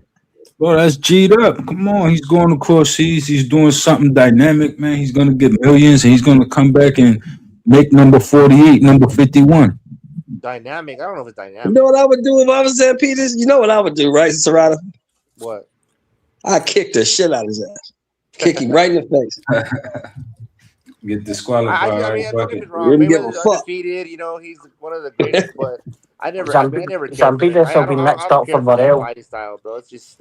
Bro, that's G'd up. Come on. He's going across seas. He's doing something dynamic, man. He's going to get millions, and he's going to come back and make number 48, number 51. Dynamic. I don't know if it's dynamic. You know what I would do if I was Sam Peters? You know what I would do, right, Serrata? What? I'd kick the shit out of his ass. Kick him right in the face. Get disqualified. I mean, don't get me wrong. Mayweather's undefeated. You know, he's one of the greatest, but I never cared for him. Zambidis will be next up for Varel. Fighting style, bro. It's just.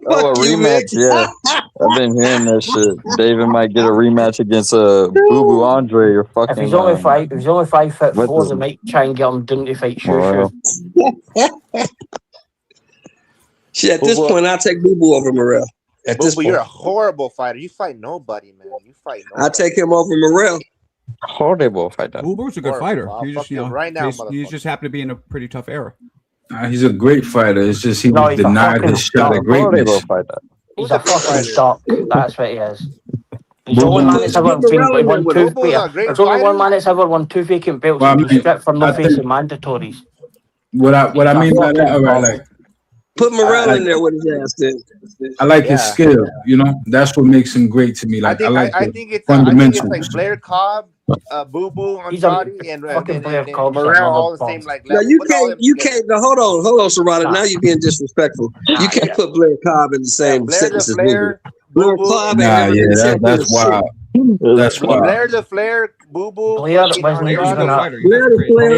Oh, a rematch, yeah. I've been hearing that shit. David might get a rematch against Boo Boo Andre or fucking. If he's only 5'4", they might try and get him down to fight Shushu. Shit, at this point, I'll take Boo Boo over Morrell. At this point, you're a horrible fighter. You fight nobody, man. You fight nobody. I'll take him over Morrell. Horrible fighter. Boo Boo's a good fighter. I'll He just, fuck him right now, he's just happened to be in a pretty tough era. He's a great fighter. It's just he was denied his shot at greatness. He's a fucking stock. That's what he is. He's the only man that's ever won two. There's only one man that's ever won 2 vacant belts and been stripped for no facing mandatories. What I mean by that, all right, like Put Morrell in there with his ass. Then I like his skill. You know, that's what makes him great to me. Like I think it's like Blair Cobb, Boo Boo, Andrade, and Morrell all the same. Like no, you can't. No, hold on, Serrata. Now you're being disrespectful. You can't put Blair Cobb in the same sentence as Boo Boo. Blair Cobb ain't never been champion. That's wild. That's wild. Blair the Flair, Boo Boo. Blair the Flair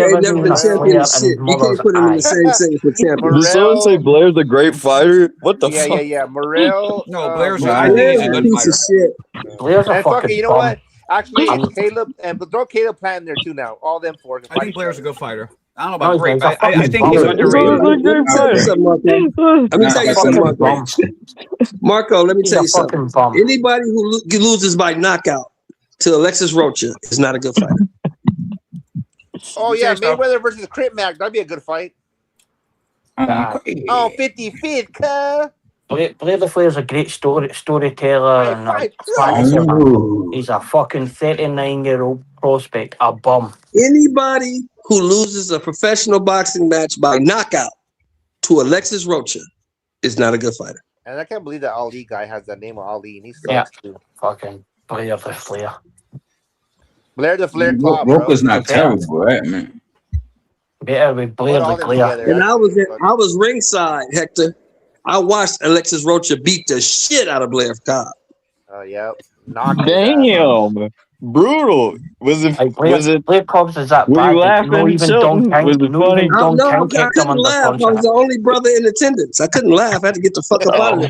ain't never been champion shit. You can't put him in the same sentence with champion. Did someone say Blair's a great fighter? What the fuck? Yeah. Morrell. No, Blair's a piece of shit. Blair's a fucking. You know what? Actually, it's Caleb and throw Caleb Plant in there too now. All them four. I think Blair's a good fighter. I don't know about great, but I think he's underrated. Let me tell you something, Marco. Let me tell you something. Anybody who loses by knockout to Alexis Rocha is not a good fighter. Oh yeah, Mayweather versus Crip Mac. That'd be a good fight. 55th, cuh. Blair the Flair's a great storyteller and a fantasy man. He's a fucking 39-year-old prospect, a bum. Anybody who loses a professional boxing match by knockout to Alexis Rocha is not a good fighter. And I can't believe that Ali guy has that name of Ali, and he sucks too. Fucking Blair the Flair. Blair the Flair. Rocha's not terrible, right, man? Better with Blair the Flair. And I was ringside, Hector. I watched Alexis Rocha beat the shit out of Blair Cobb. Oh yeah, damn, brutal. Was it? Blair Cobb's is that were bad? You laughing? No, even Don King. Was it funny? No, I couldn't laugh. I was the only brother in attendance. I couldn't laugh. I had to get the fuck up out of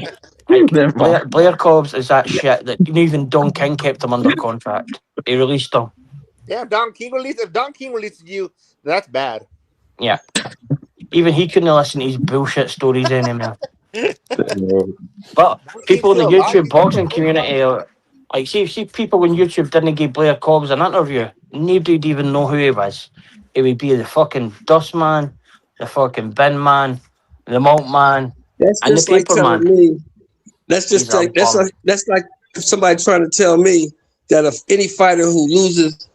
there. Blair Cobb's is that shit that even Don King kept him under contract. He released him. Yeah, if Don King releases you, that's bad. Yeah. Even he couldn't listen to his bullshit stories anymore. But people in the YouTube boxing community are like, see people when YouTube didn't give Blair Cobbs an interview, nobody would even know who he was. It would be the fucking dust man, the fucking bin man, the malt man, that's and just the paper like telling man. me. That's like somebody trying to tell me that if any fighter who loses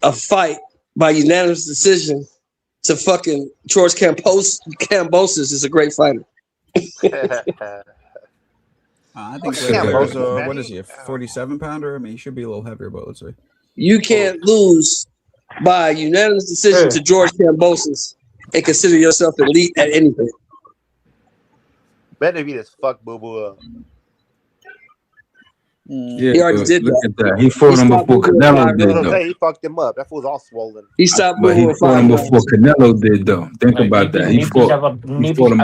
a fight by unanimous decision to fucking George Cambosis is a great fighter. I think Fucking Wardley's Kambosos, man. what is he, a 47-pounder? I mean, he should be a little heavier, but let's see. You can't lose by unanimous decision to George Kambosos and consider yourself elite at anything. Benavidez fuck Boo Boo up. Yeah, He already did look that. at that. He fought him stopped before Boo Boo at Canelo 5 did, rounds. though. He fucked him up. That fool's all swollen. He stopped But Boo he Boo at fought 5 him rounds. before Canelo did, though. Think about that. He fought him Yeah,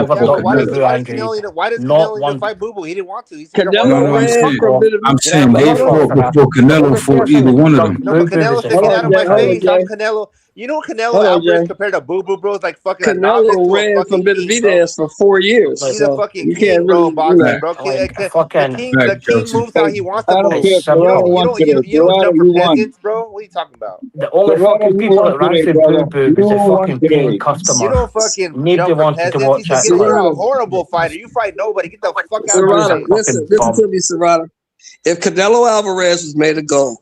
but before why does Canelo. Canelo need to fight Boo Boo? He didn't want to. He said, Canelo ran from I'm saying they fought before Canelo fought either one of them. No, but Canelo said, get out of my face. I'm Canelo. You know Canelo Alvarez compared to Boo Boo, bro, is like fucking a novice Canelo to a ran from fucking king, bro. Benavidez for 4 years. He's So a fucking you king, can't bro, really, boxing, bro. The king moves how he wants to I don't move. care. Serrano won today. You don't Serrano, jump for you won. peasants, bro. What are you talking about? The only Serrano, fucking you people won that ran today, through brother. Boo Boo You was the won fucking today. paying customer. You don't fucking Nobody jump for wanted to peasants. watch He said, that you're a Serrano. horrible fighter. You fight nobody. Get the fuck out of Serrano, my face. listen to me, Serrano. If Canelo Alvarez was made of gold,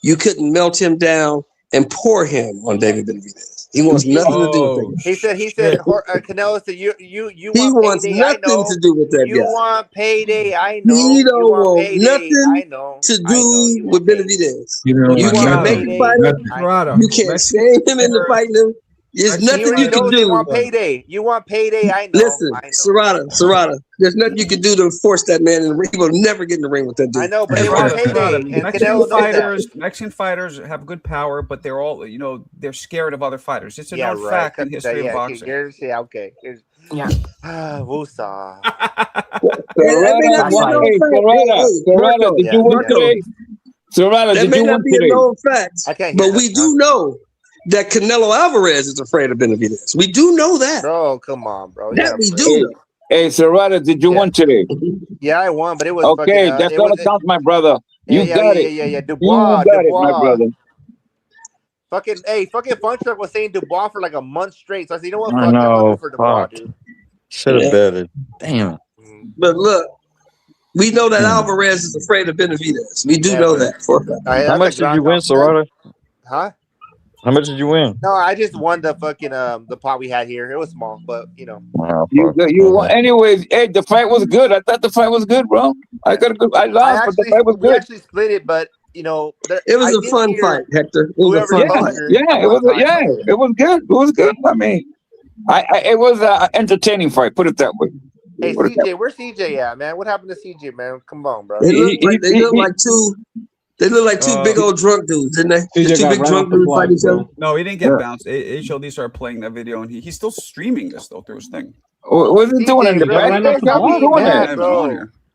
you couldn't melt him down and pour him on David Benavidez. He wants nothing to do with that. He said, Canelo said, you He want wants payday, I nothing know. to do with that You guy. want payday, I know. He You don't want want payday, nothing I know. to do with Benavidez. You don't You want can't make nothing. him fight him. Serrano, You can't shame him into fighting him. There's He nothing already you can knows you do. want payday. You want payday, I know. Listen, Serrata, there's nothing you can do to force that man in the ring. He will never get in the ring with that dude. I know, but they want payday. And Canelo knows that. Mexican fighters have good power, but they're all, they're scared of other fighters. It's a known right. fact in history of boxing. Okay. Yeah. Woosah. Serrano, did you win today? Serrano, That did may you not win be a today? known fact, I can't but we do know that Canelo Alvarez is afraid of Benavidez. We do know that. Bro, come on, bro. That we do know. Hey, Serrano, did you win today? Yeah, I won, but it was Okay, fucking, that's all that counts, my brother. You got it. Yeah. Dubois, You got it, my brother. Fucking Fun Truck was saying Dubois for like a month straight. So I said, you know what? I Fuck it, I'm know. looking for Dubois, Fuck. dude. Should have betted. Damn. But look, we know that Alvarez is afraid of Benavidez. We do know that for a fact. How much did you win, Serrata? Huh? How much did you win? No, I just won the fucking the pot we had here. It was small, but Wow, You won. Anyways, hey, the fight was good. I thought the fight was good, bro. I lost, but the fight was we good. actually split it, but It was a fun fight, Hector. It was a fun fight. It was good. It was good. I mean, it was an entertaining fight. Put it that way. Hey, CJ, where's CJ at, man? What happened to CJ, man? Come on, bro. They look like two big old drunk dudes, didn't they? Just two big drunk dudes fight each other. No, he didn't get bounced. HLD started playing that video, and he's still streaming this though through his thing. Was he doing it in the back?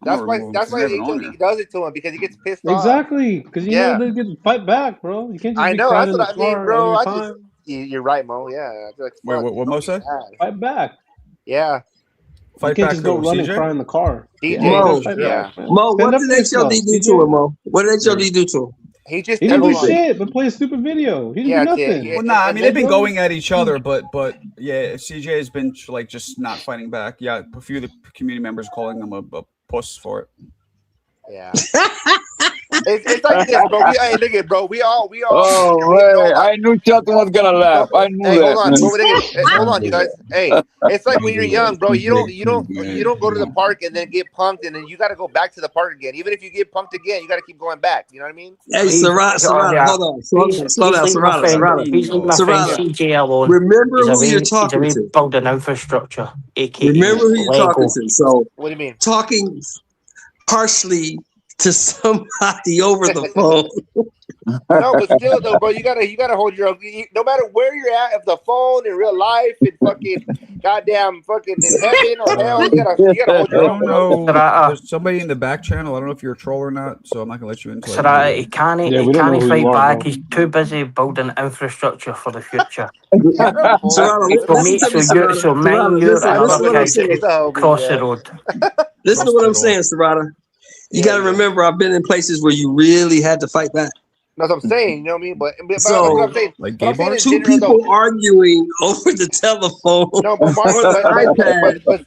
That's why HLD does it to him, because he gets pissed off. Exactly, because you know they can fight back, bro. You can't just I be know, crying that's in what the I mean, car bro. every time. You're right, Mo. Yeah. Like, Wait, what Mo said? Fight back. Yeah. Fight you can't back just go who, run and CJ? cry in the car. Mo, what did HLD do to him, Mo? What did HLD do to him? He just He didn't do shit, but play a stupid video. He didn't do nothing. Well, nah, I mean they've been going at each other, but yeah, CJ has been like just not fighting back. Yeah, a few of the community members calling him a puss for it. Yeah. It's like this, bro. Look at, bro. We all. Oh, man. I knew Shelton was gonna laugh. I knew that. Hold on, you guys. Hey, it's like when you're young, bro. You don't go to the park and then get punked, and then you got to go back to the park again. Even if you get punked again, you got to keep going back. You know what I mean? Hey, Serrata, hold on. Slow down, Serrata. CJ alone. Remember who you're talking to. Building infrastructure, aka Remember who you're talking to. So, what do you mean? Talking harshly to somebody over the phone. No, but still though, bro, you gotta hold your own. No matter where you're at, if the phone in real life, in fucking goddamn fucking in heaven or hell, you gotta hold your own. I don't know. There's somebody in the back channel. I don't know if you're a troll or not, so I'm not gonna let you into it. He can't fight back. He's too busy building infrastructure for the future. So mind your cross the road. Listen to what I'm saying, Serrata. You got to remember, I've been in places where you really had to fight back. That's what I'm saying. You know what I mean? But that's So, what I'm saying. Like But I'm saying in two general, people though. arguing over the telephone No, but Mark,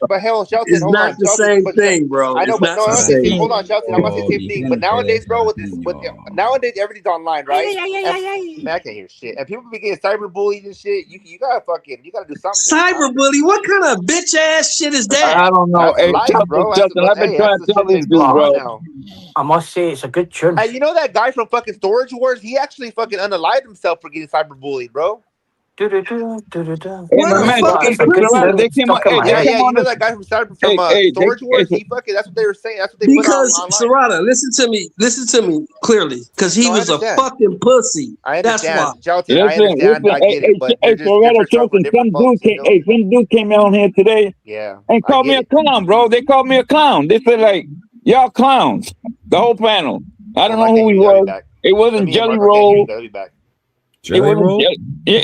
but hell, Shelton, is hold not on, the Shelton. same But thing, bro. I know, It's but not no, the I'm not saying. same. Hold on, Shelton. I'm not saying the same thing. But nowadays, bro, with nowadays everything's online, right? Man, I can't hear shit. And people be getting cyberbullied and shit. You gotta do something. Cyberbully? What kind of bitch ass shit is that? I don't know. That's Hey, life, bro. Justin, I've been trying to tell these dudes, bro. Now. I must say, it's a good tune. Hey, you know that guy from fucking Storage Wars? He actually fucking unalived himself for getting cyberbullied, bro. Hey, What my a man, fucking they came on. Hey, Yeah, they came you on know the. that guy from Storage Hey, Wars? He fucking. That's what they were saying. That's what they put Because online. Serrata, listen to me clearly. Because he No, I was a understand. fucking pussy. I That's why. understand, Shelton. I understand. I get it, but they're just different stuff for different folks. You know? Some dude came on here today Yeah, and I called me get a it. clown, bro. They called me a clown. They said like, y'all clowns, the whole panel. I don't know who he was. It wasn't Jelly Roll. Jelly It wasn't Roll?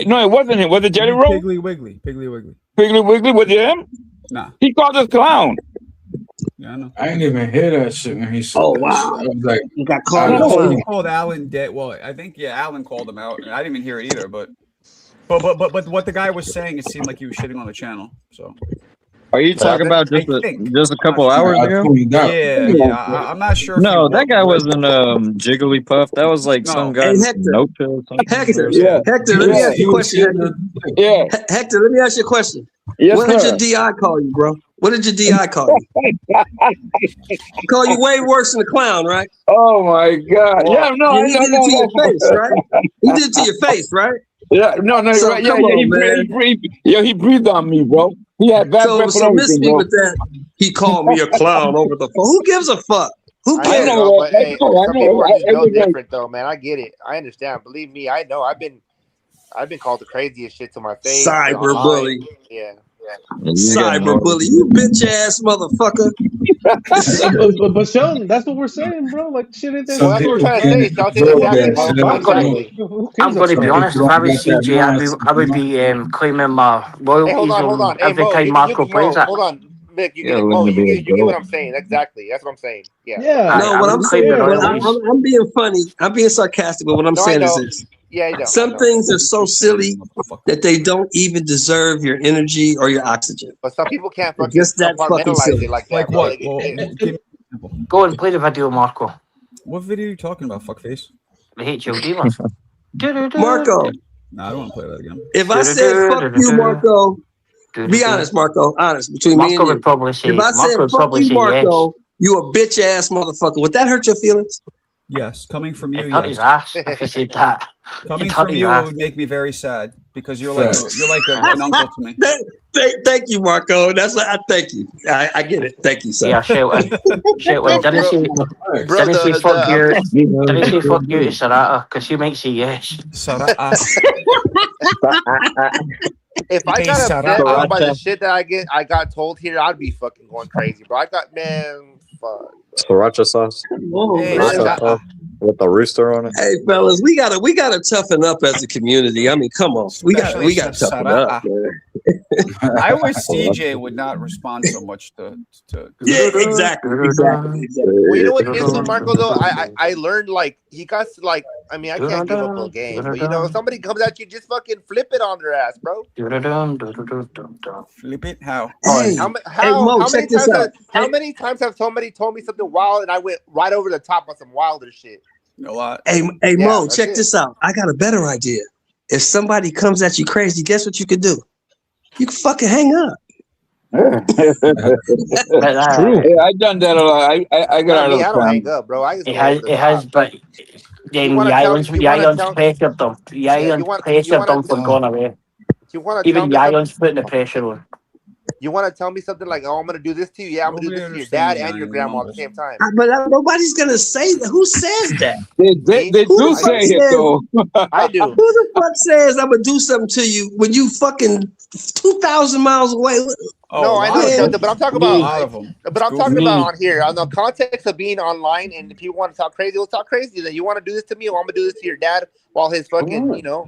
no, it wasn't him. Was it Jelly Roll? Piggly Wiggly. Piggly Wiggly. Piggly Wiggly, was it him? Nah. He called us clown. Yeah, I know. I didn't even hear that shit when he said Oh, that wow. shit. I was like, You got I called a don't clown. know. He called Alan dead. Well, I think Alan called him out. I didn't even hear it either. But what the guy was saying, it seemed like he was shitting on the channel. So. Are you talking about just a couple hours ago? I'm not sure. No, that guy wasn't Jigglypuff. That was like some guy. Hey, Hector. Or something. Hector, Yeah. Hector, let me ask you a question. Yeah. Hector, let me ask you a question. Yes, what did sir. your DI call you, bro? What did your DI call you? He called you way worse than a clown, right? Oh my God! Well, Yeah, no, he did it to your face, right? He did it to your face, right? Yeah, no, So, right, yeah, come yeah. on, He breathed on me, bro. He had bad breath So and miss everything, me bro. with that. He called me a clown over the phone. Who gives a fuck? Who I cares? know, but hey, some people are just built different, though, man. I get it. I understand. Believe me, I know. I've been called the craziest shit to my face. Cyberbully. Yeah. Cyberbully, you bitch ass motherfucker. but Sheldon, that's what we're saying, bro. Like shit ain't that. Well, that's what we're trying to say, Shelton. Exactly. I'm going to be honest. If I was CJ, I would be claiming my royalties hold on. Hey, every Mo, time Marco plays it. hold on. Mick, you Yeah, get it. we're Mo, gonna be you get what adult. I'm saying. Exactly. That's what I'm saying. Yeah. No, what I'm saying, I'm being funny. I'm being sarcastic, but what I'm No, I saying is know. this. Yeah, I know. Some things are so silly that they don't even deserve your energy or your oxygen. But some people can't They're fucking just that fucking compartmentalize silly. it like that, Like bro. what? Well, Go and play the video, Marco. What video are you talking about, fuckface? The HLD one. Marco, Nah, I don't want to play that again. if I said fuck you, Marco, be honest, Marco, honest between me and Marco you. would probably say. If I said Marco would fuck probably you, say Marco, you a bitch ass motherfucker. Would that hurt your feelings? Yes, coming from you, yes. Cut his ass if he said that. Coming Cut from his you, it ass. would make me very sad because you're like an uncle to me. Thank you, Marco. That's what I thank you. I get it. Thank you, sir. Yeah, Shelton. Shelton, didn't say fuck you. Didn't say fuck you to Serrata because he might say yes. Serrata. If I got upset bro, by the shit that I got told here, I'd be fucking going crazy, bro. Fuck. Sriracha sauce. Sriracha sauce with the rooster on it. Hey fellas, we gotta toughen up as a community. I mean, come on, we gotta toughen up. Man. I wish CJ would not respond so much to yeah, exactly. Well, you know what it is, Marco. Though I learned like he got like I mean I can't give up a game, but you know if somebody comes at you, just fucking flip it on their ass, bro. Flip it? How? Hey, Mo, check this out. How many times have somebody told me something wild and I went right over the top on some wilder shit? A lot. Hey, Mo, check this out. I got a better idea. If somebody comes at you crazy, guess what you can do? You can fucking hang up. True. Yeah, I done that a lot. I got out of the I don't hang up, bro. I just it has, but then the islands pressured them. The islands pressured them for going away. Even the islands putting the pressure on. You want to tell me something like, "Oh, I'm gonna do this to you." Yeah, I'm gonna do this to your dad and your grandma at the same time. But nobody's gonna say that. Who says that? They do say it though. I do. Who the fuck says I'm gonna do something to you when you fucking 2,000 miles away? No, I know, Shelton, but I'm talking about. But I'm talking about on here, on the context of being online, and if you want to talk crazy, we'll talk crazy. Then you want to do this to me, or I'm gonna do this to your dad while his fucking, you know,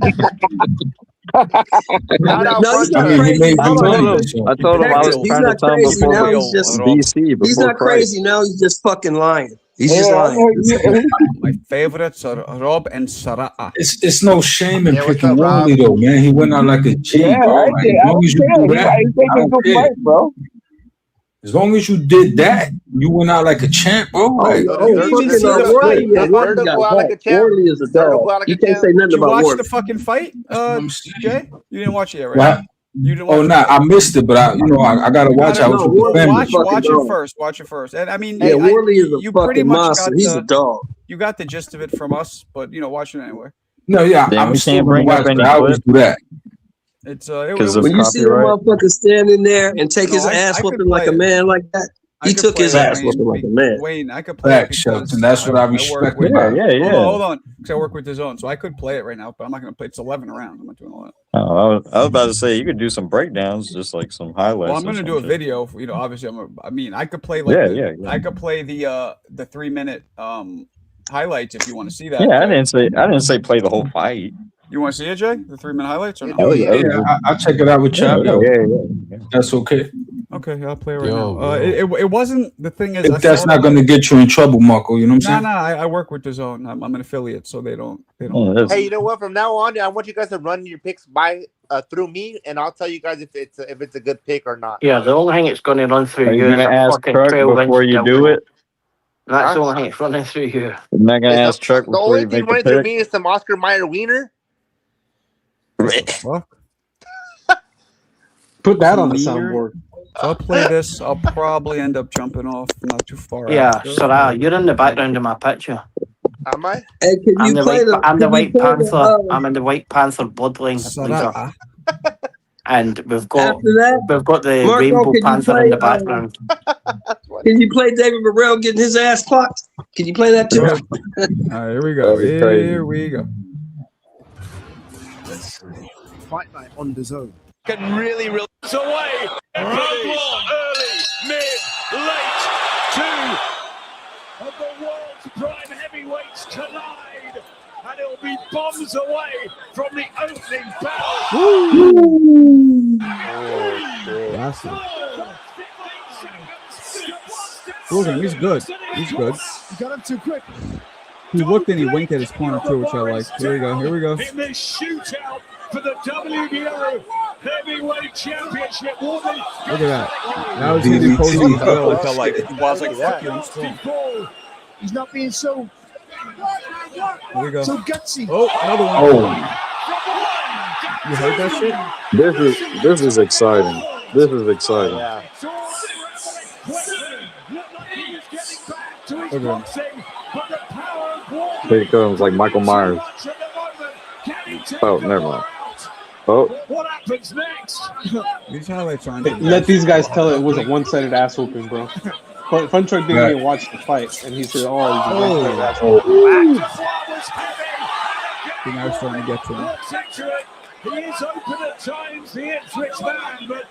No, he's not crazy. I told him I was He's trying to not tell him crazy. before Now he's just BC, he's before not Christ. crazy. Now he's just fucking lying. He's just lying. My favorites are Rob and Sarah. It's no shame in Yeah, what's picking up, Rob? Wardley though, man. He went out like a G, Yeah, bro. I Like, did. as I long don't as you care. do that, He's taking I a don't good care. fight, bro. As long as you did that, you went out like a champ, bro. Like, Fucking Wardley, yeah, Wardley got that. Wardley is a dog. You can't say nothing Did you about watch Wardley. the fucking fight, Jay? You didn't watch it yet, right? what? You didn't watch Oh, it nah, yet. I missed it, but I gotta watch. I was with the family. Watch it first. Watch it first. And I mean, Yeah, Wardley is a you pretty fucking much monster. got He's a dog. You got the gist of it from us, but watch it anyway. No, yeah, Damn, I'm we still can't gonna bring watch up it. any I always clips. do that. It's When you see a motherfucker standing there and take his ass whooping like a man like that, he took his ass whooping like a man. Wayne, I could play it Facts, Shelton. That's what I respect about it. Hold on, because I work with the zone, so I could play it right now, but I'm not going to play it. It's 11 rounds. I'm not doing all that. Oh, I was about to say you could do some breakdowns, just like some highlights. Well, I'm going to do a video. Obviously, I could play like I could play the 3-minute highlights if you want to see that. Yeah, I didn't say play the whole fight. You want to see it, Jay? The 3-minute highlights or no? Oh yeah, I'll check it out with Chad. Yeah. That's okay. Okay, I'll play it right now. It wasn't the thing is. If that's not going to get you in trouble, Marco, you know what I'm saying? I work with the zone. I'm an affiliate, so they don't. Hey, you know what? From now on, I want you guys to run your picks through me, and I'll tell you guys if it's a good pick or not. Yeah, the only thing it's going to run through Are you you is gonna a ask fucking Truck 12-inch before you do dildo. it? That's the only thing it's running through you. You're not gonna ask Truck The before only you thing make the running through pick. me is some Oscar Mayer wiener. Put that on the Meter. soundboard. I'll play this. I'll probably end up jumping off not too far. Yeah, after. Sarah, you're in the background of my picture. Am I? Hey, can I'm you the play White, the? I'm the can you White play Panther. the, I'm in the White Panther bloodline leader. And we've got After that, the Marco, Rainbow can you Panther play, in the background. Can you play David Burrell getting his ass clocked? Can you play that too? All right, here we go. Here we go. Fight night on the zone. Can really away. Early, mid, late. Two of the world's prime heavyweights collide, and it'll be bombs away from the opening bell. Look at him. He's good. He's good. Got him too quick. He looked and he winked at his corner too, which I like. Here we go. Here we go. In this shootout for the WBO Heavyweight Championship. Look at that. That was him imposing his will. Which I like. I was like, fuck you, I'm strong. He's not being so. Here we go. So gutsy. Oh, another one. You heard that shit? This is exciting. This is exciting. Okay. Here he comes, like Michael Myers. Oh, never mind. Oh, What happens next? These highlights aren't. Let these guys tell it was a one-sided ass whooping, bro. Fun Truck didn't even watch the fight, and he said, "Oh, it was a one-sided ass whooping." He now starting to get to him. He is open at times, the Ipswich man, but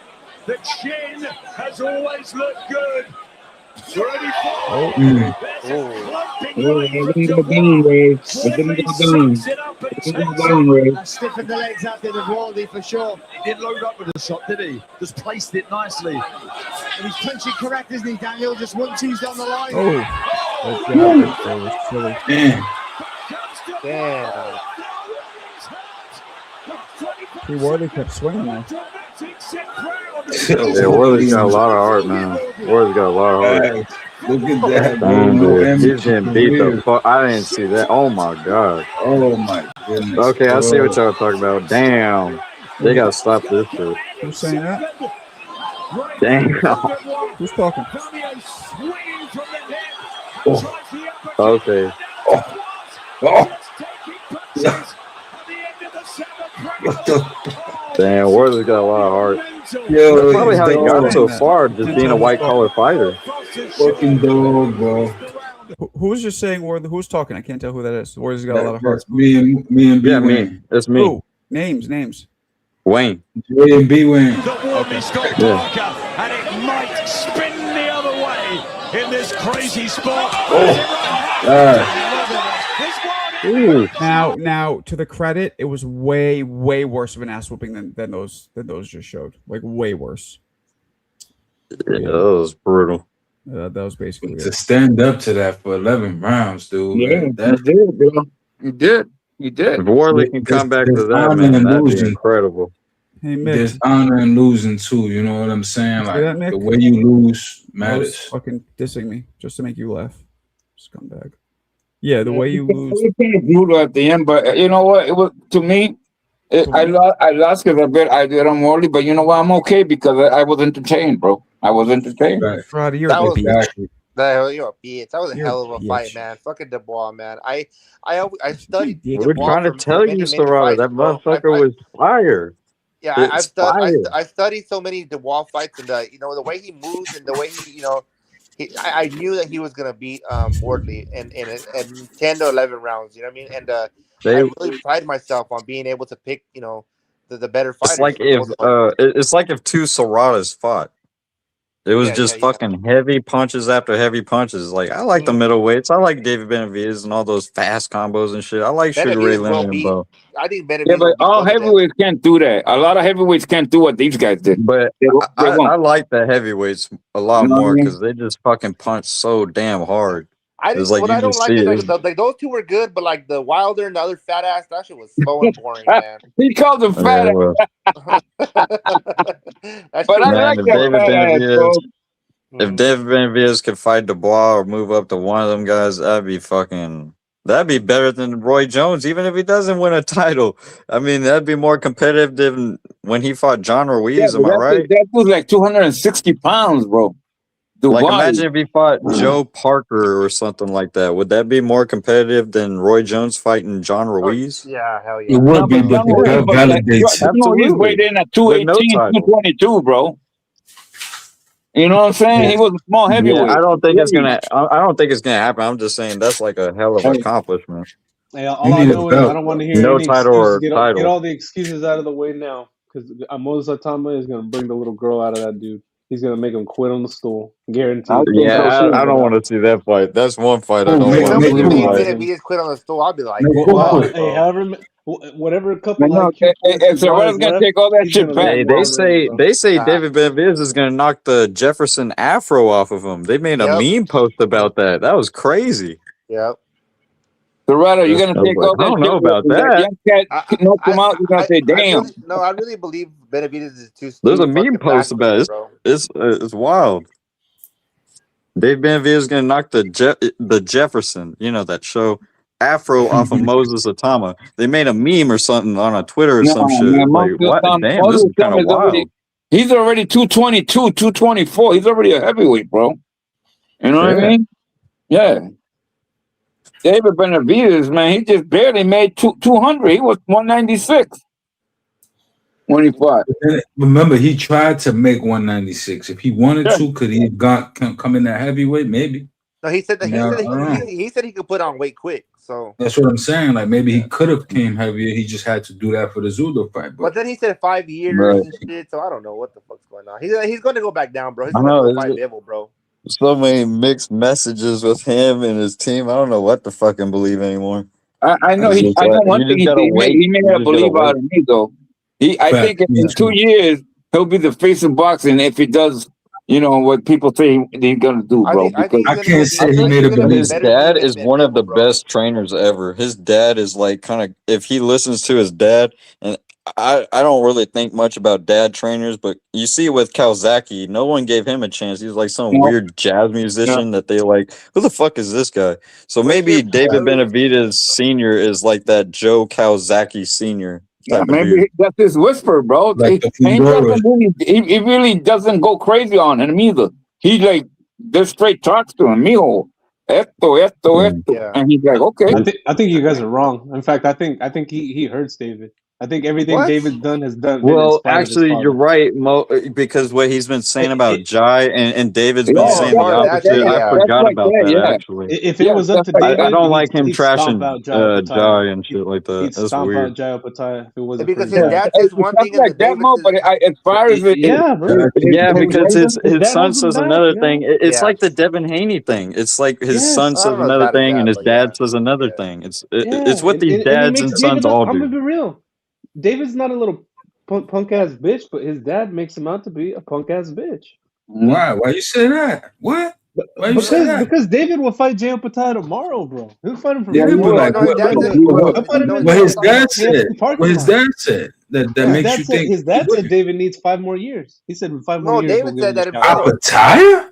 the chin has always looked good. Ready for Stiffened the legs out there of Wardley for sure. He didn't load up with a shot, did he? Just placed it nicely. And he's punching correct, isn't he, Daniel? Just 1-2's down the line. That was silly. Damn. He Wardley kept swinging though. yeah, Wardley's got a lot of heart, man. Wardley's got a lot of heart. Look at that, Damn, bro. dude. He's getting beat the fuck. I didn't see that. Oh my god. Oh my goodness. Okay, I see what y'all talking about. Damn. They gotta stop this shit. Who's saying that? Damn. Who's talking? Okay. Damn, Wardley's got a lot of heart. Yo, That's probably how he got so far, just being a white collar fighter. Fucking dog, bro. Who's just saying who's talking? I can't tell who that is. Wardley's got a lot of heart. Me and B. Yeah, Wayne. me. It's me. Who? Names. Wayne. J and B Wayne. Wardley's got darker, and it might spin the other way in this crazy spot. Ooh. Now, to the credit, it was way worse of an ass whooping than those just showed. Like way worse. Yeah, that was brutal. That was basically to it. stand up to that for 11 rounds, dude. Yeah, That's he did, bro. He did. He did. If Wardley can come back to there's that, honor man, in that'd be losing. incredible. Hey, Mick. There's honor in losing too. You know what I'm saying? You see Like that, Mick? the way you lose I was matters. fucking dissing me just to make you laugh. Scumbag. Yeah, the Yeah, way you lose. It was brutal at the end, but you know what? It was to me. I lost because I did on Wardley, but you know what? I'm okay because I was entertained, bro. I was entertained. Friday, you're That a was bitch. you're a bitch. That was a You're hell a of a bitch. fight, man. Fucking Dubois, man. I studied We're Dubois trying to for tell many you, Serrata, fights, that bro. motherfucker was fire. Yeah, It's fire. I studied so many Dubois fights, and the way he moves and the way I knew that he was gonna beat Wardley in 10 to 11 rounds. You know what I mean? And I really pride myself on being able to pick the better fighters. It's like if two Serratas fought. It was just fucking heavy punches after heavy punches. Like I like the middleweights. I like David Benavidez and all those fast combos and shit. I like Sugar Ray Leonard and Bo. I think Benavidez. Yeah, but all heavyweights can't do that. A lot of heavyweights can't do what these guys did. But They I won't. like the heavyweights a lot You know what I more mean? because they just fucking punch so damn hard. I It's didn't. like What you I don't just like see is it. like those two were good, but like the Wilder and the other fat ass, that shit was slow and boring, man. He called him fat. Yeah, well, But I man, like if that David fat ass, Benavidez, bro. if David Benavidez could fight Dubois or move up to one of them guys, that'd be better than Roy Jones, even if he doesn't win a title. I mean, that'd be more competitive than when he fought John Yeah, Ruiz. but Am I right? that was like 260 pounds, bro. Like, Dubois. imagine if he fought Joe Parker or something like that. Would that be more competitive than Roy Jones fighting John Ruiz? Yeah, hell yeah. It would No, be, but but John the Ruiz, belt but like, validates it. John Ruiz weighed in at With no 218, title. 222, bro. You know what I'm saying? He was a small heavyweight. Yeah, I don't think it's gonna. I don't think it's gonna happen. I'm just saying that's like a hell of an accomplishment. Hey, all I know is I don't want to hear No any title excuses. or Get title. all the excuses out of the way now, because Moses Atama is gonna bring the little girl out of that dude. He's gonna make him quit on the stool, guaranteed. Yeah, I don't want to see that fight. That's one fight I don't If want to somebody see. made Fight. Benavidez quit on the stool, I'll be like, Hey, whatever couple No, IQ points if Serrata's gonna take all that shit back, Hey, bro. they say David Benavidez is gonna knock the Jefferson Afro off of him. They made a meme post about that. That was crazy. Yep. Serrata, you're gonna I was take like, all that I don't shit. know about That that. young cat knocked him out. You're gonna say, damn. I really believe Benavidez is too. There's a too meme fucking post about it. bro. It's wild. Dave Benavidez is gonna knock the Jefferson, you know that show, Afro off of Moses Atama. They made a meme or something on a Twitter or some shit. Man, Like, what? Damn, this is kind of wild. He's already 222, 224. He's already a heavyweight, bro. You know what I mean? Yeah. David Benavidez, man, he just barely made 200. He was 196 when he fought. Remember, he tried to make 196. If he wanted to, could he have come in that heavyweight? Maybe. No, he said that. Yeah, He said he could put on weight quick. So that's what I'm saying. Like maybe he could have came heavier. He just had to do that for the Zudo fight. But then he said 5 years and shit. So I don't know what the fuck's going on. He's going to go back down, bro. He's going to go fight Devil, bro. So many mixed messages with him and his team. I don't know what to fucking believe anymore. I know I know one thing he made a believe out of me though. I think in 2 years he'll be the face of boxing if he does, you know, what people say he's gonna do, bro. I can't say he made a believe. His dad is one of the best trainers ever. His dad is like kind of, if he listens to his dad, and I don't really think much about dad trainers, but you see with Kawasaki, no one gave him a chance. He was like some weird jazz musician that they like, who the fuck is this guy? So maybe David Benavidez Sr. is like that Joe Kawasaki Sr. Yeah, maybe that's his whisper, bro. Like he really doesn't go crazy on him either. He like just straight talks to him, mijo, esto, and he's like, okay. I think you guys are wrong. In fact, I think he hurts David. I think everything What? David's done has done. Well, actually, you're right, because what he's been saying about Jai and David's been saying the opposite. I forgot about that, actually. If it was up to David, I don't like him he'd stomp trashing out Jai Jai and shit like that. He'd That's stomp weird. out Jai Opataya if it wasn't because for his dad says one thing and like that, Mo, but as far as it, Yeah, because his son says another thing. It's Yeah. like the Devin Haney thing. It's like his Yes. son I says don't know another about thing that, and his but dad says another thing. It's what these and he dads makes and sons David all I'm do. gonna be real. David's not a little punk ass bitch, but his dad makes him out to be a punk ass bitch. Why? Why you say that? What? Why you say that? Because David will fight Jay Opataya tomorrow, bro. He'll fight him for Yeah, but like, what his dad said. What his dad said that makes you think. His dad said David needs 5 more years. He said 5 more years. David said that Opataya?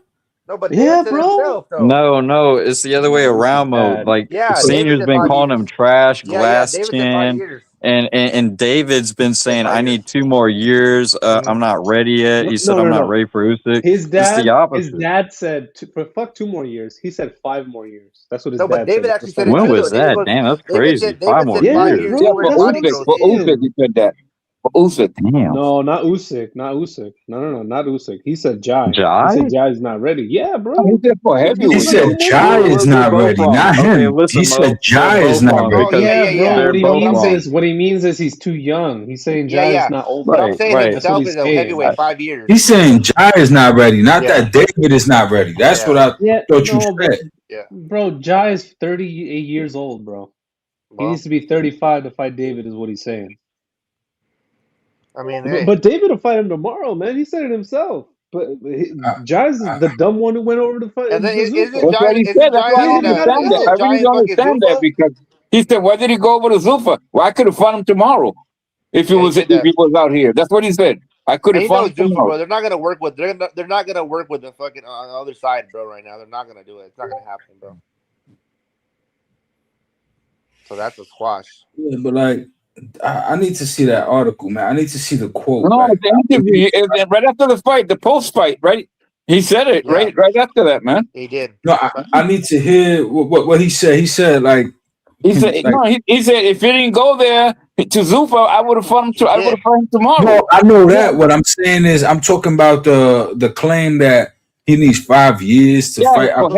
No, but yeah, David said bro. himself, though. No, it's the other way around, Mo. Like Yeah, Senior's David said been 5 calling years. him trash, Yeah, glass David said 5 chin, years. and David's been saying, 5 I need 2 more years. I'm not ready yet. He said, I'm not ready for Usyk. His It's the dad opposite. said fuck 2 more years. He said 5 more years. That's what his No, but dad David said. actually said it When too. was Though. David that? goes, Damn, that's David crazy. said, 5 David more said 5 years. years. bro, Where his that's what body I'm grows For in. Usyk, he said that. For Usyk. Damn. No, not Usyk. Not Usyk. No, not Usyk. He said Jai. Jai? He said Jai's not ready. Yeah, bro. He said for He heavyweight. said Jai is not ready, not Okay, him. listen, He Mo. said Jai They're is both not wrong ready. because Bro. they're both wrong. What he means is he's too young. He's saying Yeah, Jai is yeah. not old But I'm enough. saying Right. That's what himself he's is a saying. heavyweight 5 years. He's saying Jai is not ready, not Yeah. that David is not ready. That's what I Yeah, thought you no, but said. Yeah. bro, Jai is 38 years old, bro. He Well, needs to be 35 to fight David, is what he's saying. I mean, hey. But David will fight him tomorrow, man. He said it himself. But Jai's the dumb one who went over to fight And then Bazooka. isn't That's what he said. That's why I don't understand that. I really don't understand that because he said, why did he go over to Zuffa? Well, I could have fought him tomorrow if he was out here. That's what he said. I could have And fought him Zuffa, tomorrow. bro. They're not gonna work with. They're not gonna work with the fucking on the other side, bro. Right now, they're not gonna do it. It's not gonna happen, bro. So that's a squash. Yeah, but like, I need to see that article, man. I need to see the quote. No, Like, the interview, right after the fight, the post fight, right? He said it right after that, man. He did. No, I need to hear what he said. He said like he said he said if he didn't go there to Zuffa, I would have fought him. I would have fought him tomorrow. No, I know that. What I'm saying is, I'm talking about the claim that he needs 5 years to fight. For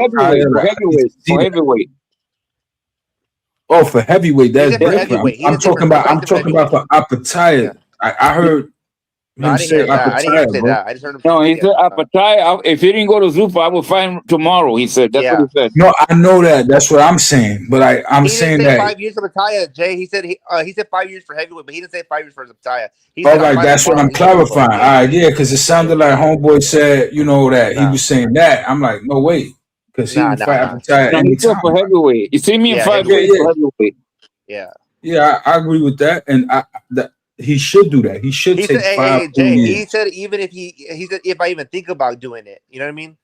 heavyweight. Oh, for heavyweight, that's for different. heavyweight. I'm talking about for Opataya. I heard him say I didn't hear him say that. I just heard him. No, he said Opataya. If he didn't go to Zuffa, I would fight him tomorrow. He said that's what he said. No, I know that. That's what I'm saying. But I'm saying didn't say that 5 years for Bataya, Jay. He said 5 years for heavyweight, but he didn't say 5 years for Bataya. all right, that's what I'm clarifying. All right, yeah, because it sounded like homeboy said, that he was saying that. I'm like, no, wait, because he would fight Opataya anytime. For heavyweight. You see me in 5 years for heavyweight. Yeah, I agree with that, and he should do that. He should take 5 Jay, years. he said even if he said if I even think about doing it, you know what I mean?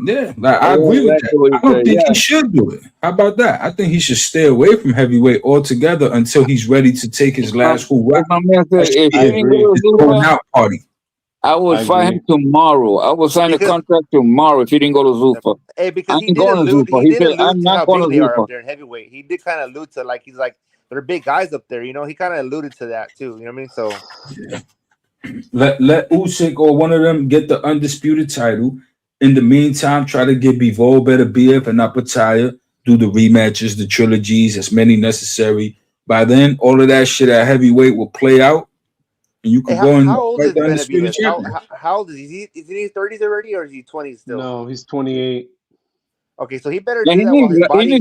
Yeah, like, I agree with that. I don't think he should do it. How about that? I think he should stay away from heavyweight altogether until he's ready to take his last hoorah. Going out party. I would fight him tomorrow. I will sign a contract tomorrow if he didn't go to Zuffa. Hey, because he did allude to how big they are up there in heavyweight. He did kind of allude to he's like they're big guys up there. He kind of alluded to that too. You know what I mean? So let Usyk or one of them get the undisputed title. In the meantime, try to get Bivol, better BF, and Opataya. Do the rematches, the trilogies, as many necessary. By then, all of that shit at heavyweight will play out, and you can go and fight the undisputed champion. How old is he? Is he in his 30s already, or is he 20s still? No, he's 28. Okay, so he better do that while his body. He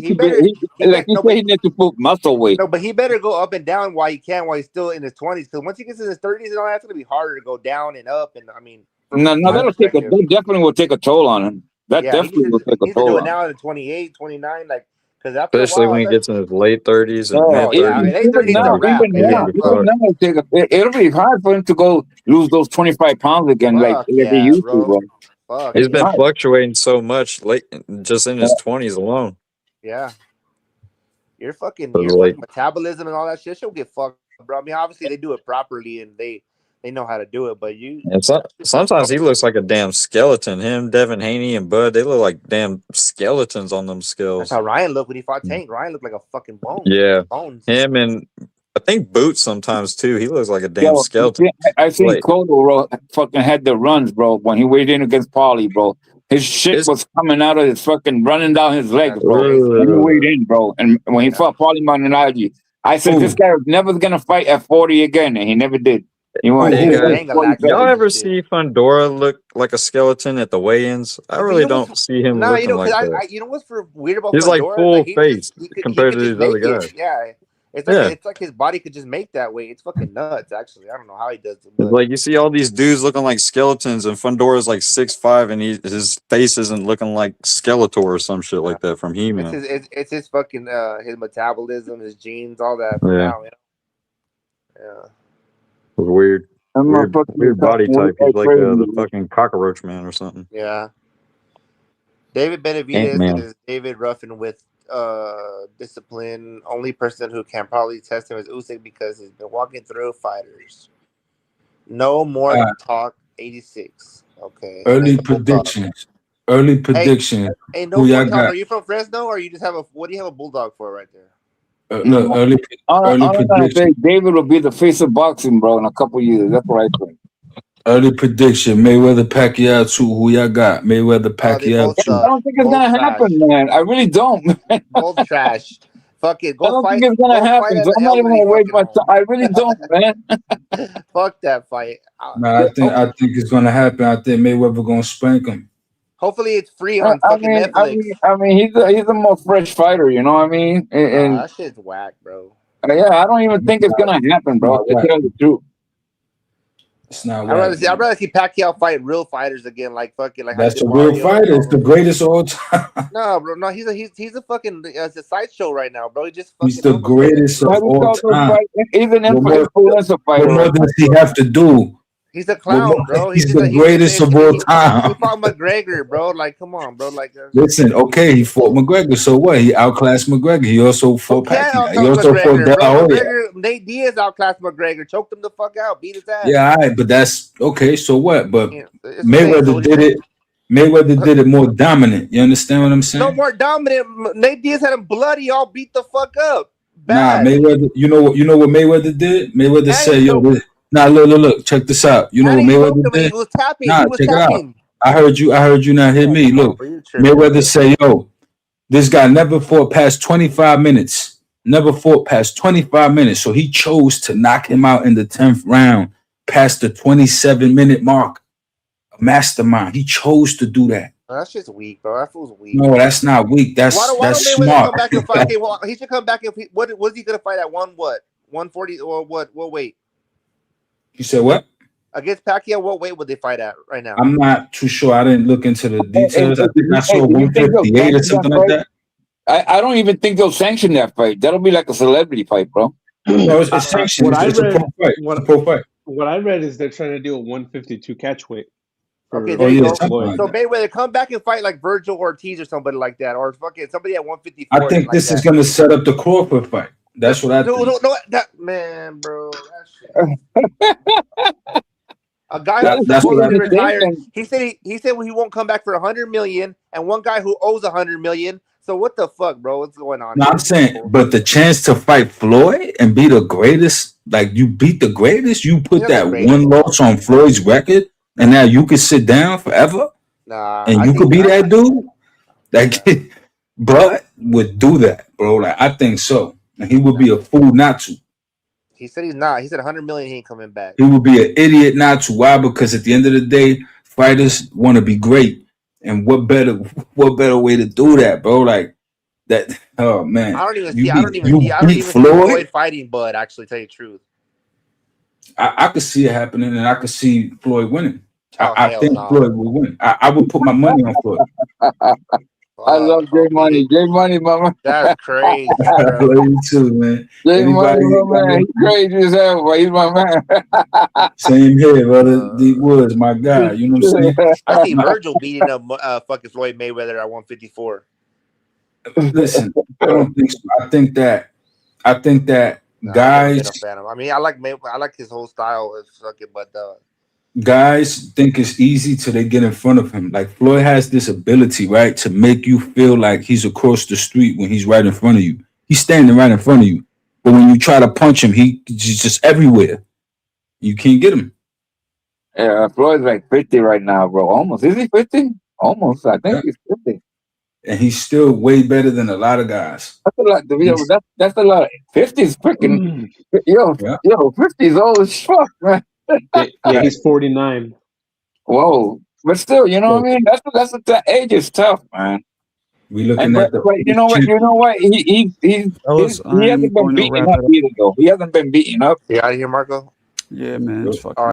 needs to put muscle weight. No, but he better go up and down while he can, while he's still in his 20s. Because once he gets in his 30s and all that's gonna be harder to go down and up. And I mean, no, that definitely will take a toll on him. That definitely will take a toll. Do on it now at 28, 29, because especially when he gets in his late 30s and mid 30s. It'll be hard for him to go lose those 25 pounds again, like he used to. Bro. He's been fluctuating so much just in his 20s alone. Yeah. Your metabolism and all that shit, she'll get fucked, bro. I mean, obviously they do it properly and they know how to do it, but sometimes he looks like a damn skeleton. Him, Devin Haney, and Bud, they look like damn skeletons on them skills. That's how Ryan looked when he fought Tank. Ryan looked like a fucking bone. Yeah. Bones. Him and I think Boots sometimes too. He looks like a damn skeleton. I think Cotto fucking had the runs, bro, when he weighed in against Paulie, bro. His shit was coming out of his fucking running down his legs, bro. When he weighed in, bro. And when he fought Paulie Malignaggi, I said this guy was never gonna fight at 40 again, and he never did. Y'all ever see Fundora look like a skeleton at the weigh-ins? I really don't see him looking like that. You know what's weird about He's Fundora? like full face compared to these other guys. Yeah, It's like his body could just make that weight. It's fucking nuts. Actually, I don't know how he does it. But Like you see all these dudes looking like skeletons, and Fundora's like 6'5", and his face isn't looking like Skeletor or some shit like that from He-Man. it's his fucking his metabolism, his genes, all that. Yeah. Now, you know? Yeah. Weird body type. He's like the fucking cockroach man or something. Yeah. David Benavidez Ant-Man. is David Ruffin with discipline. Only person who can probably test him is Usyk because he's been walking through fighters. No more talk. 86. Okay. Early predictions. Hey, no Who y'all more talk. got? Are you from Fresno, or you just have a? What do you have a bulldog for right there? Look, early I prediction. think David will be the face of boxing, bro, in a couple years. That's what I think. Early prediction: Mayweather Pacquiao 2. Who y'all got? Mayweather Pacquiao 2. I don't think it's gonna happen, man. I really don't. Both trash. Fuck it. I don't think it's gonna happen. So I'm not even gonna waste my time. I really don't, man. Fuck that fight. Nah, I think it's gonna happen. I think Mayweather gonna spank him. Hopefully it's free on fucking Netflix. I mean, he's a more fresh fighter. You know what I mean? And that shit's whack, bro. Yeah, I don't even think it's gonna happen, bro. To tell the truth. It's not. I'd rather see Pacquiao fight real fighters again, like fucking like. That's the real fighter. It's the greatest of all time. No, bro, no, he's a fucking it's a sideshow right now, bro. He just He's the greatest of all time. He's an influencer fighter. What more does he have to do? He's a clown, bro. He's the greatest of all time. He fought McGregor, bro. Like, come on, bro. Like, listen, okay, he fought McGregor. So what? He outclassed McGregor. He also fought Pacquiao. He also fought De La Hoya. Nate Diaz outclassed McGregor, choked him the fuck out, beat his ass. Yeah, all right, but that's okay. So what? But Mayweather did it. Mayweather did it more dominant. You understand what I'm saying? No more dominant. Nate Diaz had him bloody, all beat the fuck up. Nah, Mayweather. You know what Mayweather did? Mayweather said, "Yo, nah, look, check this out. You know what Mayweather did? He was tapping. Nah, check it out. I heard you not hear me. Look, Mayweather say, yo, this guy never fought past 25 minutes. Never fought past 25 minutes. So he chose to knock him out in the 10th round past the 27-minute mark. A mastermind. He chose to do that. That's just weak, bro. That fool's weak. No, that's not weak. That's why don't Mayweather smart. come back and fight? Okay, well, he should come back and what is he gonna fight at 140 or what weight? You said what? Against Pacquiao, what weight would they fight at right now? I'm not too sure. I didn't look into the details. I think I saw 158 or something like that. I don't even think they'll sanction that fight. That'll be like a celebrity fight, bro. No, it's sanctioned. It's a pro fight. It's a pro fight. What I read is they're trying to do a 152 catch weight. Okay, there you go. So Mayweather, come back and fight like Virgil Ortiz or somebody like that, or fucking somebody at 154. I think this is going to set up the Crawford fight. That's what I think. No, that man, bro. A guy who's supposedly retired. He said he won't come back for $100 million, and one guy who owes $100 million. So what the fuck, bro? What's going on? No, I'm saying, but the chance to fight Floyd and be the greatest, like you beat the greatest, you put that one loss on Floyd's record, and now you can sit down forever, and you could be that dude. Like, Bud would do that, bro. Like, I think so, and he would be a fool not to. He said he's not. He said $100 million. He ain't coming back. He would be an idiot not to. Why? Because at the end of the day, fighters want to be great, and what better way to do that, bro? Like that. Oh man, I don't even see Floyd fighting Bud. Actually, tell you the truth, I could see it happening, and I could see Floyd winning. I think Floyd will win. I would put my money on Floyd. I love Jay Money. Jay Money, mama. That's crazy. I love you too, man. Jay Money, my man. He's crazy as hell, but he's my man. Same here, brother. Deep Woods, my guy. You know what I'm saying? I see Virgil beating up fucking Floyd Mayweather at 154. Listen, I don't think so. I think that guys. I mean, I like his whole style. It's fucking, but guys think it's easy till they get in front of him. Like Floyd has this ability, right, to make you feel like he's across the street when he's right in front of you. He's standing right in front of you. But when you try to punch him, he's just everywhere. You can't get him. Yeah, Floyd's like 50 right now, bro. Almost. Is he 50? Almost. I think he's 50. And he's still way better than a lot of guys. That's a lot. That's a lot. 50 is freaking. Yo, 50 is old as fuck, man. Yeah, he's 49. Whoa, but still, you know what I mean. That's age is tough, man. We looking at the but you know what? You know what? He hasn't been beaten up either, though. He hasn't been beaten up. You out of here, Marco? Yeah, man. It's fucking.